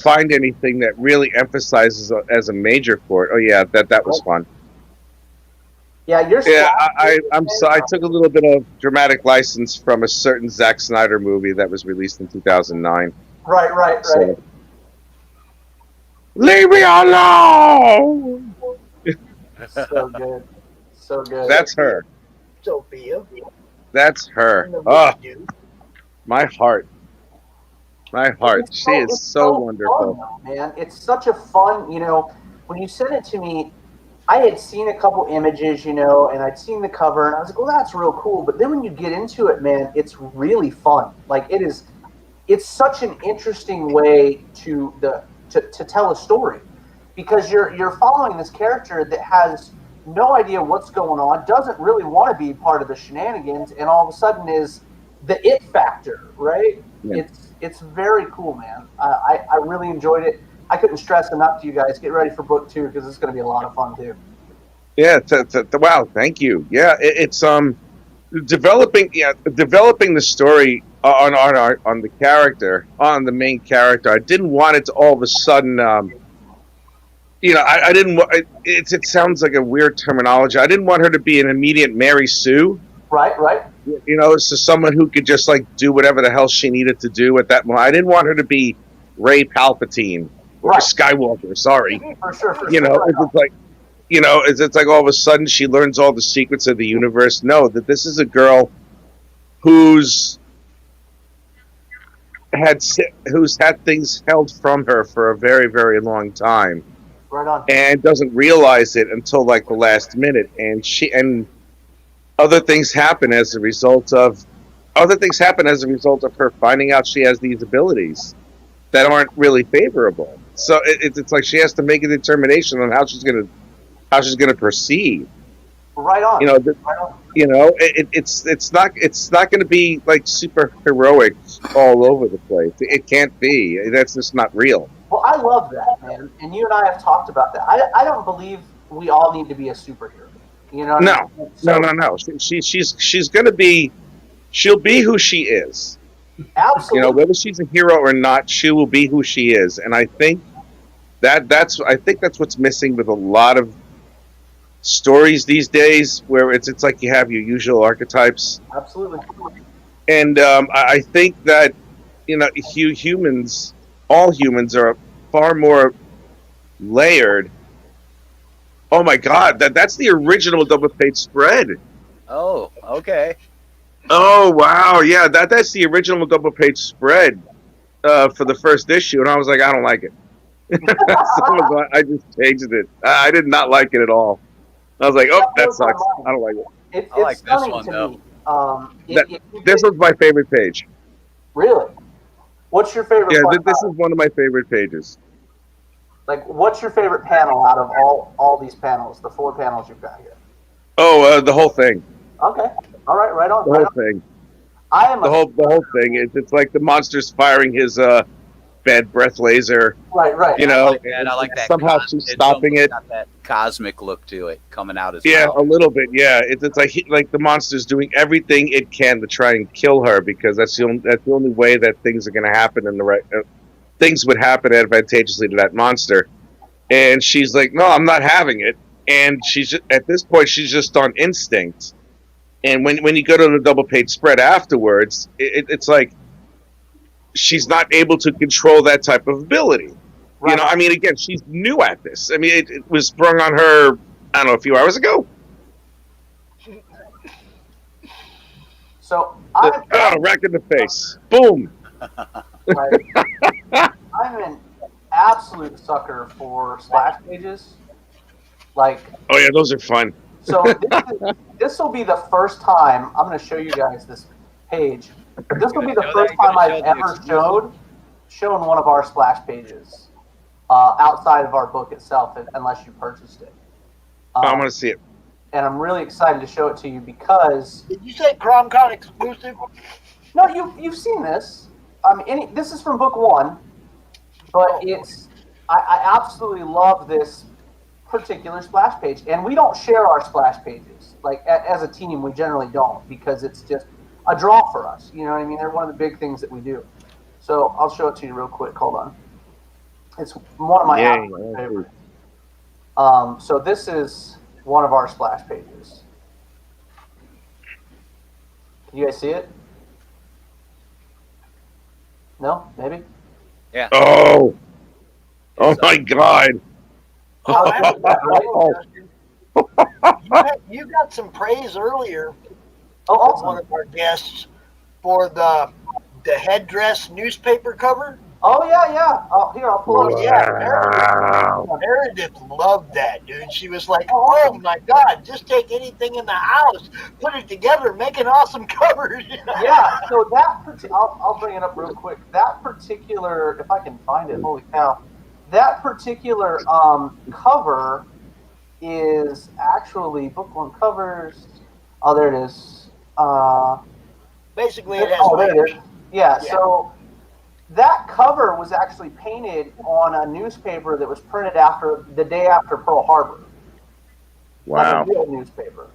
find anything that really emphasizes as a major for it. Oh yeah, that was fun. Yeah, I took a little bit of dramatic license from a certain Zack Snyder movie that was released in 2009. Right. So, leave me alone. So good. So good. That's her. Sophia. That's her. Oh, my heart. My heart. She is so wonderful. Fun, man. It's such a fun, you know, when you sent it to me, I had seen a couple images, you know, and I'd seen the cover, and I was like, well, that's real cool. But then when you get into it, man, it's really fun. Like, it's such an interesting way to tell a story, because you're following this character that has no idea what's going on, doesn't really want to be part of the shenanigans, and all of a sudden is the it factor, right? Yeah. It's very cool, man. I really enjoyed it. I couldn't stress enough to you guys. Get ready for book 2 because it's going to be a lot of fun too. Yeah. Wow. Thank you. Yeah. It's developing the story on the character, on the main character. I didn't want it to all of a sudden. You know, I didn't. It sounds like a weird terminology. I didn't want her to be an immediate Mary Sue. Right. You know, it's just someone who could just like do whatever the hell she needed to do at that moment. I didn't want her to be Rey Palpatine or Skywalker. Sorry. For sure. You know, it's like, you know, it's like all of a sudden she learns all the secrets of the universe. No, that this is a girl who's had things held from her for a very, very long time. Right on. And doesn't realize it until like the last minute, and other things happen as a result of her finding out she has these abilities that aren't really favorable. So it's like she has to make a determination on how she's gonna proceed. Right on. You know, it's not going to be like super heroic all over the place. It can't be. That's just not real. Well, I love that, man. And you and I have talked about that. I don't believe we all need to be a superhero. You know? No. She's going to be. She'll be who she is. Absolutely. You know, whether she's a hero or not, she will be who she is. And I think that's what's missing with a lot of stories these days, where it's like you have your usual archetypes. Absolutely. And I think that, you know, all humans are far more layered. Oh my God, that's the original double page spread. Oh, okay. Oh wow, yeah, that's the original double page spread for the first issue, and I was like, I don't like it. So I just changed it. I did not like it at all. I was like, oh, that sucks. I don't like it. I like this one though. This was my favorite page. Really? What's your favorite? Yeah, this is one of my favorite pages. Like, what's your favorite panel out of all these panels? The 4 panels you've got here. Oh, the whole thing. Okay. All right. Right on. The whole thing. I am the whole thing. It's like the monster's firing his bad breath laser. Right. You I know, like that. I like that. somehow she's stopping it. Got that cosmic look to it coming out as Yeah, well. a little bit. Yeah, it's like the monster's doing everything it can to try and kill her because that's the only way that things are going to happen in the right. Things would happen advantageously to that monster, and she's like, "No, I'm not having it." And she's just, at this point, she's just on instinct. And when you go to the double page spread afterwards, it's like she's not able to control that type of ability. Right. You know, I mean, again, she's new at this. I mean, it was sprung on her, I don't know, a few hours ago. So rack in the face. Boom. I'm an absolute sucker for splash pages. Like, oh yeah, those are fun. So this will be the first time I'm going to show you guys this page. This will be the first time I've ever shown one of our splash pages outside of our book itself, unless you purchased it. I want to see it. And I'm really excited to show it to you because. Did you say CRoM Con exclusive? No, you've seen this. This is from book 1, but I absolutely love this particular splash page, and we don't share our splash pages. Like as a team, we generally don't because it's just a draw for us. You know what I mean? They're one of the big things that we do. So I'll show it to you real quick. Hold on. It's one of my absolute favorites. So this is one of our splash pages. Can you guys see it? No? Maybe? Yeah. Oh my God. You got some praise earlier awesome. One of our guests for the headdress newspaper cover. Oh yeah. Oh, here, I'll pull it. Yeah, Meredith loved that, dude. She was like, "Oh my God, just take anything in the house, put it together, make an awesome cover." Yeah. So I'll bring it up real quick. That particular, if I can find it, holy cow, that particular cover is actually book 1 covers. Oh, there it is. Basically, it has. Oh, there it is. Yeah. So. That cover was actually painted on a newspaper that was printed the day after Pearl Harbor. Wow. Like a real newspaper.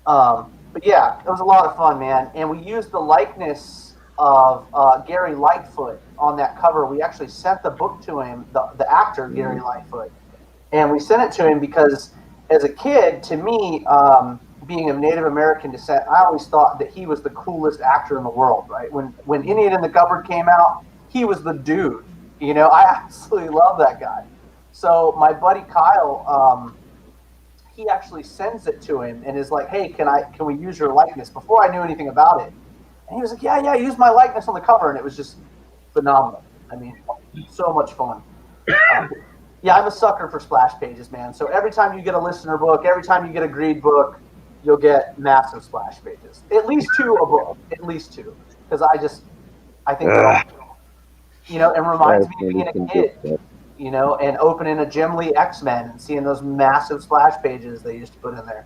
But yeah, it was a lot of fun, man. And we used the likeness of Gary Lightfoot on that cover. We actually sent the book to him, the actor Gary Lightfoot. And we sent it to him because as a kid, to me, being of Native American descent, I always thought that he was the coolest actor in the world, right? When Indian in the Cupboard came out, he was the dude. You know, I absolutely love that guy. So my buddy Kyle, he actually sends it to him and is like, "Hey, can we use your likeness?" Before I knew anything about it. And he was like, yeah, use my likeness on the cover. And it was just phenomenal. I mean, so much fun. Yeah, I'm a sucker for splash pages, man. So every time you get a listener book, every time you get a Greed book, you'll get massive splash pages. At least 2 a book. At least 2. Because I think they're all, you know, it reminds me of being a kid, you know, and opening a Jim Lee X-Men and seeing those massive splash pages they used to put in there.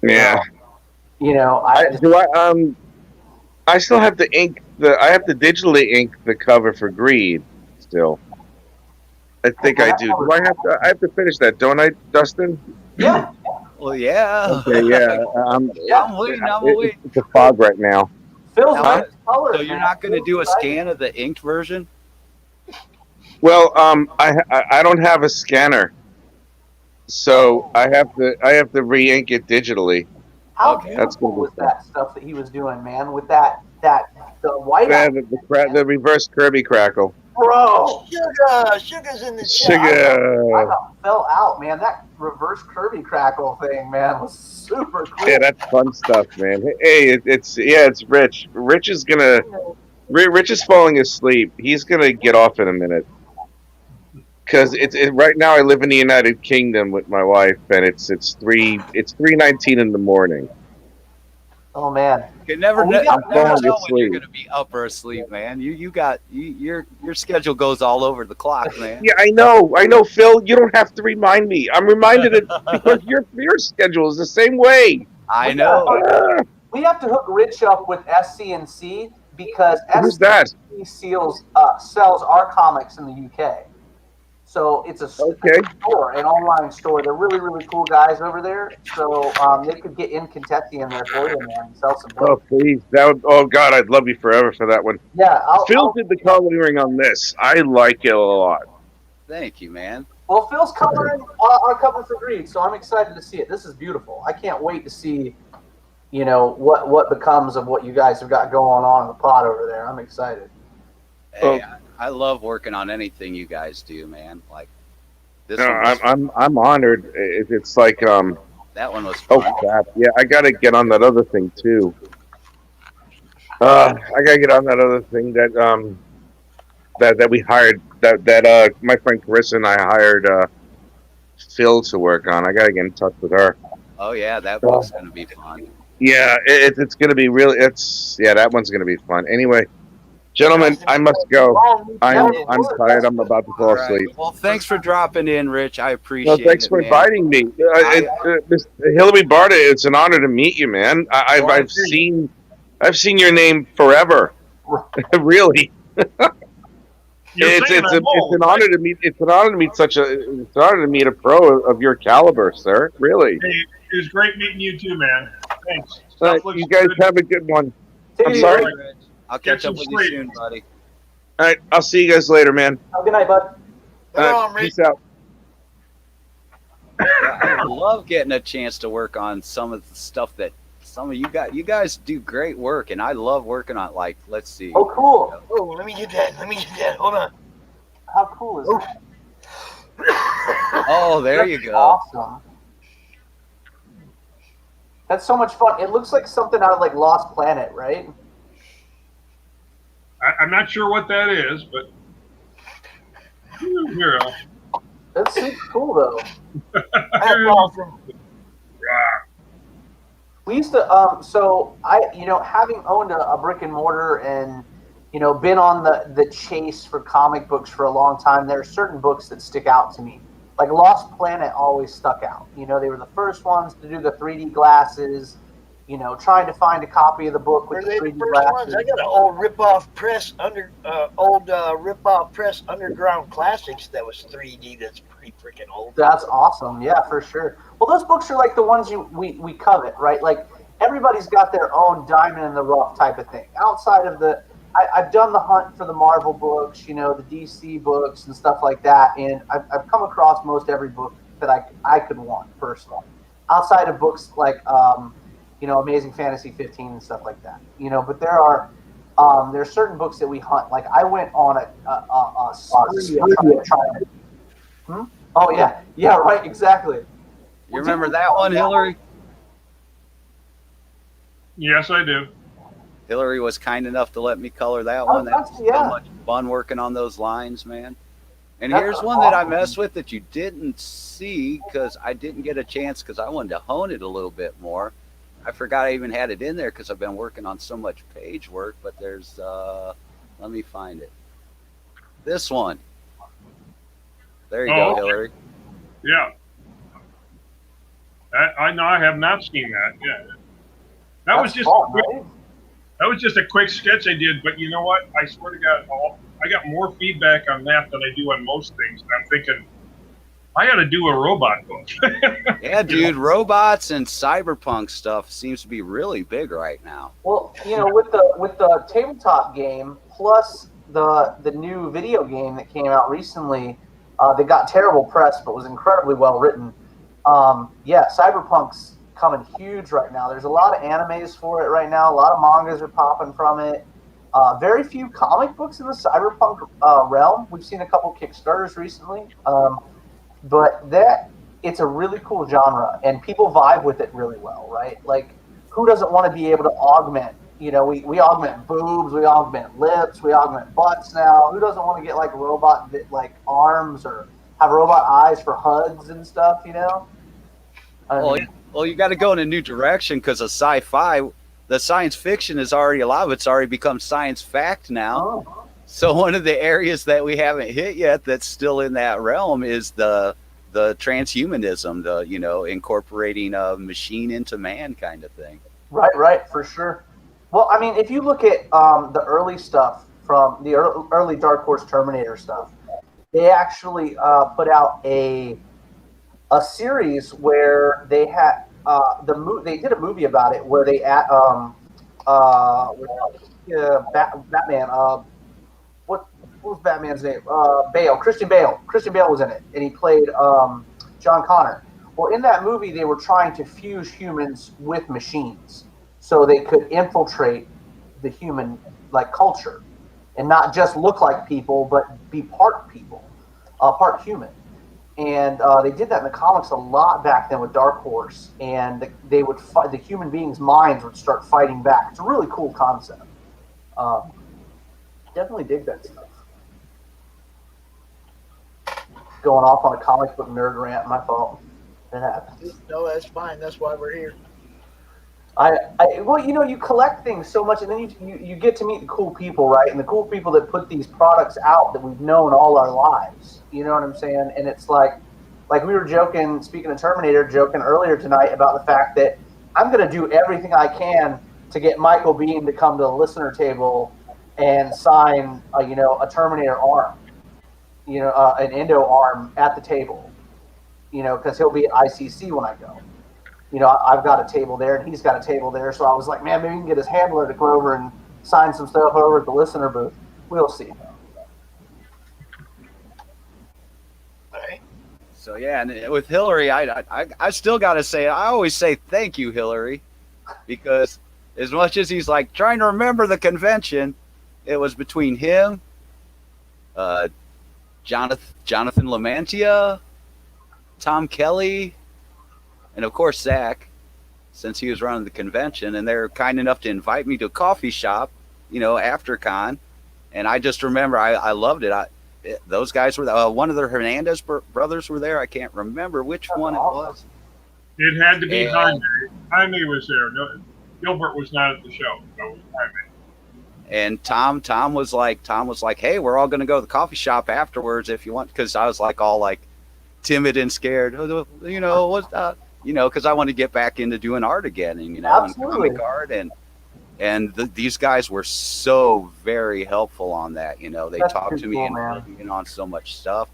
Yeah. You know, I still have to I have to digitally ink the cover for Greed still. I think I do. I have to finish that, don't I, Dustin? Yeah. Well, yeah. Okay, yeah. I'm waiting. It's a fog right now. Phil's So you're not going to do a scan of the inked version? Well, I don't have a scanner, so I have to re-ink it digitally. How beautiful was that stuff that he was doing, man? With the white. Yeah, the reverse Kirby crackle. Bro, Sugar's in the Sugar. I about fell out, man. That reverse Kirby crackle thing, man, was super cool. Yeah, that's fun stuff, man. Hey, it's Rich. Rich is falling asleep. He's gonna get off in a minute. Because right now I live in the United Kingdom with my wife, and it's 3:19 in the morning. Oh man, You never, Well, we got- never falling tell when you're asleep. going to be up or asleep, man. Your schedule goes all over the clock, man. Yeah, I know, Phil. You don't have to remind me. I'm reminded it because your schedule is the same way. I know. we have to hook Rich up with SC&C because Who's that? SC&C sells our comics in the UK. So it's a store, an online store. They're really, really cool guys over there. So they could get in Kentucky in there for you, man, and sell some Oh books. please, oh God, I'd love you forever for that one. Yeah, Phil did the coloring on this. I like it a lot. Thank you, man. Well, Phil's covering our cover for Greed, so I'm excited to see it. This is beautiful. I can't wait to see, what becomes of what you guys have got going on in the pod over there. I'm excited. Hey, I love working on anything you guys do, man. Like this. No, one was I'm honored. It's like that one was fun. Oh crap! Yeah, I gotta get on that other thing too. I gotta get on that other thing that we hired that my friend Carissa and I hired Phil to work on. I gotta get in touch with her. Oh yeah, that book's gonna be fun. Yeah, it's gonna be really. That one's gonna be fun. Anyway, gentlemen, I must go. I'm tired. I'm about to fall asleep. Well, thanks for dropping in, Rich. I appreciate it. Thanks for inviting me. Hillary Barta, it's an honor to meet you, man. I've seen your name forever. Really. It's an honor to meet. It's an honor to meet It's an honor to meet a pro of your caliber, sir. Really. Hey, it was great meeting you too, man. Thanks. You guys have a good one. I'm sorry. I'll catch up with you soon, buddy. All right, I'll see you guys later, man. Good night, bud. Peace out. I love getting a chance to work on some of the stuff that some of you guys do great work, and I love working on. Like, let's see. Oh, cool. Oh, let me get that. Hold on. How cool is that? Oh, there you go. Awesome. That's so much fun. It looks like something out of like Lost Planet, right? I'm not sure what that is, but here. That's super cool, though. That's awesome. We used to, so I, having owned a brick and mortar and, been on the chase for comic books for a long time, there are certain books that stick out to me. Like Lost Planet always stuck out. They were the first ones to do the 3D glasses, trying to find a copy of the book with the 3D glasses. I got an old rip-off press underground classics that was 3D. That's pretty freaking old. That's awesome. Yeah, for sure. Well, those books are like the ones we covet, right? Like everybody's got their own diamond in the rough type of thing. Outside of I've done the hunt for the Marvel books, the DC books and stuff like that, and I've come across most every book that I could want personally. Outside of books like Amazing Fantasy 15 and stuff like that, but there are certain books that we hunt. Like I went on a spree of trying. Oh yeah, right, exactly. You remember that one, Hillary? Yes, I do. Hillary was kind enough to let me color that one. That was so much fun working on those lines, man. And here's one that I messed with that you didn't see because I didn't get a chance because I wanted to hone it a little bit more. I forgot I even had it in there because I've been working on so much page work, but there's, let me find it. This one. There you go, okay. Hillary. Yeah. I know I have not seen that. Yeah. That was just a quick sketch I did, but you know what? I swear to God, I got more feedback on that than I do on most things. And I'm thinking, I got to do a robot book. Yeah, dude, robots and cyberpunk stuff seems to be really big right now. Well, with the tabletop game plus the new video game that came out recently, that got terrible press but was incredibly well written. Cyberpunk's coming huge right now. There's a lot of animes for it right now. A lot of mangas are popping from it. Very few comic books in the cyberpunk realm. We've seen a couple Kickstarters recently. But it's a really cool genre, and people vibe with it really well, right? Like, who doesn't want to be able to augment? We augment boobs, we augment lips, we augment butts now. Who doesn't want to get like robot arms or have robot eyes for HUDs and stuff? Well, you got to go in a new direction because of sci-fi. the science fiction is already a lot of it's already become science fact now. Oh. So one of the areas that we haven't hit yet that's still in that realm is the transhumanism, the incorporating a machine into man kind of thing. Right, for sure. Well, I mean, if you look at the early stuff from the early Dark Horse Terminator stuff, they actually put out a series where they had they did a movie about it where they Batman. What was Batman's name? Bale. Christian Bale. Christian Bale was in it, and he played John Connor. Well, in that movie, they were trying to fuse humans with machines so they could infiltrate the human culture and not just look like people, but be part people, part human. And they did that in the comics a lot back then with Dark Horse, and they would fight. The human beings' minds would start fighting back. It's a really cool concept. Definitely dig that stuff. Going off on a comic book nerd rant, my fault. It happens. No, that's fine. That's why we're here. Well, you collect things so much, and then you get to meet the cool people, right? And the cool people that put these products out that we've known all our lives. You know what I'm saying? And it's like we were joking, speaking of Terminator, joking earlier tonight about the fact that I'm going to do everything I can to get Michael Biehn to come to the listener table and sign, a Terminator arm, an Endo arm at the table, because he'll be at ICC when I go. I've got a table there and he's got a table there. So I was like, man, maybe we can get his handler to come over and sign some stuff over at the listener booth. We'll see. So yeah, and with Hillary, I still got to say, I always say thank you, Hillary, because as much as he's like trying to remember the convention, it was between him, Jonathan Lamantia, Tom Kelly, and of course Zach, since he was running the convention, and they were kind enough to invite me to a coffee shop, after con, and I just remember I loved it. Those guys were one of the Hernandez brothers were there. I can't remember which one it was. It had to be Jaime. Jaime was there. No, Gilbert was not at the show. No, it was Jaime. And Tom was like, hey, we're all going to go to the coffee shop afterwards if you want, because I was all timid and scared. Because I want to get back into doing art again, and and comic art, and these guys were so very helpful on that. They talked to me and on so much stuff.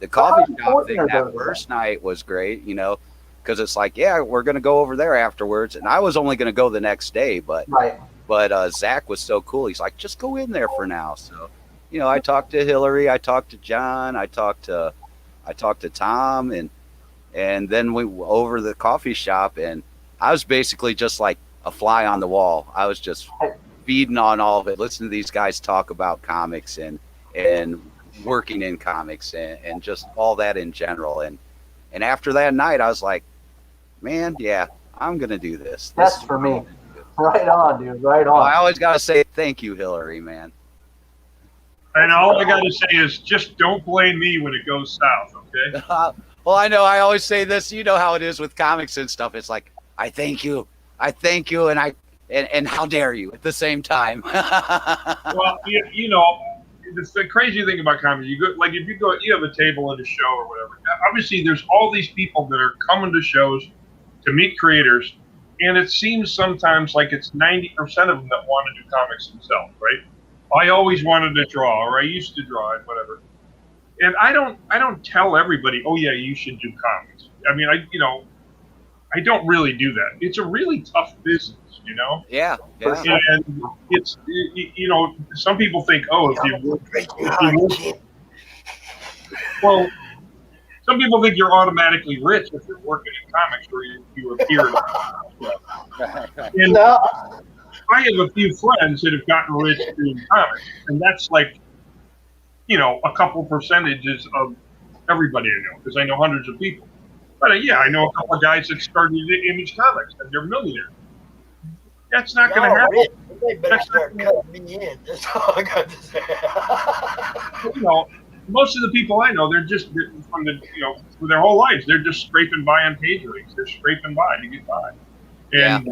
The coffee shop thing that first night was great, because it's like, yeah, we're going to go over there afterwards, and I was only going to go the next day, but Zach was so cool. He's like, just go in there for now. So, I talked to Hillary, I talked to John, I talked to Tom, and then we over the coffee shop, and I was basically just like a fly on the wall. I was just feeding on all of it, listening to these guys talk about comics and working in comics and just all that in general. And after that night, I was like, man, yeah, I'm going to do this. That's for me. Right on, dude. Right on. I always got to say thank you, Hillary, man. And all I got to say is just don't blame me when it goes south, okay? Well, I know I always say this. You know how it is with comics and stuff. It's like, I thank you, and how dare you at the same time. Well, the crazy thing about comedy, if you have a table at a show or whatever. Obviously, there's all these people that are coming to shows to meet creators, and it seems sometimes like it's 90% of them that want to do comics themselves, right? I always wanted to draw, or I used to draw, and whatever. And I don't tell everybody, oh yeah, you should do comics. I mean, I don't really do that. It's a really tough business, Yeah. And it's, some people think, oh, well, some people think you're automatically rich if you're working in comics or you appear. And I have a few friends that have gotten rich doing comics, and that's like, a couple percentages of everybody I know, because I know hundreds of people. But I know a couple of guys that started Image Comics, and they're millionaires. That's not going to happen. They better start cutting me in. That's all I got to say. Most of the people I know, they're just from for their whole lives, they're just scraping by on page rates. They're scraping by to get by. And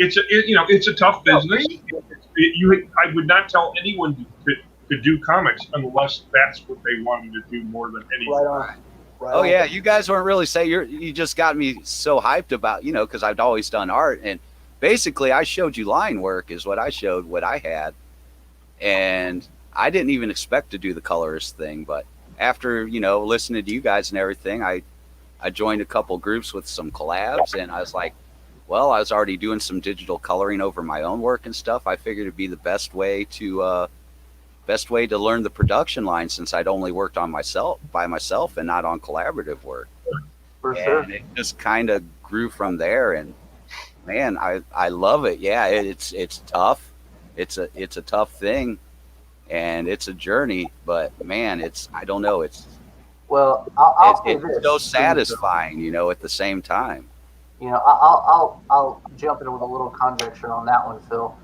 it's a tough business. I would not tell anyone to do comics unless that's what they wanted to do more than anything. Right on. Right Oh on. yeah, you guys weren't really saying you just got me so hyped about, because I've always done art, and basically I showed you line work is what I showed, what I had, and I didn't even expect to do the colorist thing, but after listening to you guys and everything, I joined a couple groups with some collabs, and I was like, well, I was already doing some digital coloring over my own work and stuff. I figured it'd be the best way to learn the production line, since I'd only worked on by myself and not on collaborative work. For sure. And it just kind of grew from there. And man, I love it. Yeah, it's tough. It's a tough thing, and it's a journey. But man, I don't know. Well, I'll say it's this. so satisfying, at the same time. I'll jump in with a little conjecture on that one, Phil.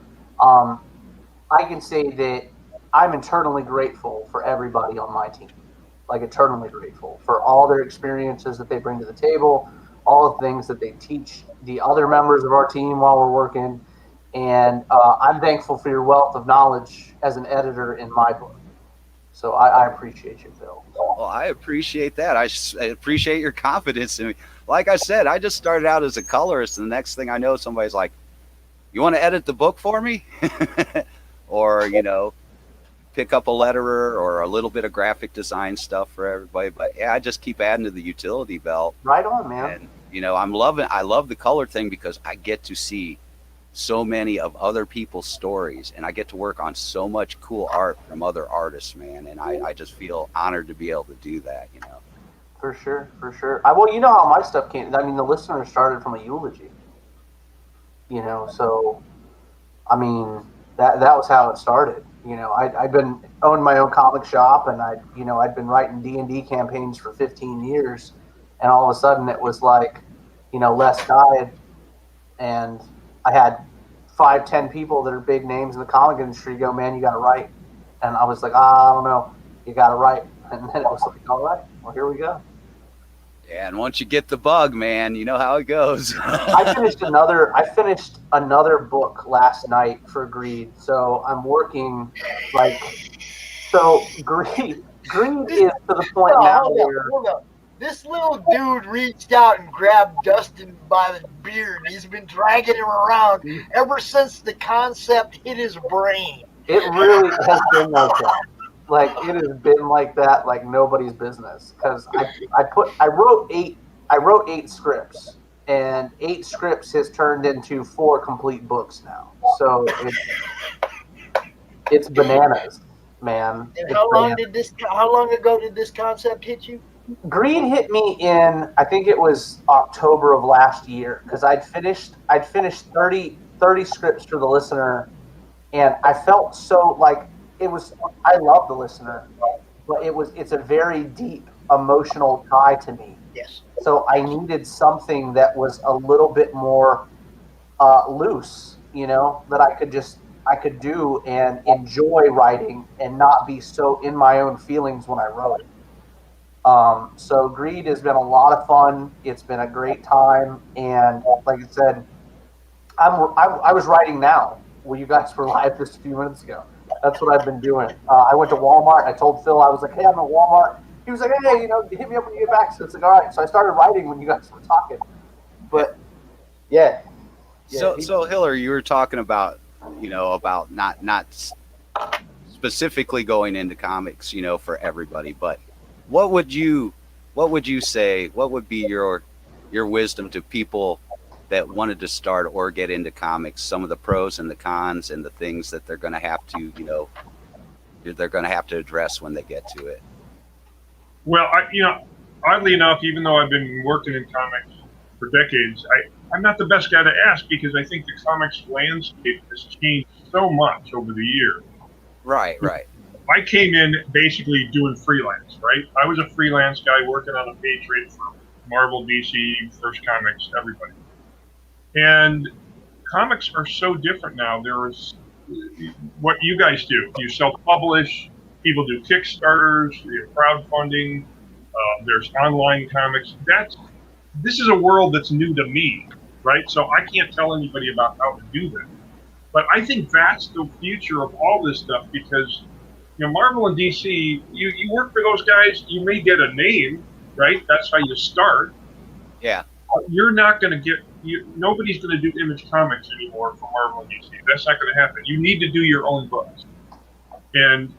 I can say that I'm eternally grateful for everybody on my team. Like, eternally grateful for all their experiences that they bring to the table, all the things that they teach the other members of our team while we're working. And I'm thankful for your wealth of knowledge as an editor in my book. So I appreciate you, Phil. Well, I appreciate that. I appreciate your confidence in me. Like I said, I just started out as a colorist, and the next thing I know, somebody's like, you want to edit the book for me? Or, pick up a letterer or a little bit of graphic design stuff for everybody. But yeah, I just keep adding to the utility belt. Right on, man. And, I love the color thing because I get to see so many of other people's stories, and I get to work on so much cool art from other artists, man. And I just feel honored to be able to do that, For sure, for sure. Well, you know how my stuff came. I mean, the listener started from a eulogy. So, I mean, that was how it started. I'd been owned my own comic shop, and I'd been writing D&D campaigns for 15 years, and all of a sudden it was like, Les died, and I had 5-10 people that are big names in the comic industry go, man, you got to write. And I was like, I don't know, you got to write. And then it was like, all right, well, here we go. Yeah, and once you get the bug, man, you know how it goes. I finished another book last night for Greed. So I'm working Greed is to the point now where Hold up. This little dude reached out and grabbed Dustin by the beard. He's been dragging him around ever since the concept hit his brain. it really has been like that. Like, it has been like that, like nobody's business. Because I wrote eight scripts, and 8 scripts has turned into 4 complete books now. So it's bananas, man. And how long ago did this concept hit you? Greed hit me in, I think it was October of last year, because I'd finished 30 scripts for the listener, and I felt so like it was. I love the listener, but it's a very deep emotional tie to me. Yes. So I needed something that was a little bit more loose, that I could do and enjoy writing and not be so in my own feelings when I wrote it. So Greed has been a lot of fun. It's been a great time, and like I said, I was writing now where you guys were live just a few minutes ago. That's what I've been doing. I went to Walmart. I told Phil, I was like, hey, I'm at Walmart. He was like, hey, hit me up when you get back. So it's like, all right. So I started writing when you guys were talking. But yeah. So Hiller, you were talking about, about not specifically going into comics, for everybody, but what would you say? What would be your wisdom to people that wanted to start or get into comics? Some of the pros and the cons and the things that they're going to have to address when they get to it. Well, oddly enough, even though I've been working in comics for decades, I'm not the best guy to ask because I think the comics landscape has changed so much over the years. Right. I came in basically doing freelance, right? I was a freelance guy working on a page rate for Marvel, DC, First Comics, everybody. And comics are so different now. There's what you guys do. You self-publish, people do Kickstarters, you have crowdfunding, there's online comics. This is a world that's new to me, right? So I can't tell anybody about how to do that. But I think that's the future of all this stuff because, Marvel and DC, you work for those guys, you may get a name, right? That's how you start. Yeah. You're not going to get, nobody's going to do Image Comics anymore for Marvel and DC. That's not going to happen. You need to do your own books. And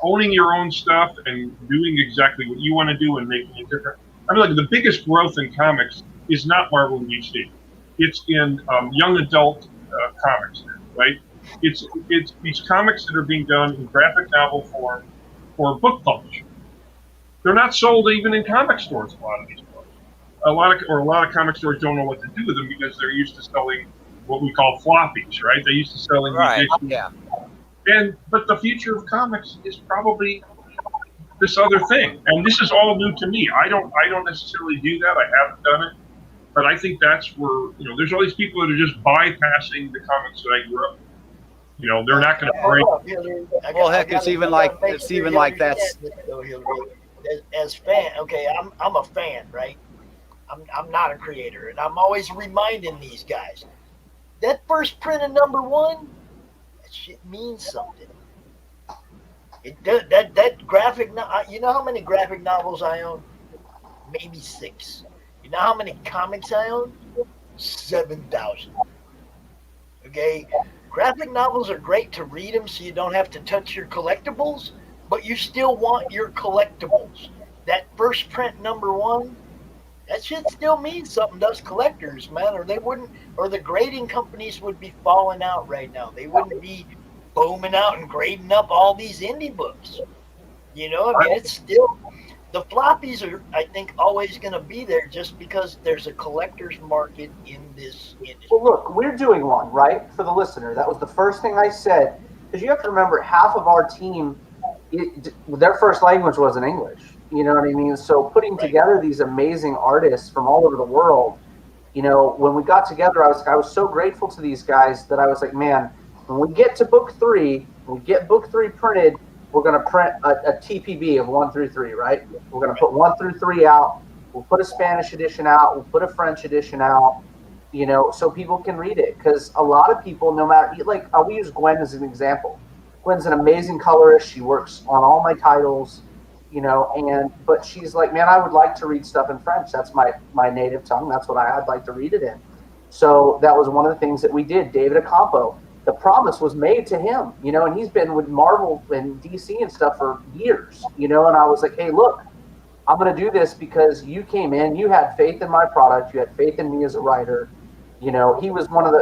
owning your own stuff and doing exactly what you want to do and making it different. I mean, like the biggest growth in comics is not Marvel and DC. It's in young adult comics, right? It's these comics that are being done in graphic novel form for book publishing. They're not sold even in comic stores. A lot of these books, a lot of comic stores don't know what to do with them because they're used to selling what we call floppies, right? They're used to selling right. these. Yeah. But the future of comics is probably this other thing, and this is all new to me. I don't necessarily do that. I haven't done it, but I think that's where there's all these people that are just bypassing the comics that I grew up. They're not going to break. Well, heck, it's even like that's. As fan, okay, I'm a fan, right? I'm not a creator, and I'm always reminding these guys that first print of #1. Shit means something. It does, that graphic. You know how many graphic novels I own? Maybe 6. You know how many comics I own? 7,000. Okay, graphic novels are great to read them, so you don't have to touch your collectibles, but you still want your collectibles. That first print #1. That shit still means something to us collectors, man, or they wouldn't, or the grading companies would be falling out right now. They wouldn't be booming out and grading up all these indie books. I mean, it's still, the floppies are, I think, always going to be there just because there's a collector's market in this industry. Well, look, we're doing one, right, for the listener. That was the first thing I said, because you have to remember, half of our team, their first language wasn't English. You know what I mean? So putting together these amazing artists from all over the world, when we got together, I was so grateful to these guys that I was like, man, when we get to book 3, when we get book 3 printed, we're going to print a TPB of 1 through 3, right? We're going to put 1 through 3 out. We'll put a Spanish edition out. We'll put a French edition out, so people can read it. Because a lot of people, no matter, like, I'll use Gwen as an example. Gwen's an amazing colorist. She works on all my titles. But she's like, man, I would like to read stuff in French. That's my native tongue. That's what I'd like to read it in. So that was one of the things that we did. David Acampo, the promise was made to him, and he's been with Marvel and DC and stuff for years, and I was like, hey, look, I'm going to do this because you came in, you had faith in my product, you had faith in me as a writer. He was one of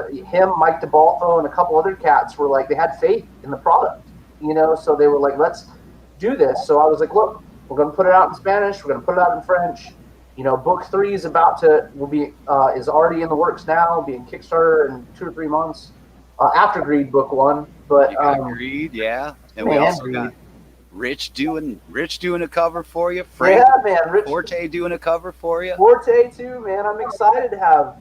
Mike DeBalfo, and a couple other cats were like, they had faith in the product, so they were like, let's do this. So I was like, look, we're going to put it out in Spanish, we're going to put it out in French. Book 3 is is already in the works now, being Kickstarter in 2 or 3 months after Greed book 1. But Greed, yeah, and we also got Rich doing a cover for you. Frank, yeah, man, Rich Forte doing a cover for you. Forte too, man. I'm excited to have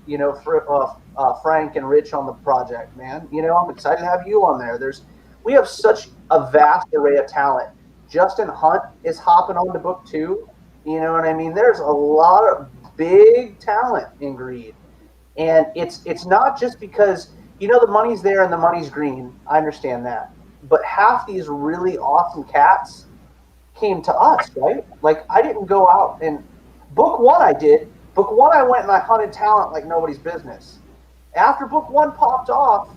Frank and Rich on the project, man. I'm excited to have you on there. We have such a vast array of talent. Justin Hunt is hopping on to book 2. You know what I mean? There's a lot of big talent in Greed, and it's not just because the money's there and the money's green. I understand that, but half these really awesome cats came to us, right? Like, I didn't go out and book 1. I did book 1. I went and I hunted talent like nobody's business. After book 1 popped off,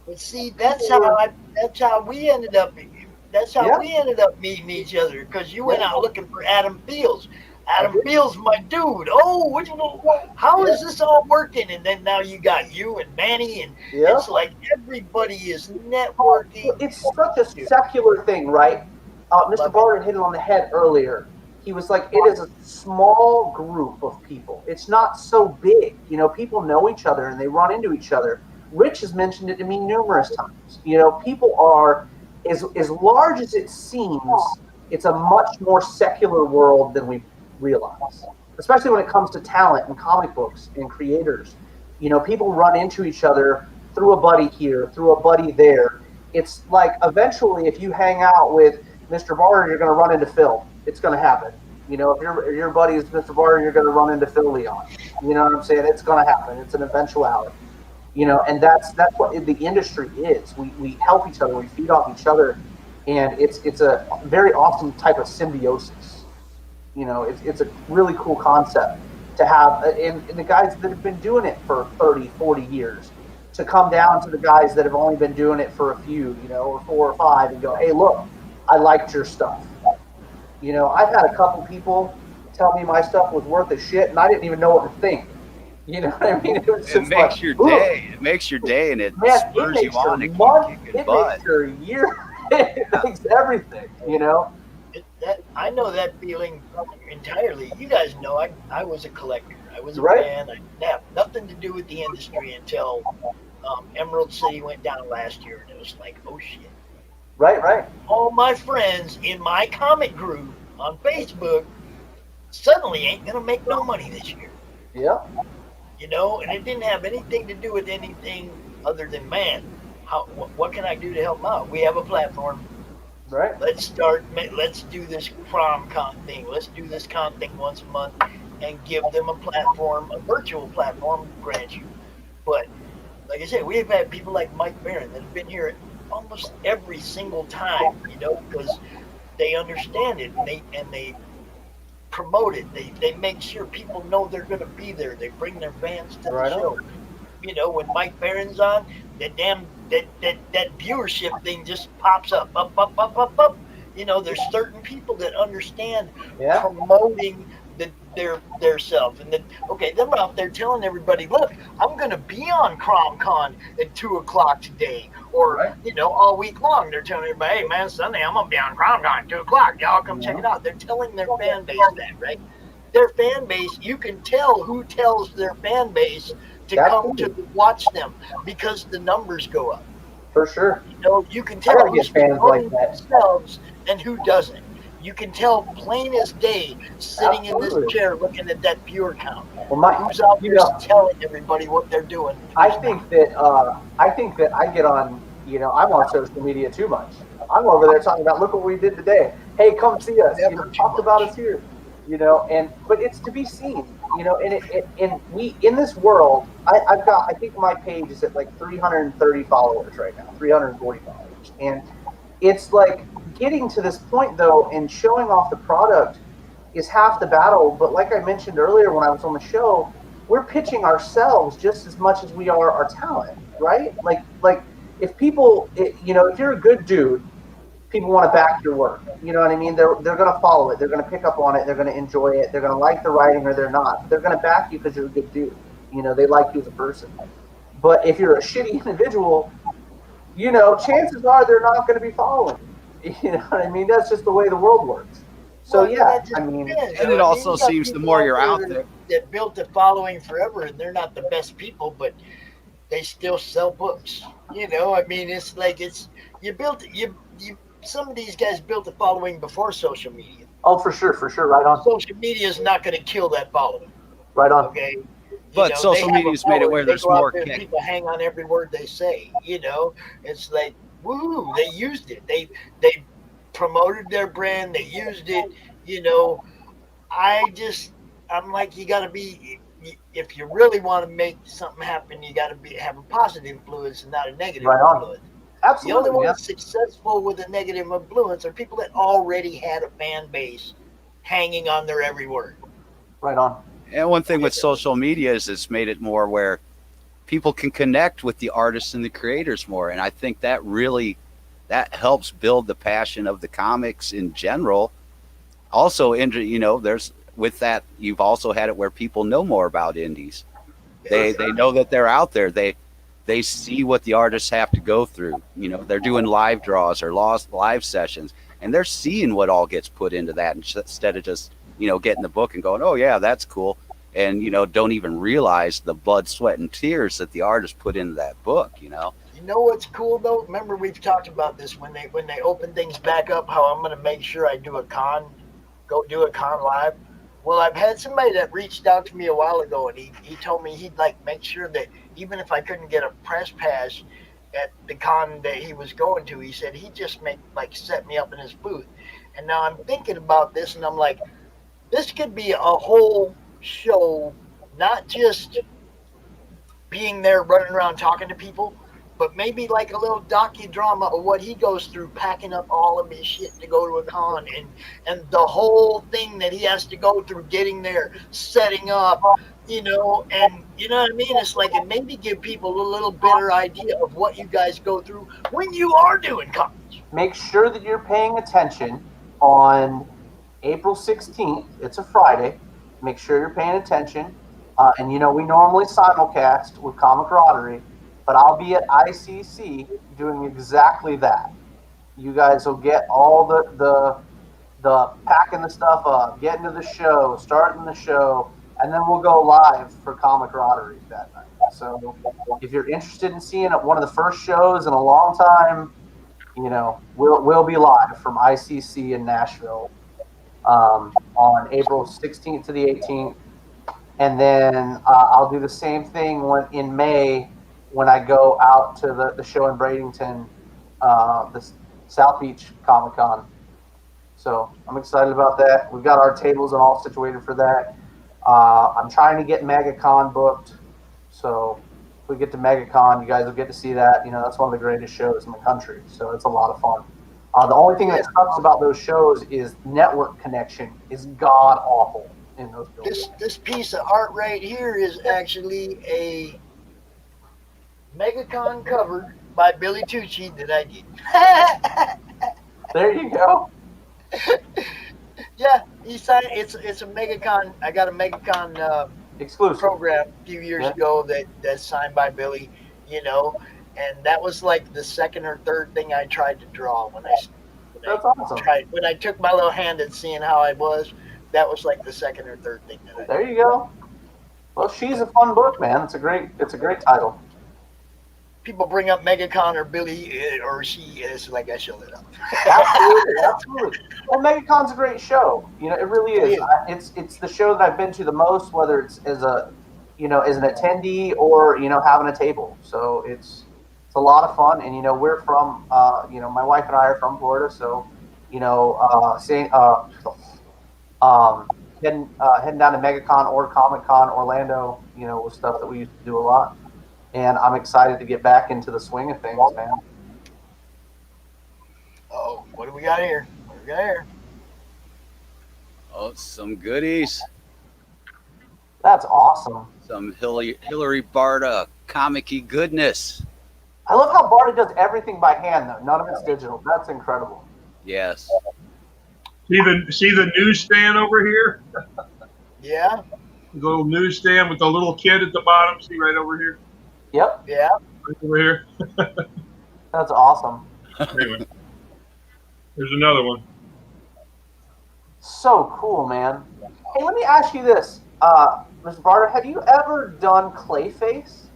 but see, that's how we ended up. That's how we ended up meeting each other, because you went out looking for Adam Fields. Adam Fields, my dude. How is this all working? And then now you got you and Manny, and it's like everybody is networking. It's such a secular thing, right? Mr. Barter hit it on the head earlier. He was like, it is a small group of people. It's not so big. People know each other and they run into each other. Rich has mentioned it to me numerous times. People are, as large as it seems, it's a much more secular world than we realize, especially when it comes to talent and comic books and creators. People run into each other through a buddy here, through a buddy there. It's like, eventually, if you hang out with Mr. Barter, you're going to run into Phil. It's going to happen. If your buddy is Mr. Varian, you're going to run into Phil Leon. You know what I'm saying? It's going to happen. It's an eventuality. You know, and that's what the industry is. We help each other. We feed off each other, and it's a very awesome type of symbiosis. You know, it's a really cool concept to have, and the guys that have been doing it for 30, 40 years, to come down to the guys that have only been doing it for a few, you know, or 4 or 5, and go, hey, look, I liked your stuff. You know, I've had a couple people tell me my stuff was worth a shit, and I didn't even know what to think. You know what I mean? It was just It makes your day. It makes your day, and it spurs you on to keep kicking butt. Makes your year. It makes everything. You know. I know that feeling entirely. You guys know I was a collector. I was a Right. fan. I had nothing to do with the industry until Emerald City went down last year, and it was like, oh shit. Right. All my friends in my comic group on Facebook suddenly ain't gonna make no money this year. Yeah. You know, and it didn't have anything to do with anything other than, man, what can I do to help them out? We have a platform. Right. Let's do this CRoM Con thing. Let's do this con thing once a month and give them a platform, a virtual platform, grant you. But like I said, we've had people like Mike Varian that have been here almost every single time, you know, because they understand it and they promote it. They make sure people know they're going to be there. They bring their fans to the show. You know, when Mike Barron's on, that viewership thing just pops up. You know, there's certain people that understand promoting their self, and then they're out there telling everybody, look, I'm going to be on CRoM Con at 2:00 today, or you know, all week long. They're telling everybody, hey man, Sunday I'm gonna be on CRoM Con at 2:00. Y'all come check it out. They're telling their fan base that, right? Their fan base, you can tell who tells their fan base to come to watch them because the numbers go up. For sure. You know, you can tell who's fans like that themselves and who doesn't. You can tell plain as day sitting in this chair looking at that viewer count. Well, who's out there telling everybody what they're doing. I think that I get on, you know, I'm on social media too much. I'm over there talking about, look what we did today. Hey, come see us. You know, talk about us here. You know, but it's to be seen. You know, and we in this world, I think my page is at like 330 followers right now, 340 followers, and it's like getting to this point though, and showing off the product is half the battle. But like I mentioned earlier when I was on the show, we're pitching ourselves just as much as we are our talent, right? Like if people, you know, if you're a good dude, people want to back your work. You know what I mean? They're going to follow it. They're going to pick up on it. They're going to enjoy it. They're going to like the writing or they're not. They're going to back you because you're a good dude. You know, they like you as a person. But if you're a shitty individual, you know, chances are they're not going to be following. You know what I mean? That's just the way the world works. So yeah, I mean, and it also seems the more you're out there that built a following forever, and they're not the best people, but they still sell books. You know, I mean, it's like some of these guys built a following before social media. Oh, for sure, right on. Social media is not going to kill that following. Right on. Okay. But social media's made it where there's more people hang on every word they say. You know, it's like, woo, they used it. They promoted their brand. They used it. You know, I'm like, you got to be. If you really want to make something happen, you got to have a positive influence and not a negative influence. Absolutely. The only ones successful with a negative influence are people that already had a fan base hanging on their every word. Right on. And one thing with social media is it's made it more where people can connect with the artists and the creators more. And I think that helps build the passion of the comics in general. Also, you know, there's with that, you've also had it where people know more about indies. They know that they're out there. They see what the artists have to go through. You know, they're doing live draws or live sessions, and they're seeing what all gets put into that instead of just, you know, getting the book and going, oh yeah, that's cool. And, you know, don't even realize the blood, sweat, and tears that the artist put into that book, you know. You know what's cool though? Remember we've talked about this when they open things back up, how I'm going to make sure I do a con live. Well, I've had somebody that reached out to me a while ago, and he told me he'd like make sure that even if I couldn't get a press pass at the con that he was going to, he said he'd just set me up in his booth. And now I'm thinking about this, and I'm like, this could be a whole show not just being there running around talking to people, but maybe like a little docudrama of what he goes through packing up all of his shit to go to a con, and the whole thing that he has to go through getting there, setting up, you know, and you know what I mean? It's like it maybe give people a little better idea of what you guys go through when you are doing cons. Make sure that you're paying attention on April 16th. It's a Friday. Make sure you're paying attention. And, you know, we normally simulcast with Camaraderie, but I'll be at ICC doing exactly that. You guys will get all the packing the stuff up, getting to the show, starting the show, and then we'll go live for Camaraderie that night. So if you're interested in seeing one of the first shows in a long time, you know, we'll be live from ICC in Nashville on April 16th to the 18th. And then I'll do the same thing in May when I go out to the show in Bradenton, the South Beach Comic Con. So I'm excited about that. We've got our tables and all situated for that. I'm trying to get MegaCon booked. So if we get to MegaCon, you guys will get to see that. You know, that's one of the greatest shows in the country. So it's a lot of fun. The only thing that sucks about those shows is network connection is god awful. In those buildings. This piece of art right here is actually a MegaCon cover by Billy Tucci that I did. There you go. Yeah, he signed. It's a MegaCon. I got a MegaCon exclusive program a few years ago that's signed by Billy. You know, and that was like the second or third thing I tried to draw when I took my little hand at seeing how I was. That was like the second or third thing that I did. There you go. Well, she's a fun book, man. It's a great title. People bring up MegaCon or Billy or she is like I showed it up. Absolutely. Well, MegaCon's a great show. You know, it really is. It's the show that I've been to the most, whether it's as an attendee or having a table. So it's a lot of fun. And we're from my wife and I are from Florida, so heading down to MegaCon or Comic Con Orlando, was stuff that we used to do a lot. And I'm excited to get back into the swing of things, man. Oh, what do we got here? Oh, some goodies. That's awesome. Some Hillary Barta comic-y goodness. I love how Barta does everything by hand, though. None of it's digital. That's incredible. Yes. See the newsstand over here? Yeah. The little newsstand with the little kid at the bottom. See right over here? Yep. Yeah. Right over here. That's awesome. Anyway, there's another one. So cool, man. Hey, let me ask you this, Mr. Barta. Have you ever done Clayface?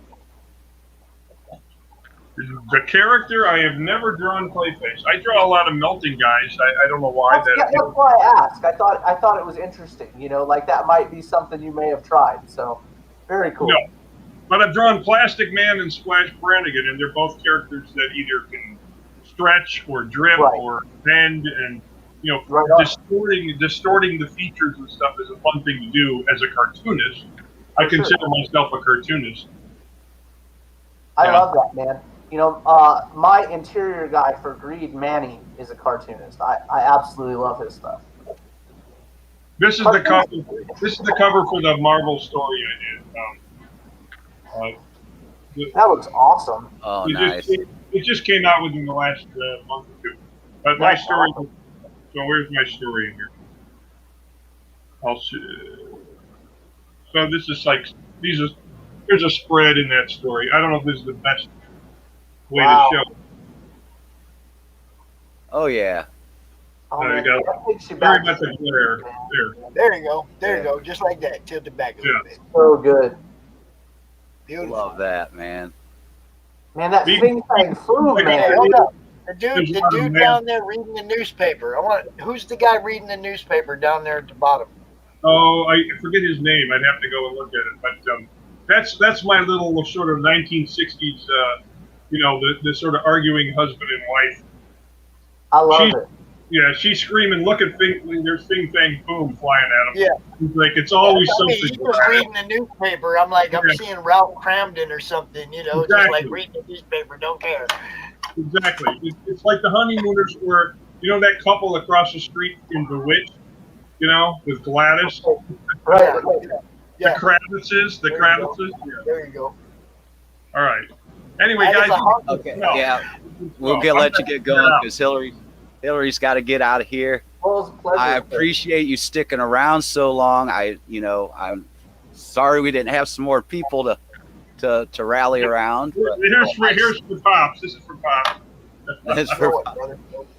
The character, I have never drawn Clayface. I draw a lot of melting guys. I don't know why That's why I asked. I thought it was interesting. Like that might be something you may have tried. So, very cool. No, but I've drawn Plastic Man and Splash Brannigan, and they're both characters that either can stretch or drip or bend, and distorting the features and stuff is a fun thing to do as a cartoonist. I consider myself a cartoonist. I love that, man. My interior guy for Greed, Manny, is a cartoonist. I absolutely love his stuff. This is the cover. This is the cover for the Marvel story I did. That looks awesome. Oh, nice. It just came out within the last month or two. But my story. Awesome. So where's my story in here? So this is like there's a spread in that story. I don't know if this is the best way to show. Oh yeah. There you go. Very much a glare. There you go. There you go. Just like that. Tilt it back a little bit. So good. Beautiful. Love that, man. Man, that thing flew, man. Hey, hold up. The dude down there reading the newspaper. Who's the guy reading the newspaper down there at the bottom? Oh, I forget his name. I'd have to go and look at it. But that's my little sort of 1960s, the sort of arguing husband and wife. I love it. Yeah, she's screaming, look at Fing, there's Fing Fang Boom flying at him. Yeah. He's like, it's always I mean, something. he's just reading the newspaper. I'm like, I'm Yeah. seeing Ralph Cramden or something, you know, just like Exactly. reading the newspaper, don't care. Exactly. It's like the honeymooners were, you know, that couple across the street in Bewitched, you know, with Gladys. Right. The Kravitzes. The Kravitzes. Yeah. There you go. All right. Anyway, That is guys. a hard- Okay, No. yeah, we'll let you get going because Hillary's got to get out of here. Well, it was a pleasure. I appreciate you sticking around so long. I'm sorry we didn't have some more people to rally around. But Here's for Pops. This is for Pops. that's for,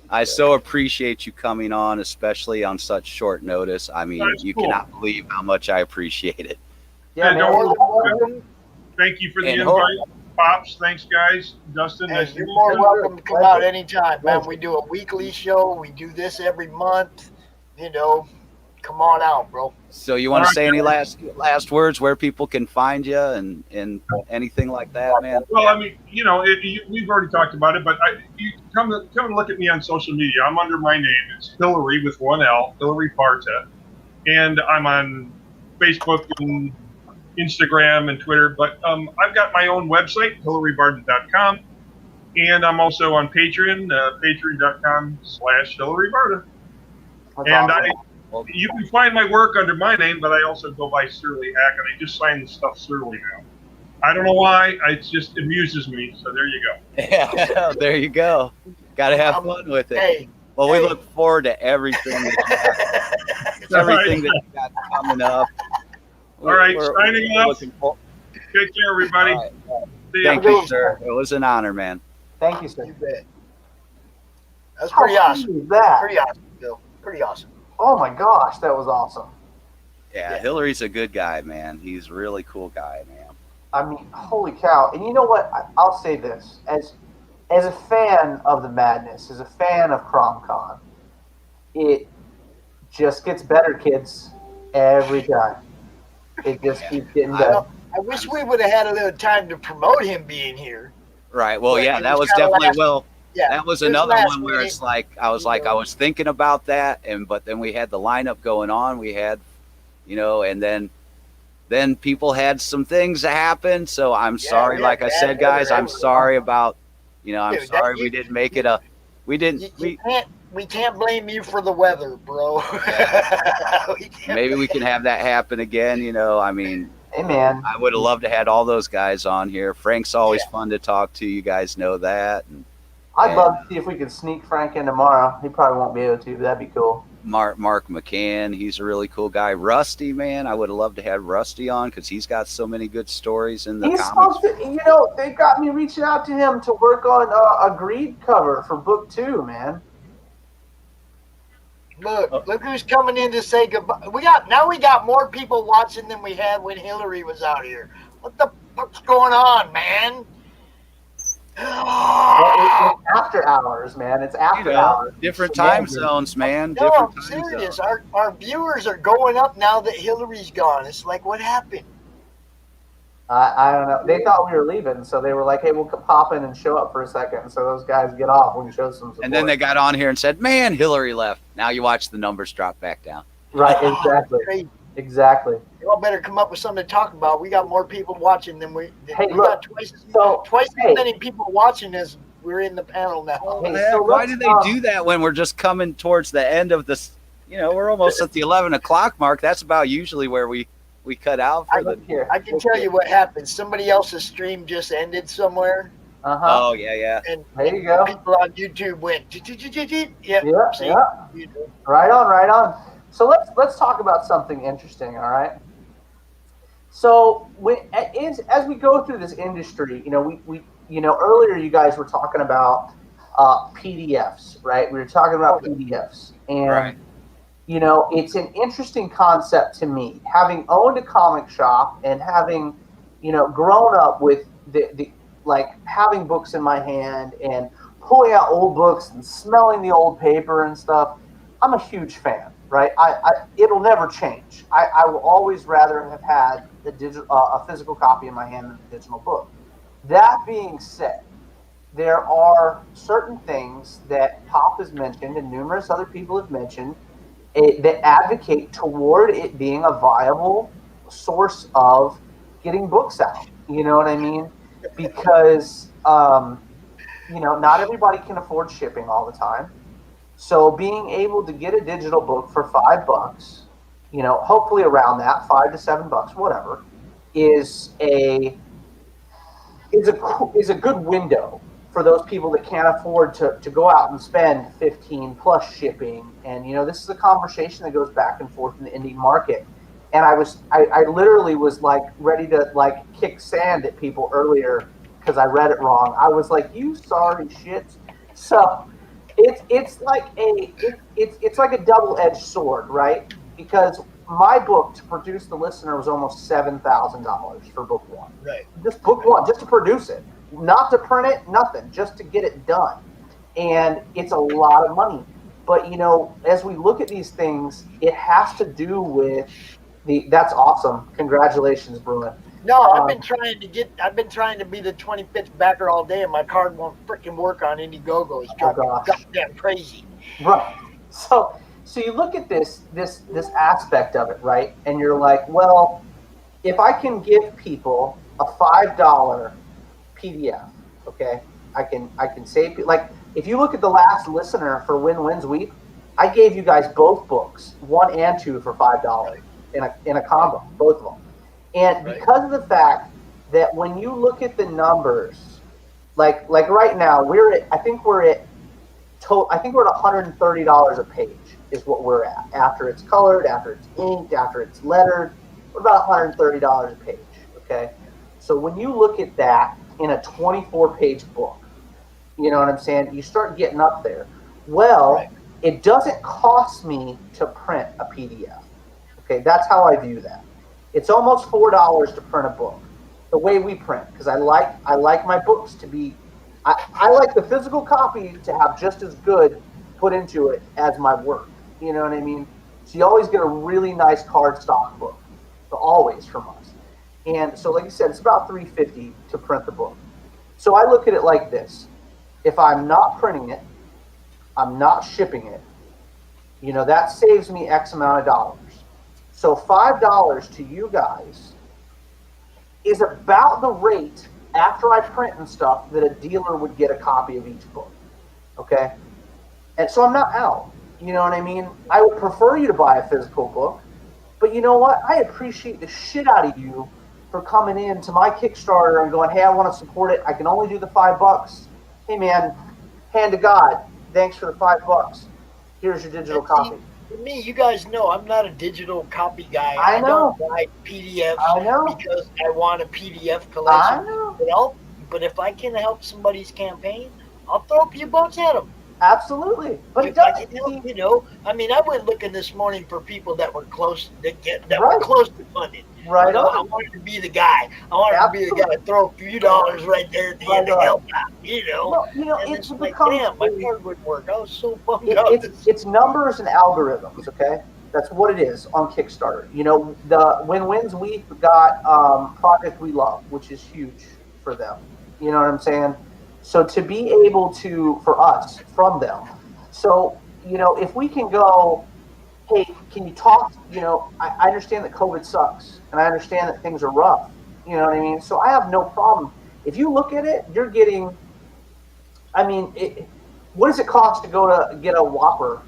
I so appreciate you coming on, especially on such short notice. I mean, That's you cool. cannot believe how much I appreciate it. Yeah, man. don't- Thank you for the And invite. Pops, thanks, guys. Dustin, Hey, nice to you're meet more you. welcome to come out anytime, man. We do a weekly show. We do this every month. You know, come on out, bro. So you want to All say right, any last words where people can find you and anything like that, man? Well, I mean, you know, we've already talked about it, but you come and look at me on social media. I'm under my name. It's Hillary with one L, Hillary Parta, and I'm on Facebook and Instagram and Twitter. But I've got my own website, hillarybarta.com, and I'm also on Patreon, patreon.com/hillarybarta. And awesome. you can find my work under my name, but I also go by Surly Hack, and I just sign the stuff Surly now. I don't know why. It just amuses me. So there you go. Yeah, there you go. Got to have fun with it. Hey, Well, we look forward to everything that you got coming up. All right, signing off. looking for- Take care, everybody. All right. See ya. Thank you, sir. It was an honor, man. Thank you, sir. You bet. That's pretty How awesome. cool is that? Pretty awesome, Bill. Pretty awesome. Oh my gosh, that was awesome. Yeah, Hillary's a good guy, man. He's a really cool guy, man. I mean, holy cow! And you know what? I'll say this: as a fan of the madness, as a fan of CRoM Con, it just gets better, kids, every time. It just keeps getting better. I wish we would have had a little time to promote him being here. Right. Well, But yeah, it that was kinda definitely Yeah, that was it another last one where minute, it's like I was thinking about that, but then we had the lineup going on. We had, and then people had some things that happened. So I'm sorry. yeah, Like I bad said, guys, weather I'm sorry about. I'm Dude, sorry we didn't make it we can't blame you for the weather, bro. Maybe we can have that happen again. I mean, hey man, I would have loved to had all those guys on here. Frank's always fun to talk to. You guys know that. I'd love to see if we could sneak Frank in tomorrow. He probably won't be able to, but that'd be cool. Mark McCann, he's a really cool guy. Rusty, man, I would have loved to have Rusty on because he's got so many good stories in the He's comics. supposed to, they got me reaching out to him to work on a Greed cover for book 2, man. Look who's coming in to say goodbye. We got more people watching than we had when Hillary was out here. What the fuck's going on, man? Well, it's after hours, man. It's after hours. Different time zones, man. No, Different I'm time serious. zones. Our viewers are going up now that Hillary's gone. It's like, what happened? I don't know. They thought we were leaving, so they were like, hey, we'll pop in and show up for a second. So those guys get off when you show some support. And then they got on here and said, man, Hillary left. Now you watch the numbers drop back down. Right, exactly. Exactly. Y'all better come up with something to talk about. We got more people watching than we got twice as many people watching as we're in the panel now. Why do they do that when we're just coming towards the end of this? We're almost at the 11 o'clock mark. That's about usually where we cut out for the. I can tell you what happened. Somebody else's stream just ended somewhere. Oh yeah. And there you go. People on YouTube went. Yeah. Right on. So let's talk about something interesting. All right. So as we go through this industry, we earlier you guys were talking about PDFs, right? We were talking about PDFs, and right. It's an interesting concept to me, having owned a comic shop and having, grown up with the having books in my hand and pulling out old books and smelling the old paper and stuff. I'm a huge fan, right? It'll never change. I will always rather have had a physical copy in my hand than a digital book. That being said, there are certain things that Pop has mentioned and numerous other people have mentioned that advocate toward it being a viable source of getting books out. You know what I mean? Because, not everybody can afford shipping all the time. So being able to get a digital book for $5, hopefully around that, $5 to $7, whatever, is a good window for those people that can't afford to go out and spend 15 plus shipping. And this is a conversation that goes back and forth in the indie market. And I literally was like ready to like kick sand at people earlier because I read it wrong. I was like, you sorry shits. So it's like a double-edged sword, right? Because my book to produce The Listener was almost $7,000 for book one. Right. Just book one, just to produce it, not to print it, nothing, just to get it done. And it's a lot of money. But as we look at these things, it has to do with that's awesome. Congratulations, Brunell. No, I've been trying to be the 25th backer all day, and my card won't freaking work on Indiegogo. It's driving me goddamn crazy. Right. So you look at this aspect of it, right? And you're like, well, if I can give people a $5 PDF, okay, I can save, like, if you look at the last listener for Win-Wins Week, I gave you guys both books, 1 and 2 for $5 in a combo, both of them. And because of the fact that when you look at the numbers, like right now, I think we're at $130 a page is what we're at. After it's colored, after it's inked, after it's lettered, we're about $130 a page, okay? So when you look at that in a 24-page book, you know what I'm saying? You start getting up there. Well, it doesn't cost me to print a PDF, okay? That's how I view that. It's almost $4 to print a book, the way we print, because I like my books to be, I like the physical copy to have just as good put into it as my work. You know what I mean? So you always get a really nice cardstock book, always from us. And so, like you said, it's about $350 to print the book. So I look at it like this: if I'm not printing it, I'm not shipping it. That saves me X amount of dollars. So $5 to you guys is about the rate after I print and stuff that a dealer would get a copy of each book. Okay? And so I'm not out. You know what I mean? I would prefer you to buy a physical book, but you know what? I appreciate the shit out of you for coming in to my Kickstarter and going, hey, I want to support it. I can only do the $5. Hey man, hand to God, thanks for the $5. Here's your digital copy. For me, you guys know I'm not a digital copy guy. I know. Don't buy PDFs because I want a PDF collection. I know. But if I can help somebody's campaign, I'll throw a few bucks at them. Absolutely. But if I can help, I mean, I went looking this morning for people that were close were close to funding. Right. I wanted to be the guy. I wanted to be the guy to throw a few dollars right there at the end to help out. And it's like, damn, my card wouldn't work. I was so bummed out. It's numbers and algorithms, okay? That's what it is on Kickstarter. The Win-Wins Week got Project We Love, which is huge for them. You know what I'm saying? So to be able to, for us, from them. So, if we can go, hey, can you talk, I understand that COVID sucks, and I understand that things are rough, you know what I mean? So I have no problem. If you look at it, you're getting, what does it cost to go to get a Whopper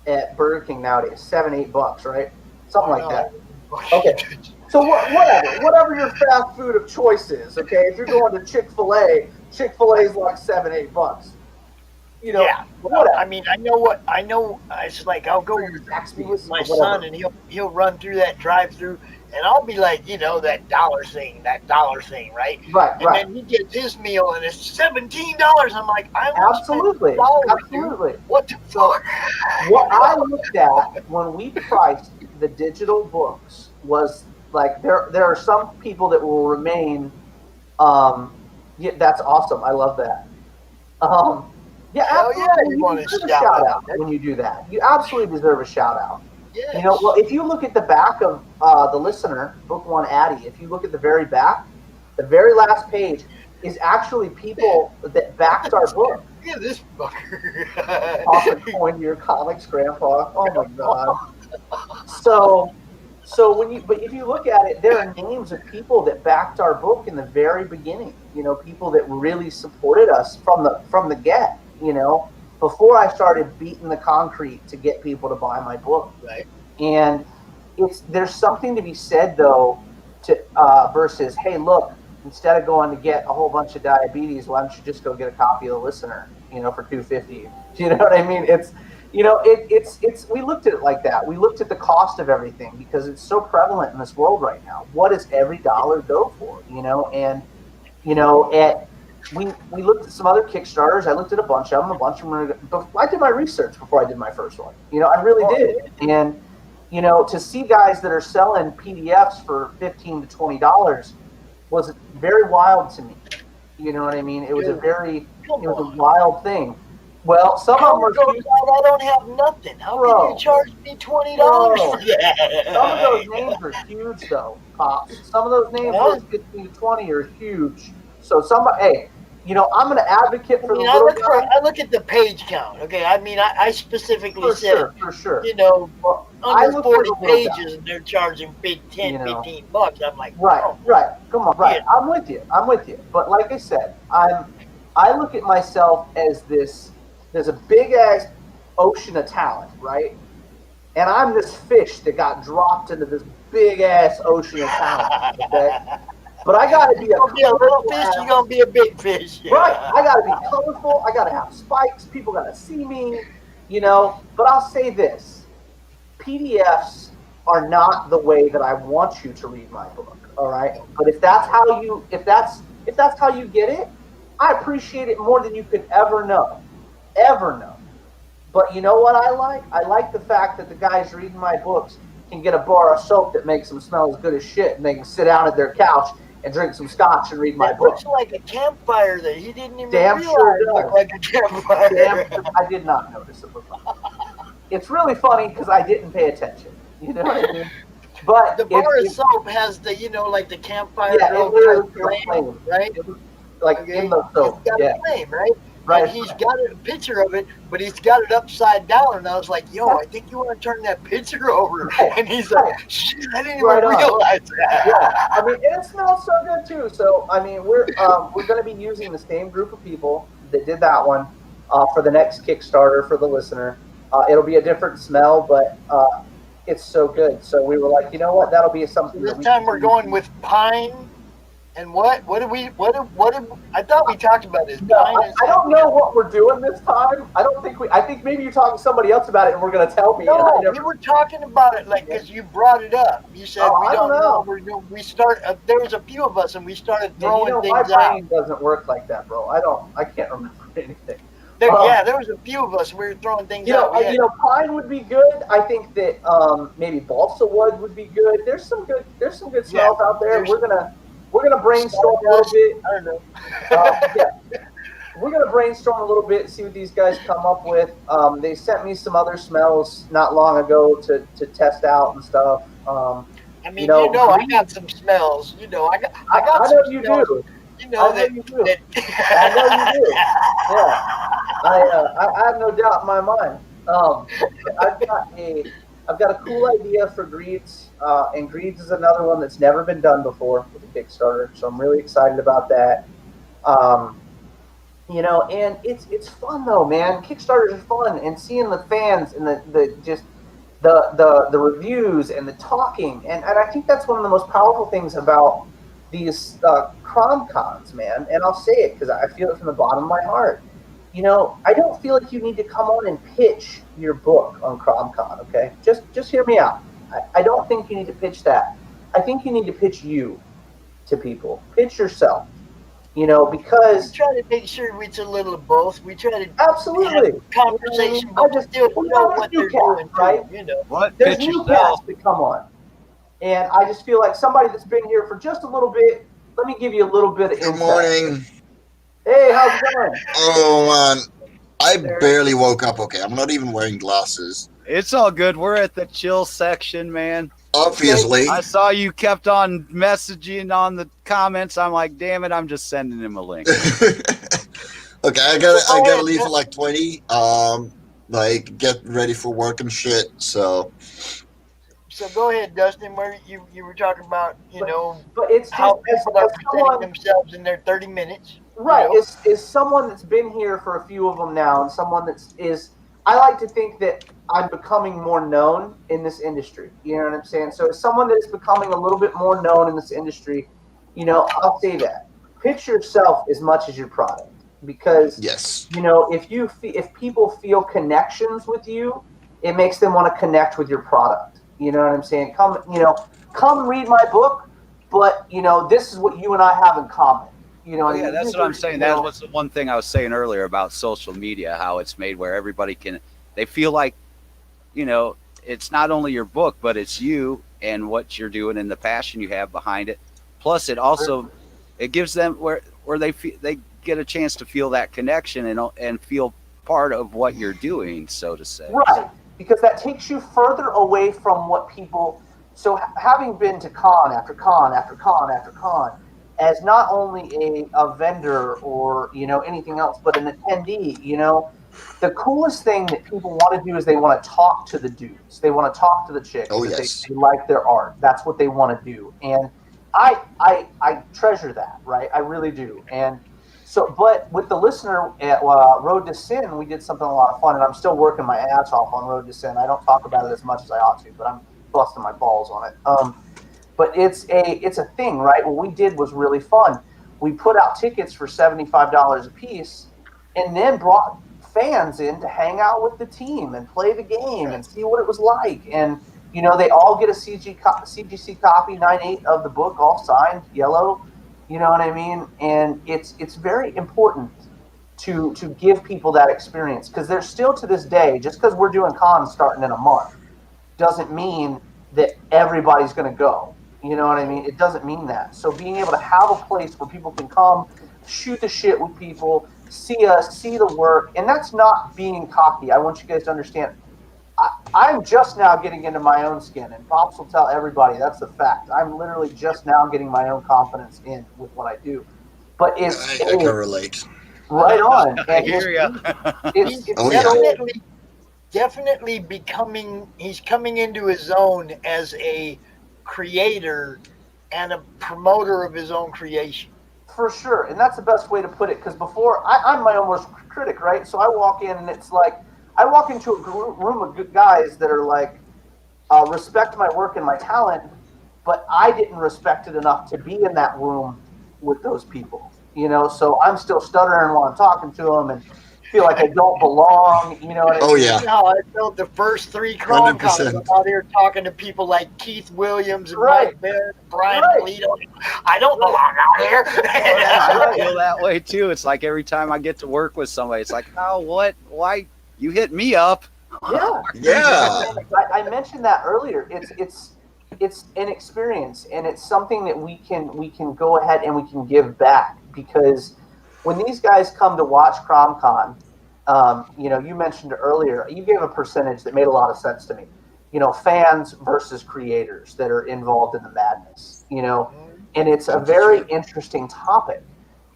at Burger King nowadays? $7-8, right? Something like that. Okay. So whatever your fast food of choice is, okay? If you're going to Chick-fil-A is like $7-8. Whatever. I know. It's like I'll go with my son, and he'll run through that drive-through, and I'll be like, that dollar thing, right? Right. And then he gets his meal, and it's $17. I'm like, absolutely. What the fuck? What I looked at when we priced the digital books was like there are some people that will remain. That's awesome. I love that. Yeah, absolutely. You deserve a shout out when you do that. You absolutely deserve a shout out. Yes. Well, if you look at the back of The Listener, Book 1 Addy, if you look at the very back, the very last page, is actually people that backed our book. Look at this fucker. Toss a coin to your comics, Grandpa. Oh my God. So but if you look at it, there are names of people that backed our book in the very beginning. You know, people that really supported us from the get. You know, before I started beating the concrete to get people to buy my book. Right. And there's something to be said though, to versus, hey, look, instead of going to get a whole bunch of diabetes, why don't you just go get a copy of The Listener, you know, for $2.50? You know what I mean? It's, you know, it's we looked at it like that. We looked at the cost of everything because it's so prevalent in this world right now. What does every dollar go for? You know, and you know, we looked at some other Kickstarters. I looked at a bunch of them. I did my research before I did my first one. You know, I really did. And you know, to see guys that are selling PDFs for $15 to $20 was very wild to me. You know what I mean? It was a wild thing. Well, some of them are huge. I don't have nothing. How can you charge me $20 for that? Some of those names are huge, though, Pops. Some of those names, those 15 to 20, are huge. So hey, you know, I'm going to advocate for the little guy. I look at the page count. Okay, I mean, I specifically said, for sure. You know, under 40 pages, guy. and they're charging $10, $15. I'm like, right. Come on, right. I'm with you. But like I said, I look at myself as there's a big ass ocean of talent, right? And I'm this fish that got dropped into this big ass ocean of talent. Okay. But I gotta be a little fish, you're gonna be a big fish. Yeah. Right. I gotta be colorful, I gotta have spikes, people gotta see me, you know. But I'll say this. PDFs are not the way that I want you to read my book. All right. But if that's how you get it, I appreciate it more than you could ever know. But you know what I like? I like the fact that the guys reading my books can get a bar of soap that makes them smell as good as shit, and they can sit down at their couch and drink some scotch and read my book. Looks like a campfire that he didn't even Damn realize sure it looked like a campfire. I did not notice it. It's really funny because I didn't pay attention. You know what I mean? But the bar of soap has the, you know, like the campfire flame, right? Like in the soap. It's got a flame, right? Right. He's got a picture of it, but he's got it upside down. And I was like, yo, I think you want to turn that picture over. And he's like, shit, I didn't even realize that. Yeah. I mean, it smells so good too. So, I mean, we're going to be using the same group of people that did that one for the next Kickstarter for The Listener. It'll be a different smell, but it's so good. So we were like, you know what? That'll be something. So this time we're going with pine. And what did I thought we talked about this. No, I don't know what we're doing this time. I think maybe you're talking to somebody else about it and we're going to tell me. No, we were talking about it like, because you brought it up. You said, we don't know. There was a few of us and we started throwing things out. My brain doesn't work like that, bro. I can't remember anything. There was a few of us. We were throwing things out. You know, pine would be good. I think that maybe balsa wood would be good. There's some good smells out there. We're gonna brainstorm a little bit. I don't know. We're gonna brainstorm a little bit and see what these guys come up with. They sent me some other smells not long ago to test out and stuff. I mean, I got some smells. I got. I know you do. You know I know you do. Yeah. I have no doubt in my mind. I've got a cool idea for Greeds, and Greeds is another one that's never been done before with a Kickstarter, so I'm really excited about that. And it's fun though, man. Kickstarters are fun, and seeing the fans and the reviews and the talking, and I think that's one of the most powerful things about these CRoM Cons, man. And I'll say it because I feel it from the bottom of my heart. I don't feel like you need to come on and pitch your book on CRoM Con, okay? Just hear me out. I don't think you need to pitch that. I think you need to pitch you to people. Pitch yourself, because... We try to make sure it's a little of both. We try to absolutely have conversation, but we still know what they're doing, right? What? There's new cats that come on. And I just feel like somebody that's been here for just a little bit, let me give you a little bit of insight. Good morning. Hey, how's it going? Oh, man. I barely woke up. Okay, I'm not even wearing glasses. It's all good. We're at the chill section, man. Obviously. I saw you kept on messaging on the comments. I'm like, damn it, I'm just sending him a link. Okay, I gotta leave for like 20. Like get ready for work and shit. So go ahead, Dustin. Where you were talking about, but it's just how as people are presenting someone, themselves in their 30 minutes. right? Is someone that's been here for a few of them now, and someone I like to think that I'm becoming more known in this industry. You know what I'm saying? So as someone that is becoming a little bit more known in this industry, I'll say that pitch yourself as much as your product, because yes, if people feel connections with you, it makes them want to connect with your product. You know what I'm saying? Come read my book, but this is what you and I have in common. Yeah, that's what I'm saying. That was the one thing I was saying earlier about social media, how it's made where everybody they feel like, it's not only your book, but it's you and what you're doing and the passion you have behind it. Plus, it also it gives them where they get a chance to feel that connection and feel part of what you're doing, so to say. Right, because that takes you further away from what people. So having been to con after con after con after con, as not only a vendor or anything else, but an attendee, the coolest thing that people want to do is they want to talk to the dudes. They want to talk to the chicks. Oh, yes. They like their art. That's what they want to do. And I treasure that, right? I really do. And so, but with the listener at Road to Sin, we did something a lot of fun, and I'm still working my ass off on Road to Sin. I don't talk about it as much as I ought to, but I'm busting my balls on it. But it's a thing, right? What we did was really fun. We put out tickets for $75 a piece, and then brought fans in to hang out with the team and play the game and see what it was like. And they all get a CGC copy, 9/8 of the book, all signed yellow. You know what I mean? And it's very important to give people that experience, because there's still to this day, just because we're doing cons starting in a month, doesn't mean that everybody's going to go. You know what I mean? It doesn't mean that. So being able to have a place where people can come, shoot the shit with people, see us, see the work, and that's not being cocky. I want you guys to understand. I'm just now getting into my own skin, and Pops will tell everybody that's the fact. I'm literally just now getting my own confidence in with what I do. But I can relate. Right on. I hear you. It's definitely becoming. He's coming into his own as a creator and a promoter of his own creation. For sure, and that's the best way to put it, because before, I'm my own worst critic, right? So I walk in, and it's like, I walk into a room of good guys that are like, respect my work and my talent, but I didn't respect it enough to be in that room with those people, so I'm still stuttering while I'm talking to them and feel like I don't belong, what I mean? Oh, yeah. How I felt the first 3 CRoM Cons. I'm out here talking to people like Keith Williams and Mike Barrett, Brian Polito. I don't belong out here. I feel that way too. It's like every time I get to work with somebody, it's like, oh, what? Why you hit me up? Yeah. I mentioned that earlier. It's an experience, and it's something that we can go ahead and we can give back, because when these guys come to watch CRoM Con, you mentioned earlier, you gave a percentage that made a lot of sense to me. Fans versus creators that are involved in the madness, and it's a very interesting topic,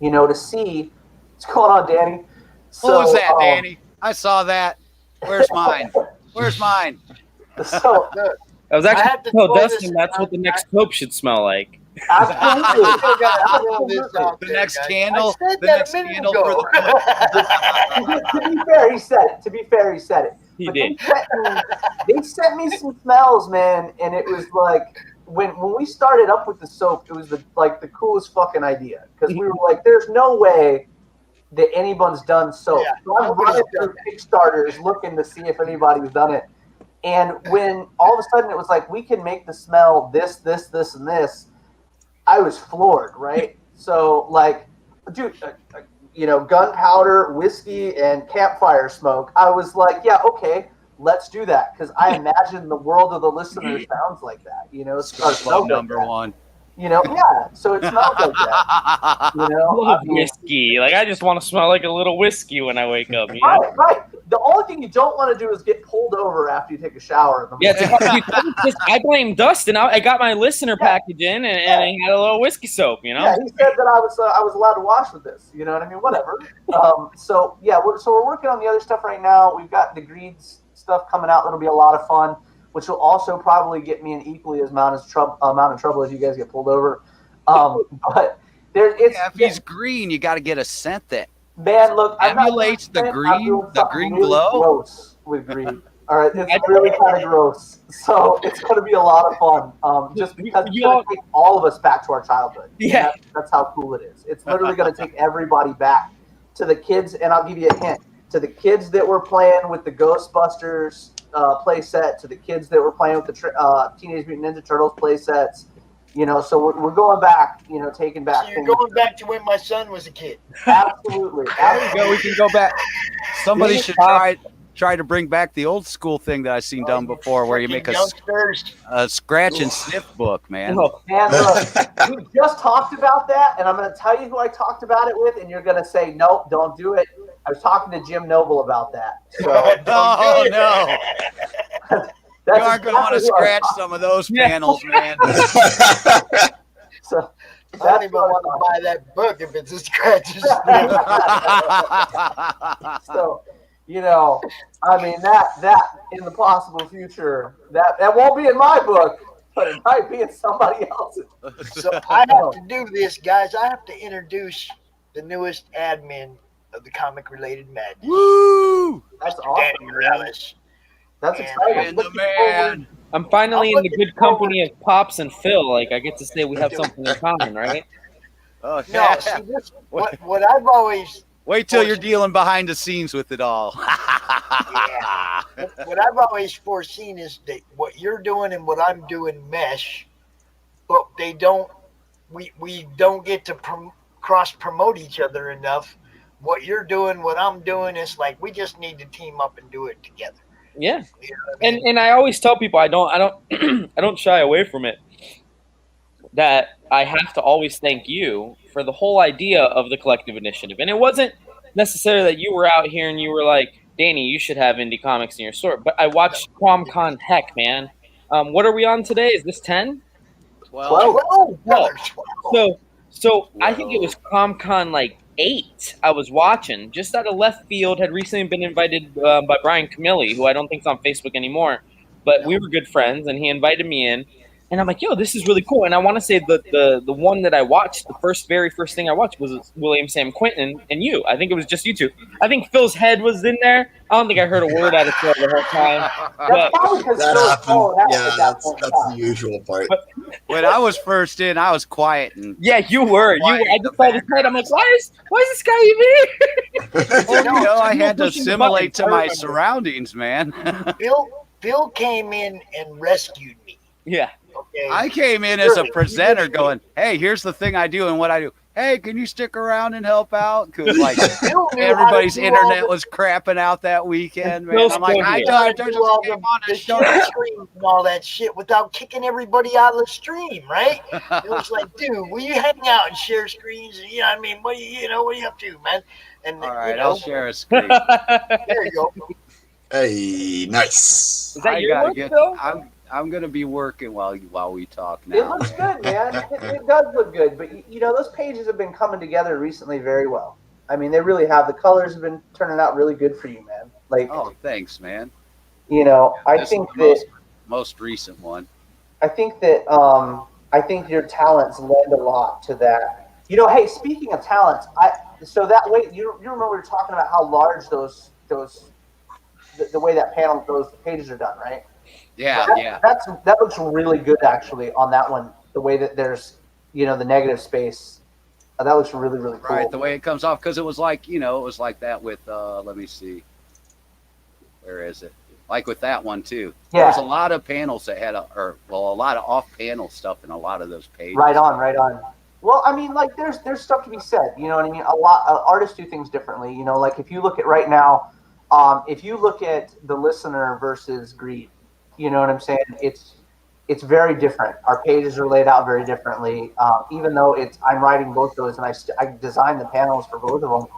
to see. What's going on, Danny? What was that, Danny? I saw that. Where's mine? Where's mine? So I was actually Dustin, that's what the next Pope should smell like. Absolutely. The next candle. The next candle for the To be fair, he said it. He did. They sent me some smells, man, and it was like when we started up with the soap, it was the coolest fucking idea, because we were like, "There's no way that anyone's done soap." Yeah, so I'm running through Kickstarters looking to see if anybody's done it. And when all of a sudden it was like, we can make the smell this, this, this, and this, I was floored, right? So, like, dude, gunpowder, whiskey, and campfire smoke. I was like, yeah, okay, let's do that, because I imagine the world of the listeners sounds like that, number one. Yeah, so it smells like that. Whiskey. Like, I just want to smell like a little whiskey when I wake up. Right. The only thing you don't want to do is get pulled over after you take a shower. In the Yeah, morning. I blame Dustin. I got my listener package in, and he had a little whiskey soap. You know. Yeah, he said that I was allowed to wash with this. You know what I mean? Whatever. So yeah, we're working on the other stuff right now. We've got the greeds stuff coming out. That'll be a lot of fun, which will also probably get me in equally as amount of trouble as you guys get pulled over. But if he's green, you got to get a scent that emulates the green really glow. Gross with green. All right, it's really kind of gross. So it's going to be a lot of fun. Just because it's going to take all of us back to our childhood. Yeah, that's how cool it is. It's literally going to take everybody back to the kids. And I'll give you a hint: to the kids that were playing with the Ghostbusters play set, to the kids that were playing with the Teenage Mutant Ninja Turtles play sets. You know, so we're going back. You know, taking back. So you're going back to when my son was a kid. Absolutely. There you go. We can go back. Somebody should try to bring back the old school thing that I've seen done before, where you make a scratch and sniff book, man. And we just talked about that, and I'm going to tell you who I talked about it with, and you're going to say, nope, don't do it. I was talking to Jim Noble about that. So, oh, no. You aren't going to want to scratch some of those panels, man. So I don't even want to buy that book if it's a scratch and sniff. So, you know, I mean that in the possible future, that won't be in my book, but it might be in somebody else's. So I have to do this, guys. I have to introduce the newest admin of the Comic Related Madness. Woo! That's Mr. awesome. Danny Morales. That's exciting. The man. I'm finally in the good company of Pops and Phil. Like, I get to say we have something in common, right? Oh, No, see, what I've always... Wait till you're dealing behind the scenes with it all. Yeah. What I've always foreseen is that what you're doing and what I'm doing mesh, but we don't get to cross promote each other enough. What you're doing, what I'm doing is like we just need to team up and do it together. Yeah, you know what I mean? and I always tell people I don't shy away from it. That I have to always thank you for the whole idea of the collective initiative, and it wasn't necessarily that you were out here and you were like, Danny, you should have indie comics in your store. But I watched CRoM Con. Heck, man, what are we on today? Is this 10? 12. So I think it was CRoM Con like 8 I was watching, just out of left field, had recently been invited by Brian Camilli, who I don't think's on Facebook anymore, but we were good friends, and he invited me in, and I'm like, yo, this is really cool. And I want to say the one that I watched, the very first thing I watched was William Sam Quinton and you. I think it was just you two. I think Phil's head was in there. I don't think I heard a word out of Phil the whole time. That happened. Yeah, that's the usual part. When I was first in, I was quiet. Yeah, you were. I just saw this head. I'm like, why is this guy even here? Well, I had to assimilate to my surroundings, man. Phil came in and rescued me. Yeah. Okay. I came in as a presenter going, hey, here's the thing I do and what I do. Hey, can you stick around and help out? Because like everybody's internet was crapping out that weekend, man. I'm like, I just came on the share screen and all that shit without kicking everybody out of the stream, right? It was like, dude, will you hang out and share screens? You know what I mean? What are you up to, man? And all right, I'll share a screen. There you go. Hey, nice. Is that your work, Phil? I'm gonna be working while we talk now. It looks good, man. It does look good, but you know those pages have been coming together recently very well. I mean, they really have. The colors have been turning out really good for you, man. Like, oh, thanks, man. You know, I think that most recent one. I think your talents lend a lot to that. You know, hey, speaking of talents, so that way you remember we were talking about how large the way that panel, those pages are done, right? Yeah, that looks really good actually on that one. The way that there's, the negative space, that looks really, really cool. Right, the way it comes off, because it was like, it was like that with. Let me see. Where is it? Like with that one too. Yeah. There's a lot of panels that had a lot of off-panel stuff in a lot of those pages. Right on. Well, I mean, like there's stuff to be said. You know what I mean? A lot artists do things differently. You know, like if you look at right now, if you look at the listener versus Greed. You know what I'm saying? It's very different. Our pages are laid out very differently. Even though I'm writing both those and I designed the panels for both of them,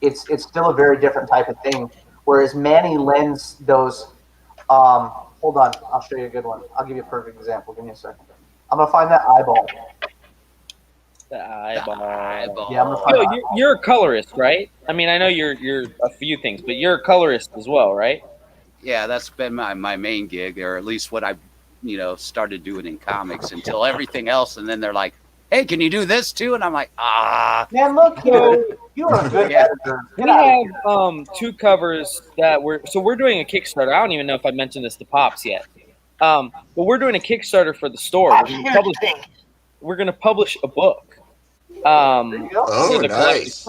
it's still a very different type of thing. whereas Manny lends those. Hold on, I'll show you a good one. I'll give you a perfect example. Give me a second. I'm gonna find that eyeball. The eyeball. Yeah, I'm gonna find. You're a colorist, right? I mean, I know you're a few things, but you're a colorist as well, right? Yeah, that's been my main gig, or at least what I, started doing in comics until everything else. And then they're like, "Hey, can you do this too?" And I'm like, Man, look, you're a good editor. We have 2 covers that we're doing a Kickstarter. I don't even know if I mentioned this to Pops yet. But we're doing a Kickstarter for the store. We're going to publish a book. Oh, nice.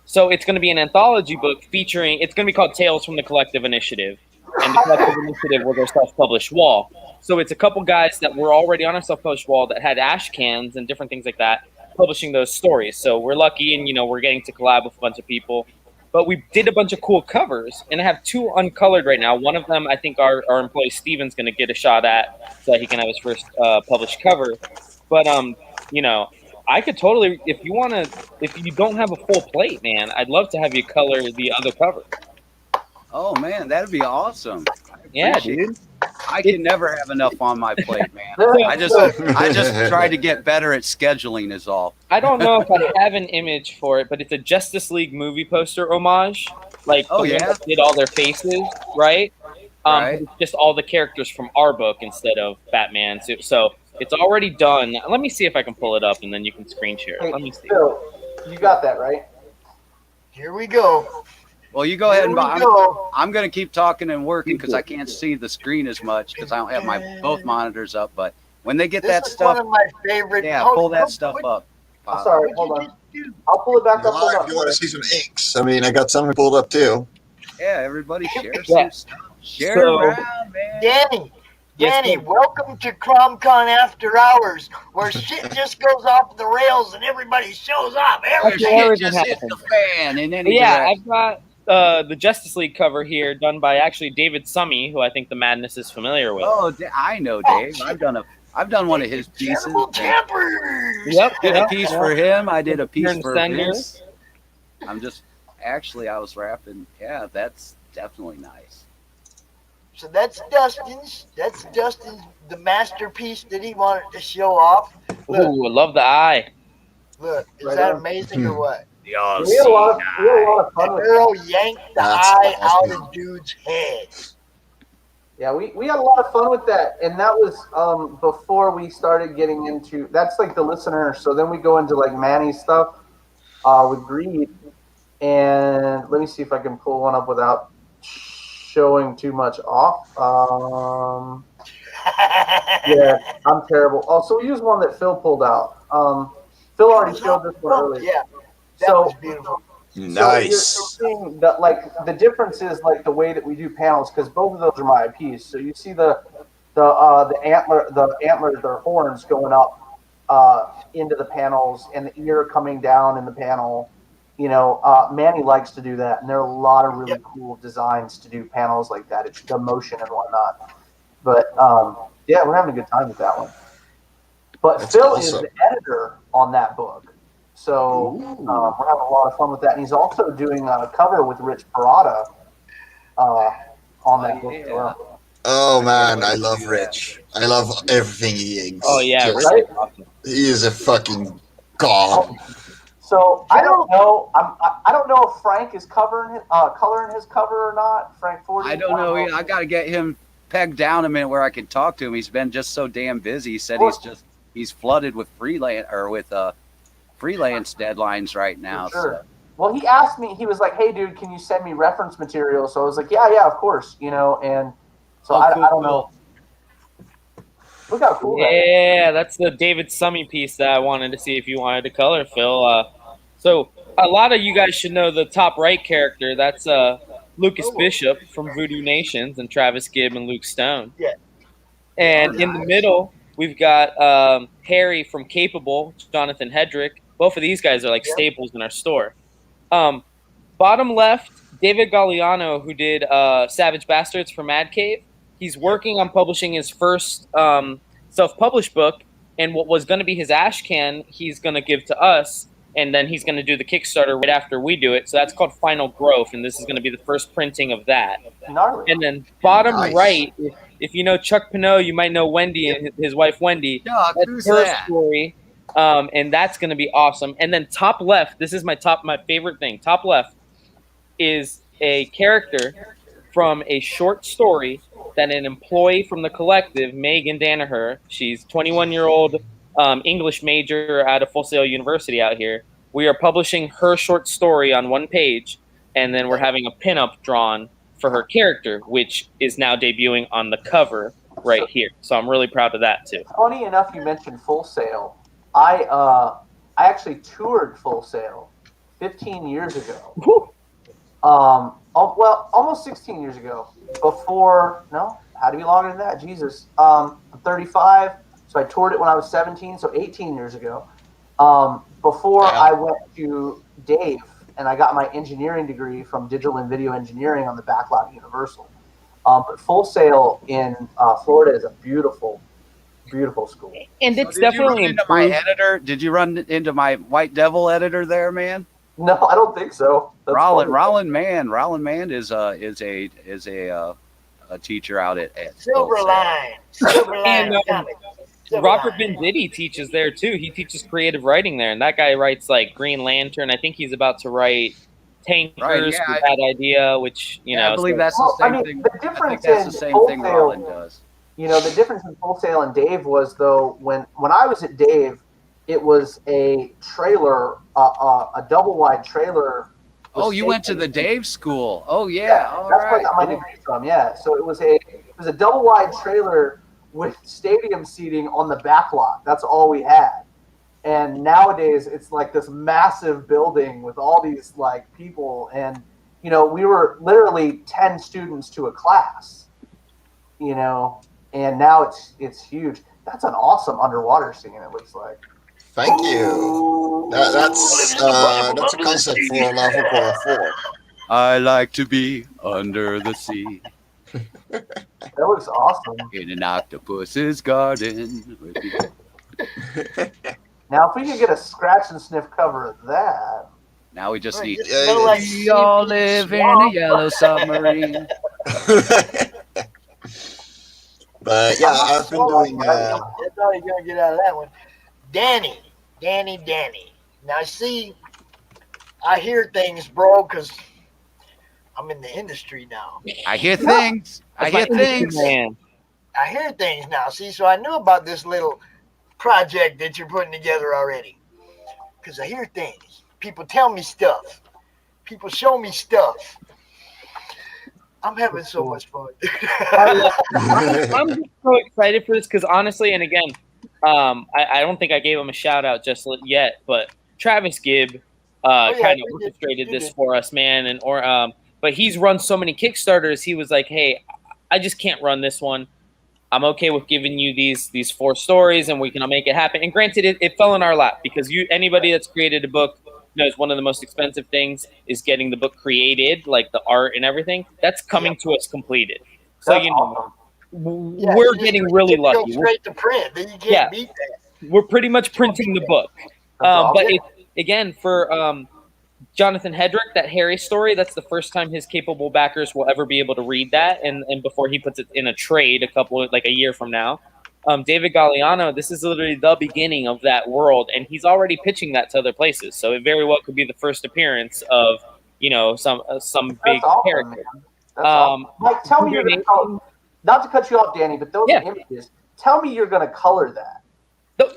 So it's going to be an anthology book featuring. It's going to be called Tales from the Collective Initiative, and the Collective Initiative was our self-published wall. So it's a couple guys that were already on our self-published wall that had ash cans and different things like that, publishing those stories. So we're lucky, and we're getting to collab with a bunch of people. But we did a bunch of cool covers, and I have 2 uncolored right now. One of them, I think our employee Steven's going to get a shot at, so that he can have his first published cover. But I could totally, if you don't have a full plate, man, I'd love to have you color the other cover. Oh man, that'd be awesome. Yeah, dude. I can never have enough on my plate, man. I just try to get better at scheduling is all. I don't know if I have an image for it, but it's a Justice League movie poster homage. Like, the one that did all their faces, right? Right. It's just all the characters from our book instead of Batman. So it's already done. Let me see if I can pull it up, and then you can screen share it. Let me see. Phil, you got that, right? Here we go. Well, you go ahead and I'm going to keep talking and working because I can't see the screen as much because I don't have my both monitors up. But when they get This that is stuff, one of my favorite. yeah, pull that stuff up. Sorry, hold on. I'll pull it back up. If you want to see some inks, I mean, I got something pulled up too. Yeah, everybody share some stuff. Share around, man. Danny, welcome to CRoM Con After Hours, where shit just goes off the rails and everybody shows up. Everything just hits the fan. And then I've got the Justice League cover here, done by actually David Summey, who I think the Madness is familiar with. Oh, I know Dave. I've done one of his pieces. Yep. Did a piece for him. I did a piece Turn for Senders. him. I was rapping. Yeah, that's definitely nice. So that's Dustin's. The masterpiece that he wanted to show off. Look, Ooh, I love the eye. Look, is that amazing or what? We had a lot of fun with Girl that. yanked the That's eye awesome. out of dude's head. Yeah, we had a lot of fun with that, and that was before we started getting into. That's like the listener. So then we go into like Manny's stuff with Greed, and let me see if I can pull one up without showing too much off. Yeah, I'm terrible. Oh, so we use one that Phil pulled out. Phil already showed this one earlier. Yeah, that was beautiful. Nice. So you're seeing that, like, the difference is like the way that we do panels, because both of those are my IPs. So you see the antlers, their horns going up into the panels, and the ear coming down in the panel. Manny likes to do that, and there are a lot of really cool designs to do panels like that. It's the motion and whatnot. But yeah, we're having a good time with that one. But That's Phil awesome. is the editor on that book. So we're having a lot of fun with that. And he's also doing a cover with Rich Parada on that book as well. Oh man, I love Rich. I love everything he inks. Oh yeah, Just- Rich is awesome. he is a fucking god. So I don't know. I don't know if Frank is coloring his cover or not. Frank 40. I don't know. I got to get him pegged down a minute where I can talk to him. He's been just so damn busy. He said he's flooded with freelance deadlines right now. Sure. Well, he asked me. He was like, "Hey, dude, can you send me reference material?" So I was like, "Yeah, of course." And so I don't know. Look how cool that is. Yeah, that's the David Summey piece that I wanted to see if you wanted to color, Phil. So a lot of you guys should know the top right character. That's Lucas Bishop from Voodoo Nations and Travis Gibb and Luke Stone. Yeah. And in the middle, we've got Harry from Capable, Jonathan Hedrick. Both of these guys are like staples in our store. Bottom left, David Galliano, who did Savage Bastards for Mad Cave. He's working on publishing his first self-published book, and what was going to be his ash can, he's going to give to us. and then he's going to do the Kickstarter right after we do it. So that's called Final Growth, and this is going to be the first printing of that. Gnarly. And then bottom Nice. right, if you know Chuck Pinot, you might know Wendy and his wife Wendy. Chuck, That's who's her that? story, and that's going to be awesome. And then top left, this is my favorite thing. Top left is a character from a short story that an employee from the collective, Megan Danaher, she's 21-year-old English major out of Full Sail University out here. We are publishing her short story on one page, and then we're having a pinup drawn for her character, which is now debuting on the cover right here. So I'm really proud of that too. Funny enough, you mentioned Full Sail. I actually toured Full Sail 15 years ago. Well, almost 16 years ago. Had to be longer than that. Jesus. I'm 35, so I toured it when I was 17, so 18 years ago. Before I went to Dave, and I got my engineering degree from Digital and Video Engineering on the backlot Universal. But Full Sail in Florida is a beautiful, beautiful school. And it's Did you run into my editor? Did you run into my White Devil editor there, man? No, I don't think so. Roland Mann is a teacher out at Silverline. And Robert Benzitti teaches there too. He teaches creative writing there, and that guy writes like Green Lantern. I think he's about to write Tankers, Right, yeah, Bad Idea, which I believe that's the same thing. The difference that's in the same Full thing Sail, Roland does. You know, the difference in Full Sail and Dave was, though, when I was at Dave, it was a trailer, a double wide trailer. Oh, you went to the Dave school. Oh yeah, all that's where I right. got my degree from. Yeah, so it was a double wide trailer with stadium seating on the back lot. That's all we had. And nowadays it's like this massive building with all these like people, and you know, we were literally 10 students to a class, you know, and now it's huge. That's an awesome underwater scene, it looks like. Thank you. That's a concept for Lava Core 4. I like to be under the sea. That looks awesome. In an octopus's garden. Now, if we could get a scratch and sniff cover of that. Now we just need. like We all live in a yellow submarine. But yeah, I've been doing. That's all you're gonna get out of that one. Danny. Now, see, I hear things, bro, because I'm in the industry now. I hear things. I hear things. I hear things now. See, so I knew about this little project that you're putting together already. Because I hear things. People tell me stuff. People show me stuff. I'm having so much fun. I'm just so excited for this because honestly, and again, I don't think I gave him a shout out just yet, but Travis Gibb kind of orchestrated this for us, man, but he's run so many Kickstarters. He was like, "Hey, I just can't run this one. I'm okay with giving you these 4 stories, and we can make it happen." And granted, it fell in our lap because anybody that's created a book knows one of the most expensive things is getting the book created, like the art and everything. That's coming to us completed. So That's you know. awesome. We're getting really lucky. Straight to print. Then you can't beat that. We're pretty much printing the book. But again, for Jonathan Hedrick, that Harry story, that's the first time his capable backers will ever be able to read that. And before he puts it in a trade a year from now. David Galliano, this is literally the beginning of that world. And he's already pitching that to other places. So it very well could be the first appearance of, you know, some big character. Awesome. Mike, tell me you're going to color. Not to cut you off, Danny, but those images. Tell me you're going to color that.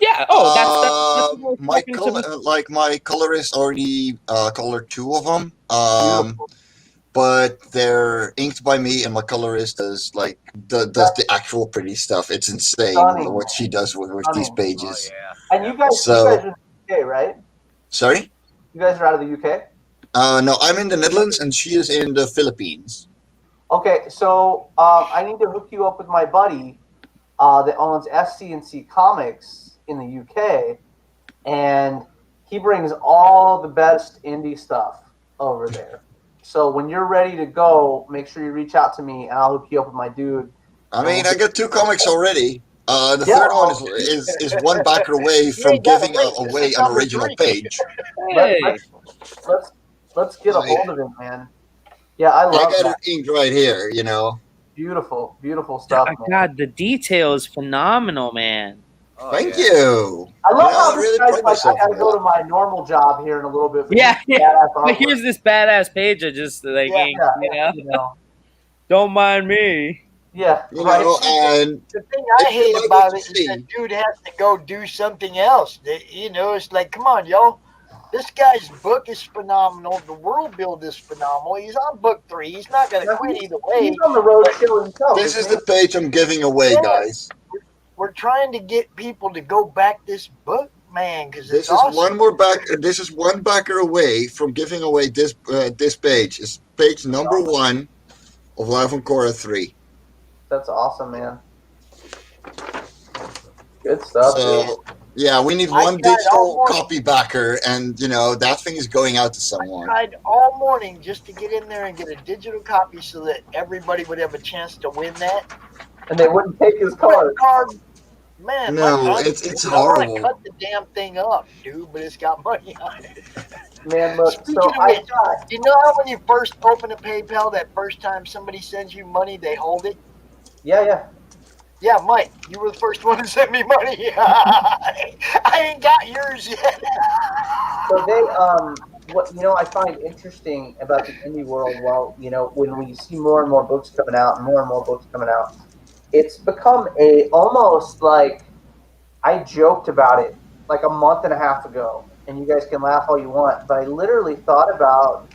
Yeah. Oh, that's my color. Like my colorist already colored 2 of them. But they're inked by me, and my colorist does does the actual pretty stuff. It's insane what she does with these pages. Oh, yeah. And you guys are in the UK, right? Sorry? You guys are out of the UK? No, I'm in the Netherlands, and she is in the Philippines. Okay, so I need to hook you up with my buddy that owns SC&C Comics in the UK, and he brings all the best indie stuff over there. So when you're ready to go, make sure you reach out to me, and I'll hook you up with my dude. I mean, I got 2 comics already. The third one is one backer away from giving away an original page. Let's get a hold of it, man. Yeah, I love got that. it inked right here, you know. Beautiful, beautiful stuff, man. God, the detail is phenomenal, man. Thank you. I love how I this really guy's pride like, I myself gotta on go that. to my normal job here in a little bit. But Yeah, he's yeah. badass But artwork. here's this badass page I just like inked, you know? Don't mind me. Yeah, You know, and The thing I hate about it is that dude has to go do something else. You know, it's like, come on, y'all. This guy's book is phenomenal. The world build is phenomenal. He's on book 3. He's not going to quit either way. He's on the road killing himself. this is the page I'm giving away, guys. We're trying to get people to go back this book, man, because This it's is awesome. one more back. This is one backer away from giving away this this page. It's page number 1 of Live on Korra 3. That's awesome, man. Good stuff. So yeah, we need one digital copy backer, and you know that thing is going out to someone. Tried all morning just to get in there and get a digital copy so that everybody would have a chance to win that. And they wouldn't take his card. Man, No, it's horrible. I cut the damn thing up, dude, but it's got money on it. Man, look, Speaking so of which, you know how when you first open a PayPal, that first time somebody sends you money, they hold it? Yeah, yeah. Yeah, Mike, you were the first one to send me money. I ain't got yours yet. So they, what you know, I find interesting about the indie world. Well, you know, when we see more and more books coming out, and more books coming out, it's become almost like, I joked about it like a month and a half ago, and you guys can laugh all you want, but I literally thought about,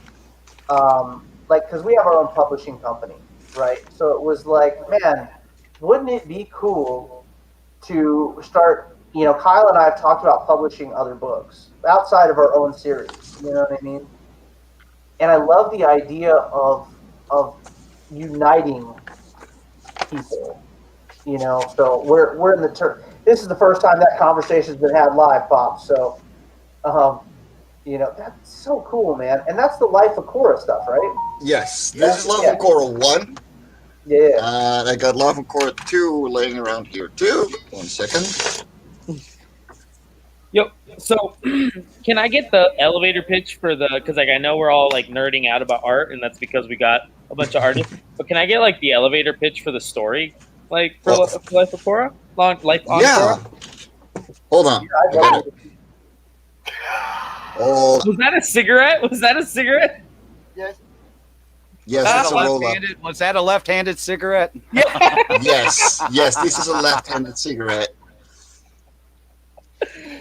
like, because we have our own publishing company, right? So it was like, man, wouldn't it be cool to start, you know, Kyle and I have talked about publishing other books outside of our own series, you know what I mean? And I love the idea of uniting people, you know. So we're in the this is the first time that conversation's been had live, Pop. So, you know, that's so cool, man. And that's the Life of Korra stuff, right? Yes, this is Live on Korra 1. Yeah. I got Live on Korra 2 laying around here too. 1 second. Yo, so can I get the elevator pitch for the? Because like I know we're all like nerding out about art, and that's because we got a bunch of artists. But can I get like the elevator pitch for the story, like for Life of Korra? Life on Korra? Hold on. I got it. Oh. Was that a cigarette? Was that a cigarette? Yes. Yes, that's a roll up. Was that a left-handed cigarette? Yes, this is a left-handed cigarette.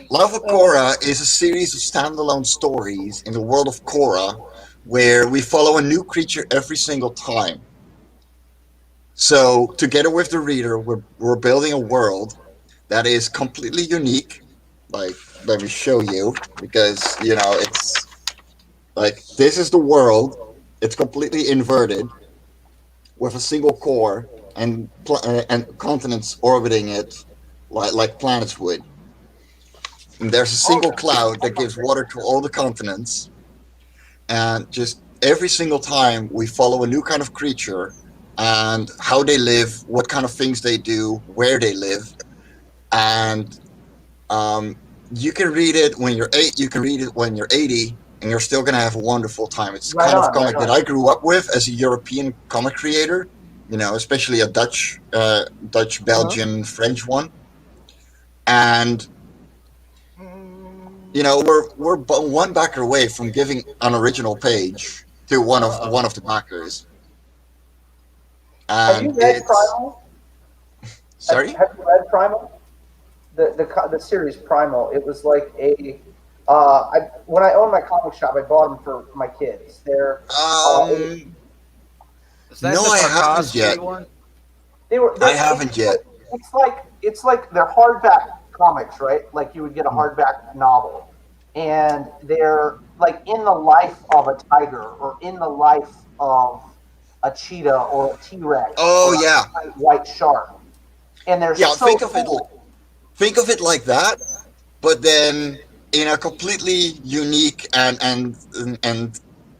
Life of Korra is a series of standalone stories in the world of Korra where we follow a new creature every single time. So, together with the reader, we're building a world that is completely unique. Like, let me show you, because, you know, it's like, this is the world. It's completely inverted with a single core and continents orbiting it like planets would. And there's a single cloud that gives water to all the continents. And just every single time we follow a new kind of creature and how they live, what kind of things they do, where they live. And you can read it when you're 8, you can read it when you're 80, and you're still going to have a wonderful time. It's the kind of comic that I grew up with as a European comic creator, you know, especially a Dutch, Belgian, French one. And, you know, we're one backer away from giving an original page to one of the backers. And have you read Primal? Sorry? Have you read Primal? The series Primal. It was like a when I owned my comic shop, I bought them for my kids. They're Is that no, the I haven't Tarkovsky yet. one? I haven't yet. It's like they're hardback comics, right? Like you would get a hardback novel, and they're like in the life of a tiger or in the life of a cheetah or a T-Rex. Oh, or yeah. a white shark. And they're so think of it like that, but then in a completely unique and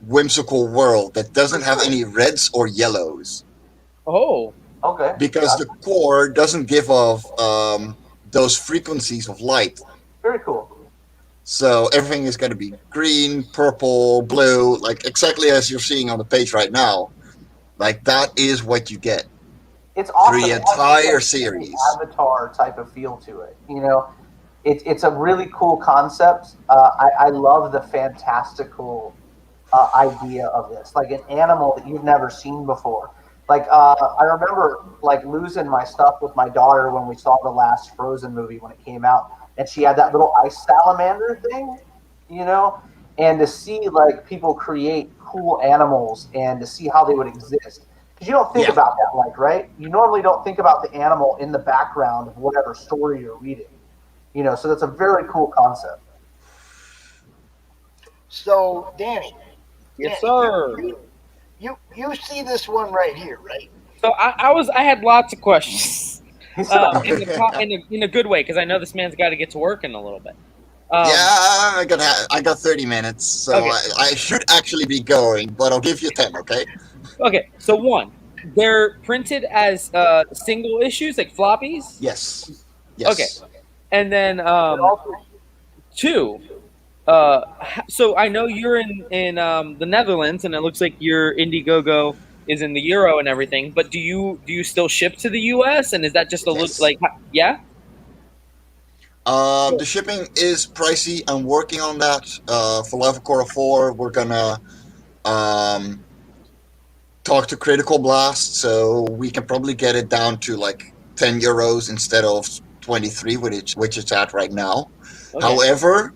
whimsical world that doesn't have any reds or yellows. Oh. Okay. Because the core doesn't give off those frequencies of light. Very cool. So everything is going to be green, purple, blue, like exactly as you're seeing on the page right now. Like that is what you get. It's awesome. Through the It has entire this, like, series. Avatar type of feel to it. You know, it's a really cool concept. I love the fantastical idea of this, like an animal that you've never seen before. Like I remember like losing my stuff with my daughter when we saw the last Frozen movie when it came out, and she had that little ice salamander thing, you know, and to see like people create cool animals and to see how they would exist. Because you don't think about that, like, right? You normally don't think about the animal in the background of whatever story you're reading. You know, so that's a very cool concept. So, Danny. Yes, Danny, sir. You see this one right here, right? So I had lots of questions in a good way because I know this man's got to get to work in a little bit. I got 30 minutes, so Okay. I should actually be going, but I'll give you 10, okay? Okay, so one, they're printed as single issues, like floppies? Yes. Yes. Okay. And then two, so I know you're in the Netherlands, and it looks like your Indiegogo is in the Euro and everything, but do you still ship to the US, and is that just a look like, yeah? The shipping is pricey. I'm working on that. For Lava Core 4, we're gonna talk to Critical Blast, so we can probably get it down to like 10 euros instead of 23, which it's at right now. Okay. However,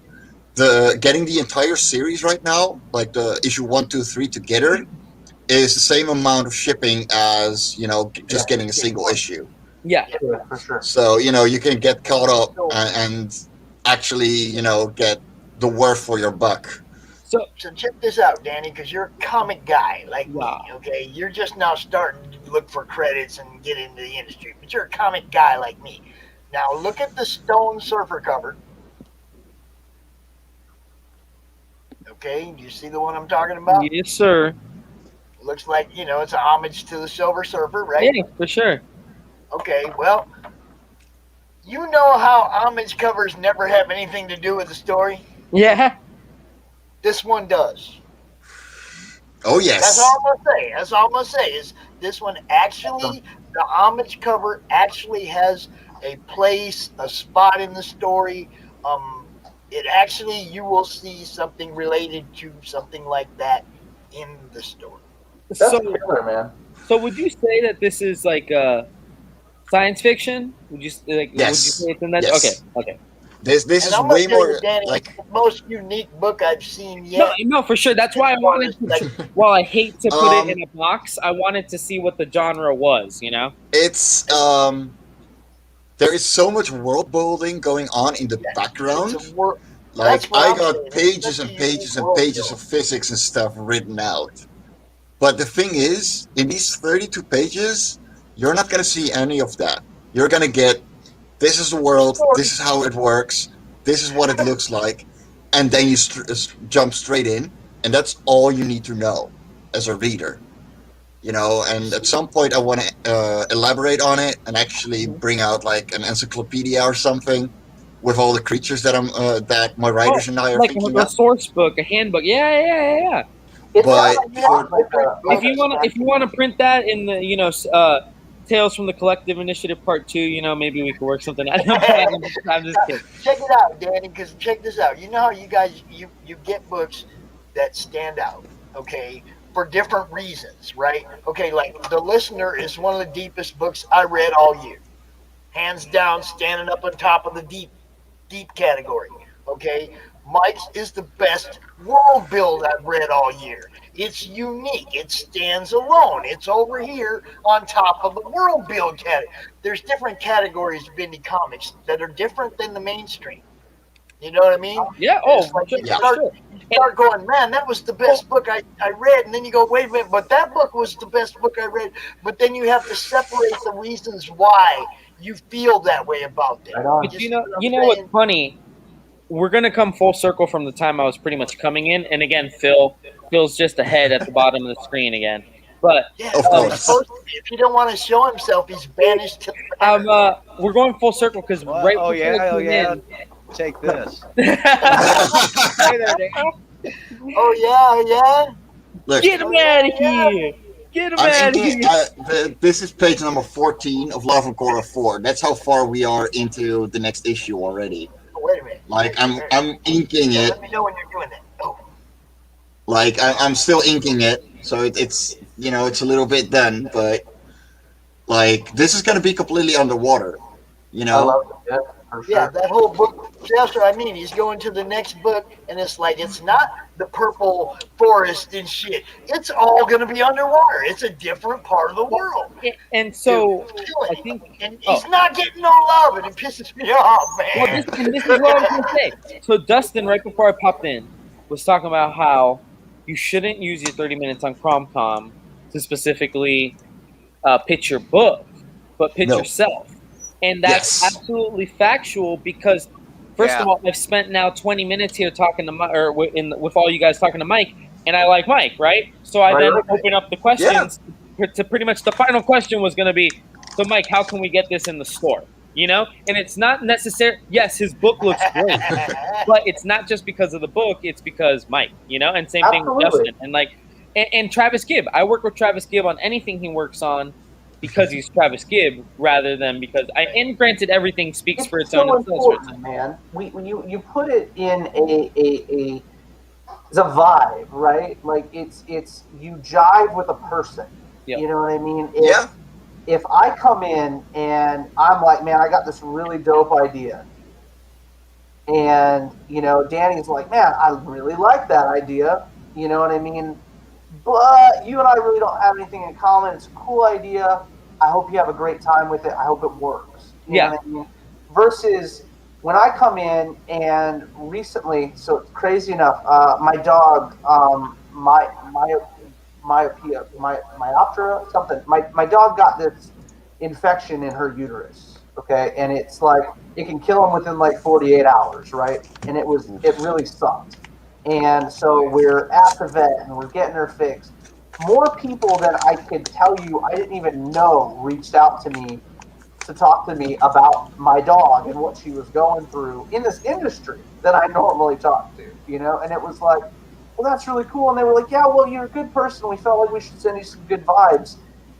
getting the entire series right now, like the issue 1, 2, 3 together, is the same amount of shipping as, you know, just getting a single issue. Yeah, for sure. So, you know, you can get caught up and actually, you know, get the worth for your buck. So check this out, Danny, because you're a comic guy like me, okay? You're just now starting to look for credits and get into the industry, but you're a comic guy like me. Now look at the Stone Surfer cover. Okay, do you see the one I'm talking about? Yes, sir. Looks like, you know, it's a homage to the Silver Surfer, right? Yeah, for sure. Okay, well, you know how homage covers never have anything to do with the story? Yeah. This one does. Oh, yes. That's all I'm going to say. That's all I'm going to say is this one actually, the homage cover actually has a place, a spot in the story. It actually, you will see something related to something like that in the story. That's killer, man. So would you say that this is like science fiction? Would you like? Yes. Would you say it's in that? Yes. Okay. This And is I'm gonna way tell you, more Danny, like. it's the most unique book I've seen yet. No, for sure. That's why I wanted to. While I hate to put it in a box, I wanted to see what the genre was. You know. It's there is so much world building going on in the background. Like I got pages and pages and pages of physics and stuff written out. But the thing is, in these 32 pages, you're not going to see any of that. You're going to get, this is the world, this is how it works, this is what it looks like, and then you jump straight in, and that's all you need to know as a reader. You know, and at some point I want to elaborate on it and actually bring out like an encyclopedia or something with all the creatures that that my writers and I are like thinking a of. source book, a handbook. Yeah. But If you want to print that in the, you know, Tales from the Collective Initiative Part 2, you know, maybe we could work something out. I'm just kidding. Check it out, Danny, because check this out. You know how you guys, you get books that stand out, okay, for different reasons, right? Okay, like The Listener is one of the deepest books I read all year. Hands down, standing up on top of the deep category, okay? Mike's is the best world build I've read all year. It's unique. It stands alone. It's over here on top of the world build category. There's different categories of indie comics that are different than the mainstream. You know what I mean? Yeah. It's like you start going, man, that was the best book I read. And then you go, wait a minute, but that book was the best book I read. But then you have to separate the reasons why you feel that way about them. But you know what's funny? We're gonna come full circle from the time I was pretty much coming in, and again, Phil's just ahead at the bottom of the screen again. But Yeah, Of he's course. supposed to be. If he don't want to show himself, he's banished to we're going full circle because right Oh before yeah, we came in, Take this. hey there, Dave. Oh yeah. Look, Get him out of here! Get him I'm out of inking. here! This is page number 14 of Love and Korra 4. That's how far we are into the next issue already. Oh, wait a minute. Like I'm inking it. Let me know when you're doing that. Oh. Like I'm still inking it, so it's it's a little bit done, but like this is gonna be completely underwater. I love it. For sure. Yeah, that whole book. That's what I mean. He's going to the next book, and it's like it's not the purple forest and shit. It's all going to be underwater. It's a different part of the world. And so I think and he's not getting no love, and it pisses me off, man. Well, this is what I was gonna say. So Dustin, right before I popped in, was talking about how you shouldn't use your 30 minutes on CRoM Con to specifically pitch your book, but pitch yourself. And that's absolutely factual because, first of all, I've spent now 20 minutes here talking to Mike, or with all you guys talking to Mike, and I like Mike, right? So I then open up the questions to pretty much the final question was going to be, so Mike, how can we get this in the store? You know, and it's not necessary. Yes, his book looks great, but it's not just because of the book. It's because Mike, you know, and same thing with Dustin and and Travis Gibb. I work with Travis Gibb on anything he works on because he's Travis Gibb rather than because and granted, everything speaks for its own. Important, man. When you put it in it's a vibe, right? Like it's you jive with a person. Yep. You know what I mean? If I come in and I'm like, man, I got this really dope idea, and Danny's like, man, I really like that idea. You know what I mean? But you and I really don't have anything in common. It's a cool idea. I hope you have a great time with it. I hope it works. You know what I mean? Versus when I come in and recently, so it's crazy enough, my dog, myoptera, something. My dog got this infection in her uterus. Okay, and it's like it can kill him within like 48 hours, right? And it really sucked. And so we're at the vet and we're getting her fixed. More people than I could tell you I didn't even know reached out to me to talk to me about my dog and what she was going through in this industry that I normally talk to, and it was like, well, that's really cool. And they were like, yeah, well, you're a good person. We felt like we should send you some good vibes.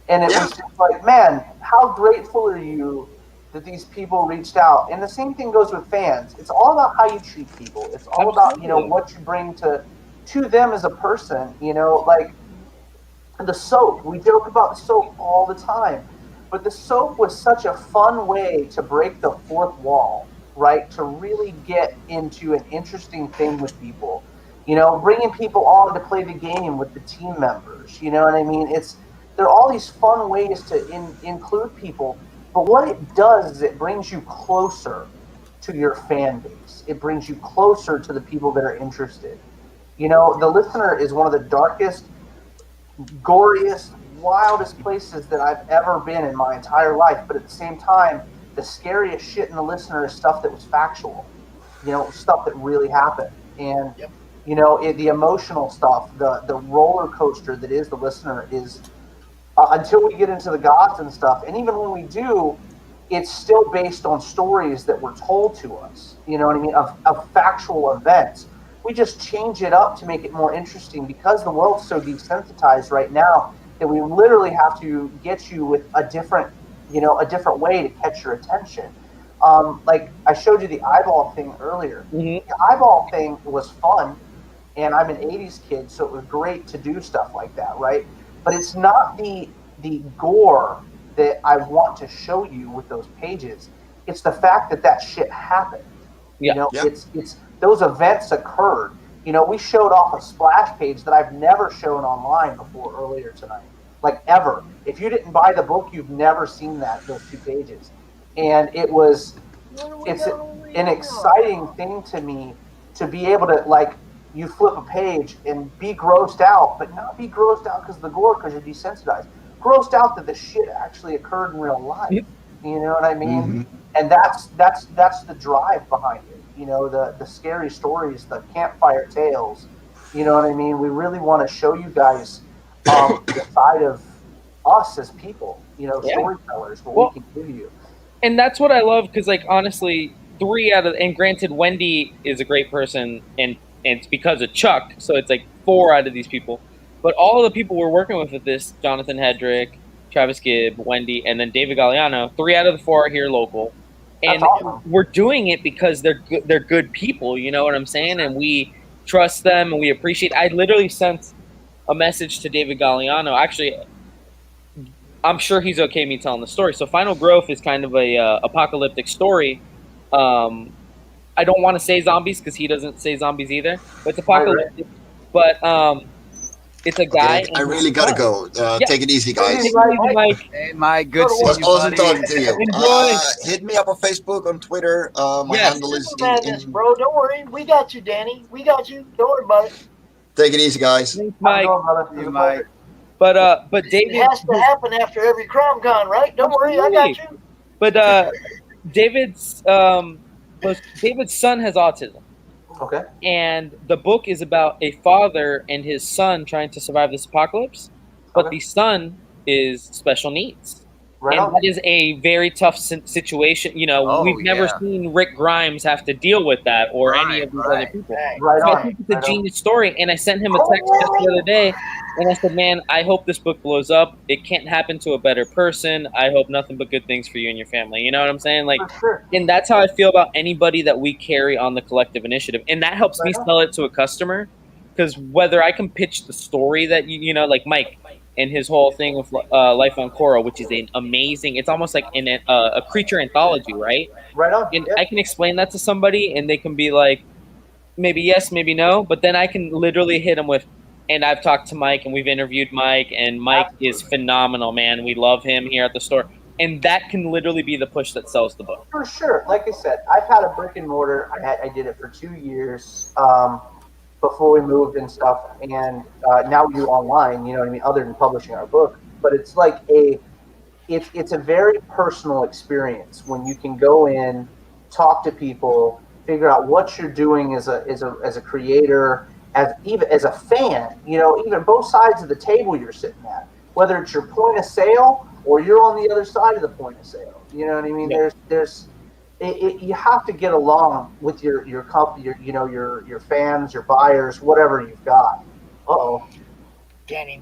And it was just like, man, how grateful are you that these people reached out? And the same thing goes with fans. It's all about how you treat people. It's all about, what you bring to them as a person, like the soap. We joke about the soap all the time. But the soap was such a fun way to break the fourth wall, right? To really get into an interesting thing with people. Bringing people on to play the game with the team members. You know what I mean? There are all these fun ways to include people. But what it does is it brings you closer to your fan base. It brings you closer to the people that are interested. The listener is one of the darkest, goriest, wildest places that I've ever been in my entire life. But at the same time, the scariest shit in the listener is stuff that was factual. Stuff that really happened. And, the emotional stuff, the roller coaster that is the listener is until we get into the gods and stuff. And even when we do, it's still based on stories that were told to us, you know what I mean, of factual events. We just change it up to make it more interesting because the world's so desensitized right now that we literally have to get you with a different way to catch your attention. Like I showed you the eyeball thing earlier. Mm-hmm. The eyeball thing was fun, and I'm an 80s kid, so it was great to do stuff like that, right? But it's not the gore that I want to show you with those pages. It's the fact that shit happened. It's those events occurred. We showed off a splash page that I've never shown online before earlier tonight. Like ever. If you didn't buy the book, you've never seen those two pages. And it's an exciting thing to me to be able to, like, you flip a page and be grossed out, but not be grossed out because of the gore, because you're desensitized. Grossed out that the shit actually occurred in real life. You know what I mean? Mm-hmm. And that's the drive behind it. The scary stories, the campfire tales. You know what I mean? We really want to show you guys the side of us as people, you know, Yeah. storytellers, what Well, we can give you. And that's what I love because, like, honestly, 3 out of, and granted, Wendy is a great person, and it's because of Chuck, so it's like 4 out of these people. But all of the people we're working with this, Jonathan Hedrick, Travis Gibb, Wendy, and then David Galliano, 3 out of the 4 are here local. And we're doing it because they're good people, you know what I'm saying? And we trust them and we appreciate. I literally sent a message to David Galliano. Actually, I'm sure he's okay me telling the story. So Final Growth is kind of a apocalyptic story. I don't want to say zombies because he doesn't say zombies either. But it's apocalyptic. But it's a guy. Okay, I really gotta go. Take it easy, guys. Hey, Mike, good It was seeing you, awesome buddy. talking to you. Enjoy. Hit me up on Facebook, on Twitter. My handle is Madness, bro. Don't worry. We got you, Danny. We got you. Don't worry about it. Take it easy, guys. Thanks, Mike. Hey, Mike. But David, it has to happen after every CRoM Con, right? Don't worry, I got you. But David's son has autism. Okay. And the book is about a father and his son trying to survive this apocalypse, but the son is special needs. Right and on. that is a very tough situation. You know, we've never seen Rick Grimes have to deal with that or any of these other people. Right So on. I think it's a genius story. And I sent him a text just the other day, and I said, man, I hope this book blows up. It can't happen to a better person. I hope nothing but good things for you and your family. You know what I'm saying? Like, and that's how I feel about anybody that we carry on the collective initiative. And that helps me sell it to a customer, because whether I can pitch the story that, you know, like Mike and his whole thing with Life on Coral, which is an amazing, it's almost like a creature anthology, right? Right on. And I can explain that to somebody and they can be like, maybe yes, maybe no, but then I can literally hit them with, and I've talked to Mike and we've interviewed Mike, and Mike is phenomenal, man. We love him here at the store. And that can literally be the push that sells the book. For sure. Like I said, I've had a brick and mortar. I did it for 2 years before we moved and stuff. And now we do online, you know what I mean, other than publishing our book. But it's like it's a very personal experience when you can go in, talk to people, figure out what you're doing as a creator, as a fan, you know, even both sides of the table you're sitting at, whether it's your point of sale or you're on the other side of the point of sale. You know what I mean? Yeah. You have to get along with your company, your fans, your buyers, whatever you've got. Danny,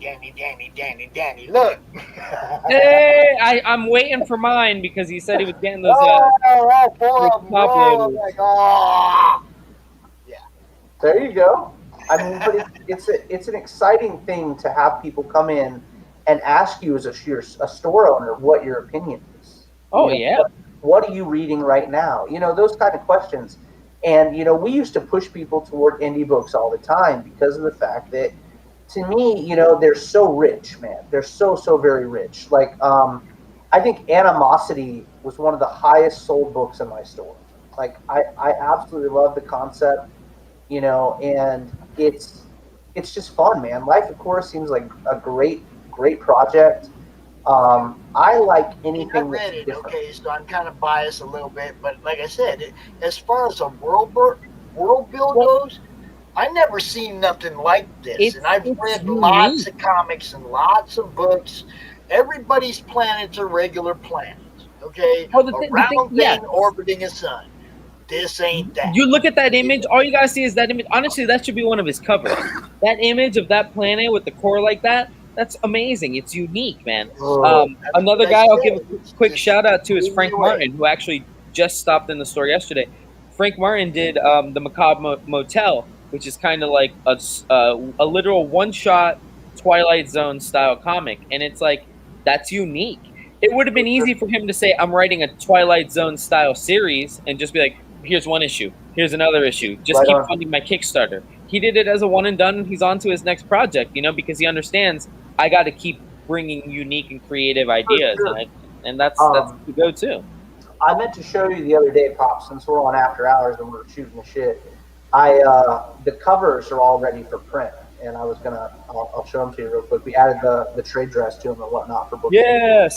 look. Hey, I'm waiting for mine because he said he was getting those. There you go. I mean, but it's an exciting thing to have people come in and ask you as a store owner what your opinion is. Oh, you know, what are you reading right now? You know, those kind of questions. And, you know, we used to push people toward indie books all the time because of the fact that, to me, you know, they're so rich, man. They're so very rich. Like, I think Animosity was one of the highest sold books in my store. Like, I absolutely love the concept, you know, and it's just fun, man. Life, of course, seems like a great project. I like anything I read that's it, different. okay, so I'm kind of biased a little bit, but like I said, as far as a world build goes, I never seen nothing like this. And I've read lots of comics and lots of books. Everybody's planet's a regular planet, okay? A round thing orbiting a sun. This ain't that. You look at that image, all you gotta see is that image. Honestly, that should be one of his covers. That image of that planet with the core like that, that's amazing. It's unique, man. Another guy I'll give a quick shout out to is Frank Martin, who actually just stopped in the store yesterday. Frank Martin did the Macabre Motel, which is kind of like a literal one-shot Twilight Zone style comic, and it's like, that's unique. It would have been easy for him to say, I'm writing a Twilight Zone style series, and just be like, here's one issue, here's another issue, just keep funding my Kickstarter. He did it as a one and done, and he's on to his next project, you know, because he understands I got to keep bringing unique and creative ideas, and that's the go-to. I meant to show you the other day, Pop, since we're on After Hours and we're shooting the shit. The covers are all ready for print, and I'll show them to you real quick. We added the trade dress to them and whatnot for books. Yeah,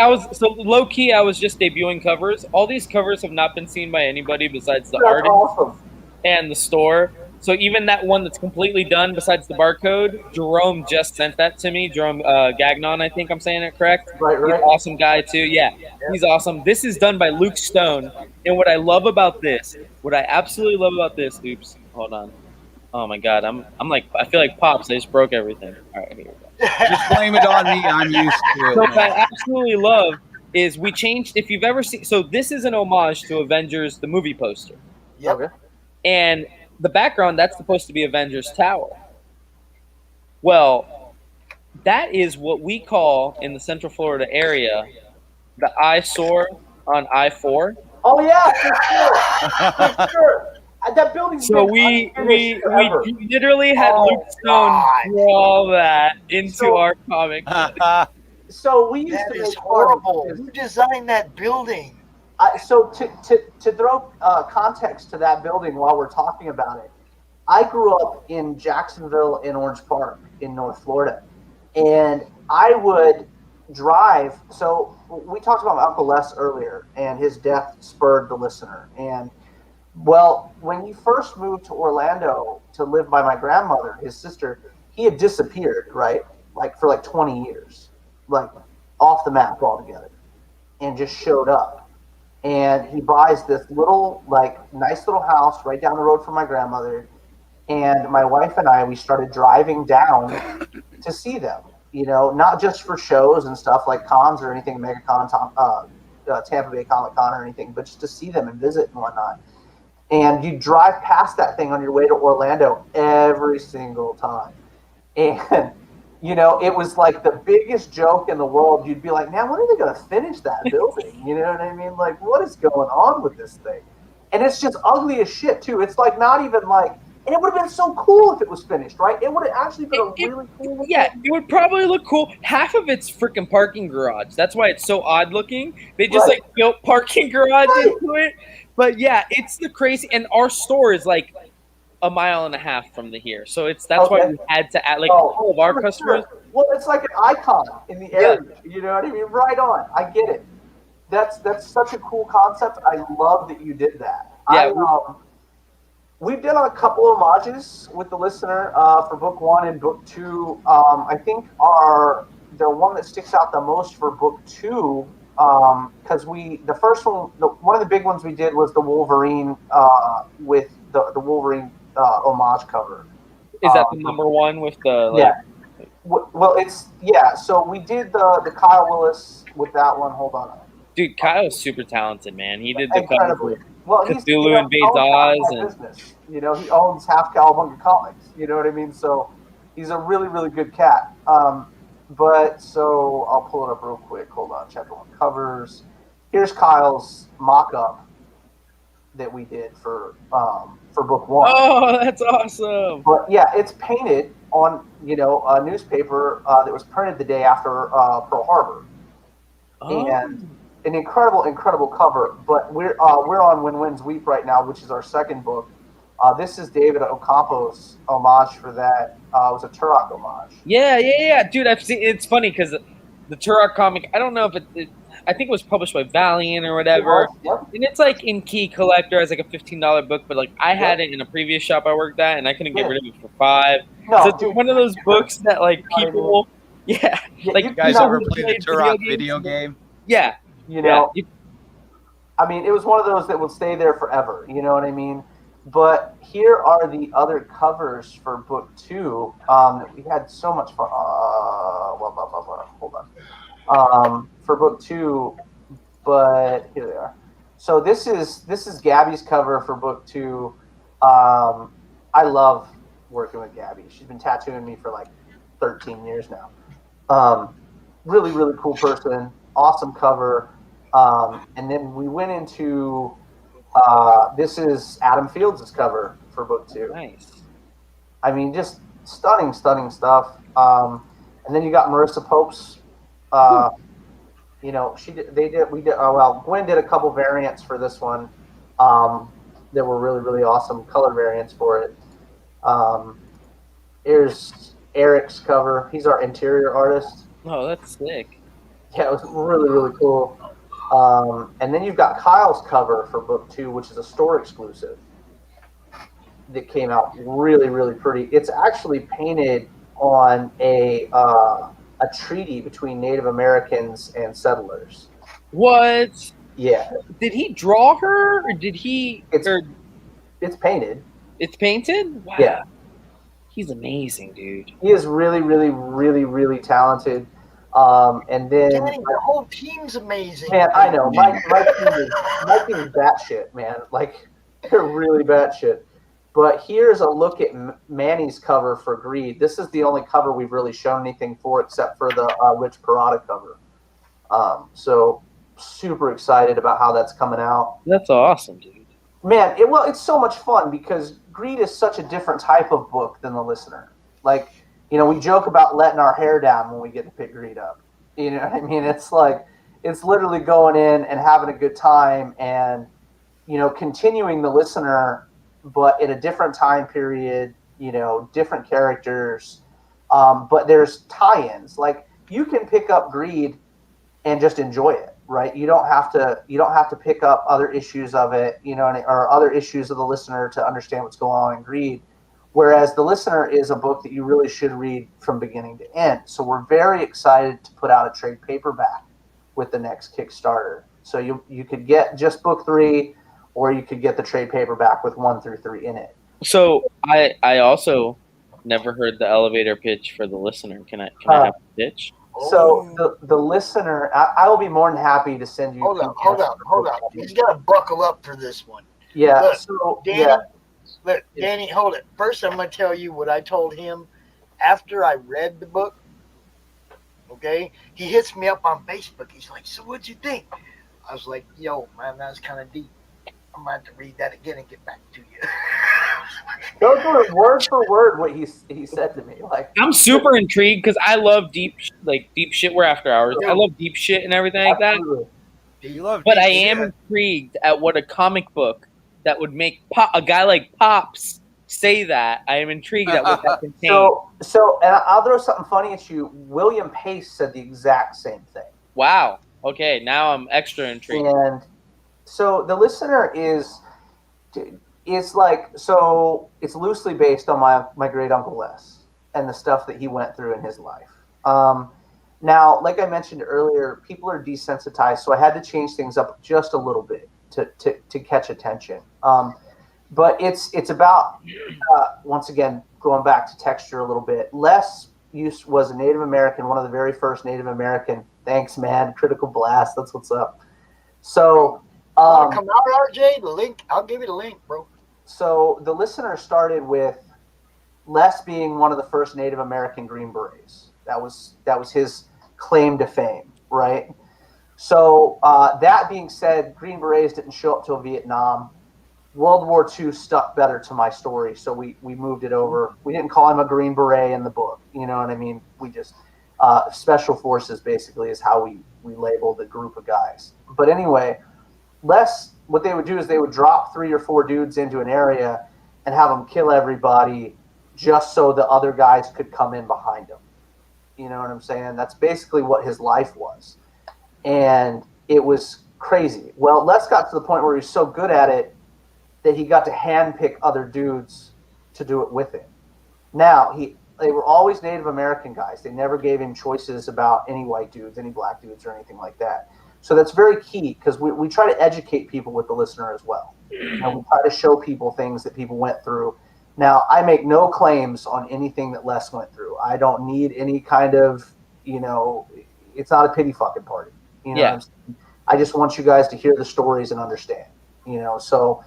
I was so low key. I was just debuting covers. All these covers have not been seen by anybody besides the artist and the store. So even that one that's completely done, besides the barcode, Jerome just sent that to me. Jerome Gagnon, I think I'm saying it correct. Right. He's an awesome guy too. Yeah, he's awesome. This is done by Luke Stone, and what I love about this, what I absolutely love about this, oops, hold on. Oh my God, I'm like, I feel like Pops. I just broke everything. All right, here we go. Just blame it on me. I'm used to it. So what I absolutely love is we changed. If you've ever seen, so this is an homage to Avengers, the movie poster. Yep. Okay. And the background, that's supposed to be Avengers Tower. Well, that is what we call in the Central Florida area the eyesore on I-4. Oh yeah, for sure. That building's So been we unfinished forever. literally had Luke Stone draw that into our comic. So we used That to is make horrible. Who designed that building? So to throw context to that building while we're talking about it, I grew up in Jacksonville in Orange Park in North Florida, and I would drive. So we talked about my Uncle Les earlier, and his death spurred the listener. And well, when he first moved to Orlando to live by my grandmother, his sister, he had disappeared, right? Like for like 20 years, like off the map altogether, and just showed up. And he buys this little, like, nice little house right down the road from my grandmother. And my wife and I, we started driving down to see them, you know, not just for shows and stuff like cons or anything, MegaCon, Tampa Bay Comic Con or anything, but just to see them and visit and whatnot. And you drive past that thing on your way to Orlando every single time. And, you know, it was like the biggest joke in the world. You'd be like, man, when are they going to finish that building? You know what I mean? Like, what is going on with this thing? And it's just ugly as shit, too. It's like not even like, and it would have been so cool if it was finished, right? It would have actually been a really cool. Yeah, it would probably look cool. Half of it's freaking parking garage. That's why it's so odd looking. They just like built parking garage into it. But yeah, it's the crazy. And our store is like a mile and a half from the here, so that's why we had to add like all of our customers. Sure. Well, it's like an icon in the area. You know what I mean? Right on. I get it. That's such a cool concept. I love that you did that. Yeah. We've done a couple of homages with the listener for book 1 and book 2. I think the one that sticks out the most for book 2, because the first one, one of the big ones we did was the Wolverine with the Wolverine homage cover. Is that the number one with the? Like, yeah. Well, so we did the Kyle Willis with that one. Hold on. Dude, Kyle's super talented, man. He did the Incredibly. cover Well, Cthulhu Invades Oz, and business. You know, he owns half Cowabunga Comics. You know what I mean? So he's a really, really good cat. But so I'll pull it up real quick. Hold on. Chapter 1 covers. Here's Kyle's mock-up that we did for book 1. Oh, that's awesome. But yeah, it's painted on a newspaper that was printed the day after Pearl Harbor, and an incredible cover. But we're on When Winds Weep right now, which is our second book. This is David Ocampo's homage for that. It was a Turok homage. Yeah, dude. I've seen. It's funny because the Turok comic. I don't know if I think it was published by Varian or whatever. Yep. And it's like in Key Collector as like a $15 book, but like I had it in a previous shop I worked at, and I couldn't get rid of it for $5. No, so it's one of those books that like people, like you guys ever play the Turok video game? Yeah, you know. I mean, it was one of those that will stay there forever. You know what I mean? But here are the other covers for book 2. We had so much fun. Hold on. For book 2, but here they are. So this is Gabby's cover for book 2. I love working with Gabby. She's been tattooing me for like 13 years now. Really, really cool person. Awesome cover. And then we went into this is Adam Fields' cover for book 2. Nice. I mean, just stunning stuff. And then you got Marissa Pope's. You know, Gwen did a couple variants for this one that were really, really awesome color variants for it. Here's Eric's cover. He's our interior artist. Oh, that's sick. Yeah, it was really, really cool. And then you've got Kyle's cover for book 2, which is a store exclusive. that came out really, really pretty. It's actually painted on a treaty between Native Americans and settlers. What? Yeah. Did he draw her, or did he? It's painted. It's painted. Wow. Yeah. He's amazing, dude. He is really, really, really, really talented. And then Danny, the whole team's amazing. man, I know my team is batshit, man. Like they're really batshit. But here's a look at Manny's cover for Greed. This is the only cover we've really shown anything for, except for the Rich Parada cover. So super excited about how that's coming out. That's awesome, dude. Man, it's so much fun because Greed is such a different type of book than The Listener. Like, you know, we joke about letting our hair down when we get to pick Greed up. You know what I mean? It's like, it's literally going in and having a good time and, you know, continuing The Listener, but in a different time period, you know, different characters. But there's tie-ins. Like, you can pick up Greed and just enjoy it. Right, you don't have to pick up other issues of it, you know, or other issues of The Listener to understand what's going on in Greed. Whereas The Listener is a book that you really should read from beginning to end. So we're very excited to put out a trade paperback with the next Kickstarter. So you could get just book 3, or you could get the trade paperback with 1 through 3 in it. So I also never heard the elevator pitch for The Listener. Can I have a pitch? So the Listener, I will be more than happy to send you. Hold up. He's got to buckle up for this one. Yeah. Look, So Danny, look, Danny, hold it. First, I'm going to tell you what I told him after I read the book. Okay, he hits me up on Facebook. He's like, "So what'd you think?" I was like, "Yo, man, that's kind of deep. I'm going to have to read that again and get back to you." Go through it word for word what he said to me. Like, I'm super intrigued because I love deep shit. We're after hours. I love deep shit and everything like that. You love But deep I shit. am intrigued at what a comic book that would make a guy like Pops say that. I am intrigued at what that contains. So, and I'll throw something funny at you. William Pace said the exact same thing. Wow. Okay, now I'm extra intrigued. And so The Listener is like, so it's loosely based on my great uncle Les and the stuff that he went through in his life. Now, like I mentioned earlier, people are desensitized, so I had to change things up just a little bit to catch attention. But it's about once again going back to texture a little bit. Les was a Native American, one of the very first Native American. Thanks, man. Critical Blast. That's what's up. So. Come out, RJ. The link. I'll give you the link, bro. So The Listener started with Les being one of the first Native American Green Berets. That was his claim to fame, right? So that being said, Green Berets didn't show up till Vietnam. World War II stuck better to my story, so we moved it over. We didn't call him a Green Beret in the book, you know what I mean? We just Special Forces basically is how we labeled the group of guys. But anyway. What they would do is they would drop 3 or 4 dudes into an area and have them kill everybody just so the other guys could come in behind them. You know what I'm saying? That's basically what his life was. And it was crazy. Well, Les got to the point where he was so good at it that he got to handpick other dudes to do it with him. Now, they were always Native American guys. They never gave him choices about any white dudes, any black dudes, or anything like that. So that's very key because we try to educate people with The Listener as well. And we try to show people things that people went through. Now, I make no claims on anything that Les went through. I don't need any kind of, you know, it's not a pity fucking party. You know what I'm saying? I just want you guys to hear the stories and understand, you know. So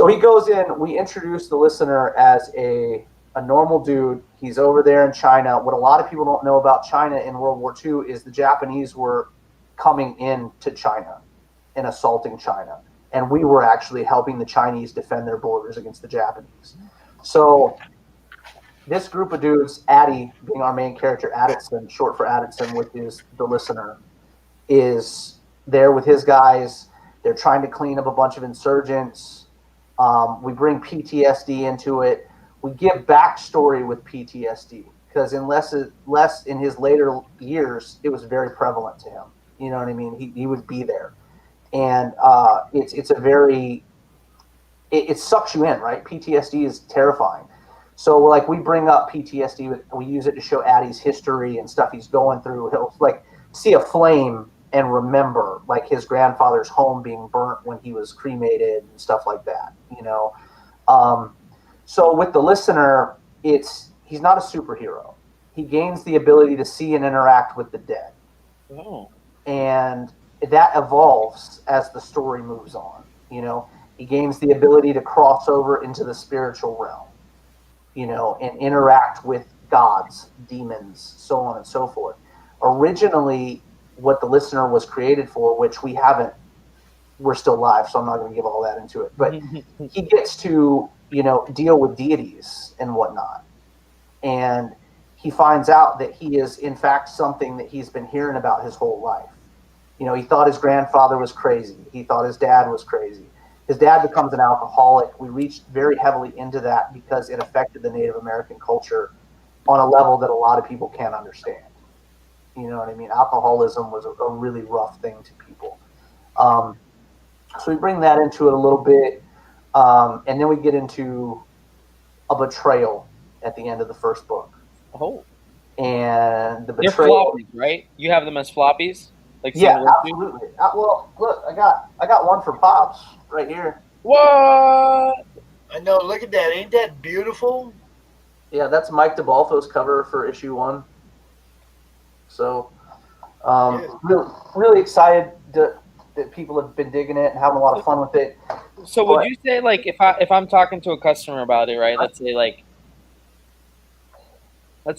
he goes in, we introduce The Listener as a normal dude. He's over there in China. What a lot of people don't know about China in World War II is the Japanese were coming into China and assaulting China. And we were actually helping the Chinese defend their borders against the Japanese. So this group of dudes, Addy being our main character, Addison, short for Addison, which is The Listener, is there with his guys. They're trying to clean up a bunch of insurgents. We bring PTSD into it. We give backstory with PTSD because in his later years, it was very prevalent to him. You know what I mean? He would be there. And it's a very it sucks you in, right? PTSD is terrifying. So like we bring up PTSD, we use it to show Addie's history and stuff he's going through. He'll like see a flame and remember like his grandfather's home being burnt when he was cremated and stuff like that, you know. So with the listener, he's not a superhero. He gains the ability to see and interact with the dead. Oh. And that evolves as the story moves on, you know. He gains the ability to cross over into the spiritual realm, you know, and interact with gods, demons, so on and so forth. Originally, what the listener was created for, which we're still live, so I'm not going to give all that into it, but he gets to, you know, deal with deities and whatnot. And he finds out that he is, in fact, something that he's been hearing about his whole life. You know, he thought his grandfather was crazy. He thought his dad was crazy. His dad becomes an alcoholic. We reached very heavily into that because it affected the Native American culture on a level that a lot of people can't understand. You know what I mean? Alcoholism was a really rough thing to people. So we bring that into it a little bit. And then we get into a betrayal at the end of the first book. Oh. And the They're betrayal. floppies, right? You have them as floppies? Like Yeah, single issue? absolutely. Well, look, I got one for Pops right here. What? I know. Look at that. Ain't that beautiful? Yeah, that's Mike DeBalfo's cover for issue 1. So, really excited that people have been digging it and having a lot of fun with it. So would you say, like, if I'm talking to a customer about it, right? Let's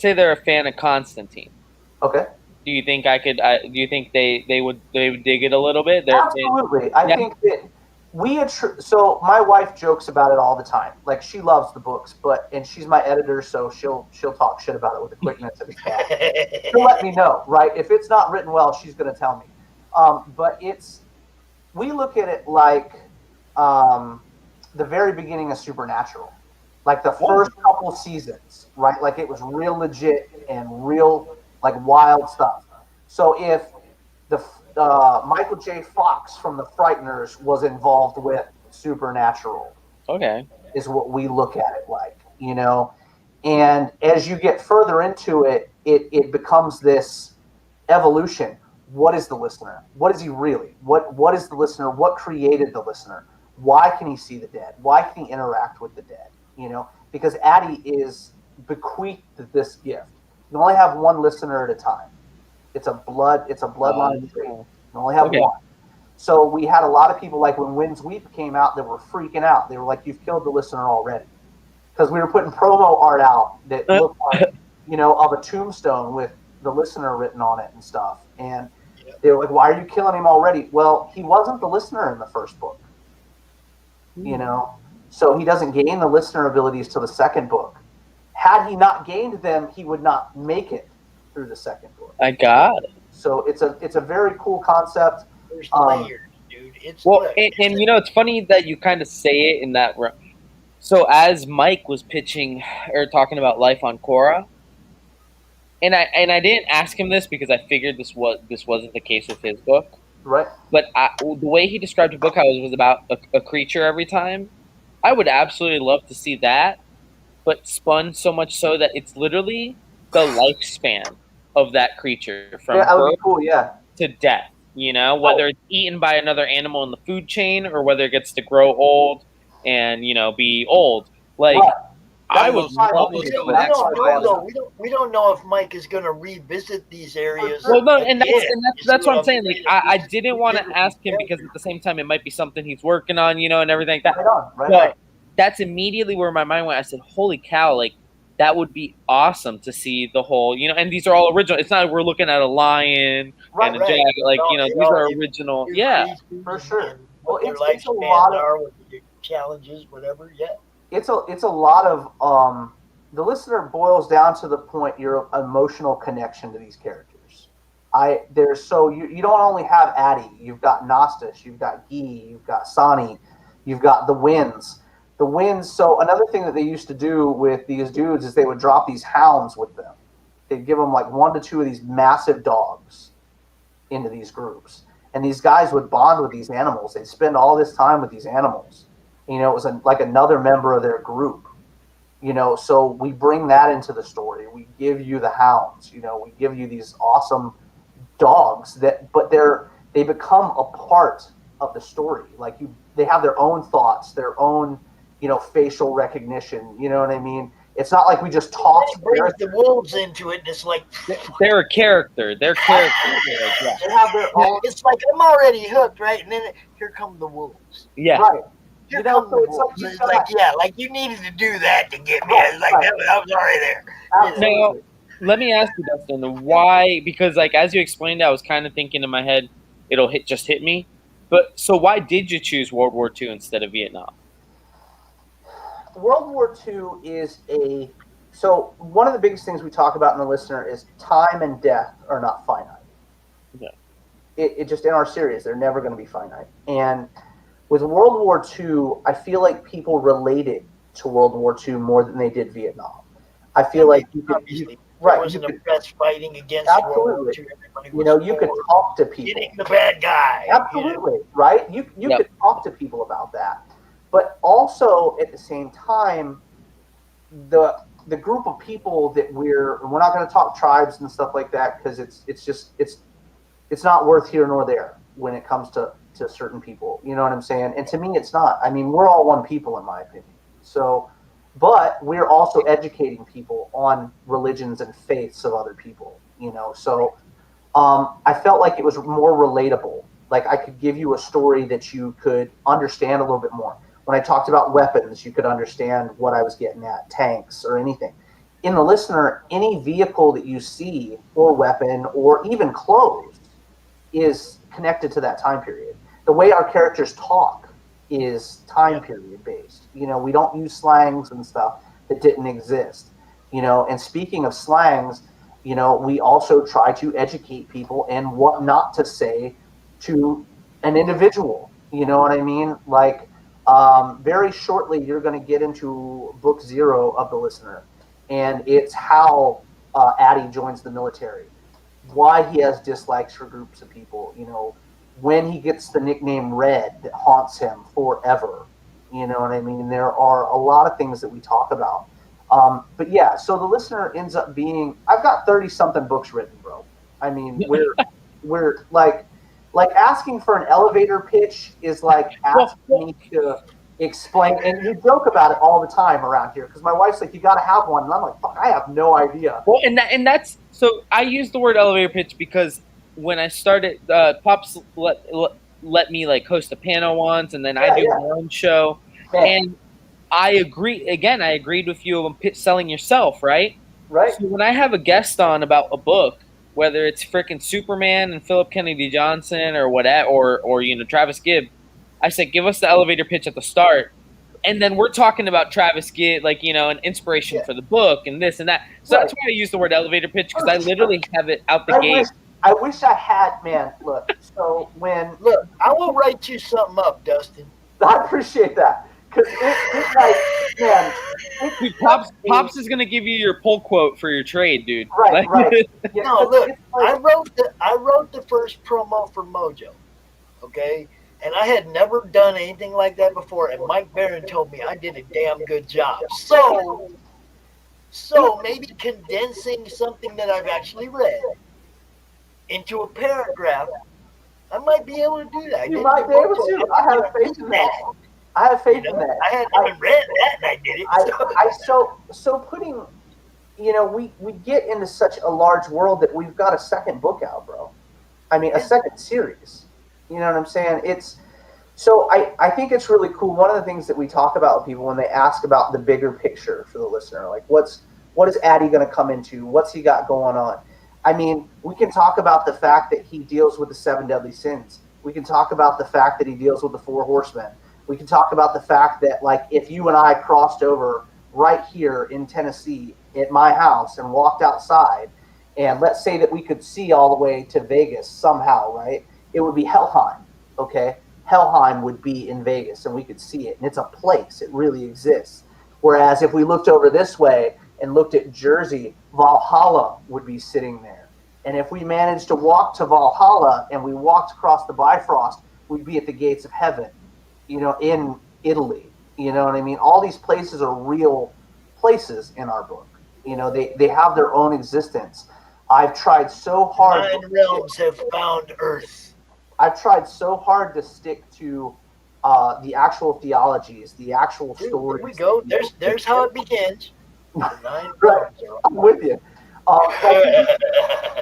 say they're a fan of Constantine. Okay. Do you think I could? Do you think they would dig it a little bit? Absolutely. I think that so my wife jokes about it all the time. Like she loves the books, and she's my editor, so she'll talk shit about it with the quickness of his cat. She'll let me know, right? If it's not written well, she's going to tell me. But we look at it like the very beginning of Supernatural, like the first couple seasons, right? Like it was real legit and real like wild stuff. So if the Michael J. Fox from The Frighteners was involved with Supernatural, okay, is what we look at it like, you know. And as you get further into it, it becomes this evolution. What is the listener? What is he really? What is the listener? What created the listener? Why can he see the dead? Why can he interact with the dead? You know, because Addie is bequeathed this gift. You only have one listener at a time. It's a bloodline tree. You only have one. So we had a lot of people, like when Winds Weep came out, that were freaking out. They were like, "You've killed the listener already," because we were putting promo art out that looked like, you know, of a tombstone with the listener written on it and stuff. And they were like, "Why are you killing him already?" Well, he wasn't the listener in the first book, you know, so he doesn't gain the listener abilities till the second book. Had he not gained them, he would not make it through the second book. I got it. So it's a very cool concept. There's layers, dude. It's well, and you know, it's funny that you kind of say it in that. So as Mike was pitching or talking about life on Korra, and I didn't ask him this because I figured this wasn't the case with his book. Right. But the way he described the book, how it was about a creature every time, I would absolutely love to see that, but spun so much so that it's literally the lifespan of that creature from that would be birth cool, to death. You know, whether it's eaten by another animal in the food chain or whether it gets to grow old and, you know, be old. Like, I would love to see that. We don't know if Mike is going to revisit these areas. Well, no, and that's what I'm saying. Like, I didn't want to ask him because at the same time it might be something he's working on, you know, and everything like that. But that's immediately where my mind went. I said, "Holy cow!" Like, that would be awesome to see the whole, you know. And these are all original. It's not like we're looking at a lion and a jaguar. Like, you know, these are original. Yeah, for sure. Well, it's a lot of challenges, whatever. Yeah. It's a lot of the listener boils down to the point your emotional connection to these characters. You don't only have Addie, you've got Nostis, you've got Guy, you've got Sani, you've got the Winds. So another thing that they used to do with these dudes is they would drop these hounds with them. They'd give them like 1 to 2 of these massive dogs into these groups. And these guys would bond with these animals. They'd spend all this time with these animals. You know, it was like another member of their group. You know, so we bring that into the story. We give you the hounds. You know, we give you these awesome dogs but they become a part of the story. Like they have their own thoughts, their own, you know, facial recognition. You know what I mean? It's not like we just toss the wolves into it, and it's like they're a character. They're characters. They have their own. It's like I'm already hooked, right? And then here come the wolves. Yeah. Right. Here come the wolves. It's like, yeah, like you needed to do that to get me. I was like, I was already there. Now, let me ask you, Dustin, why? Because like as you explained, I was kind of thinking in my head, it'll hit me. But so why did you choose World War II instead of Vietnam? World War II is so one of the biggest things we talk about in the listener is time and death are not finite. Yeah. It just in our series, they're never going to be finite. And with World War II, I feel like people related to World War II more than they did Vietnam. I feel like you could, There wasn't a best fighting against World War II. Everybody was, you know, you could talk to people. Getting the bad guy. Absolutely, right? You could talk to people about that. But also at the same time, the group of people that we're not going to talk tribes and stuff like that because it's not worth here nor there when it comes to certain people. You know what I'm saying? And to me, it's not. I mean, we're all one people in my opinion. So, but we're also educating people on religions and faiths of other people. You know, so I felt like it was more relatable. Like I could give you a story that you could understand a little bit more. When I talked about weapons, you could understand what I was getting at, tanks or anything. In the listener, any vehicle that you see or weapon or even clothes is connected to that time period. The way our characters talk is time period based. You know, we don't use slangs and stuff that didn't exist. You know, and speaking of slangs, you know, we also try to educate people and what not to say to an individual. You know what I mean? Like, very shortly, you're going to get into book 0 of the listener, and it's how Addie joins the military, why he has dislikes for groups of people, you know, when he gets the nickname Red that haunts him forever. You know what I mean? There are a lot of things that we talk about. But yeah, so the listener ends up being, I've got 30 something books written, bro. I mean, we're like asking for an elevator pitch is like asking me to explain, and you joke about it all the time around here because my wife's like, you got to have one, and I'm like, fuck, I have no idea. Well, and that's so I use the word elevator pitch because when I started, Pops let me like host a panel once, and then I do my own show, and I agree. Again, I agreed with you on selling yourself, right? Right. So when I have a guest on about a book, whether it's freaking Superman and Philip Kennedy Johnson or whatever, or you know Travis Gibb, I said give us the elevator pitch at the start, and then we're talking about Travis Gibb, like you know, an inspiration for the book and this and that. So that's why I use the word elevator pitch because I literally have it out the gate. I wish I had, man. Look, so look, I will write you something up, Dustin. I appreciate that. Dude, Pops is gonna give you your pull quote for your trade, dude. Right, right. Yeah, no, look, I wrote the first promo for Mojo, okay, and I had never done anything like that before, and Mike Barron told me I did a damn good job. So maybe condensing something that I've actually read into a paragraph, I might be able to do that. You might be able to. I have faith in that. I have faith in that. I hadn't read that, and I did it. So putting, you know, we get into such a large world that we've got a second book out, bro. I mean, a second series. You know what I'm saying? So I think it's really cool. One of the things that we talk about with people when they ask about the bigger picture for the listener, like what is Addie going to come into? What's he got going on? I mean, we can talk about the fact that he deals with the 7 deadly sins. We can talk about the fact that he deals with the 4 horsemen. We can talk about the fact that, like, if you and I crossed over right here in Tennessee at my house and walked outside, and let's say that we could see all the way to Vegas somehow, right? It would be Helheim, okay? Helheim would be in Vegas, and we could see it. And it's a place. It really exists. Whereas if we looked over this way and looked at Jersey, Valhalla would be sitting there. And if we managed to walk to Valhalla and we walked across the Bifrost, we'd be at the gates of heaven, you know, in Italy. You know what I mean? All these places are real places in our book. You know, they have their own existence. I've tried so hard. 9 realms have found Earth. I've tried so hard to stick to the actual theologies, the actual stories. Here we go. There's how it begins. Right. I'm with you.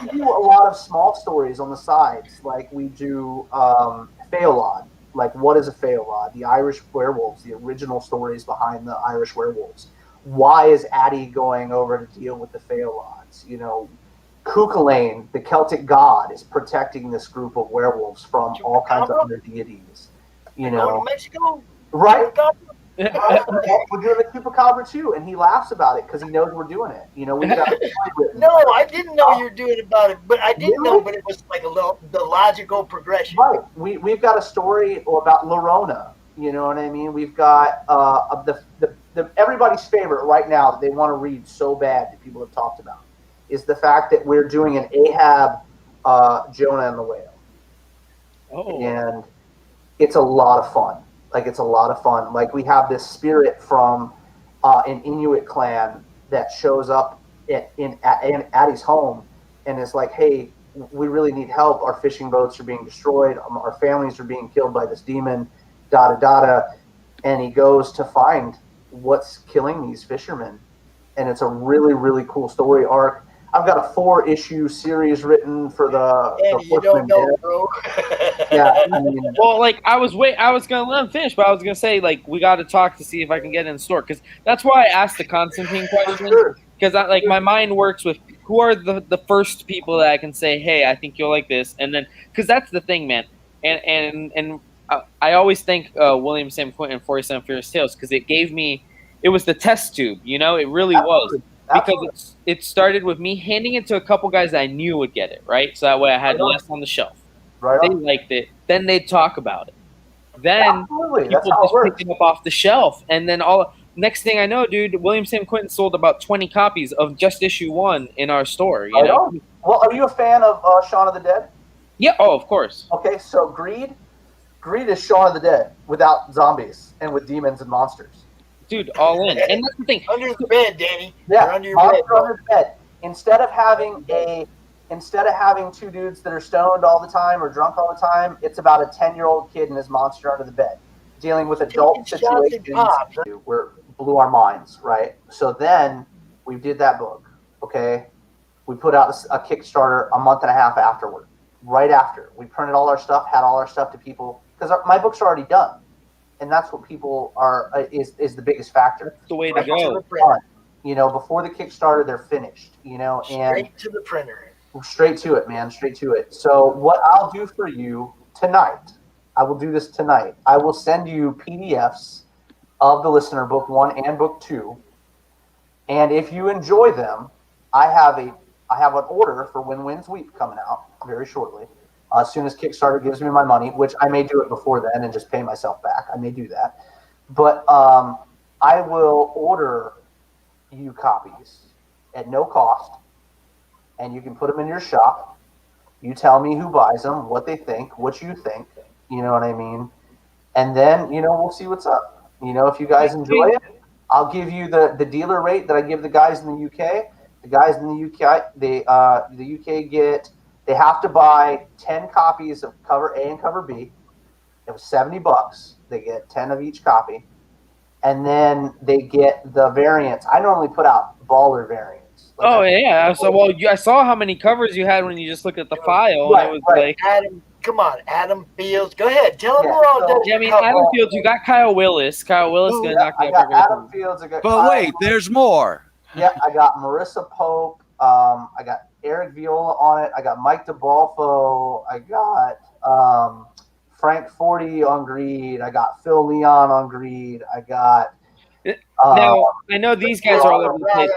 We do a lot of small stories on the sides, like we do Feolod. Like, what is a Feolod? The Irish werewolves, the original stories behind the Irish werewolves. Why is Addie going over to deal with the Feolods? You know, Cuchulainn, the Celtic god, is protecting this group of werewolves from all kinds of other deities. You know, Going to Mexico, right? We're doing the Chupacabra too, and he laughs about it because he knows we're doing it. You know, we got No, I didn't know you were doing about it, but I didn't know. But it was like the logical progression. Right. We've got a story about Lorona. You know what I mean? We've got the everybody's favorite right now that they want to read so bad that people have talked about is the fact that we're doing an Ahab, Jonah and the Whale. Oh. And it's a lot of fun. Like, it's a lot of fun. Like, we have this spirit from an Inuit clan that shows up in Addie's home and is like, hey, we really need help. Our fishing boats are being destroyed. Our families are being killed by this demon, da-da-da-da. And he goes to find what's killing these fishermen. And it's a really, really cool story arc. I've got a 4-issue series written for the you don't know, bro. Yeah, I mean, well, like I was gonna let him finish, but I was gonna say like we got to talk to see if I can get it in store because that's why I asked the Constantine question because like my mind works with who are the first people that I can say, hey, I think you'll like this, and then because that's the thing, man, and I always thank William Sam Quinton 47 Furious Tales because it was the test tube, you know, it really was. Because it started with me handing it to a couple guys that I knew would get it, right? So that way I had less on the shelf. Right they liked it. Then they'd talk about it. Then Absolutely. people just picked it up off the shelf. And then next thing I know, dude, William Sam Quinton sold about 20 copies of just issue 1 in our store. You know? Well, are you a fan of Shaun of the Dead? Yeah, oh, of course. Okay, so Greed is Shaun of the Dead without zombies and with demons and monsters. Dude, all in. And that's the thing. Under the bed, Danny. Yeah, You're under your bed. under the bed. Instead of having 2 dudes that are stoned all the time or drunk all the time, it's about a 10-year-old kid and his monster under the bed dealing with adult situations. Where blew our minds, right? So then we did that book. Okay, we put out a Kickstarter a month and a half afterward. Right after we printed all our stuff, had all our stuff to people because my books are already done. And that's what people is the biggest factor. That's the way to go. You know, before the Kickstarter, they're finished. You know, and straight to the printer. Straight to it, man. Straight to it. So what I'll do for you tonight, I will do this tonight. I will send you PDFs of the listener book 1 and book 2, and if you enjoy them, I have an order for When Winds Weep coming out very shortly. As soon as Kickstarter gives me my money, which I may do it before then and just pay myself back. I may do that. But I will order you copies at no cost, and you can put them in your shop. You tell me who buys them, what they think, what you think. You know what I mean? And then, you know, we'll see what's up. You know, if you guys enjoy it, I'll give you the dealer rate that I give the guys in the UK. The guys in the UK, the UK they have to buy 10 copies of cover A and cover B. It was $70. They get 10 of each copy. And then they get the variants. I normally put out baller variants. Yeah. So, I saw how many covers you had when you just looked at the file. Right, and it was like Adam. Come on, Adam Fields. Go ahead. Tell them we're all done. Yeah, I mean, Adam Fields. You got Kyle Willis. Kyle Willis gonna knock you out. Adam Fields. I got but wait, there's more. Yeah, I got Marissa Pope. I got Eric Viola on it. I got Mike DeBalfo. I got Frank Forty on Greed. I got Phil Leon on Greed. I got. Now I know these guys are all over the place.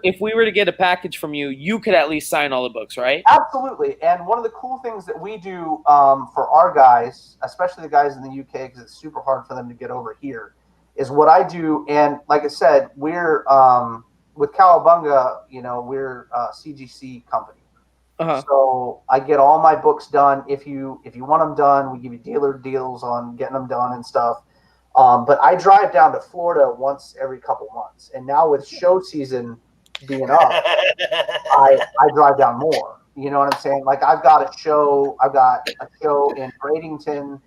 If we were to get a package from you, you could at least sign all the books, right? Absolutely. And one of the cool things that we do for our guys, especially the guys in the UK, because it's super hard for them to get over here, is what I do. And like I said, we're with Cowabunga, you know, we're a CGC company. So I get all my books done. If you want them done, we give you dealer deals on getting them done and stuff. But I drive down to Florida once every couple months, and now with show season being up, I drive down more. You know what I'm saying? Like I've got a show in Bradenton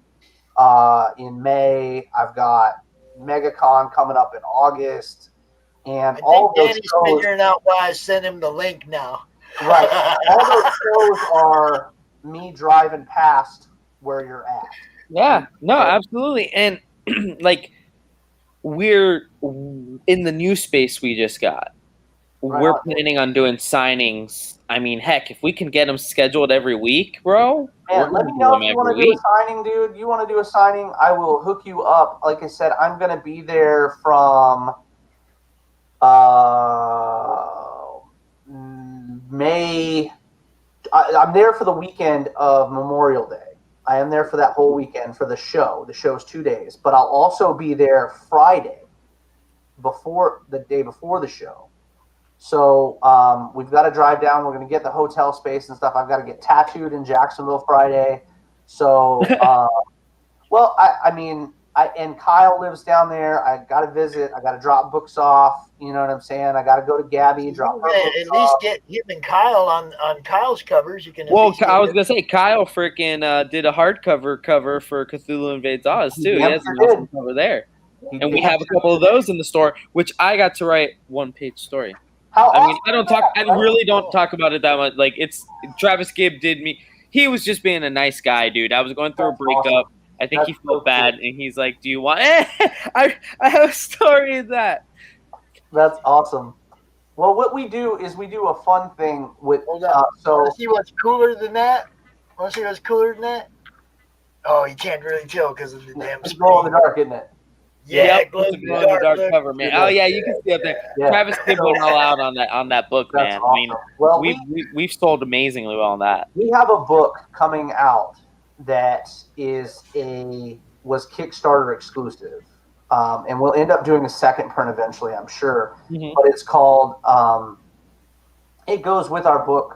in May. I've got MegaCon coming up in August, and I all think those Danny's shows. figuring out why I sent him the link now. Right. All those shows are me driving past where you're at. Yeah, no, absolutely. And like we're in the new space we just got. We're planning on doing signings. I mean, heck, if we can get them scheduled every week, bro. Man, let me know if you want to do a signing, dude. You want to do a signing? I will hook you up. Like I said, I'm going to be there from May. I'm there for the weekend of Memorial Day. I am there for that whole weekend for the show. The show's 2 days, but I'll also be there Friday, the day before the show. So we've got to drive down. We're going to get the hotel space and stuff. I've got to get tattooed in Jacksonville Friday. So, well, I mean, and Kyle lives down there. I got to visit. I got to drop books off. You know what I'm saying? I got to go to Gabby, drop her books At least off. get him and Kyle on Kyle's covers. You can. Well, I was gonna say Kyle freaking did a hardcover cover for Cthulhu Invades Oz too. He has an awesome cover there, and we have a couple of those in the store, which I got to write 1-page story. I mean, I really don't talk about it that much. Like it's Travis Gibb did me. He was just being a nice guy, dude. I was going through a breakup. I think he felt bad, and he's like, "Do you want?" I have a story in that. That's awesome. Well, what we do is we do a fun thing with. So want to see what's cooler than that? Want to see what's cooler than that? Oh, you can't really tell because of the damn. It's glow in the dark, isn't it? Yeah, yep, it's a glow in the dark cover, man. Oh yeah, you can see up there. Yeah. Travis Gibb went all out on that book, man. Awesome. I mean, well, we've sold amazingly well on that. We have a book coming out that was Kickstarter exclusive, and we'll end up doing a second print eventually, I'm sure. Mm-hmm. But it's called. It goes with our book,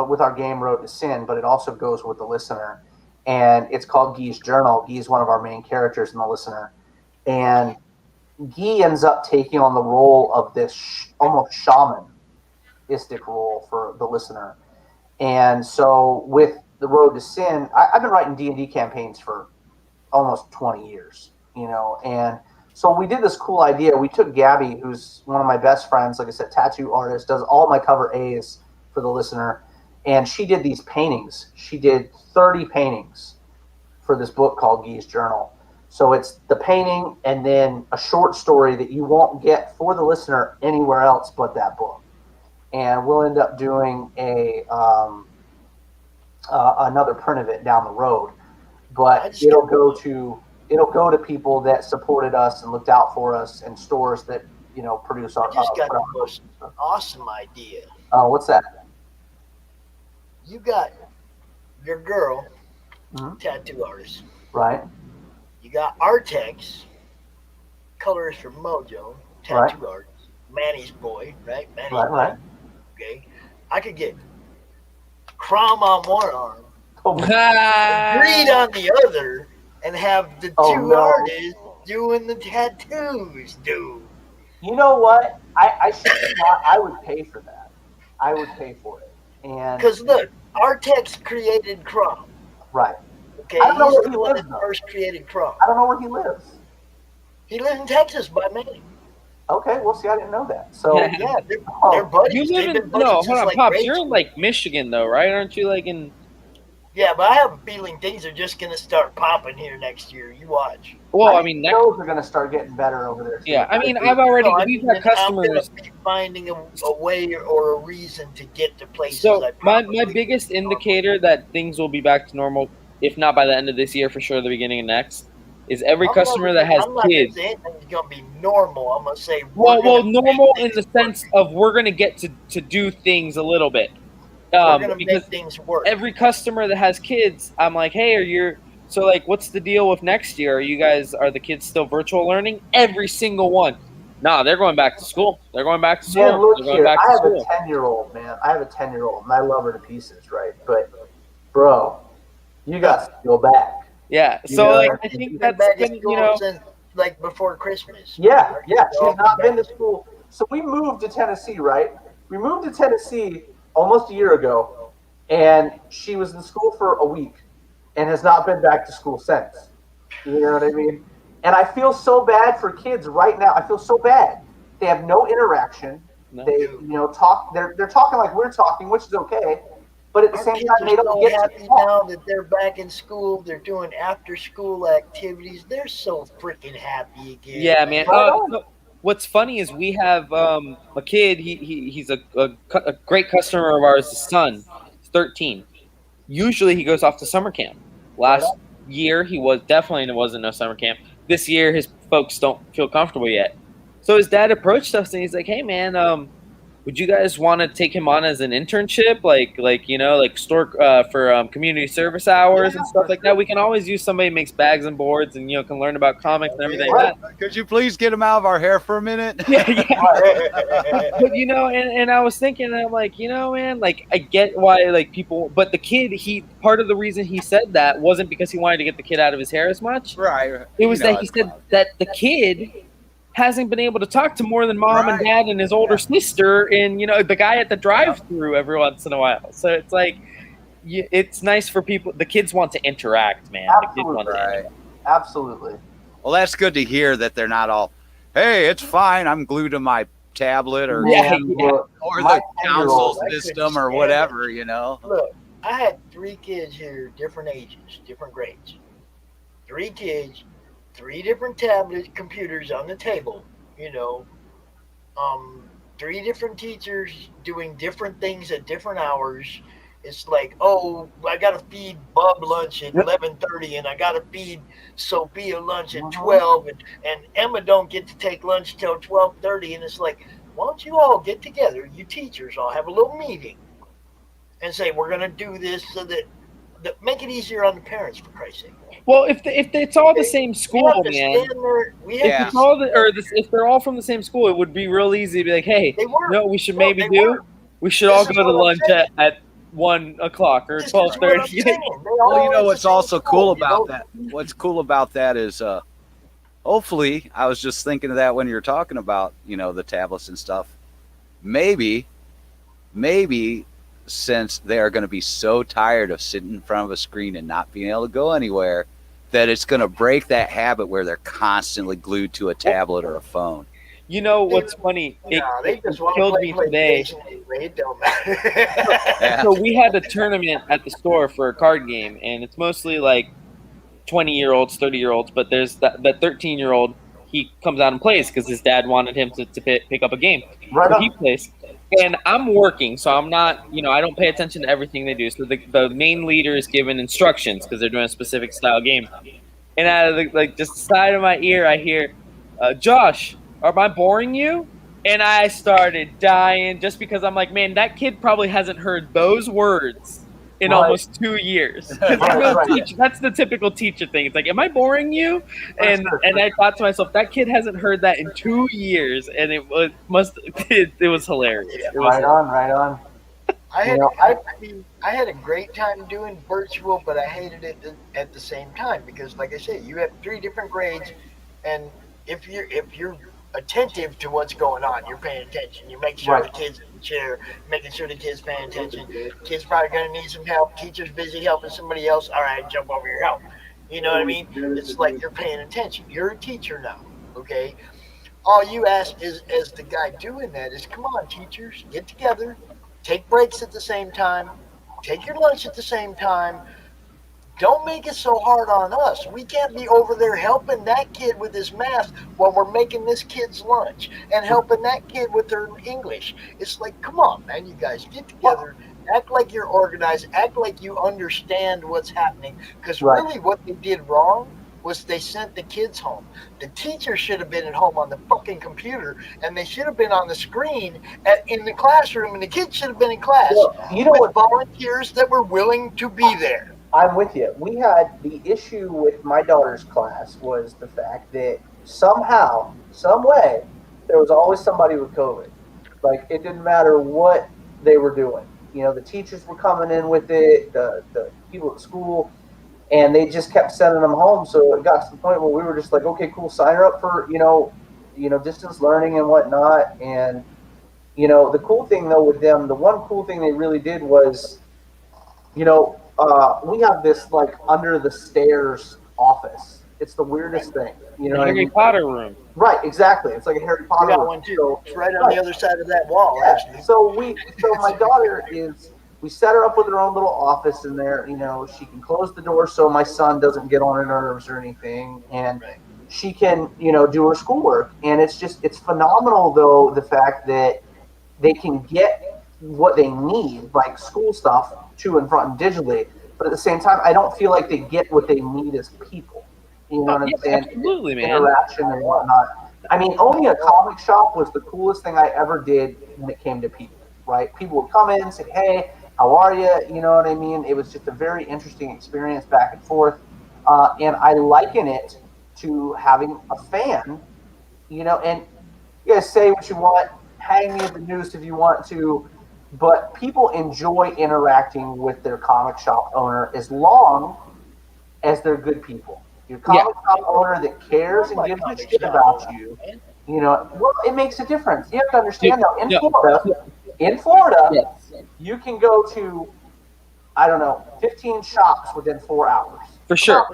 with our game Road to Sin, but it also goes with the listener, and it's called Guy's Journal. Guy's one of our main characters in the listener, and Guy ends up taking on the role of this almost shamanistic role for the listener, and so with the Road to Sin, I've been writing D&D campaigns for almost 20 years, you know, and so we did this cool idea. We took Gabby, who's one of my best friends, like I said, tattoo artist, does all my cover A's for the listener, and she did these paintings. She did 30 paintings for this book called Guy's Journal. So it's the painting and then a short story that you won't get for the listener anywhere else but that book. And we'll end up doing another print of it down the road, but it'll go to people that supported us and looked out for us, and stores that produce our. I just got the most awesome idea. Oh, what's that? You got your girl, tattoo artist, right? You got Artex, colorist from Mojo, tattoo artist, Manny's boy, right? Manny's boy. Right. Okay, I could get CRoM on one arm, Greed on the other, and have the two artists doing the tattoos, dude. You know what? I would pay for that. I would pay for it. And because look, Artex created CRoM. Right. Okay. I don't know where he the one lives. that first created CRoM. I don't know where he lives. He lives in Texas by Manning. Okay, well, see, I didn't know that. So yeah, they're buddies. You live in hold on, Pops. You're in like Michigan, though, right? Aren't you like in? Yeah, but I have a feeling things are just gonna start popping here next year. You watch. Well, I mean, shows are gonna start getting better over there. Yeah, I mean, we've had customers. I'm gonna be finding a way or a reason to get to places. So my biggest indicator that things will be back to normal, if not by the end of this year, for sure, the beginning of next, is every customer that has kids. I'm not gonna say it's gonna be normal. I'm gonna say well, normal in the sense of we're gonna get to do things a little bit. We're gonna because make things work. Every customer that has kids, I'm like, hey, so like, what's the deal with next year? Are the kids still virtual learning? Every single one. Nah, they're going back to school. They're going back to school. Man, look they're going here. back I to have school. a 10-year-old, man. I have a 10-year-old, and I love her to pieces, right? But, bro, you got to go back. Yeah. So like, I think that's been, like before Christmas. Yeah. She has not been to school. So we moved to Tennessee, right? We moved to Tennessee almost a year ago, and she was in school for a week and has not been back to school since. You know what I mean? And I feel so bad for kids right now. I feel so bad. They have no interaction. No. They, talk. They're talking like we're talking, which is okay. But at the same time, they don't so get happy now that they're back in school. They're doing after-school activities. They're so freaking happy again. Yeah, man. So what's funny is we have a kid. He's a great customer of ours. His son, he's 13. Usually he goes off to summer camp. Last year he wasn't no summer camp. This year his folks don't feel comfortable yet. So his dad approached us and he's like, "Hey, man, would you guys want to take him on as an internship, like store for community service hours and stuff like that? We can always use somebody who makes bags and boards and can learn about comics and everything like that." Could you please get him out of our hair for a minute? But and I was thinking, I'm like, man, like I get why like people, but the kid, part of the reason he said that wasn't because he wanted to get the kid out of his hair as much. Right. It was that he said that the kid hasn't been able to talk to more than mom and dad and his older sister and the guy at the drive-through every once in a while. So it's like it's nice for people. The kids want to interact, man. The kids want to interact. Absolutely. Well, that's good to hear that they're not all, "Hey, it's fine. I'm glued to my tablet or or the council system or whatever." Look, I had 3 kids here, different ages, different grades. 3 kids. 3 different tablet computers on the table, 3 different teachers doing different things at different hours. It's like, oh, I got to feed Bub lunch at 11:30, and I got to feed Sophia lunch at 12, and Emma don't get to take lunch till 12:30. And it's like, why don't you all get together, you teachers all have a little meeting and say, we're going to do this so that make it easier on the parents, for Christ's sake. Well, if it's all the same school, man. If they're all from the same school, it would be real easy to be like, "Hey, we should we should all go to lunch at 1 o'clock or 12:30." Well, what's also cool about that? What's cool about that is, hopefully, I was just thinking of that when you were talking about, the tablets and stuff. Maybe, since they are going to be so tired of sitting in front of a screen and not being able to go anywhere, that it's going to break that habit where they're constantly glued to a tablet or a phone. What's funny? It killed me today. It don't matter. So we had a tournament at the store for a card game, and it's mostly like 20-year-olds, 30-year-olds, but there's that 13-year-old. He comes out and plays because his dad wanted him to pick up a game. So he plays. And I'm working, so I'm not, I don't pay attention to everything they do. So the main leader is given instructions because they're doing a specific style game. And out of just the side of my ear, I hear, "Josh, am I boring you?" And I started dying just because I'm like, man, that kid probably hasn't heard those words in almost 2 years. That's the typical teacher thing. It's like, "Am I boring you?" And I thought to myself, that kid hasn't heard that in 2 years, and it was hilarious. It was right on. I had a great time doing virtual, but I hated it at the same time because, like I said, you have 3 different grades, and if you're attentive to what's going on, you're paying attention. You make sure the kids in the chair, making sure the kids paying attention. Kids probably gonna need some help. Teacher's busy helping somebody else. All right, jump over your help. You know what I mean? It's like you're paying attention. You're a teacher now, okay? All you ask is, as the guy doing that, is come on, teachers, get together, take breaks at the same time, take your lunch at the same time. Don't make it so hard on us. We can't be over there helping that kid with his math while we're making this kid's lunch and helping that kid with their English. It's like, come on, man, you guys get together, act like you're organized, act like you understand what's happening. Because really what they did wrong was they sent the kids home. The teacher should have been at home on the fucking computer, and they should have been on the screen in the classroom, and the kids should have been in class with volunteers that were willing to be there. I'm with you. We had the issue with my daughter's class was the fact that somehow, some way, there was always somebody with COVID. Like, it didn't matter what they were doing. The teachers were coming in with it, the people at school. and they just kept sending them home. So it got to the point where we were just like, okay, cool, sign her up for distance learning and whatnot. And the cool thing though with them, the one cool thing they really did was, we have this like under the stairs office. It's the weirdest thing. You know, The Harry Potter room. Right, exactly. It's like a Harry Potter got room. one too. It's right on the other side of that wall, actually. So my daughter we set her up with her own little office in there. She can close the door so my son doesn't get on her nerves or anything, and she can, do her schoolwork. And it's phenomenal though, the fact that they can get what they need, like school stuff, to and from digitally, but at the same time, I don't feel like they get what they need as people. You know what I'm saying? Absolutely, man. Interaction and whatnot. I mean, owning a comic shop was the coolest thing I ever did when it came to people, right? People would come in and say, hey, how are you? You know what I mean? It was just a very interesting experience back and forth. And I liken it to having a fan, and you guys say what you want, hang me at the noose if you want to, but people enjoy interacting with their comic shop owner as long as they're good people. Your comic shop owner that cares and gives a shit about you, well, it makes a difference. You have to understand now, in Florida, you can go to, 15 shops within 4 hours. For sure.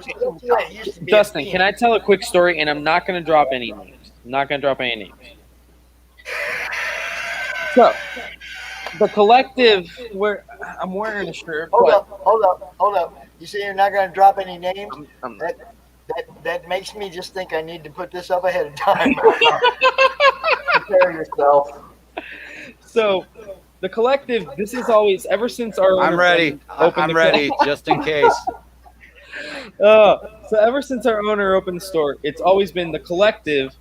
Dustin, can I tell a quick story? And I'm not going to drop any names. So, the collective, where I'm wearing a shirt. Hold up. You say you're not going to drop any names? That makes me just think I need to put this up ahead of time. Prepare yourself. So, the collective, this is always, ever since our... I'm ready. I'm ready, just in case. So ever since our owner opened the store, it's always been the collective,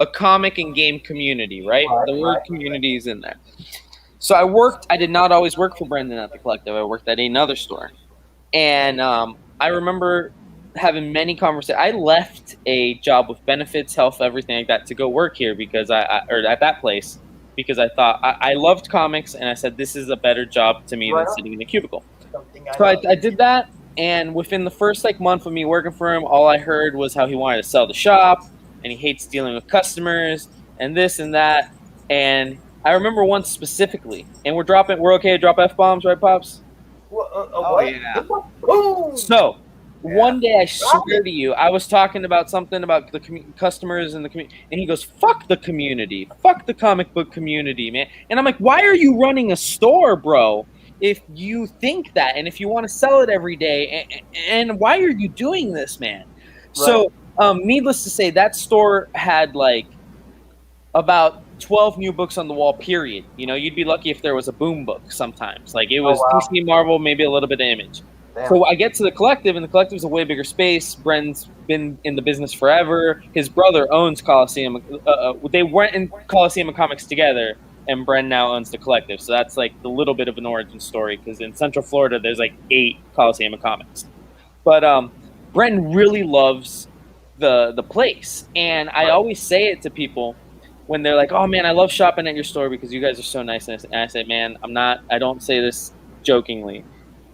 a comic and game community, right? The word community is in there. So I did not always work for Brendan at the collective. I worked at another store. And I remember having many conversations. I left a job with benefits, health, everything like that to go work here because or at that place, because I thought I loved comics, and I said, this is a better job to me than sitting in a cubicle. So I did that. And within the first month of me working for him, all I heard was how he wanted to sell the shop, and he hates dealing with customers, and this and that. And I remember one specifically, and we're okay to drop F-bombs, right, Pops? Yeah. So one day, I swear to you, I was talking about something about the customers and the community, and he goes, fuck the community. Fuck the comic book community, man. And I'm like, why are you running a store, bro? If you think that, and if you want to sell it every day, and why are you doing this, man? Right. So, needless to say, that store had about 12 new books on the wall, period. You'd be lucky if there was a Boom book sometimes. It was DC, Marvel, maybe a little bit of Image. Damn. So I get to the collective, and the collective is a way bigger space. Bren's been in the business forever. His brother owns Coliseum. They went in Coliseum Comics together. And Bren now owns the collective. So that's the little bit of an origin story, because in Central Florida, there's 8 Coliseum of Comics. But Bren really loves the place. And I always say it to people when they're like, oh man, I love shopping at your store because you guys are so nice. And I say, man, I don't say this jokingly.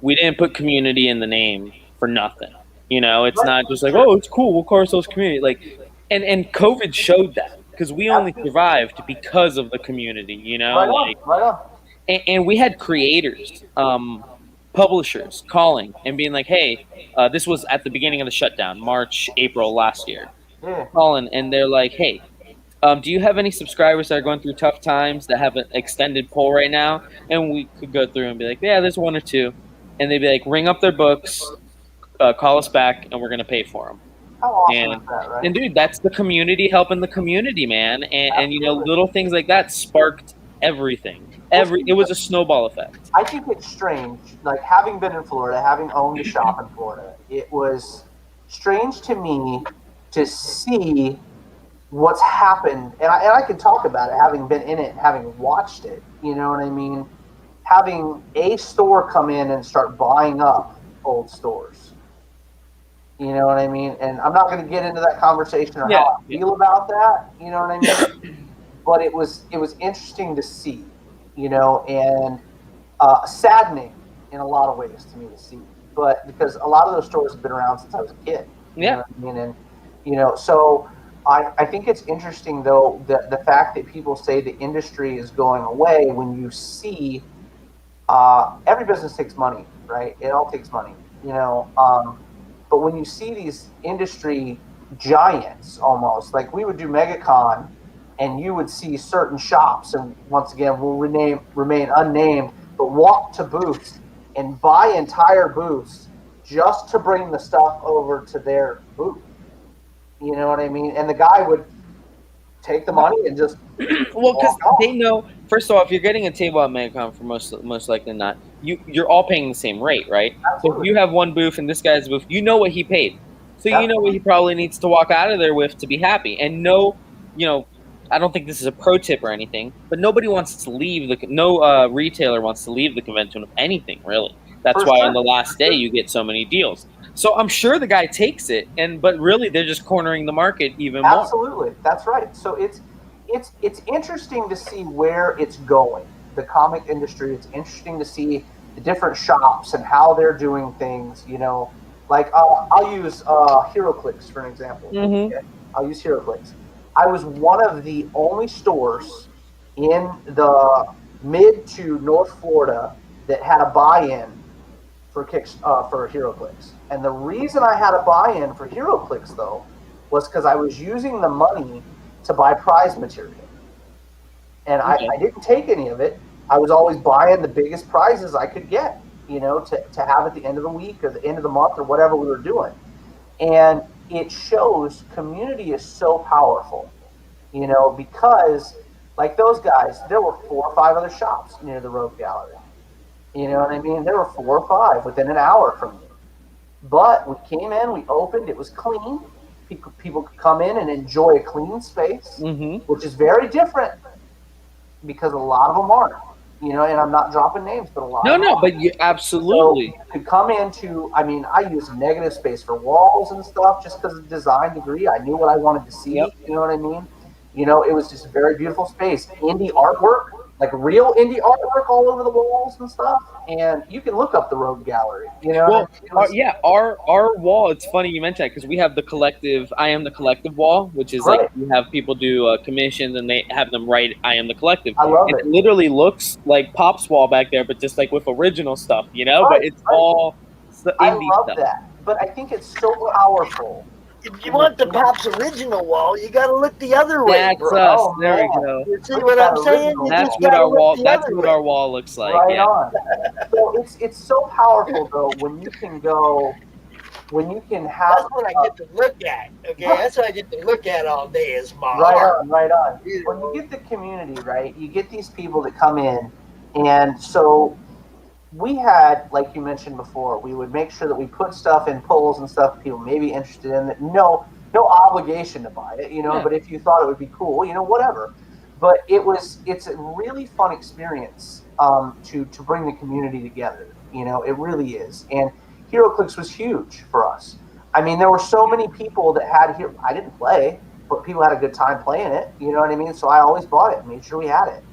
We didn't put community in the name for nothing. It's not just oh, it's cool, we'll call ourselves community. And COVID showed that. Because we only survived because of the community, Right on. And we had creators, publishers calling and being like, hey, this was at the beginning of the shutdown, March, April last year. Yeah. Calling, and they're like, hey, do you have any subscribers that are going through tough times that have an extended poll right now? And we could go through and be like, yeah, there's 1 or 2. And they'd be like, ring up their books, call us back, and we're going to pay for them. How awesome is that, right? And dude, that's the community helping the community, man. And little things like that sparked everything. It was a snowball effect. I think it's strange, having been in Florida, having owned a shop in Florida, it was strange to me to see what's happened. And I can talk about it, having been in it and having watched it. You know what I mean? Having a store come in and start buying up old stores. You know what I mean? And I'm not going to get into that conversation or how I feel about that. You know what I mean? But it was interesting to see, and saddening in a lot of ways to me to see. but because a lot of those stores have been around since I was a kid. You know what I mean? And so I think it's interesting though the fact that people say the industry is going away when you see every business takes money, right? It all takes money, but when you see these industry giants almost, like we would do MegaCon and you would see certain shops, and once again, will remain unnamed, but walk to booths and buy entire booths just to bring the stuff over to their booth. You know what I mean? And the guy would take the money and just well, because they know. First of all, if you're getting a table at MegaCon, for most likely not, you're all paying the same rate, right? Absolutely. So if you have one booth and this guy's booth, you know what he paid, so you know what he probably needs to walk out of there with to be happy. And I don't think this is a pro tip or anything, but nobody wants to leave no retailer wants to leave the convention with anything really. That's why on the last day you get so many deals. So I'm sure the guy takes it, but really they're just cornering the market even more. Absolutely, that's right. So it's interesting to see where it's going. The comic industry. It's interesting to see the different shops and how they're doing things. Like I'll use HeroClix for an example. Mm-hmm. Okay? I'll use HeroClix. I was one of the only stores in the mid to North Florida that had a buy-in for HeroClix. And the reason I had a buy-in for HeroClix, though, was because I was using the money to buy prize material. And I didn't take any of it. I was always buying the biggest prizes I could get, to have at the end of the week or the end of the month or whatever we were doing. And it shows community is so powerful, because like those guys, there were 4 or 5 other shops near the Rogue Gallery. You know what I mean? There were 4 or 5 within an hour from me. But we came in, we opened, it was clean. People could come in and enjoy a clean space, which is very different because a lot of them aren't. And I'm not dropping names, but a lot of them aren't. But you absolutely. So you could come into, I use negative space for walls and stuff just because of design degree. I knew what I wanted to see. You know what I mean? It was just a very beautiful space. Indie artwork, like real indie artwork all over the walls and stuff. And you can look up the Rogue Gallery. Our wall. It's funny you mentioned that because we have the collective. I am the collective wall, which is like you have people do commissions and they have them write I am the collective. I love and it. It literally looks like Pop's wall back there, but just like with original stuff, But it's all the indie I love stuff. that, but I think it's so powerful. If you want the Pop's original wall, you got to look the other way. That's bro. us. Oh, there man. we go. You see what I'm saying? You That's just what gotta our look wall. the That's other what way. our wall looks like. Right Yeah. on. So it's so powerful though when you can go, when you can have. That's what I get to look at. Okay, that's what I get to look at all day is my Right art. on, right on. When you get the community, right, you get these people that come in, and so we had, like you mentioned before, we would make sure that we put stuff in polls and stuff people may be interested in. That no obligation to buy it, but if you thought it would be cool, whatever. But it's a really fun experience to bring the community together. It really is. And HeroClix was huge for us. I mean, there were so many people that had here. I didn't play, but people had a good time playing it. You know what I mean? So I always bought it and made sure we had it.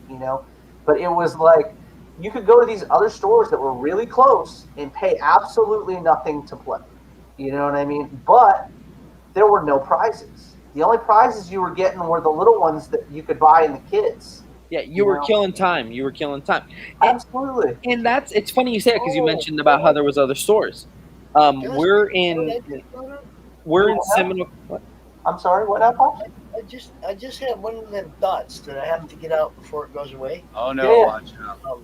But it was like you could go to these other stores that were really close and pay absolutely nothing to play. You know what I mean? But there were no prizes. The only prizes you were getting were the little ones that you could buy in the kids. Yeah, you were killing time. You were killing time. Absolutely. And it's funny you say it because you mentioned about how there was other stores. We're in Seminole. What? I'm sorry. What now, Paul? I just had one of them thoughts that I have to get out before it goes away. Oh no! Yeah. Watch out.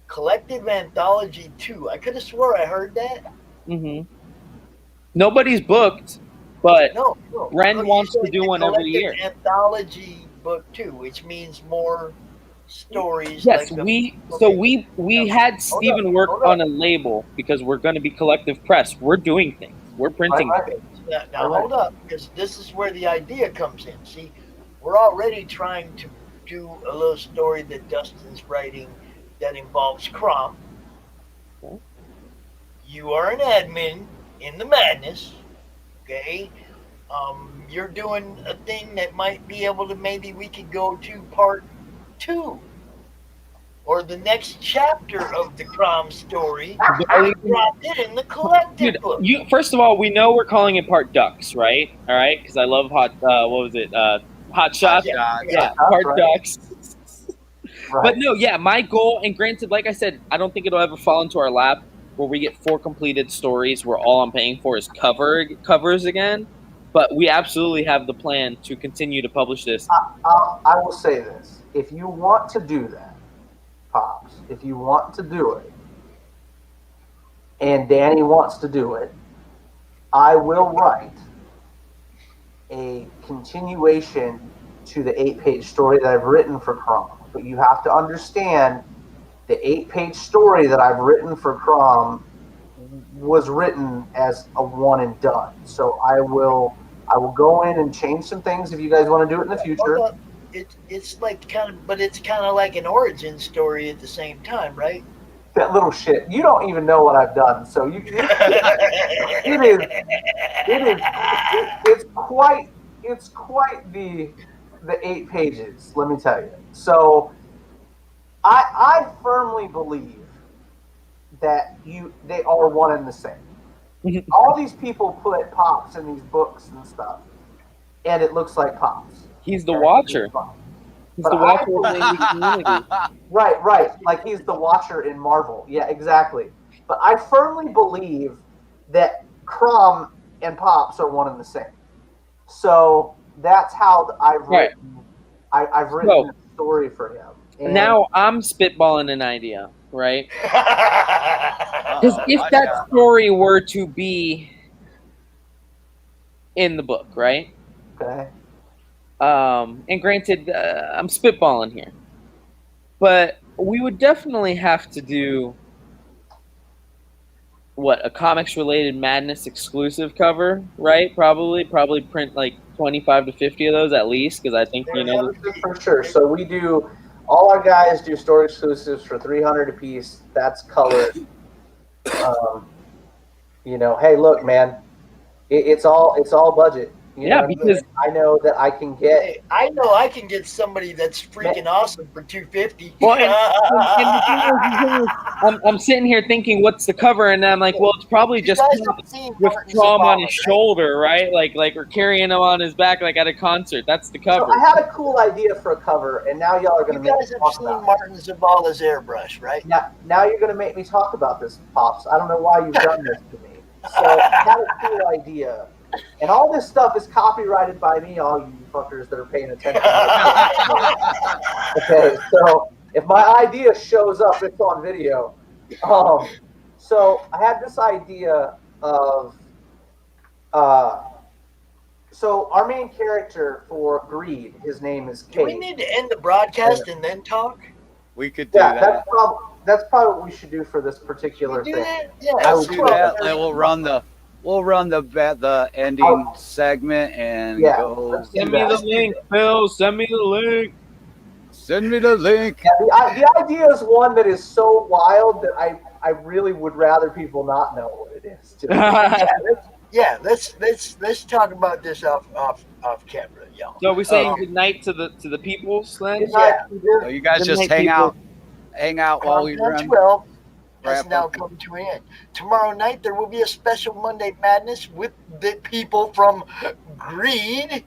Collective Anthology 2. I could have swore I heard that. Mm-hmm. Nobody's booked. But no. Ren wants to do one every year. Anthology book 2, which means more stories. Yes, we had Steven work on a label because we're going to be collective press. We're doing things. We're printing things. Now hold up, because this is where the idea comes in. See, we're already trying to do a little story that Dustin's writing that involves CRoM. Okay. You are an admin in the madness. Okay, you're doing a thing that might be able to, maybe we could go to part 2. or the next chapter of the CRoM story, I dropped it in the collected Dude, book. first of all, we know we're calling it part ducks, right? All right, because I love hot. What was it? Hot shots. Yeah, part ducks. Right. But no, yeah, my goal, and granted, like I said, I don't think it'll ever fall into our lap where we get 4 completed stories where all I'm paying for is covers again. But we absolutely have the plan to continue to publish this. I will say this: if you want to do that, Pops, if you want to do it, and Danny wants to do it, I will write a continuation to the 8-page story that I've written for CRoM. But you have to understand the 8-page story that I've written for CRoM was written as a one and done. So I will go in and change some things if you guys want to do it in the future. Well, it's like but it's kind of like an origin story at the same time, right? That little shit. You don't even know what I've done. So it's quite the 8 pages, let me tell you. So I firmly believe that they are one and the same. All these people put Pops in these books and stuff, and it looks like Pops. He's the Watcher. He's the Watcher of the community. Right. Like he's the Watcher in Marvel. Yeah, exactly. But I firmly believe that CRoM and Pops are one and the same. So that's how I've written. I've written a story for him. And now I'm spitballing an idea, right? Because if that story were to be in the book, right? Okay. And granted, I'm spitballing here, but we would definitely have to do a comics-related Madness exclusive cover, right? Probably print like 25 to 50 of those at least, because I think for sure. So we do. All our guys do story exclusives for $300 a piece. That's colored. Hey, look, man, it's all budget. You know because I know that I can get. Hey, I know I can get somebody that's freaking awesome for $250. Well, and I'm sitting here thinking, what's the cover? And I'm like, well, it's probably just with CRoM on his shoulder, right? Like we're carrying him on his back, like at a concert. That's the cover. So I had a cool idea for a cover, and now y'all are going to make me talk about it. You guys have seen Martin Zavala's airbrush, right? Now you're going to make me talk about this, Pops. I don't know why you've done this to me. So I had a cool idea. And all this stuff is copyrighted by me, all you fuckers that are paying attention. Okay, so if my idea shows up, it's on video. So I had this idea of, so our main character for Greed, his name is Kate. Do we need to end the broadcast and then talk? We could do that. That's probably what we should do for this particular thing. Yeah, I will do that. And we'll run the ending segment and go. Send me the link, Phil. Send me the link. Send me the link. Yeah, the idea is one that is so wild that I really would rather people not know what it is. Let's talk about this off camera, y'all. So are we saying good night to the people, Slen? So you guys just hang out while we run. 12 has now come to an end. Tomorrow night there will be a special Monday Madness with the people from Greed.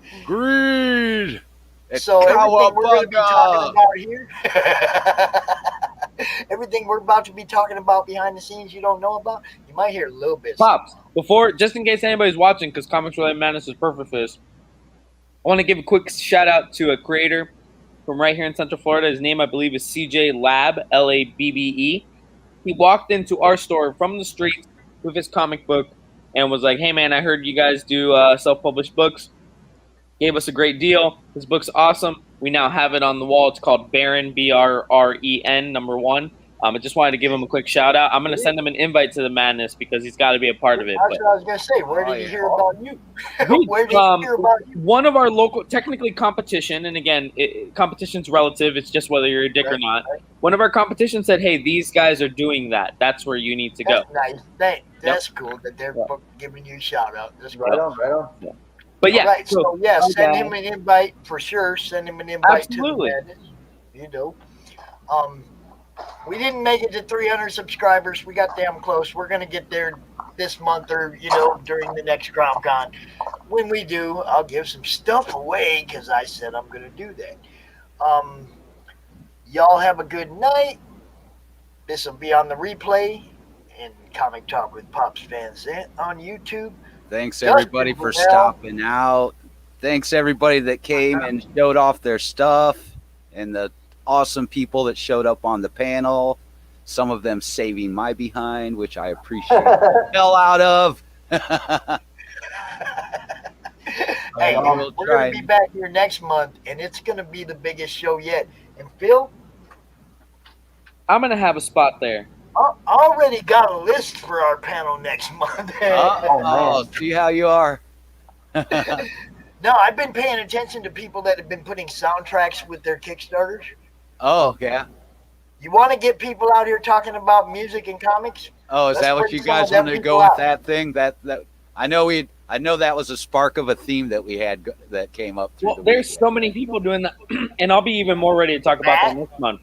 So everything we're going to be talking about here, everything we're about to be talking about behind the scenes you don't know about, you might hear a little bit. Pops, just in case anybody's watching, because Comics Related Madness is perfect for this, I want to give a quick shout out to a creator from right here in Central Florida. His name, I believe, is CJ Lab, Labbe. He walked into our store from the street with his comic book and was like, hey, man, I heard you guys do self-published books. Gave us a great deal. His book's awesome. We now have it on the wall. It's called Baron, BRREN, #1. I just wanted to give him a quick shout out. I'm going to send him an invite to the madness because he's got to be a part of it. That's what I was going to say. Where did he hear about you? Where did he hear about you? One of our local, technically competition, and again, competition's relative. It's just whether you're a dick or not. One of our competitions said, hey, these guys are doing that. That's where you need to go. That's nice. That's cool that they're giving you a shout out. That's right on. Yeah. But yeah. Right, so send him an invite for sure. Send him an invite to the madness. We didn't make it to 300 subscribers. We got damn close. We're gonna get there this month, or during the next CRoM Con. When we do, I'll give some stuff away because I said I'm gonna do that. Y'all have a good night. This will be on the replay and Comic Talk with Pops Van Zant on YouTube. Thanks everybody for stopping out. Thanks everybody that came and showed off their stuff, and the awesome people that showed up on the panel. Some of them saving my behind, which I appreciate the hell out of. Hey, we're going to be back here next month, and it's going to be the biggest show yet. And Phil? I'm going to have a spot there. I already got a list for our panel next month. See how you are. No, I've been paying attention to people that have been putting soundtracks with their Kickstarters. Oh, yeah. You want to get people out here talking about music and comics? Oh, is that what you guys wanted to go with that thing? That I know that was a spark of a theme that we had that came up through. Well, there's so many people doing that, and I'll be even more ready to talk about that next month.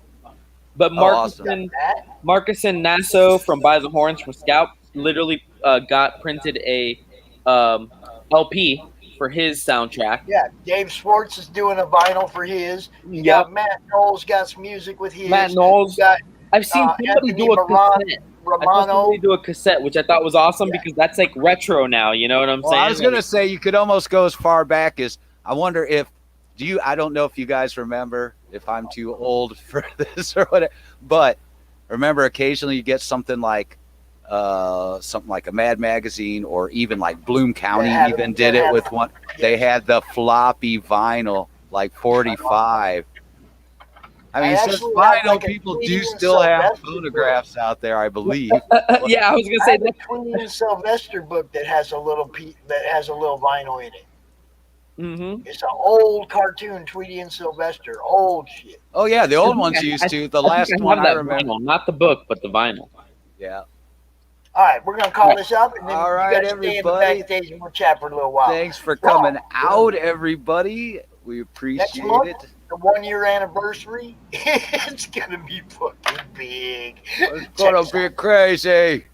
But Marcus and Nasso from By the Horns from Scout literally got printed a LP for his soundtrack. Yeah, Dave Schwartz is doing a vinyl for his. You got Matt Knowles got some music with his. Matt Knowles. I've seen somebody do a cassette. Romano. Do a cassette, which I thought was awesome because that's like retro now. You know what I'm saying? I was gonna say you could almost go as far back as I wonder if I don't know if you guys remember, if I'm too old for this or whatever, but remember occasionally you get something like a Mad Magazine, or even like Bloom County even did it with one. They had the floppy vinyl, like 45. I mean, since vinyl people do still have phonographs out there, I believe. Yeah, I was gonna say the Tweety and Sylvester book that has a little vinyl in it. Mm-hmm. It's an old cartoon, Tweety and Sylvester, old shit. Oh yeah, the old ones used to. The last one I remember, vinyl, not the book, but the vinyl. Yeah. All right, we're gonna call this up, and then all right, you got to stay in the backstage and we'll chat for a little while. Thanks for coming out, everybody. We appreciate it. The 1 year anniversary, it's gonna be fucking big. It's gonna be crazy.